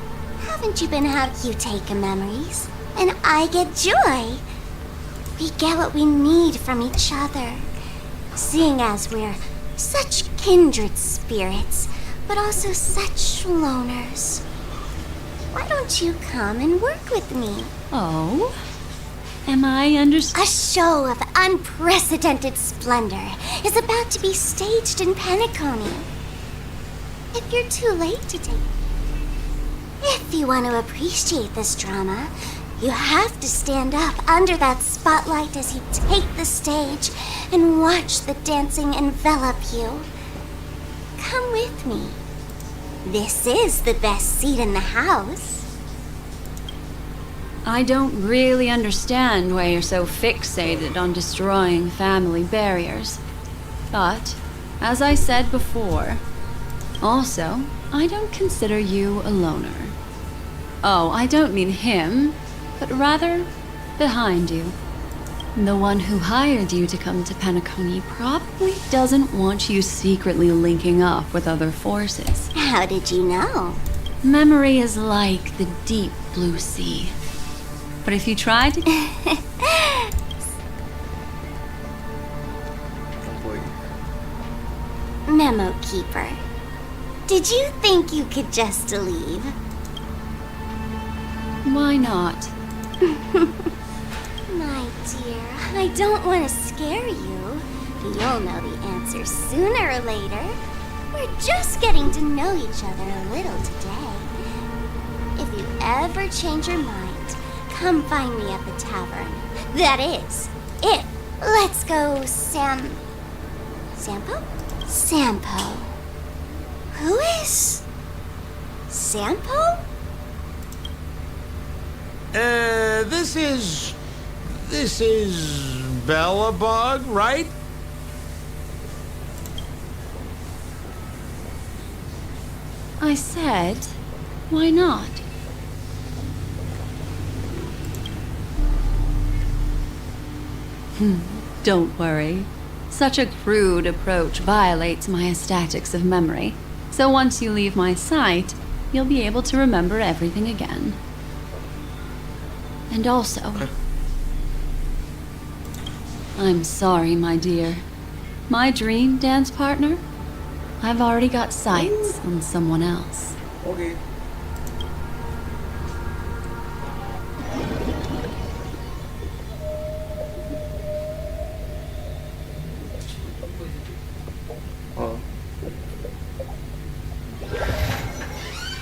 Haven't you been having... You take memories, and I get joy. We get what we need from each other, seeing as we're such kindred spirits, but also such loners. Why don't you come and work with me? Oh? Am I A show of unprecedented splendor is about to be staged in Penacony. If you're too late to take... If you want to appreciate this drama, you have to stand up under that spotlight as you take the stage and watch the dancing envelop you. Come with me. This is the best seat in the house. I don't really understand why you're so fixated on destroying family barriers. But, as I said before, also, I don't consider you a loner. Oh, I don't mean him, but rather behind you. The one who hired you to come to Penacony probably doesn't want you secretly linking up with other forces. How did you know? Memory is like the deep blue sea. But if you try to... Memo Keeper. Did you think you could just leave? Why not? My dear, I don't want to scare you. You'll know the answer sooner or later. We're just getting to know each other a little today. If you ever change your mind, come find me at the tavern. That is, if. Let's go, Sampo? Sampo. Who is... Sampo? This is Bellabog, right? I said, why not? Don't worry. Such a crude approach violates my statics of memory. So once you leave my sight, you'll be able to remember everything again. And also... I'm sorry, my dear. My dream dance partner? I've already got sights on someone else. Okay.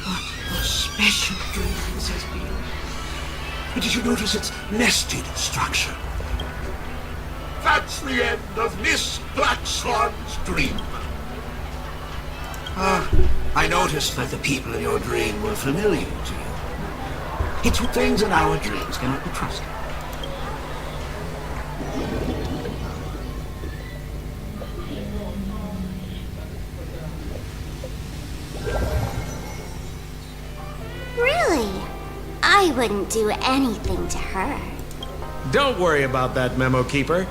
What a special dream this has been. Did you notice its nested structure? That's the end of Miss Blackswan's dream. I noticed that the people in your dream were familiar to you. It's things in our dreams cannot be trusted. Really? I wouldn't do anything to her. Don't worry about that, Memo Keeper.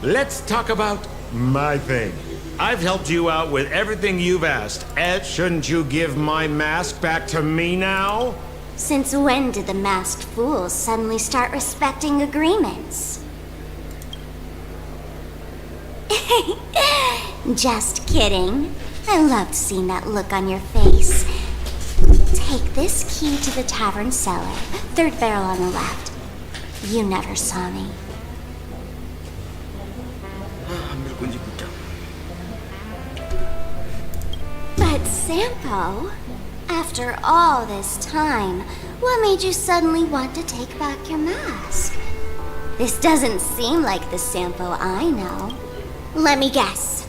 Let's talk about my thing. I've helped you out with everything you've asked. Ed, shouldn't you give my mask back to me now? Since when did the masked fools suddenly start respecting agreements? Just kidding. I loved seeing that look on your face. Take this key to the tavern cellar, third barrel on the left. You never saw me. But Sampo, after all this time, what made you suddenly want to take back your mask? This doesn't seem like the Sampo I know. Let me guess.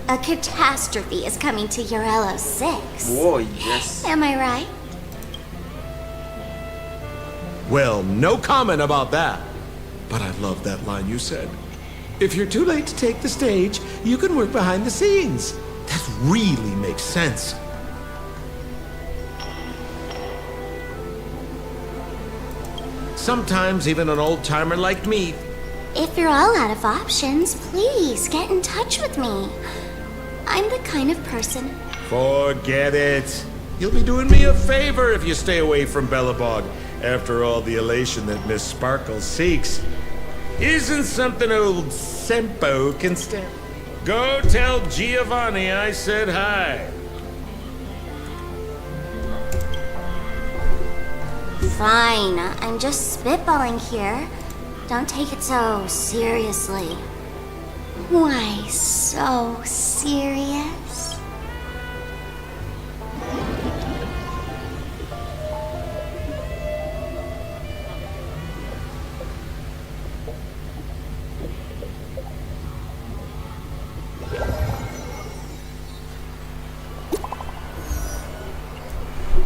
A catastrophe is coming to Urello 6. Whoa, yes. Am I right? Well, no comment about that. But I love that line you said. If you're too late to take the stage, you can work behind the scenes. That really makes sense. Sometimes even an old-timer like me. If you're all out of options, please get in touch with me. I'm the kind of person... Forget it. You'll be doing me a favor if you stay away from Bellabog. After all the elation that Miss Sparkle seeks. Isn't something old Sampo can stand. Go tell Giovanni I said hi. Fine, I'm just spitballing here. Don't take it so seriously. Why so serious?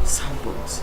Samples.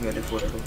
Nggak ada foto.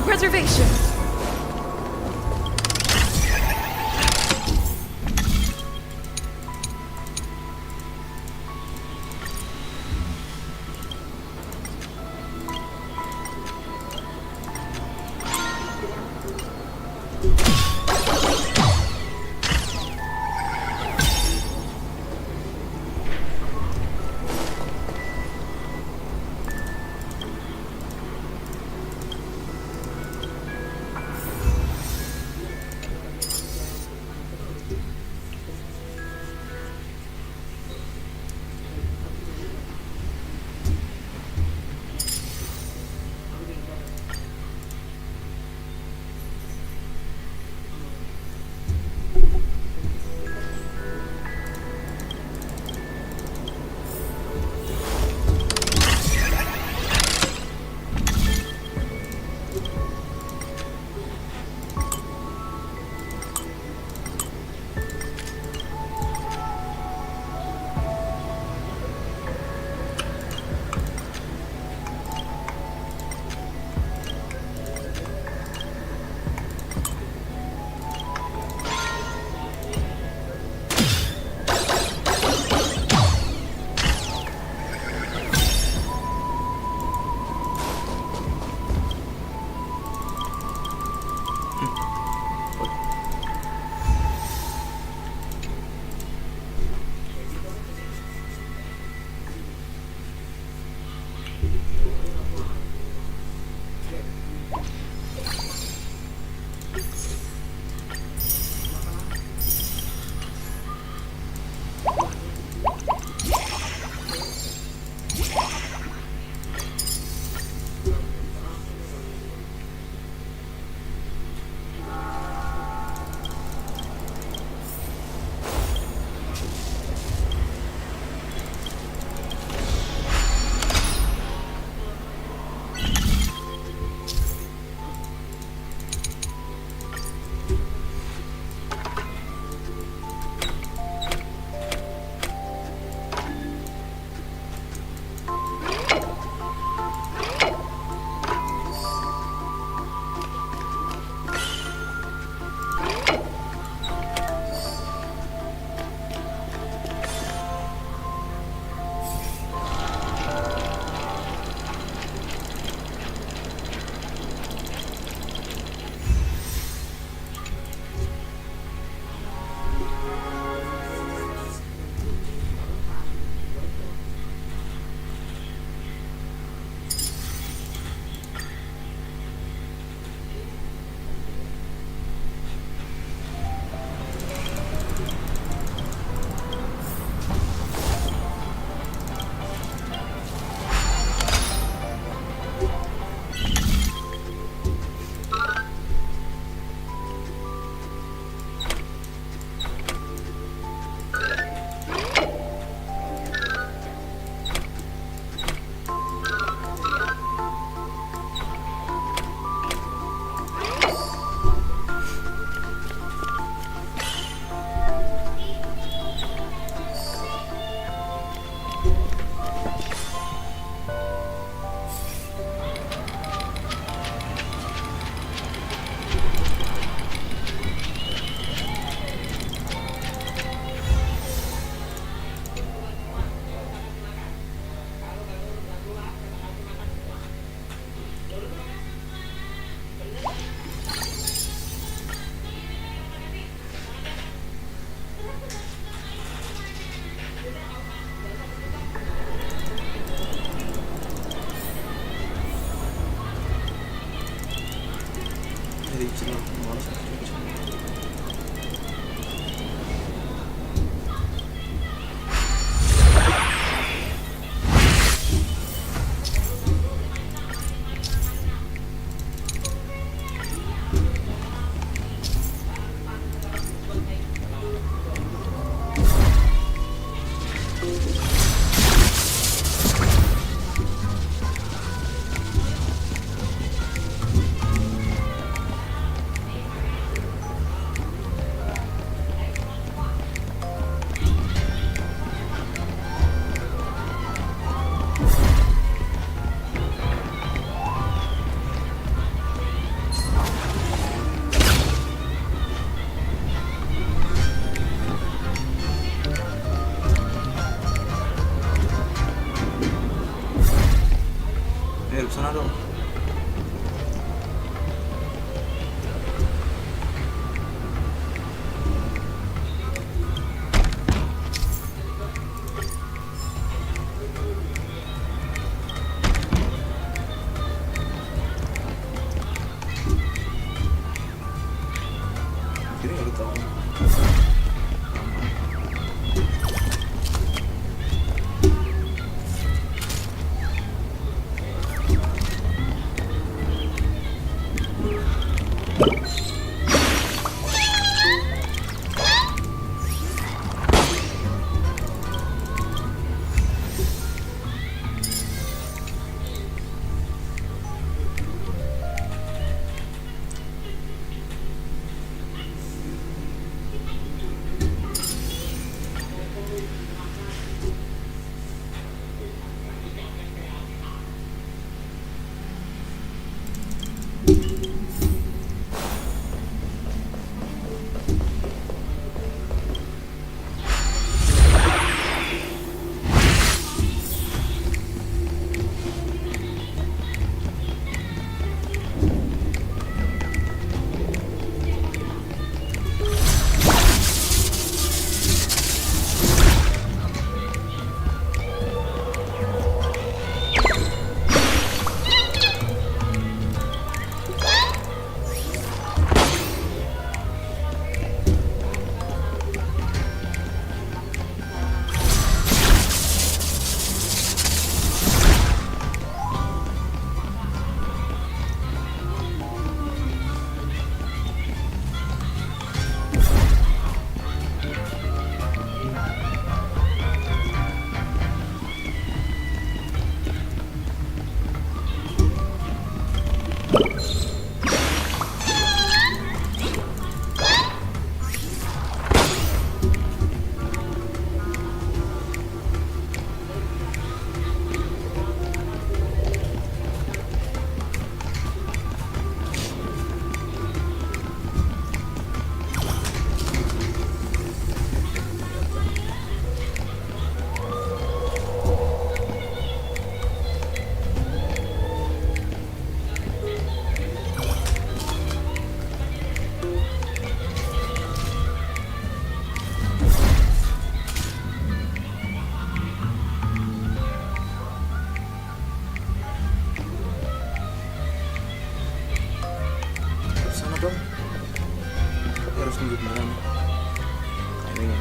Preservation. Sana dong. Kira ya lu tahu. Harus nunggu beneran timingnya.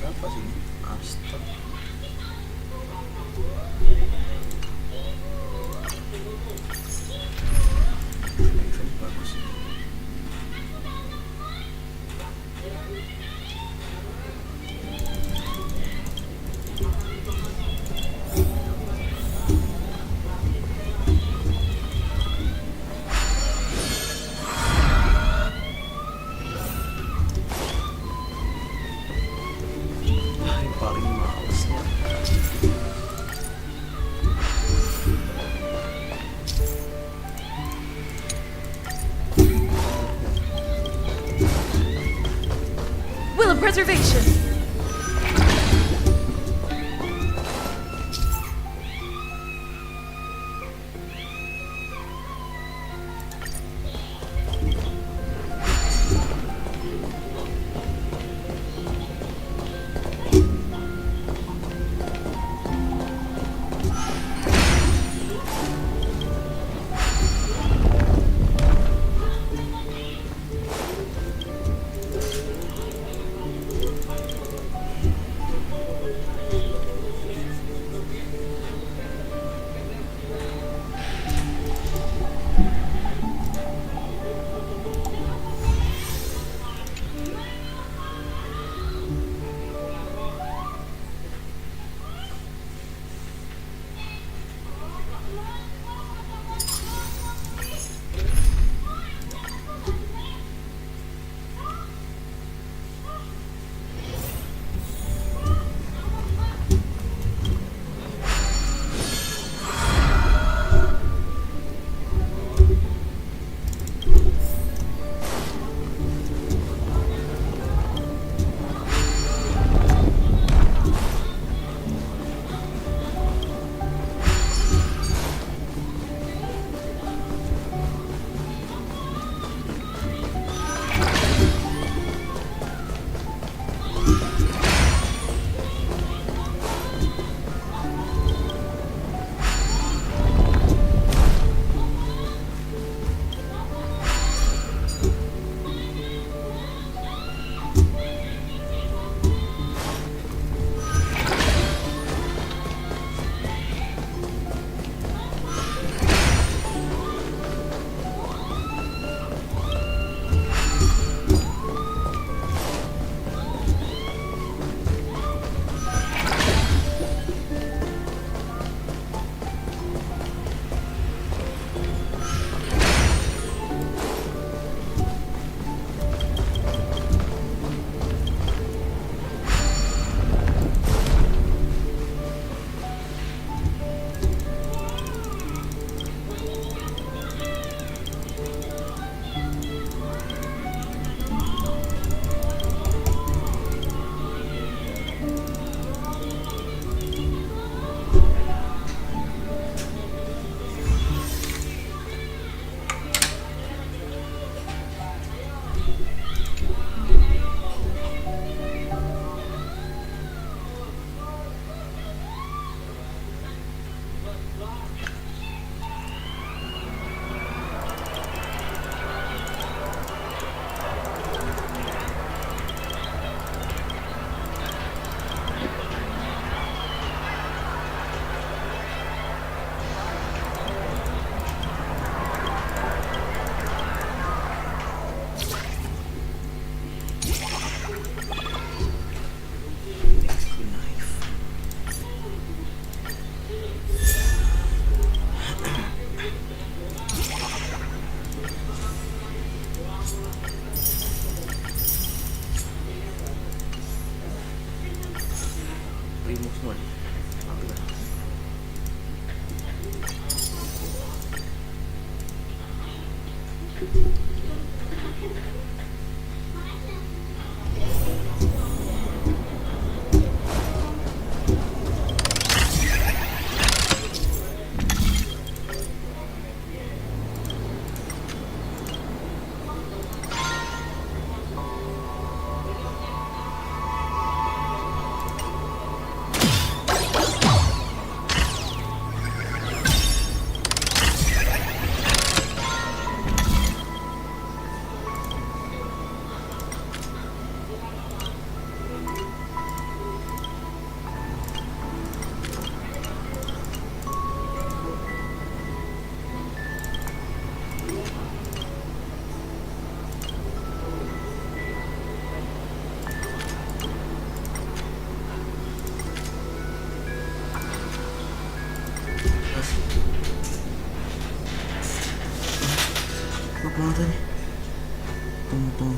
Apa sih ini? Astaga. Bagus. move semua. Bagus. Mau tadi? Tunggu.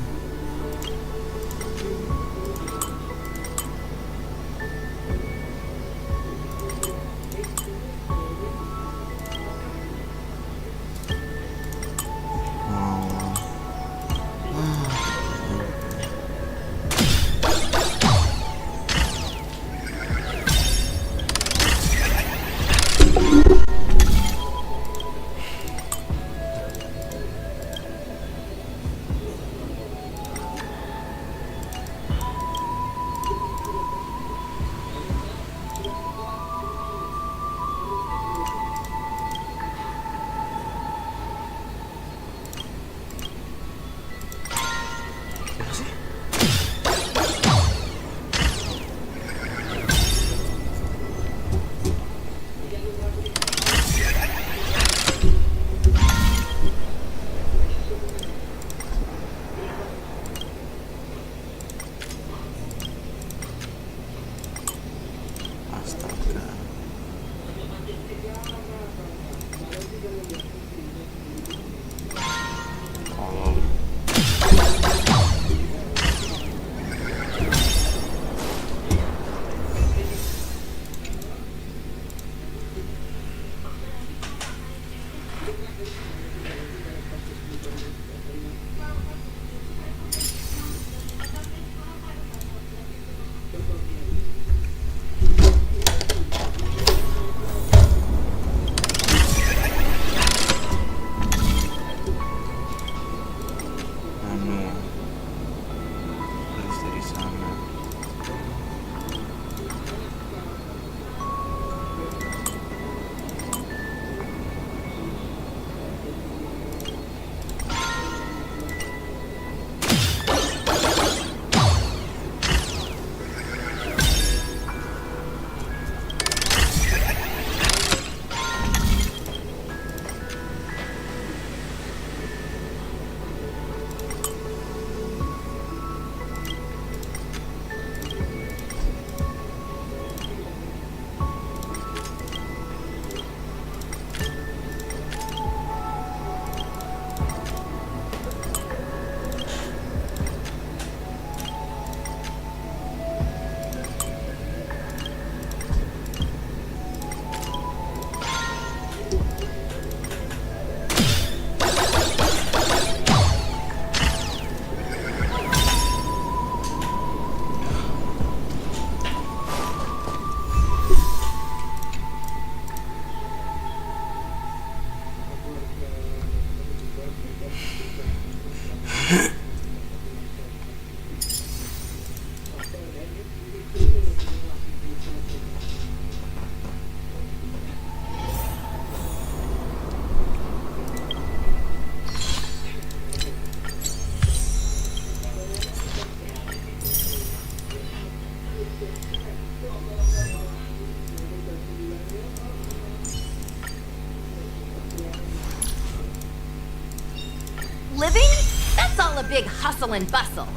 Living? That's all a big hustle and bustle.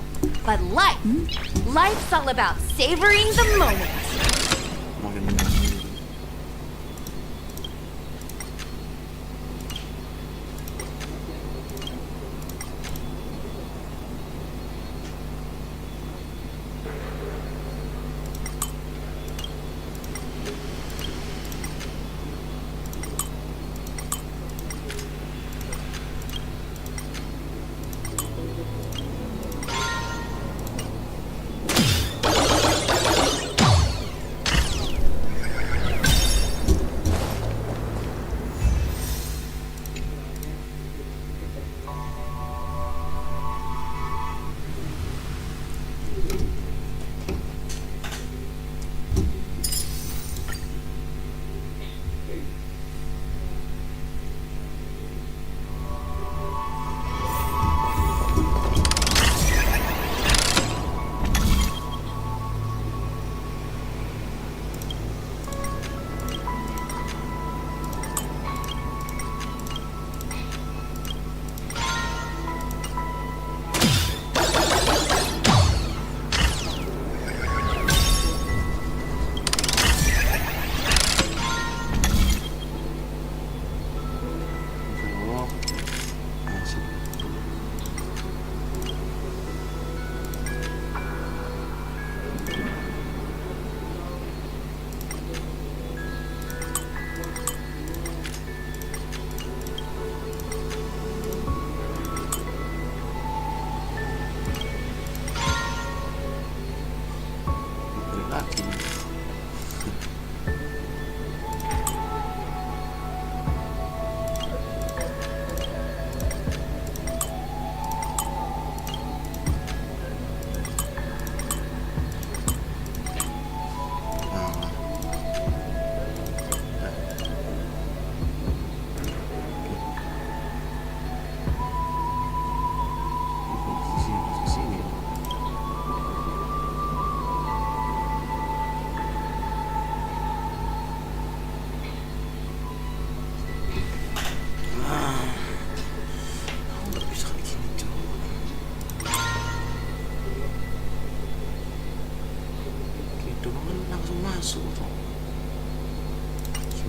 But life's all about savoring the moment.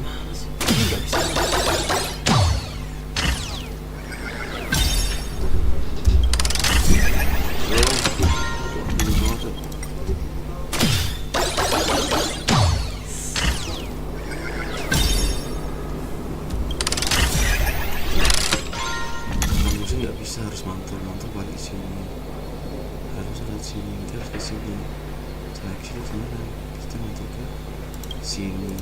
Gimana sih? Ini nggak bisa. Nggak bisa, harus mantul balik sini, harus ada sini, nanti harus ke sini, seleksi kemana, kita mantul ke sini.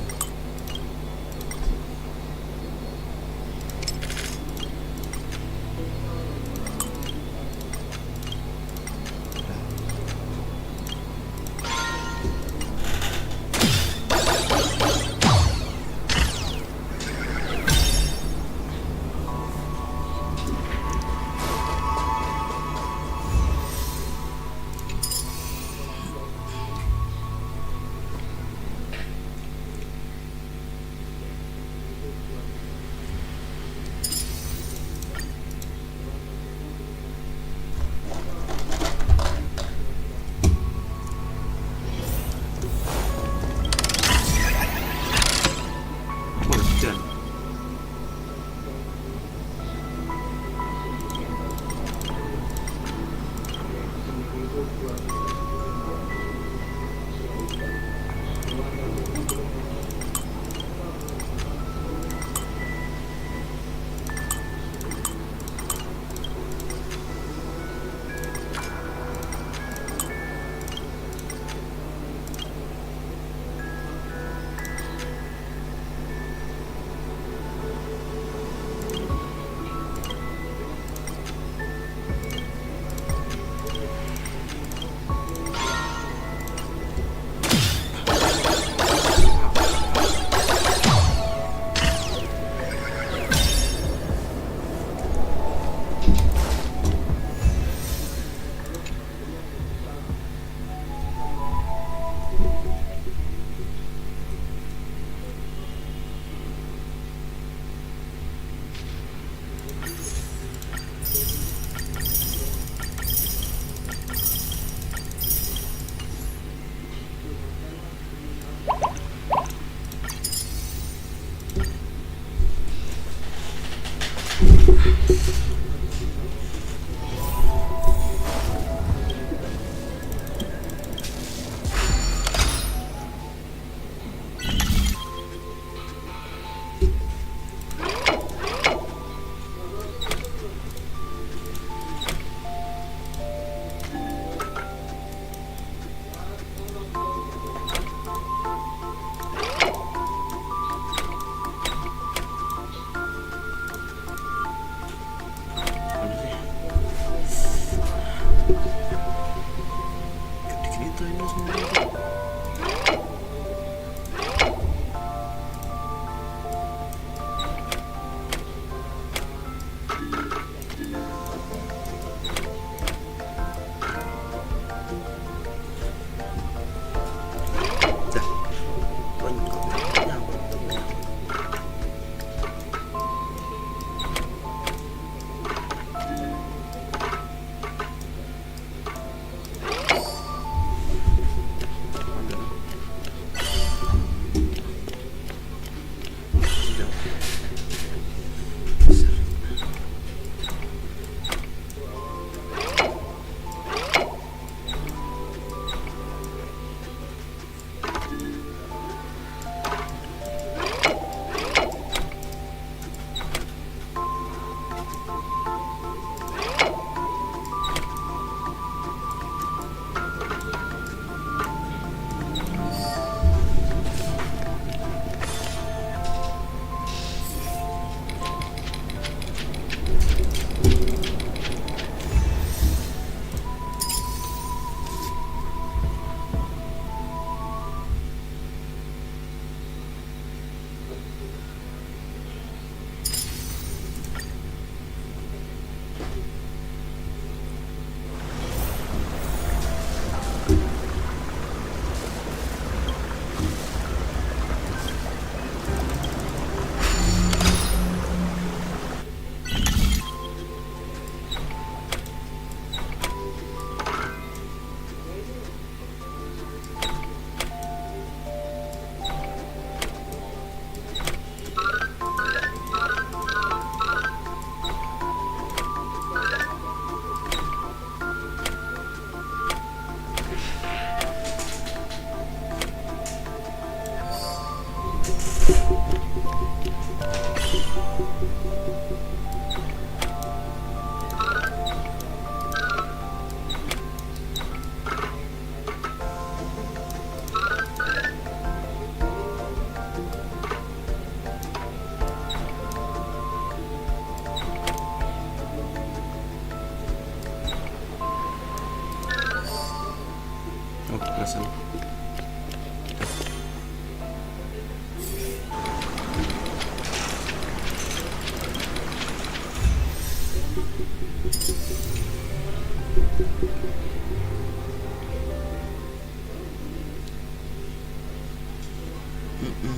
Oh, keplesan.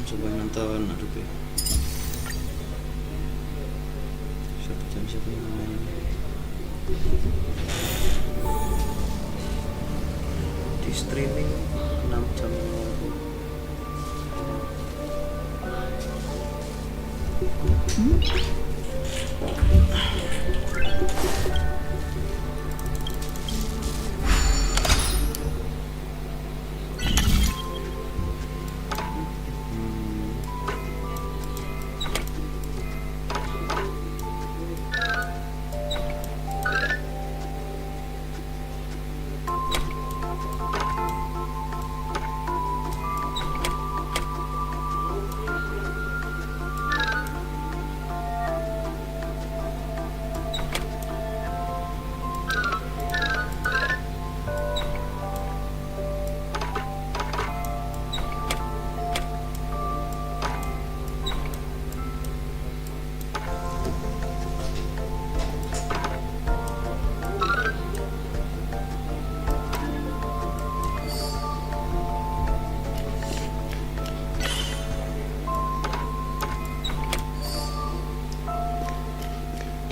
Coba nonton, aduh gue. Siapa yang main? Di streaming 6 jam yang lalu.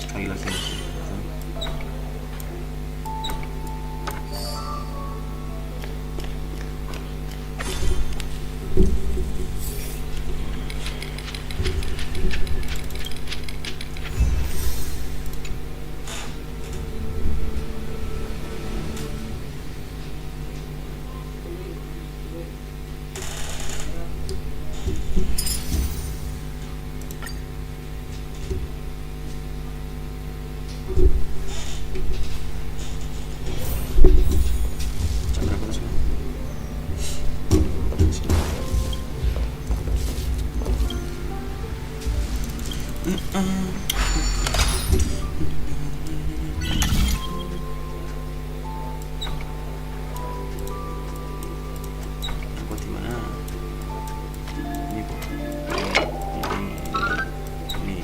Sekali lagi. Aku di mana? Ini kok. Ini.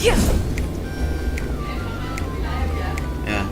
Ya. Ya.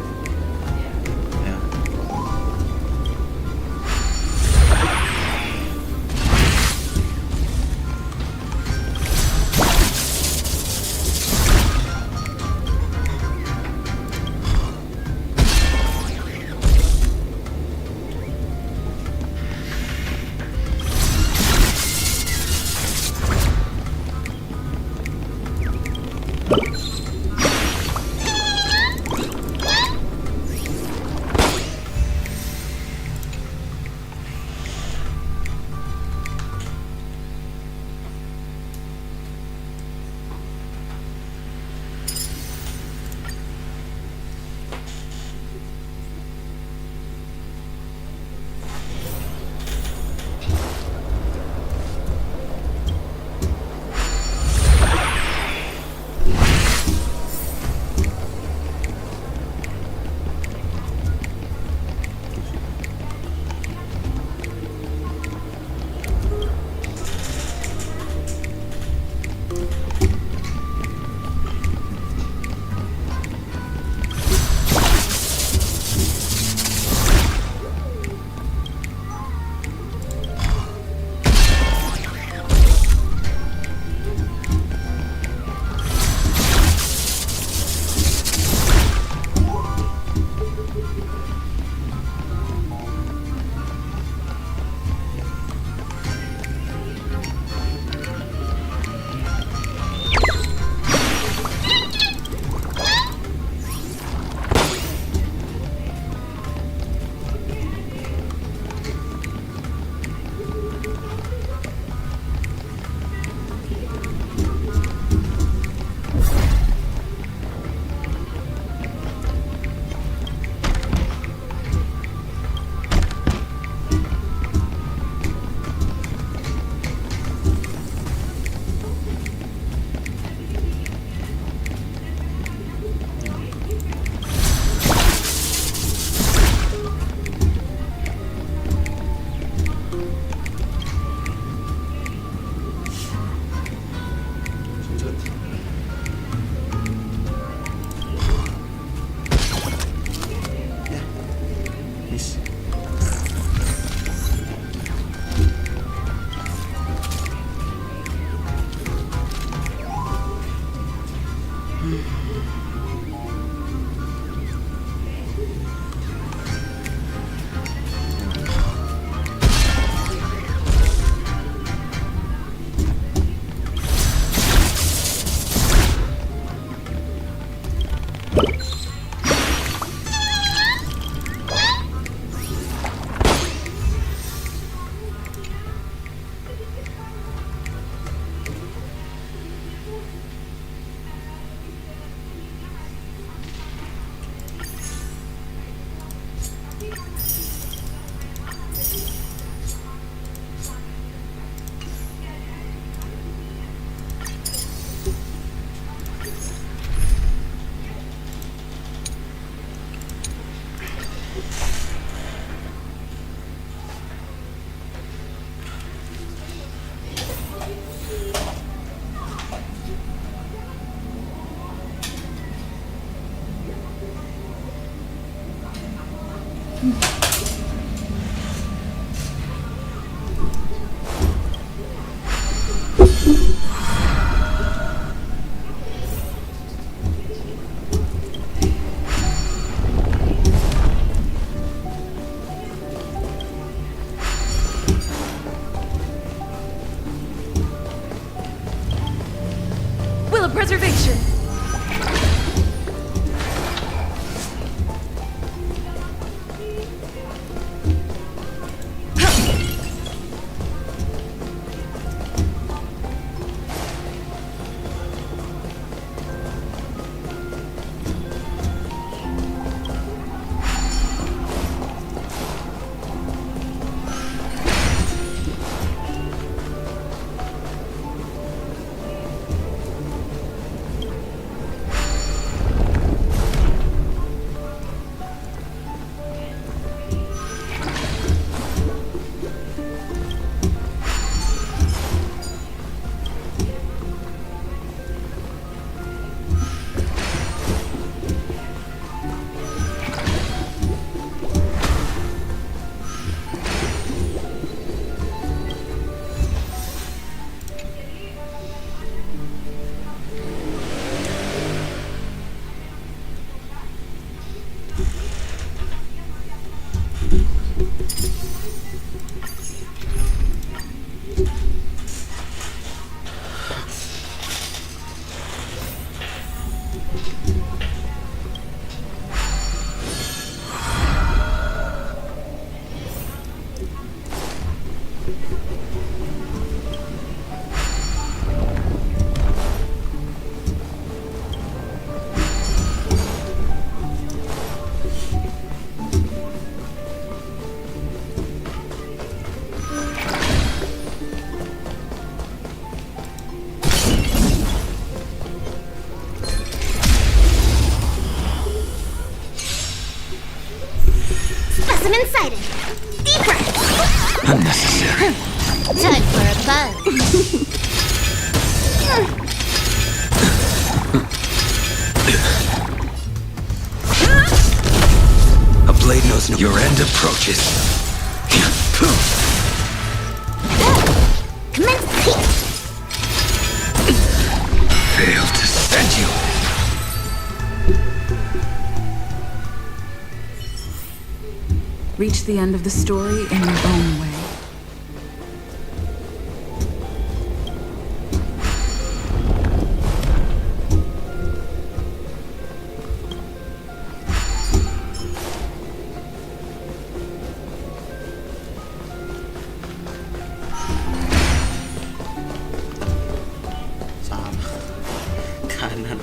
excited. Deep breath. Unnecessary. Time for a buzz. A blade knows no. Your end approaches. Commence peak. Failed to send you. Reach the end of the story in your own way. Kanan.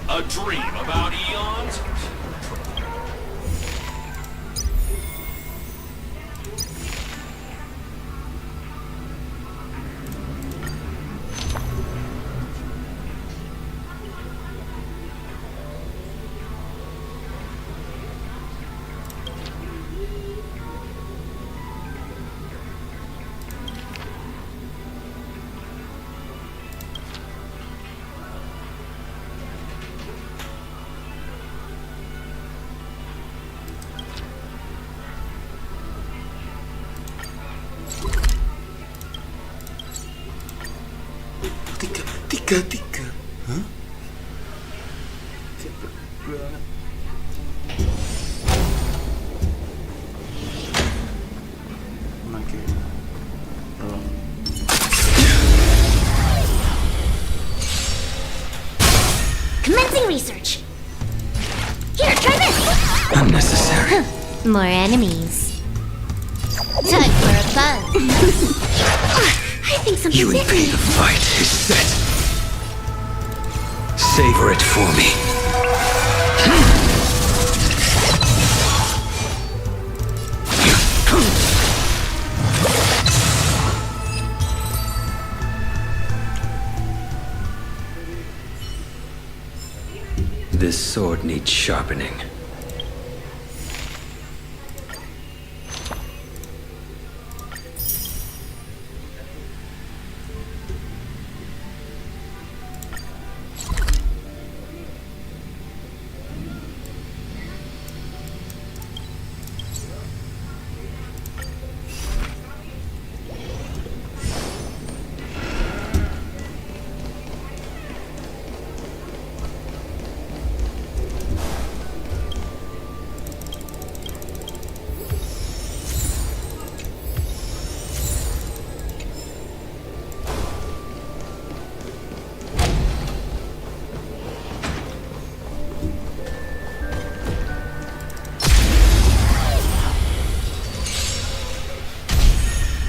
A dream about eons? Tiga. Hah? Cepet banget. Oke. Tolong. Commencing research. Here, try this. Unnecessary. More enemies. Time for a buzz. I think something's You and me, the fight is set. Savor it for me. This sword needs sharpening.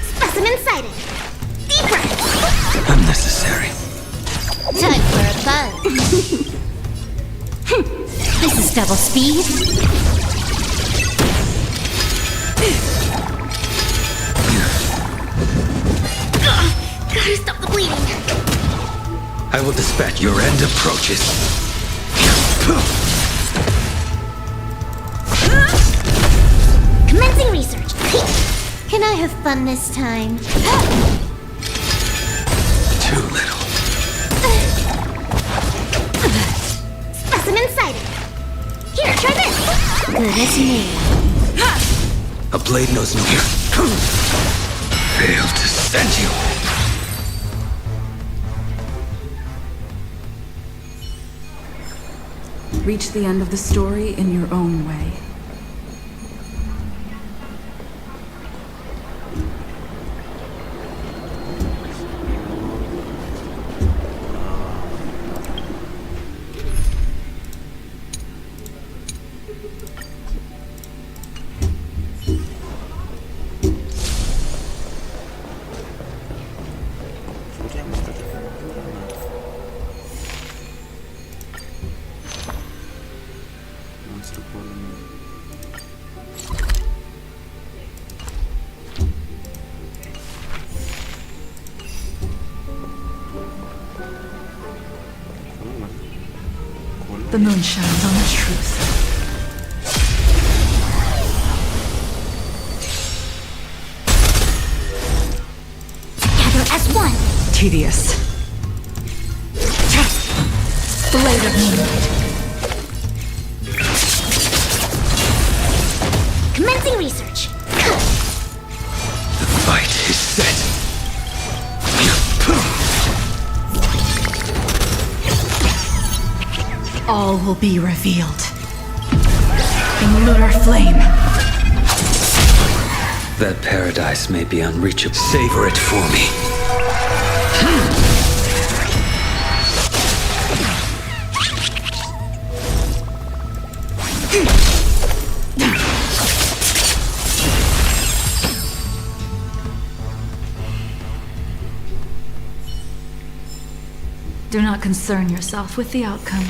Specimen sighted. Deep breath. Unnecessary. Time for a buzz. This is double speed. Gotta stop the bleeding. I will dispatch. Your end approaches. Commencing research. Can I have fun this time? Too little. Specimen sighted. Here, try this. Good as new. A blade knows no fear. Failed to send you. Reach the end of the story in your own way. The moon shines on the truth. Gather as one. Tedious. Blade of moonlight. Commencing research. The fight is set. All will be revealed. In lunar flame. That paradise may be unreachable. Savor it for me. Do not concern yourself with the outcome.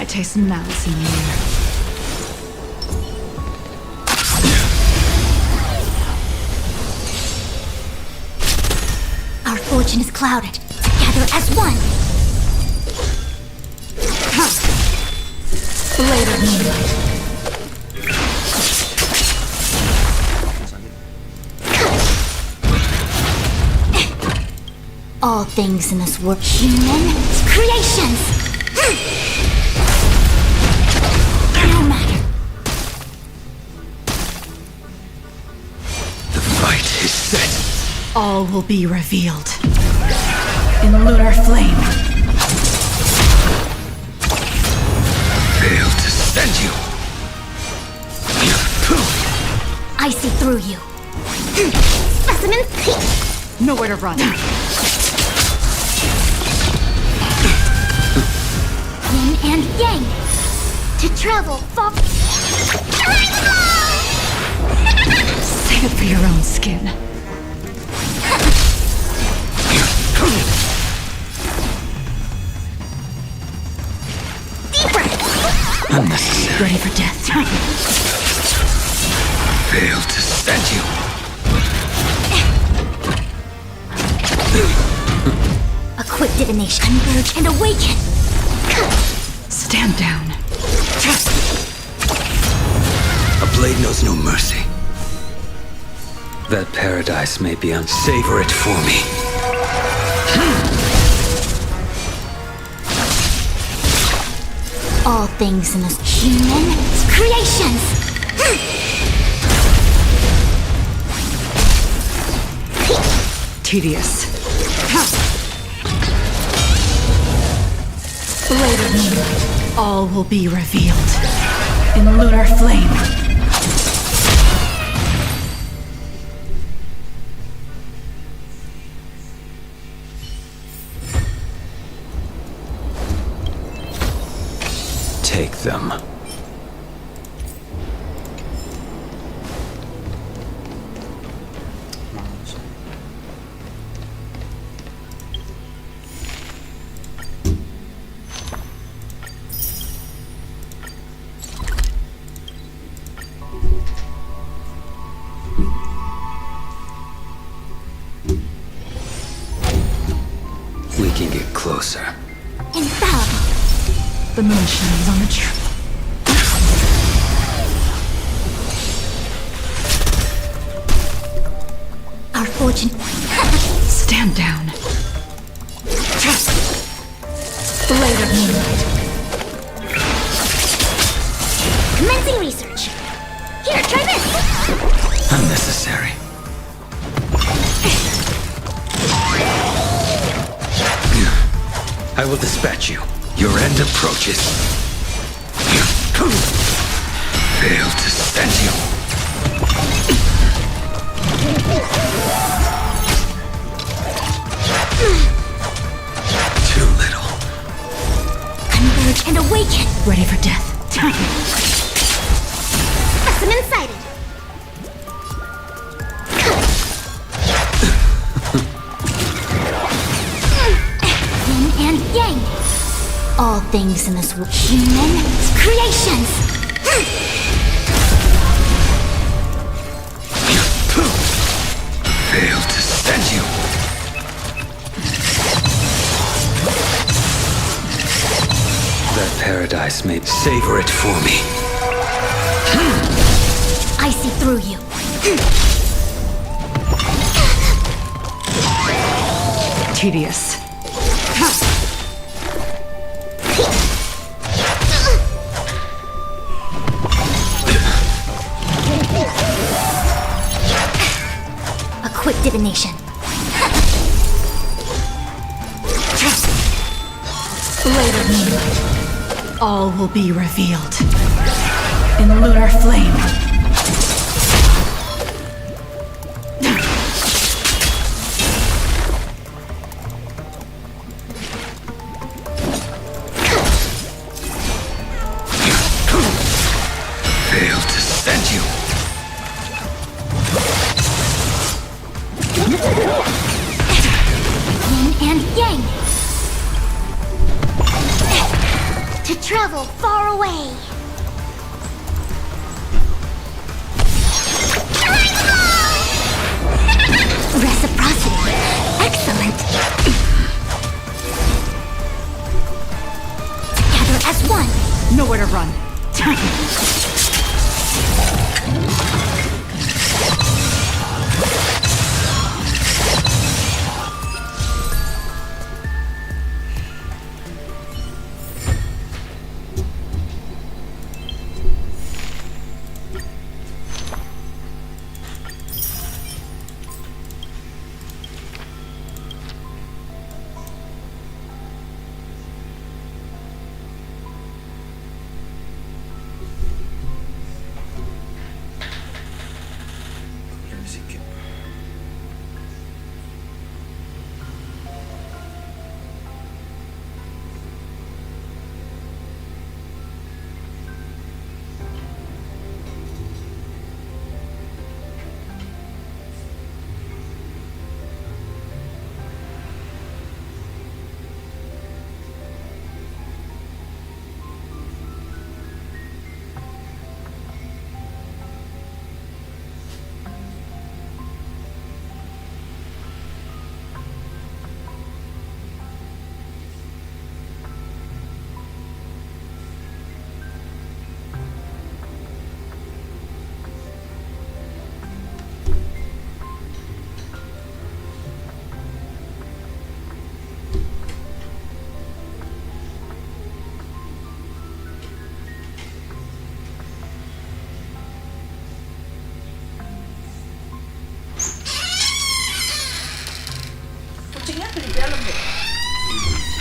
taste malice in the air. Our fortune is clouded. Together as one. Blade of moonlight. All things in this world, human creations. No matter. The fight is set. All will be revealed. In lunar flame. Fail to send you. I see through you. Specimen. Nowhere to run. Yin and yang. To travel far. Save it for your own skin. Deeper. Unnecessary. Ready for death. Fail to send you. A quick divination. Converge and awaken. Stand down. A blade knows no mercy. That paradise may be savor it for me. All things in this human creations. Tedious. Blade of moonlight. All will be revealed. In lunar flame. Take them. We can get closer. Infallible. The moon shines on the tree. Our fortune. Stand down. Blade of moonlight. Commencing research. Here, try this. Unnecessary. I will dispatch you. Your end approaches. Fail to send you. Too little. Converge and awaken. Ready for death. Specimen sighted. Yin and yang. All things in this world, human creations. Fail to send you. That paradise may savor it for me. I see through you. Tedious. A quick divination. Blade of moonlight. All will be revealed. In lunar flame. Fail to send you. Yin and yang. To travel far away. Reciprocity. Excellent. Together as one. Nowhere to run.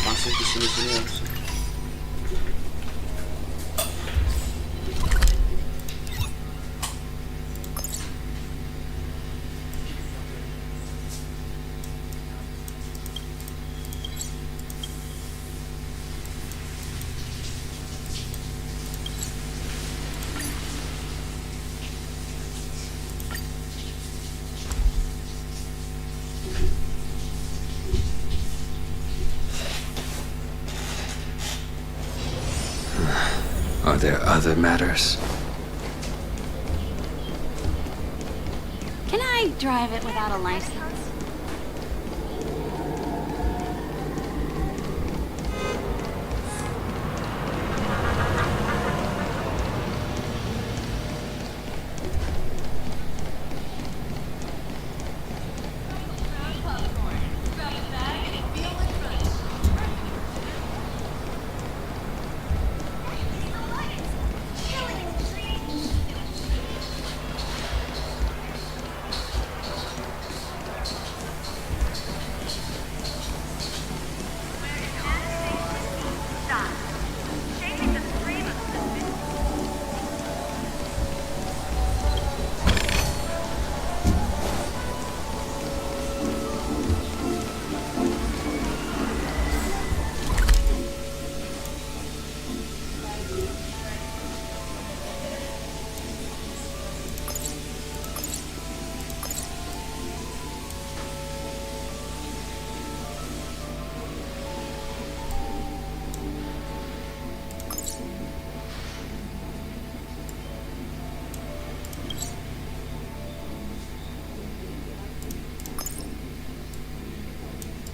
Masuk di sini-sini harusnya. Are there other matters? Can I drive it without a license?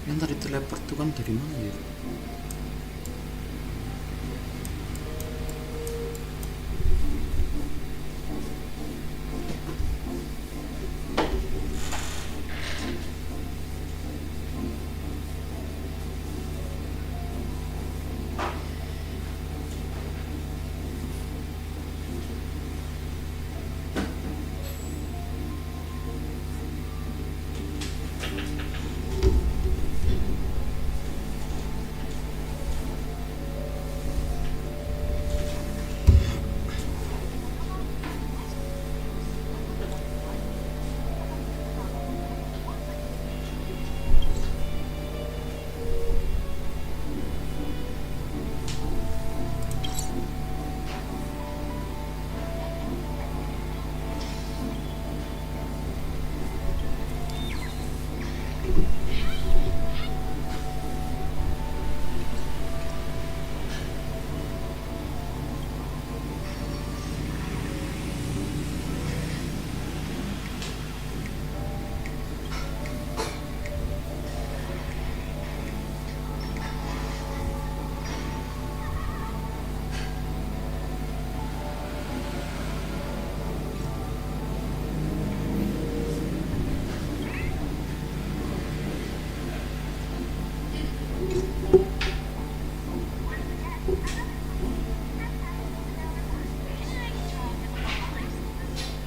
Yang tadi teleport tuh kan dari mana ya?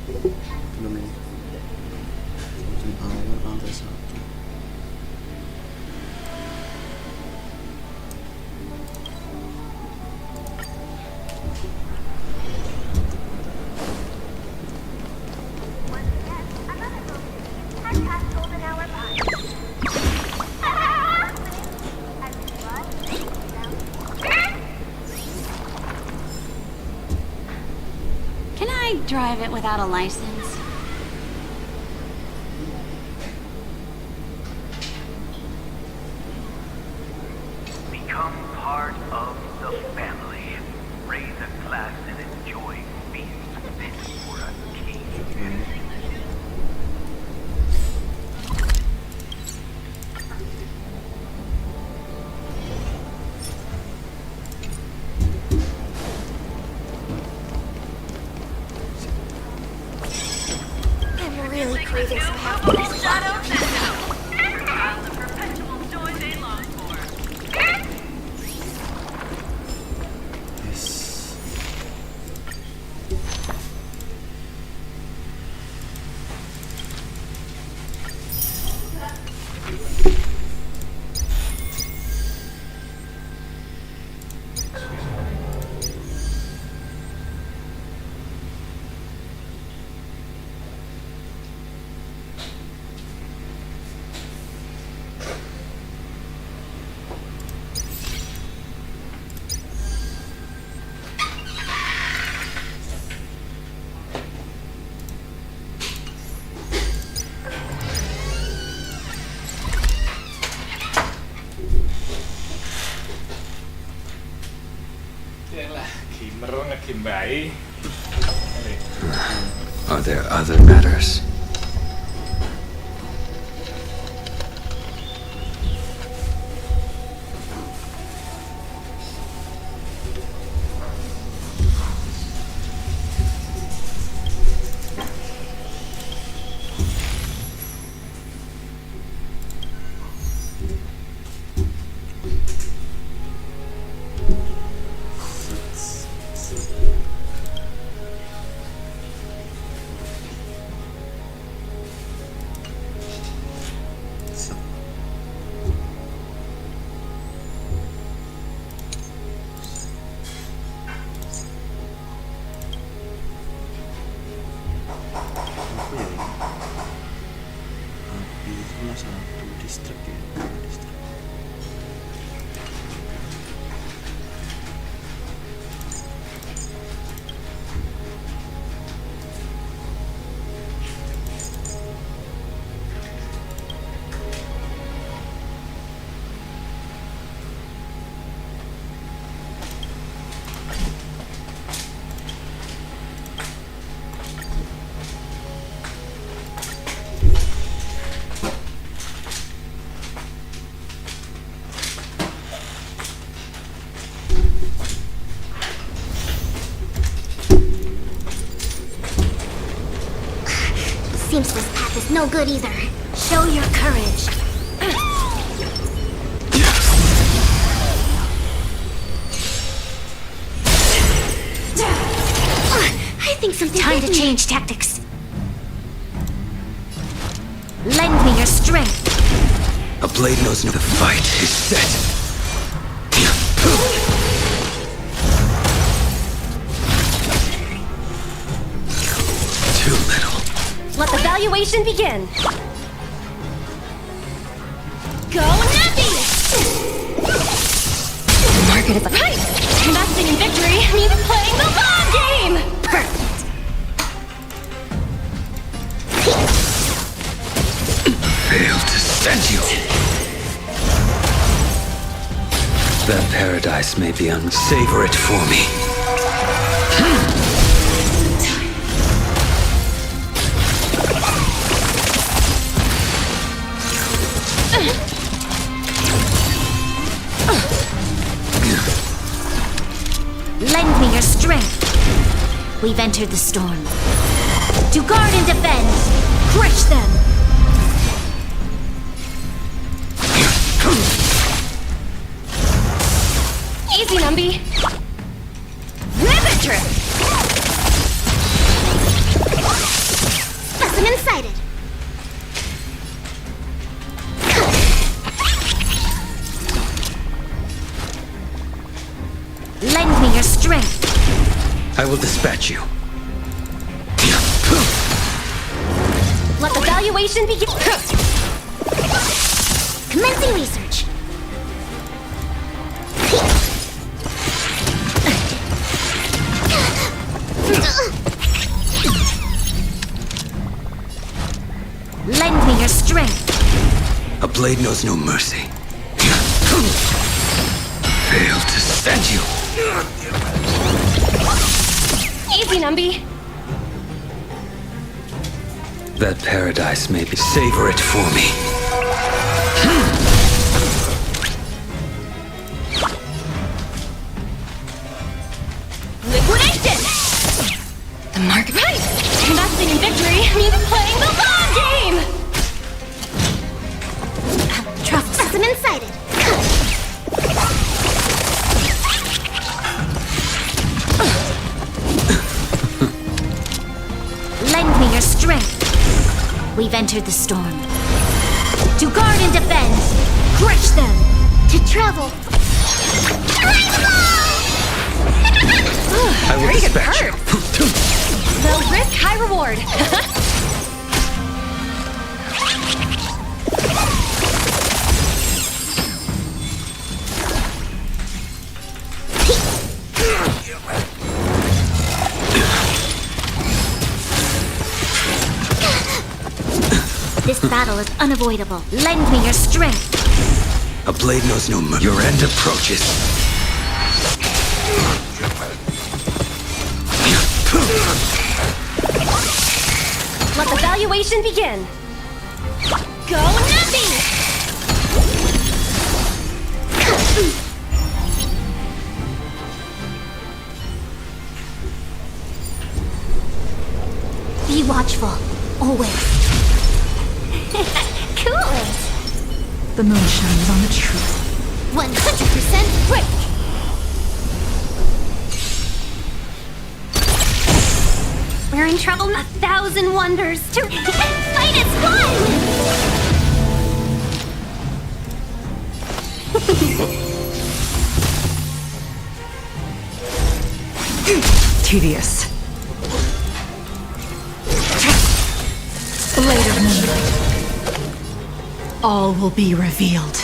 Belum ini. Terjun air lantai 1. Can I drive it without a license? Become part of the family. Raise a glass and enjoy feast fit for a king. I'm really craving some happiness. Are there other matters? Seems this path is no good either. Show your courage. I think something. Time to change tactics. Lend me your strength. A blade knows no. The fight is set. Too little. Let the valuation begin. Go Nappy! The market is right. Investing in victory means playing the long game. Perfect. Failed to set you. That paradise may be savor it for me. Lend me your strength. We've entered the storm. To guard and defend. Crush them. Easy, Numby. Rivet trip. I will dispatch you. Let the valuation begin. Commencing research. Lend me your strength. A blade knows no mercy. Failed to send you. Easy, Numby. That paradise may be. Savor it for me. Liquidation! The market right! Investing in victory means playing the long game! Trust specimen sighted. Lend me your strength. We've entered the storm. To guard and defend. Crush them. To travel. I will Very good dispatch you. The risk, high reward. This battle is unavoidable. Lend me your strength. A blade knows no mercy. Your end approaches. Let the valuation begin. Go Nappy! Be watchful, always. Cool. The moon shines on the truth. 100% break. We're in trouble. 1,000 wonders to fight is Tedious. Blade of moonlight. All will be revealed.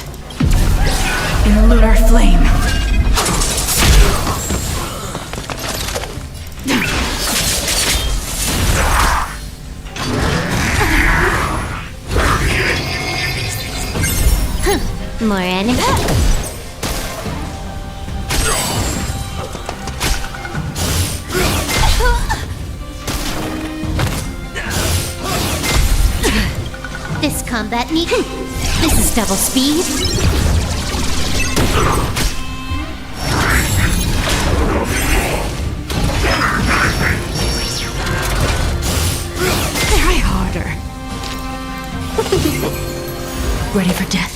In lunar flame. More enemy. This combat need. This is double speed. Try harder. Ready for death.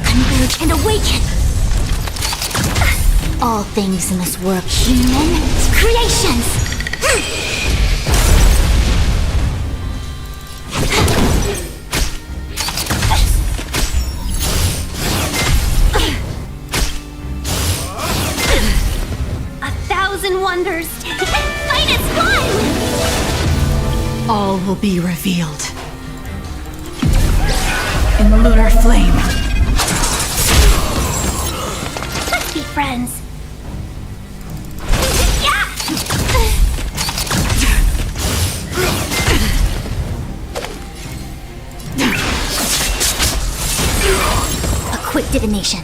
Converge and awaken. All things in this world, human creations. 1,000 wonders. Fight is fun. All will be revealed. In the lunar flame. Let's be friends. A quick divination.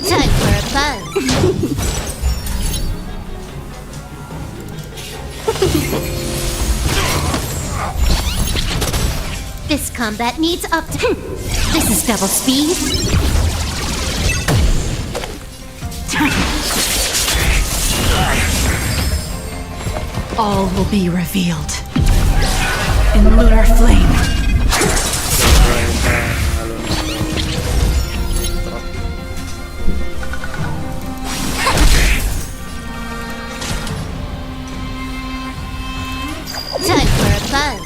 Time for a buzz. This combat needs up to. This is double speed. All will be revealed. In lunar flame. Time for a buzz.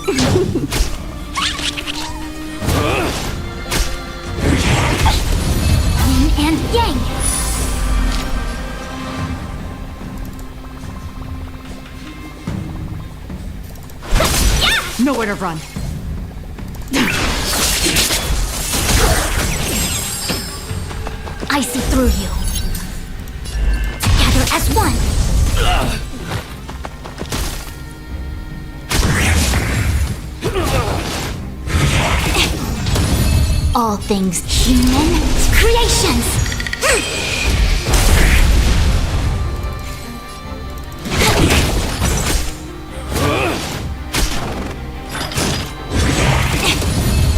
nowhere to run. I see through you. Together as one. All things human creations.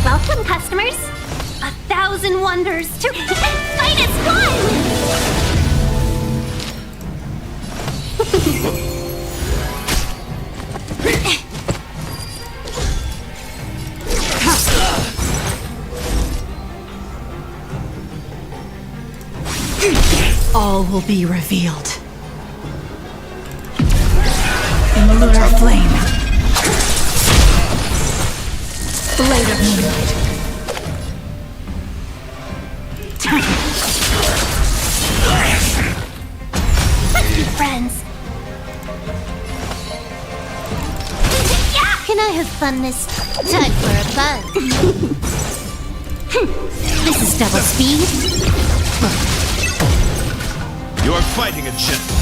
Welcome, customers. 1,000 wonders to fight as All will be revealed. In the lunar flame. Blade of moonlight. friends. Can I have fun this time for a buzz? This is double speed. You're fighting a gentleman.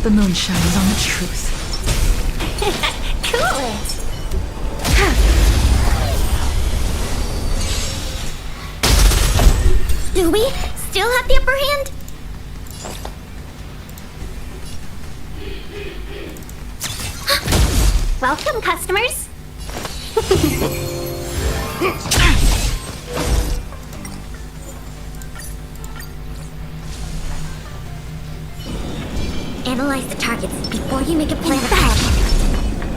The moon shines on the truth. Cool it. Do we still have the upper hand? Welcome, customers. Analyze the targets before you make a plan of action.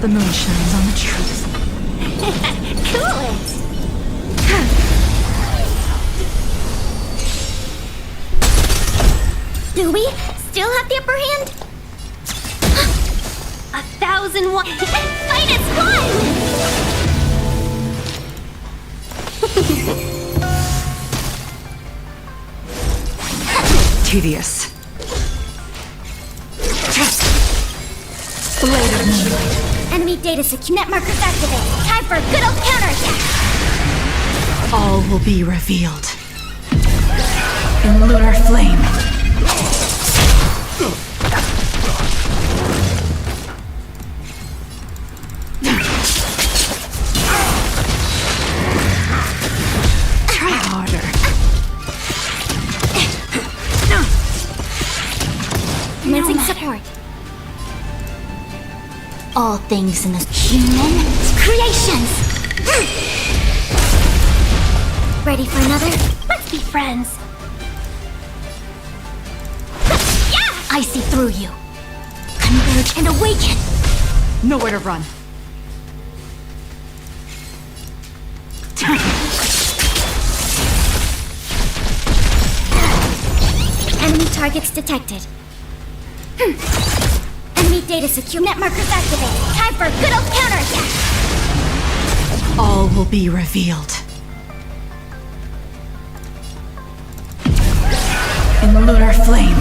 The moon shines on the truth. Cool it. Do we still have the upper hand? 1,001 fight as one! Tedious. Blade of moonlight. Enemy Enemy data secure. Net markers activated. Time for a good old counterattack. All will be revealed. In lunar flame. Try harder. Commencing support. All things in this human creations. Ready for another? Let's be friends. I see through you. Converge and awaken. Nowhere to run. Enemy targets detected. Enemy data secure. Net markers activated. Time for a good old counterattack. All will be revealed. In lunar flame.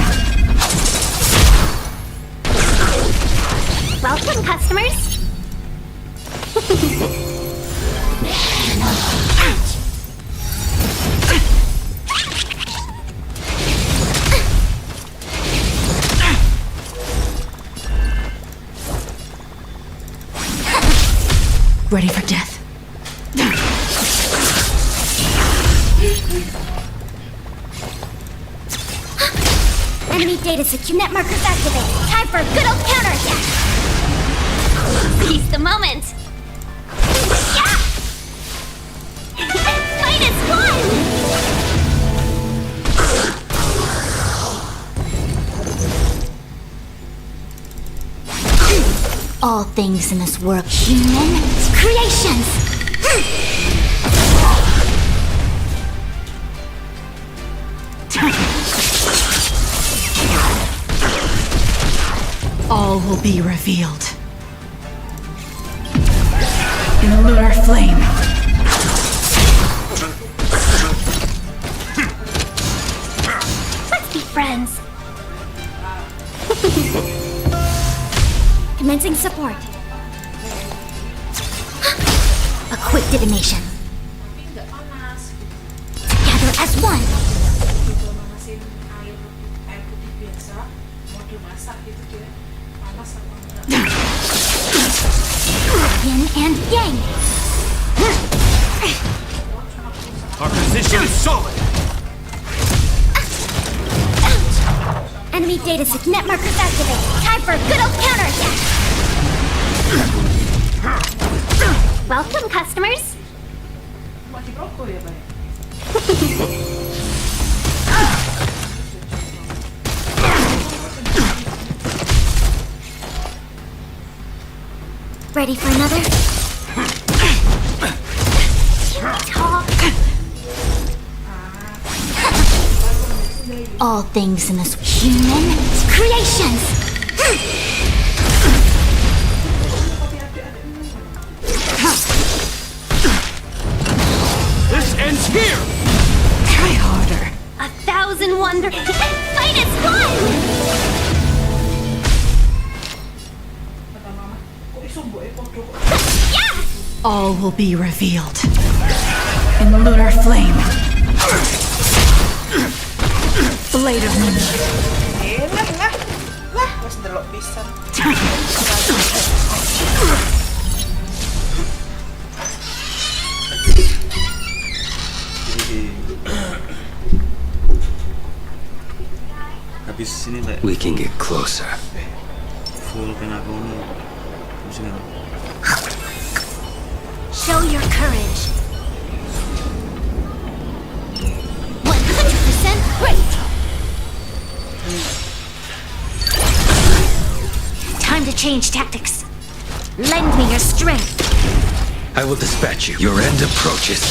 Welcome, customers. Ready for death. Enemy data secure. Net markers activated. Time for a good old counterattack. Seize the moment. Yeah! Fight is fun! All things in this world, human creations. All will be revealed. In a lunar flame. Let's be friends. Commencing support. A quick divination. Together as one. Yin and yang. Our position is solid. Enemy data set. Net markers activated. Time for a good old counterattack. Welcome, customers. Ready for another? Talk. All things in this human creations. This ends here. Try harder. 1,000 wonders. Fight is fun. All will be revealed. In the lunar flame. Blade of Moonlight. Wes ndelok pisan. Habis sini like We can get closer. full Penacony. Terus ini Show your courage. 100% great. Time to change tactics. Lend me your strength. I will dispatch you. Your end approaches.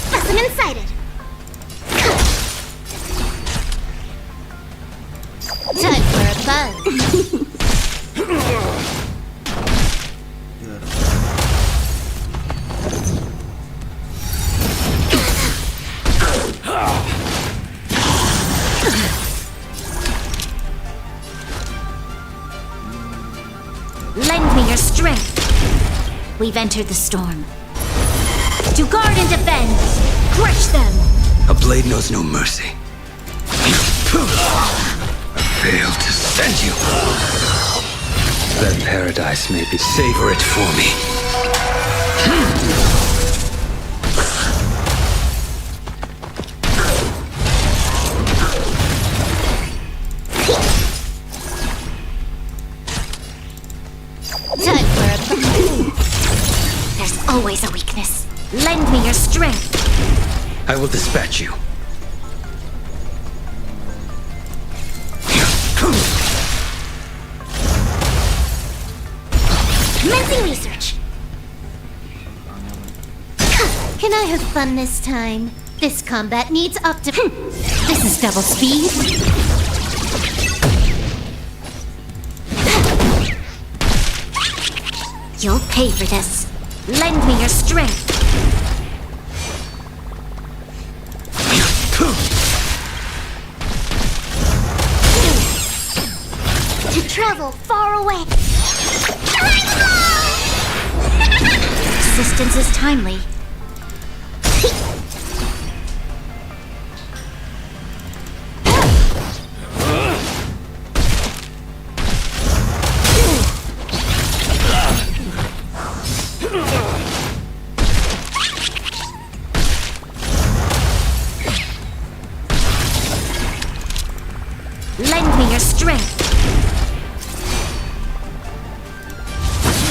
Specimen sighted. Time for a buzz. We've entered the storm. To guard and defend, crush them! A blade knows no mercy. I failed to send you. That paradise may be. Savor it for me. Time for a fight. There's always a weakness. Lend me your strength. I will dispatch you. Commencing research. Can I have fun this time? This combat needs This is double speed. You'll pay for this. Lend me your strength. To travel far away. Assistance is timely. Lend me your strength.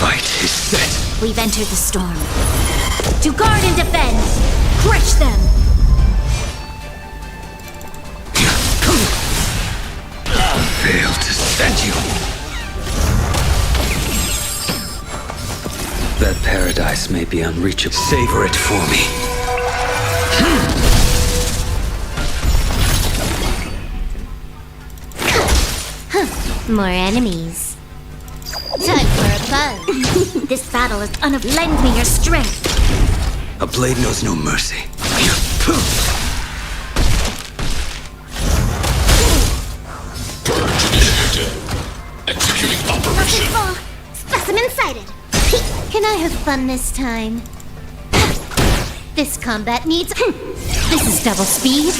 Fight is set. We've entered the storm. To guard and defend, crush them. Failed to send you. That paradise may be unreachable. Savor it for me. More enemies. Time for a buzz. This battle is Lend me your strength. A blade knows no mercy. Executing operation. Specimen sighted. Can I have fun this time? This combat needs. This is double speed.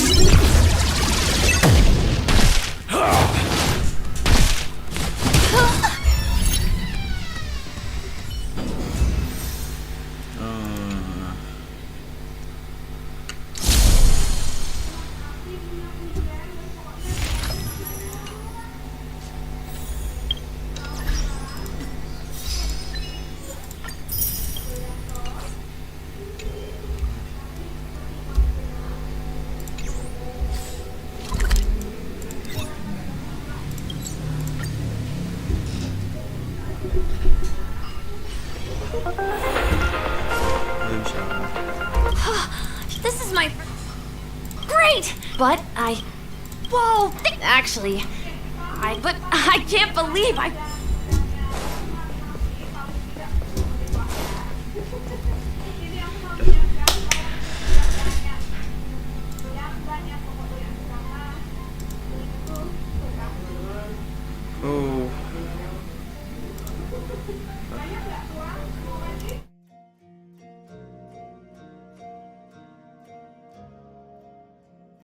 This is my... Great! But Whoa! Actually... But I can't believe I... Oh.